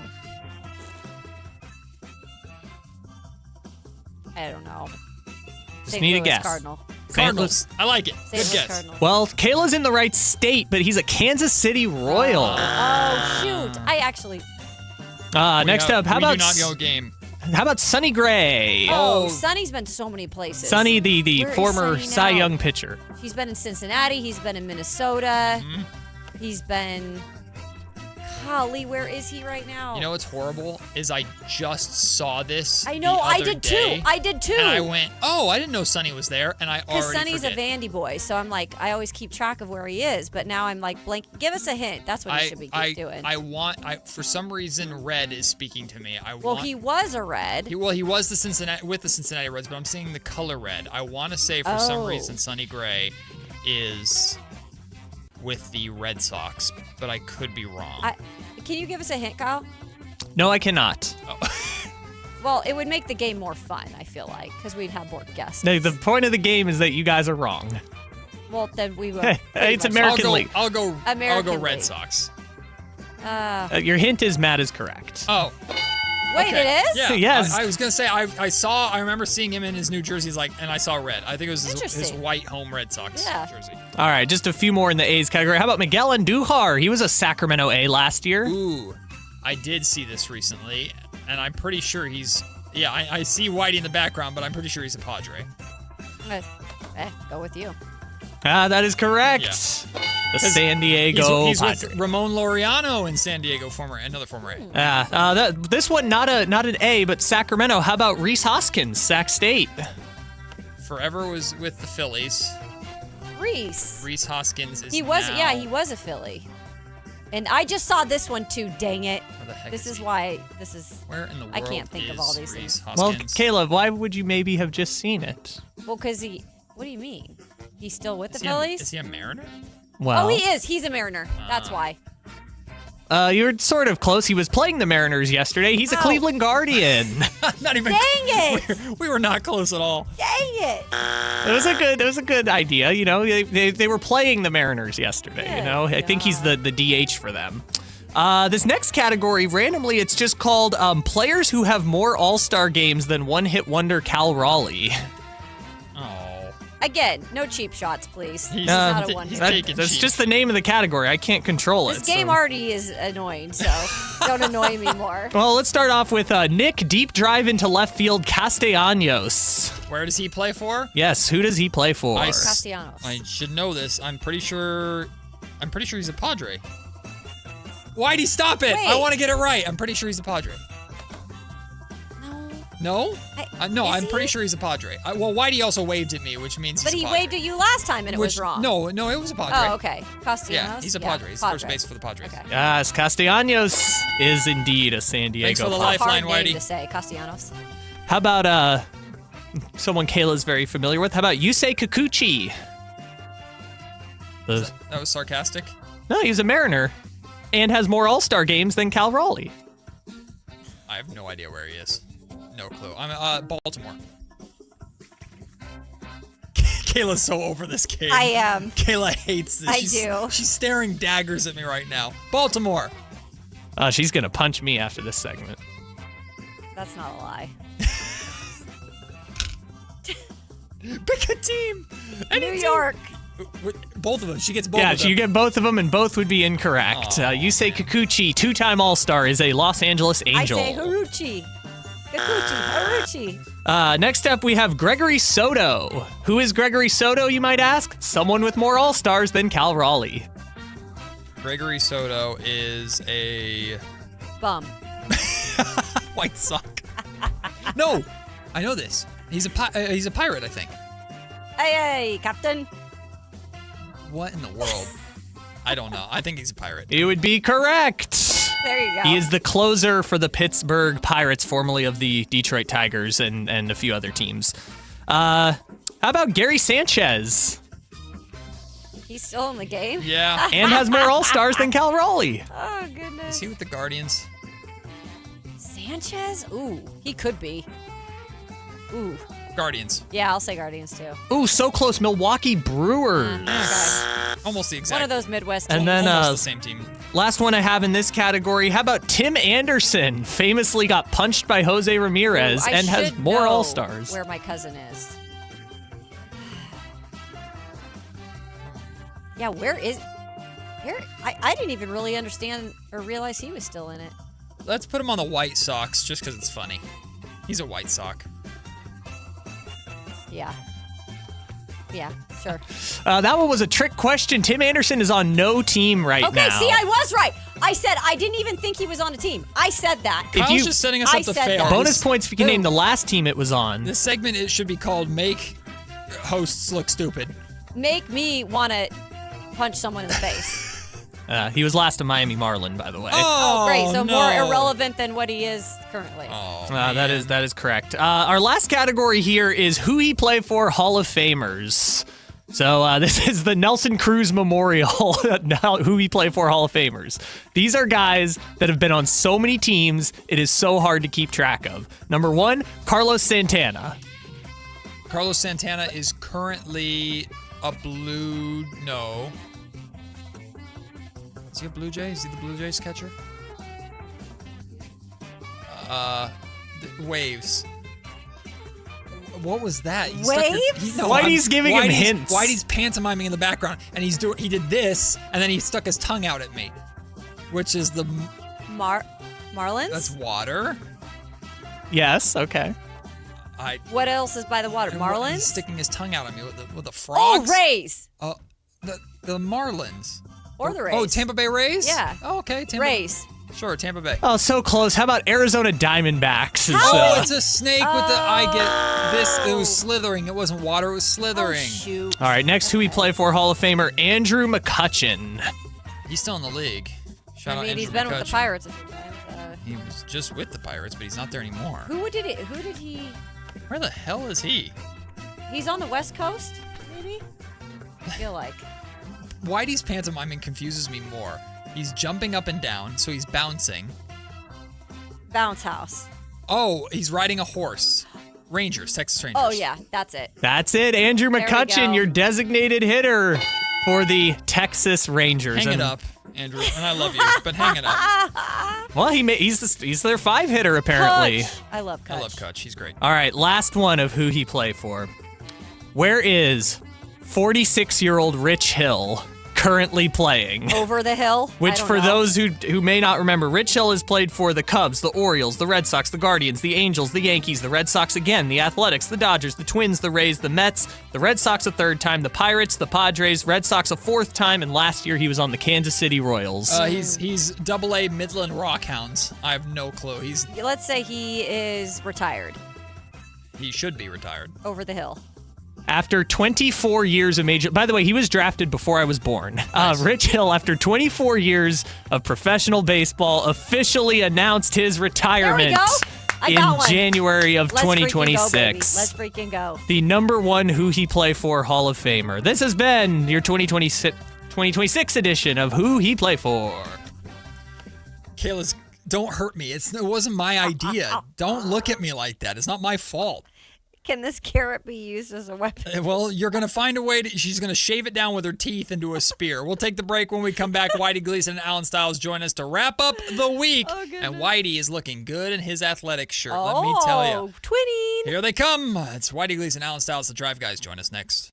don't know. Just St. need a Louis guess. Cardinal. Cardinals. I like it. St. Louis Good guess. Cardinals. Well, Kayla's in the right state, but he's a Kansas City Royal. Oh, shoot. I actually... Next up, how we about do not go game. How about Sonny Gray? Oh, Sonny's been so many places. Sonny, the Where is former Sonny Cy now? Young pitcher. He's been in Cincinnati. He's been in Minnesota. Mm-hmm. He's been... Golly, where is he right now? You know what's horrible is I just saw this. I know, the I other did day, too. I did too. And I went, oh, I didn't know Sonny was there, and I Because already Sonny's forget. a Vandy boy, so I'm like, I always keep track of where he is, but now I'm like, blank. Give us a hint. That's what he should be doing. For some reason, Red is speaking to me. He was a Red. He was the Cincinnati Reds, but I'm seeing the color red. I want to say for some reason Sonny Gray is with the Red Sox, but I could be wrong. Can you give us a hint, Kyle? No, I cannot. Oh. Well, it would make the game more fun, I feel like, because we'd have more guesses. No, the point of the game is that you guys are wrong. Well, then we would. It's American League. I'll go American Red League. Sox. Your hint is Matt is correct. Oh. Wait, Okay. it is? Yeah. Yes. I was gonna say I remember seeing him in his New Jerseys and I saw red. I think it was his Interesting. white home Red Sox jersey. All right, just a few more in the A's category. How about Miguel Andujar? He was a Sacramento A last year. Ooh, I did see this recently, and I'm pretty sure he's. Yeah, I see Whitey in the background, but I'm pretty sure he's a Padre. Go with you. That is correct. Yeah. The San Diego He's Padres. with Ramon Laureano in San Diego, another former A. This one not an A, but Sacramento. How about Reese Hoskins, Sac State? Forever was with the Phillies. Reese Hoskins is he was now, he was a Philly. And I just saw this one too, dang it. Where the heck This is is he? where in the world I can't think of all these Reese things. Well, Hoskins? Caleb, why would you maybe have just seen it? Well, because what do you mean? He's still with the Is he Phillies? Is he a Mariner? Well, Oh, he is. He's a Mariner. That's why. You were sort of close. He was playing the Mariners yesterday. He's a Cleveland Guardian. Not even. Dang it! We were not close at all. Dang it! It was a good idea. You know, they were playing the Mariners yesterday. You know, I think he's the DH for them. This next category, randomly, it's just called players who have more All-Star games than one-hit wonder Cal Raleigh. Again, no cheap shots, please. This is not a one. That's just the name of the category. I can't control it. This game already is annoying, so don't annoy me more. Well, let's start off with Nick deep drive into left field Castellanos. Where does he play for? Yes, who does he play for? Castellanos. I should know this. I'm pretty sure he's a Padre. Why'd stop it? Wait. I want to get it right. I'm pretty sure he's a Padre. No? No, I'm pretty sure he's a Padre. Well, Whitey also waved at me, which means But he's he a Padre. waved at you last time and it was wrong. No, it was a Padre. Oh, okay. Castellanos. Yeah, he's a Padre. He's first base for the Padres. Okay. Yes, Castellanos is indeed a San Diego. Thanks for the Padre. lifeline, Hard name Whitey. to say, Castellanos. How about someone Kayla's very familiar with? How about Yusei Kikuchi? That was sarcastic. No, he's a Mariner and has more All-Star games than Cal Raleigh. I have no idea where he is. No clue. I'm Baltimore. Kayla's so over this game. I am. Kayla hates this. I do. She's staring daggers at me right now. Baltimore. She's gonna punch me after this segment. That's not a lie. Pick a team. New York. Both of them. She gets both Yeah, of them. you get both of them, and both would be incorrect. Yusei Kikuchi, two-time All-Star, is a Los Angeles Angel. I say Haruchi. Kikuchi. Haruchi. Next up, we have Gregory Soto. Who is Gregory Soto, you might ask? Someone with more All-Stars than Cal Raleigh. Gregory Soto is a Bum. White Sox. No, I know this. He's a pirate, I think. Hey, Captain. What in the world? I don't know. I think he's a pirate. You would be correct. There you go. He is the closer for the Pittsburgh Pirates, formerly of the Detroit Tigers and a few other teams. How about Gary Sanchez? He's still in the game? Yeah. And has more All-Stars than Cal Raleigh. Oh, goodness. Is he with the Guardians? Sanchez? Ooh, he could be. Ooh. Guardians. Yeah, I'll say Guardians, too. Ooh, so close. Milwaukee Brewers. Okay. Almost the exact. One of those Midwest teams. And then Almost the same team. last one I have in this category. How about Tim Anderson? Famously got punched by Jose Ramirez Ooh, I and has should more know All-Stars. where my cousin is. Yeah, where? I didn't even really understand or realize he was still in it. Let's put him on the White Sox just because it's funny. He's a White Sox. Yeah. Yeah, sure. That one was a trick question. Tim Anderson is on no team right now. Okay, see, I was right. I said I didn't even think he was on a team. I said that. Kyle's just setting us up to fail. Bonus points if you can name the last team it was on. This segment, it should be called Make Hosts Look Stupid. Make me want to punch someone in the face. He was last a Miami Marlin, by the way. Oh, great. So more irrelevant than what he is currently. That is correct. Our last category here is Who He Played For Hall of Famers. So this is the Nelson Cruz Memorial Who He Played For Hall of Famers. These are guys that have been on so many teams, it is so hard to keep track of. Number 1, Carlos Santana. Carlos Santana is currently a Blue... No. Is he a Blue Jay? Is he the Blue Jays catcher? Waves. What was that? Whitey's giving him hints. Whitey's pantomiming in the background, and he did this, and then he stuck his tongue out at me, which is the Marlins. That's water. Yes. Okay. What else is by the water? Marlins. He's sticking his tongue out at me with the frogs. Oh, Rays. The Marlins. Or the Rays. Oh, Tampa Bay Rays? Yeah. Oh, okay. Rays. Sure, Tampa Bay. Oh, so close. How about Arizona Diamondbacks? It's a snake with the I get this. It was slithering. It wasn't water. It was slithering. Oh, shoot. All right, next Who We Play For Hall of Famer, Andrew McCutchen. He's still in the league. Shout out he's Andrew been McCutchen. with the Pirates a few times. He was just with the Pirates, but he's not there anymore. Who did he... Where the hell is he? He's on the West Coast, maybe? I feel like. Whitey's pantomiming confuses me more. He's jumping up and down, so he's bouncing. Bounce house. Oh, he's riding a horse. Rangers, Texas Rangers. Oh, yeah, that's it. That's it. Andrew There we go. McCutchen, your designated hitter for the Texas Rangers. Hang it up, Andrew. And I love you, but hang it up. Well, he's their 5-hitter, apparently. Kutch. I love Kutch. I love Kutch. He's great. All right, last one of Who He Play For. Where is 46-year-old Rich Hill currently playing? Over the hill? Which, for those who may not remember, Rich Hill has played for the Cubs, the Orioles, the Red Sox, the Guardians, the Angels, the Yankees, the Red Sox again, the Athletics, the Dodgers, the Twins, the Rays, the Mets, the Red Sox a third time, the Pirates, the Padres, Red Sox a fourth time, and last year he was on the Kansas City Royals. He's Double-A Midland Rockhounds. I have no clue. Let's say he is retired. He should be retired. Over the hill. After 24 years of major... By the way, he was drafted before I was born. Nice. Rich Hill, after 24 years of professional baseball, officially announced his retirement in January of 2026. Let's freaking go. The number 1 Who He Play For Hall of Famer. This has been your 2026 edition of Who He Play For. Kayla's, don't hurt me. It wasn't my idea. Don't look at me like that. It's not my fault. Can this carrot be used as a weapon? Well, you're going to find a way she's going to shave it down with her teeth into a spear. We'll take the break. When we come back, Whitey Gleason and Alan Stiles join us to wrap up the week. Oh, and Whitey is looking good in his athletic shirt, let me tell you. Twinning. Here they come. It's Whitey Gleason and Alan Stiles, the Drive Guys. Join us next.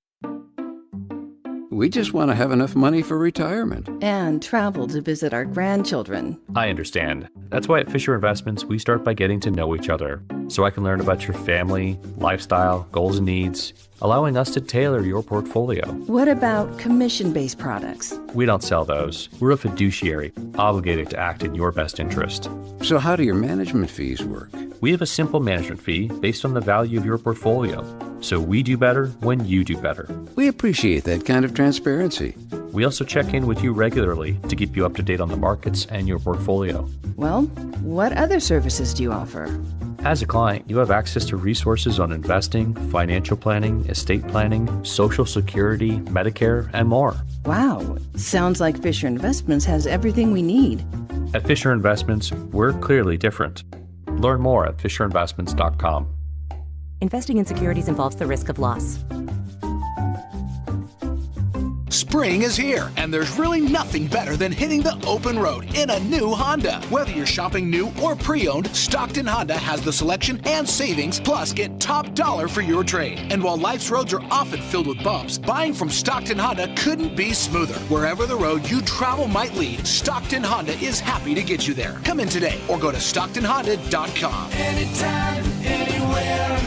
We just want to have enough money for retirement. And travel to visit our grandchildren. I understand. That's why at Fisher Investments, we start by getting to know each other, so I can learn about your family, lifestyle, goals and needs, allowing us to tailor your portfolio. What about commission-based products? We don't sell those. We're a fiduciary, obligated to act in your best interest. So how do your management fees work? We have a simple management fee based on the value of your portfolio. So we do better when you do better. We appreciate that kind of transparency. We also check in with you regularly to keep you up to date on the markets and your portfolio. Well, what other services do you offer? As a client, you have access to resources on investing, financial planning, estate planning, Social Security, Medicare, and more. Wow, sounds like Fisher Investments has everything we need. At Fisher Investments, we're clearly different. Learn more at fisherinvestments.com. Investing in securities involves the risk of loss. Spring is here, and there's really nothing better than hitting the open road in a new Honda. Whether you're shopping new or pre-owned, Stockton Honda has the selection and savings, plus get top dollar for your trade. And while life's roads are often filled with bumps, buying from Stockton Honda couldn't be smoother. Wherever the road you travel might lead, Stockton Honda is happy to get you there. Come in today or go to StocktonHonda.com. Anytime, anywhere,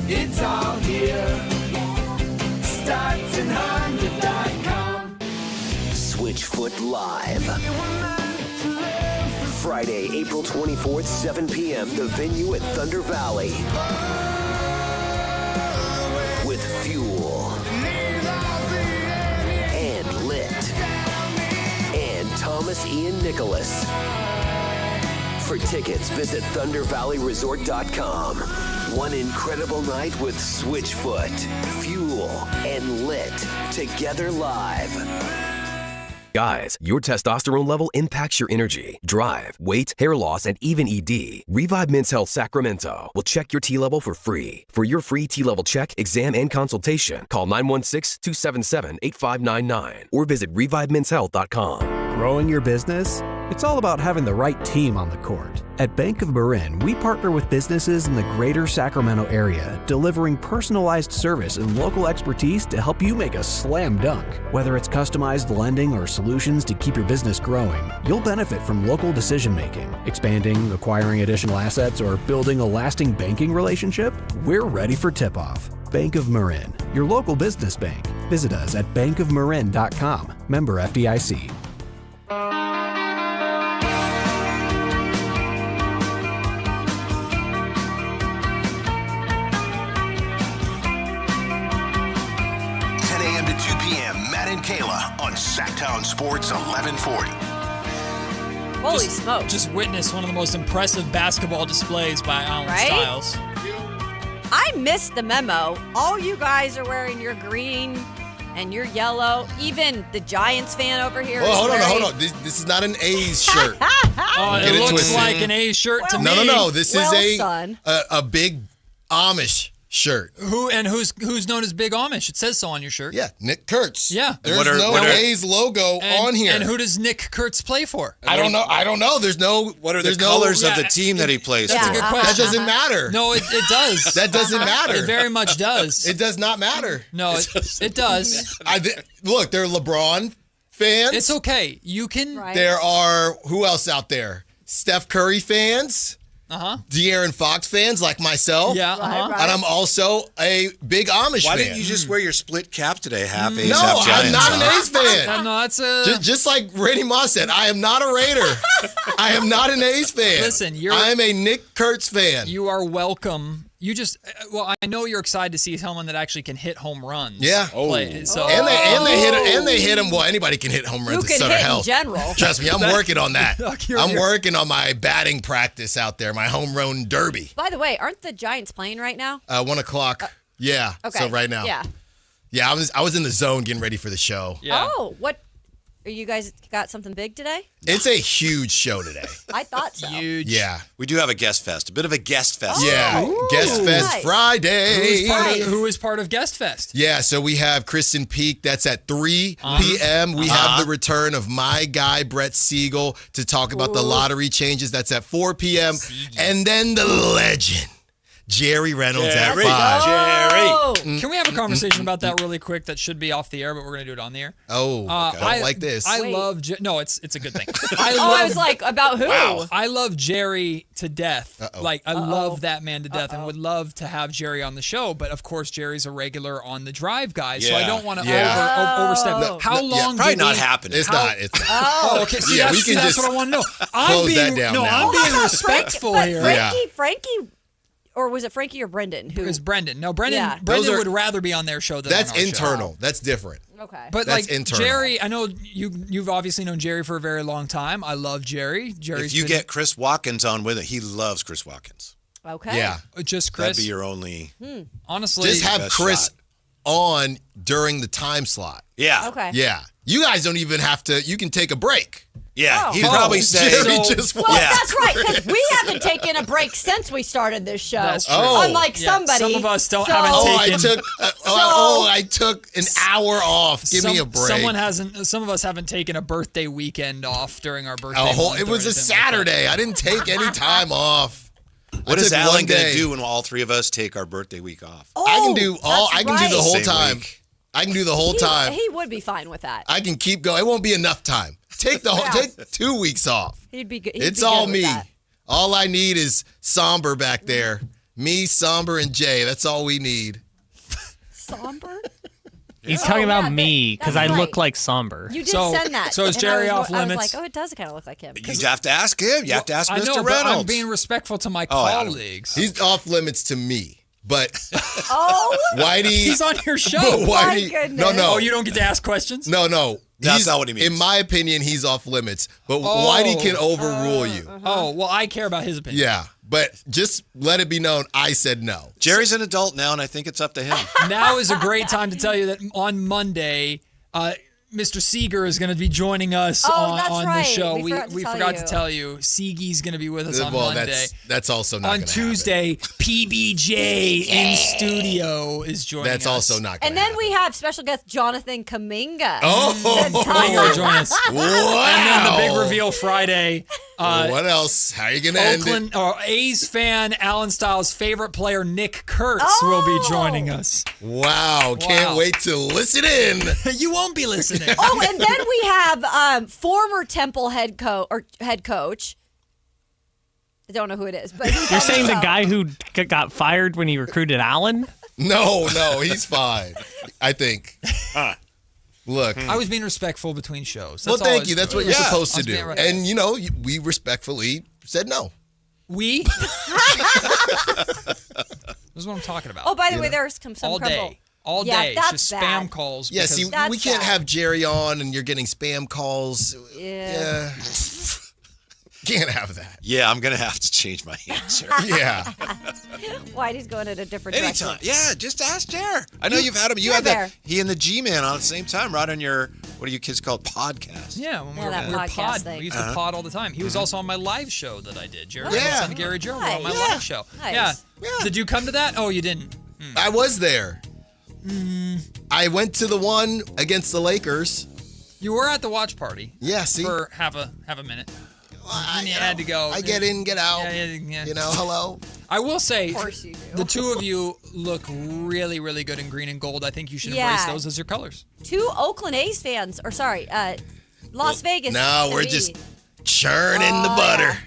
it's all here. StocktonHonda.com. Switchfoot Live. Friday, April 24th, 7 p.m. The venue at Thunder Valley. With Fuel. And Lit. And Thomas Ian Nicholas. For tickets, visit ThunderValleyResort.com. One incredible night with Switchfoot, Fuel, and Lit. Together live. Guys, your testosterone level impacts your energy, drive, weight, hair loss, and even ED. Revive Men's Health Sacramento will check your T level for free. For your free T level check, exam, and consultation, call 916-277-8599 or visit ReviveMen'sHealth.com. Growing your business? It's all about having the right team on the court. At Bank of Marin, we partner with businesses in the greater Sacramento area, delivering personalized service and local expertise to help you make a slam dunk. Whether it's customized lending or solutions to keep your business growing, you'll benefit from local decision making. Expanding, acquiring additional assets, or building a lasting banking relationship? We're ready for tip-off. Bank of Marin, your local business bank. Visit us at bankofmarin.com. Member FDIC. Matt and Kayla on Sactown Sports 1140. Holy smokes. Just witnessed one of the most impressive basketball displays by Alan Right? Stiles. I missed the memo. All you guys are wearing your green and your yellow. Even the Giants fan over here. Well, is hold wearing... on. This is not an A's shirt. It looks like an A's shirt to me. No. This is son. a big Amish shirt. Who's known as Big Amish? It says so on your shirt. Yeah, Nick Kurtz. Yeah. There's no A's logo on here. And who does Nick Kurtz play for? I don't know. There's no. What are the colors of the team that he plays That's for? a good question. That doesn't matter. No, it does. That doesn't matter. It very much does. It does not matter. No, it does. Look, they're LeBron fans. It's okay. You can. Right. There are, who else out there? Steph Curry fans. De'Aaron Fox fans like myself. Yeah. And I'm also a big Amish fan. Why didn't you just wear your split cap today? Half A's, No, half Giants. I'm not an A's fan. No, that's a... Just like Randy Moss said, I am not a Raider. I am not an A's fan. Listen, I am a Nick Kurtz fan. You are welcome. You just, I know you're excited to see someone that actually can hit home runs. Yeah. Play. So, And they hit them. Well, anybody can hit home runs You at can Sutter hit in Health. general. Trust me, I'm working on that. I'm working on my batting practice out there, my home run derby. By the way, aren't the Giants playing right now? 1 o'clock. Yeah. Okay. So right now. Yeah. Yeah, I was in the zone getting ready for the show. Yeah. Oh, what? Are you guys got something big today? It's a huge show today. I thought so. Huge. Yeah. We do have a guest fest, a bit of a guest fest. Yeah. Guest Fest nice. Friday. Who is part of Guest Fest? Yeah, so we have Kristen Peak. That's at 3 p.m. We have the return of my guy, Brett Siegel, to talk about the lottery changes. That's at 4 p.m. And then the legend, Jerry Reynolds at 5. Jerry. Can we have a conversation about that really quick? That should be off the air, but we're going to do it on the air. Oh, I don't like this. I Wait. love... No, it's a good thing. I was like, about who? Wow. I love Jerry to death. Like, I love that man to death and would love to have Jerry on the show. But, of course, Jerry's a regular on the drive guy, so I don't want to overstep. How long Probably do not we... happening. It's not. Oh, okay. See, that's what I want to know. close that down now. I'm being respectful here. Frankie, or was it Frankie or Brendan? It was Brendan. No, Brendan. Yeah. Brendan would rather be on their show than That's on our internal. show. That's different. Okay. But That's like internal. Jerry, I know you've obviously known Jerry for a very long time. I love Jerry. If you get Chris Watkins on with it, he loves Chris Watkins. Okay. Yeah. Just Chris. That'd be your only. Honestly, Just have best Chris shot. on during the time slot. Yeah. Okay. Yeah. You guys don't even have to. You can take a break. Yeah, Oh. he'd probably say. Well, that's right, because we haven't taken a break since we started this show. That's true. Unlike Yeah, somebody. some of us haven't taken. I took an hour off. Give me a break. Some of us haven't taken a birthday weekend off during our birthday. It was a Saturday. I didn't take any time off. What is Alan going to day. do when all three of us take our birthday week off? I can do the whole Same time. week. I can do the whole time. He would be fine with that. I can keep going. It won't be enough time. Take 2 weeks off. He'd be good. It's all me. All I need is Somber back there. Me, Somber, and Jay. That's all we need. Somber? He's talking about me because I look like Somber. You did send that. So is and Jerry I off was limits? like, it does kind of look like him. You have to ask him. You have to ask I Mr. know, but Reynolds. I'm being respectful to my Adam. colleagues. He's off limits to me. But Whitey, he's on your show. But My Whitey, goodness. no. Oh, you don't get to ask questions? No. That's not what he means. In my opinion, he's off limits. But Whitey can overrule you. Oh, well, I care about his opinion. Yeah. But just let it be known, I said no. Jerry's an adult now, and I think it's up to him. Now is a great time to tell you that on Monday, Mr. Seeger is going to be joining us on the show. We forgot to tell you. Seegee's going to be with us on Monday. That's also not on Tuesday, PBJ in studio is joining us. That's also not going And then we have special guest Jonathan Kaminga. Kaminga will join us. Wow. And then the big reveal Friday. What else? How are you going to end it? A's fan, Alan Stiles' favorite player, Nick Kurtz, will be joining us. Wow. Can't wait to listen in. You won't be listening. Oh, and then we have former Temple head coach. I don't know who it is, but he's You're on saying the the show. guy who got fired when he recruited Allen? No, he's fine. I think. Look. I was being respectful between shows. Well, That's all I thank was you. That's doing. what you're supposed to do. being right. And, we respectfully said no. We? This is what I'm talking about. Oh, by the way, there's some all crumble. day. All Yeah, day. that's It's just bad. spam calls. Yeah, because- see, we can't have Jerry on and you're getting spam calls. Yeah. Can't have that. Yeah, I'm going to have to change my answer. Yeah. Whitey's going in a different Anytime. direction. Yeah, just ask Jer. I know you've had him. You You're had there. he and the G-Man on at the same time, right on your, what do you kids call it, podcast? Yeah, when that we were podcast pod. thing. We used to pod all the time. He was also on my live show that I did. Jerry Yeah. and Gary Joe were on my Nice. live show. Nice. Yeah. Did you come to that? Oh, you didn't. I was there. I went to the one against the Lakers. You were at the watch party. Yeah, see? For half a minute. And you had to go. I get in, get out. Yeah. Hello. I will say, Of course you do. the two of you look really, really good in green and gold. I think you should embrace Yeah. those as your colors. 2 Oakland A's fans, Las Vegas. No, we're 3. just churning the butter.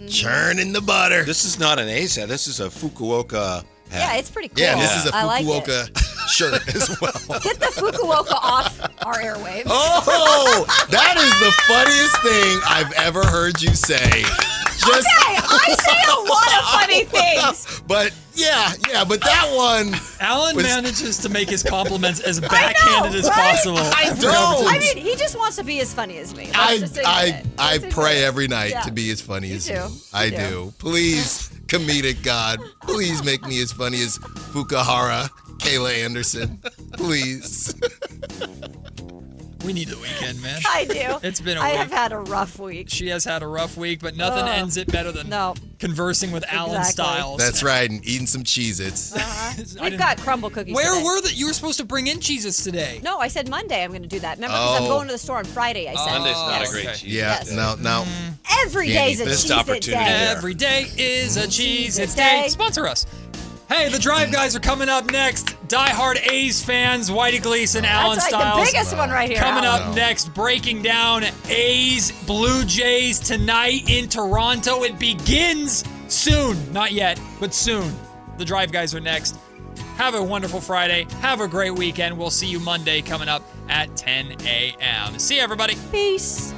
Churning the butter. This is not an A's hat. This is a Fukuoka hat. Yeah, it's pretty cool. Yeah, this is a I like it. Fukuoka shirt as well. Get the Fukuoka off our airwaves. Oh, that is the funniest thing I've ever heard you say. Just, Okay, I say a lot of funny things. But but that one. Alan manages to make his compliments as backhanded as right? possible. I don't. I mean, he just wants to be as funny as me. Let's just admit it. I Let's admit pray it. every night Yeah. to be as funny as do. you. You I do. do. Please, comedic God, please make me as funny as Fukuhara, Kayla Anderson. Please. We need the weekend, man. I do. It's been a I week. have had a rough week. She has had a rough week, but nothing ends it better than conversing with Alan Exactly. Stiles. That's right, and eating some Cheez-Its. We've got crumble cookies Where today. were the? You were supposed to bring in Cheez-Its today. No, I said Monday I'm going to do that. Remember, because I'm Oh. going to the store on Friday, I said. Monday's not Yes. a great cheese. Yeah, Yes. no. Every Yeah, day's a missed Cheez-It opportunity day. there. Every day is a Cheez-Its Cheez-Its day. day. Sponsor us. Hey, the Drive Guys are coming up next. Die-hard A's fans, Whitey Gleason, Alan That's Stiles. the biggest one right here. Coming Alan. up next, breaking down A's Blue Jays tonight in Toronto. It begins soon. Not yet, but soon. The Drive Guys are next. Have a wonderful Friday. Have a great weekend. We'll see you Monday coming up at 10 a.m. See you, everybody. Peace.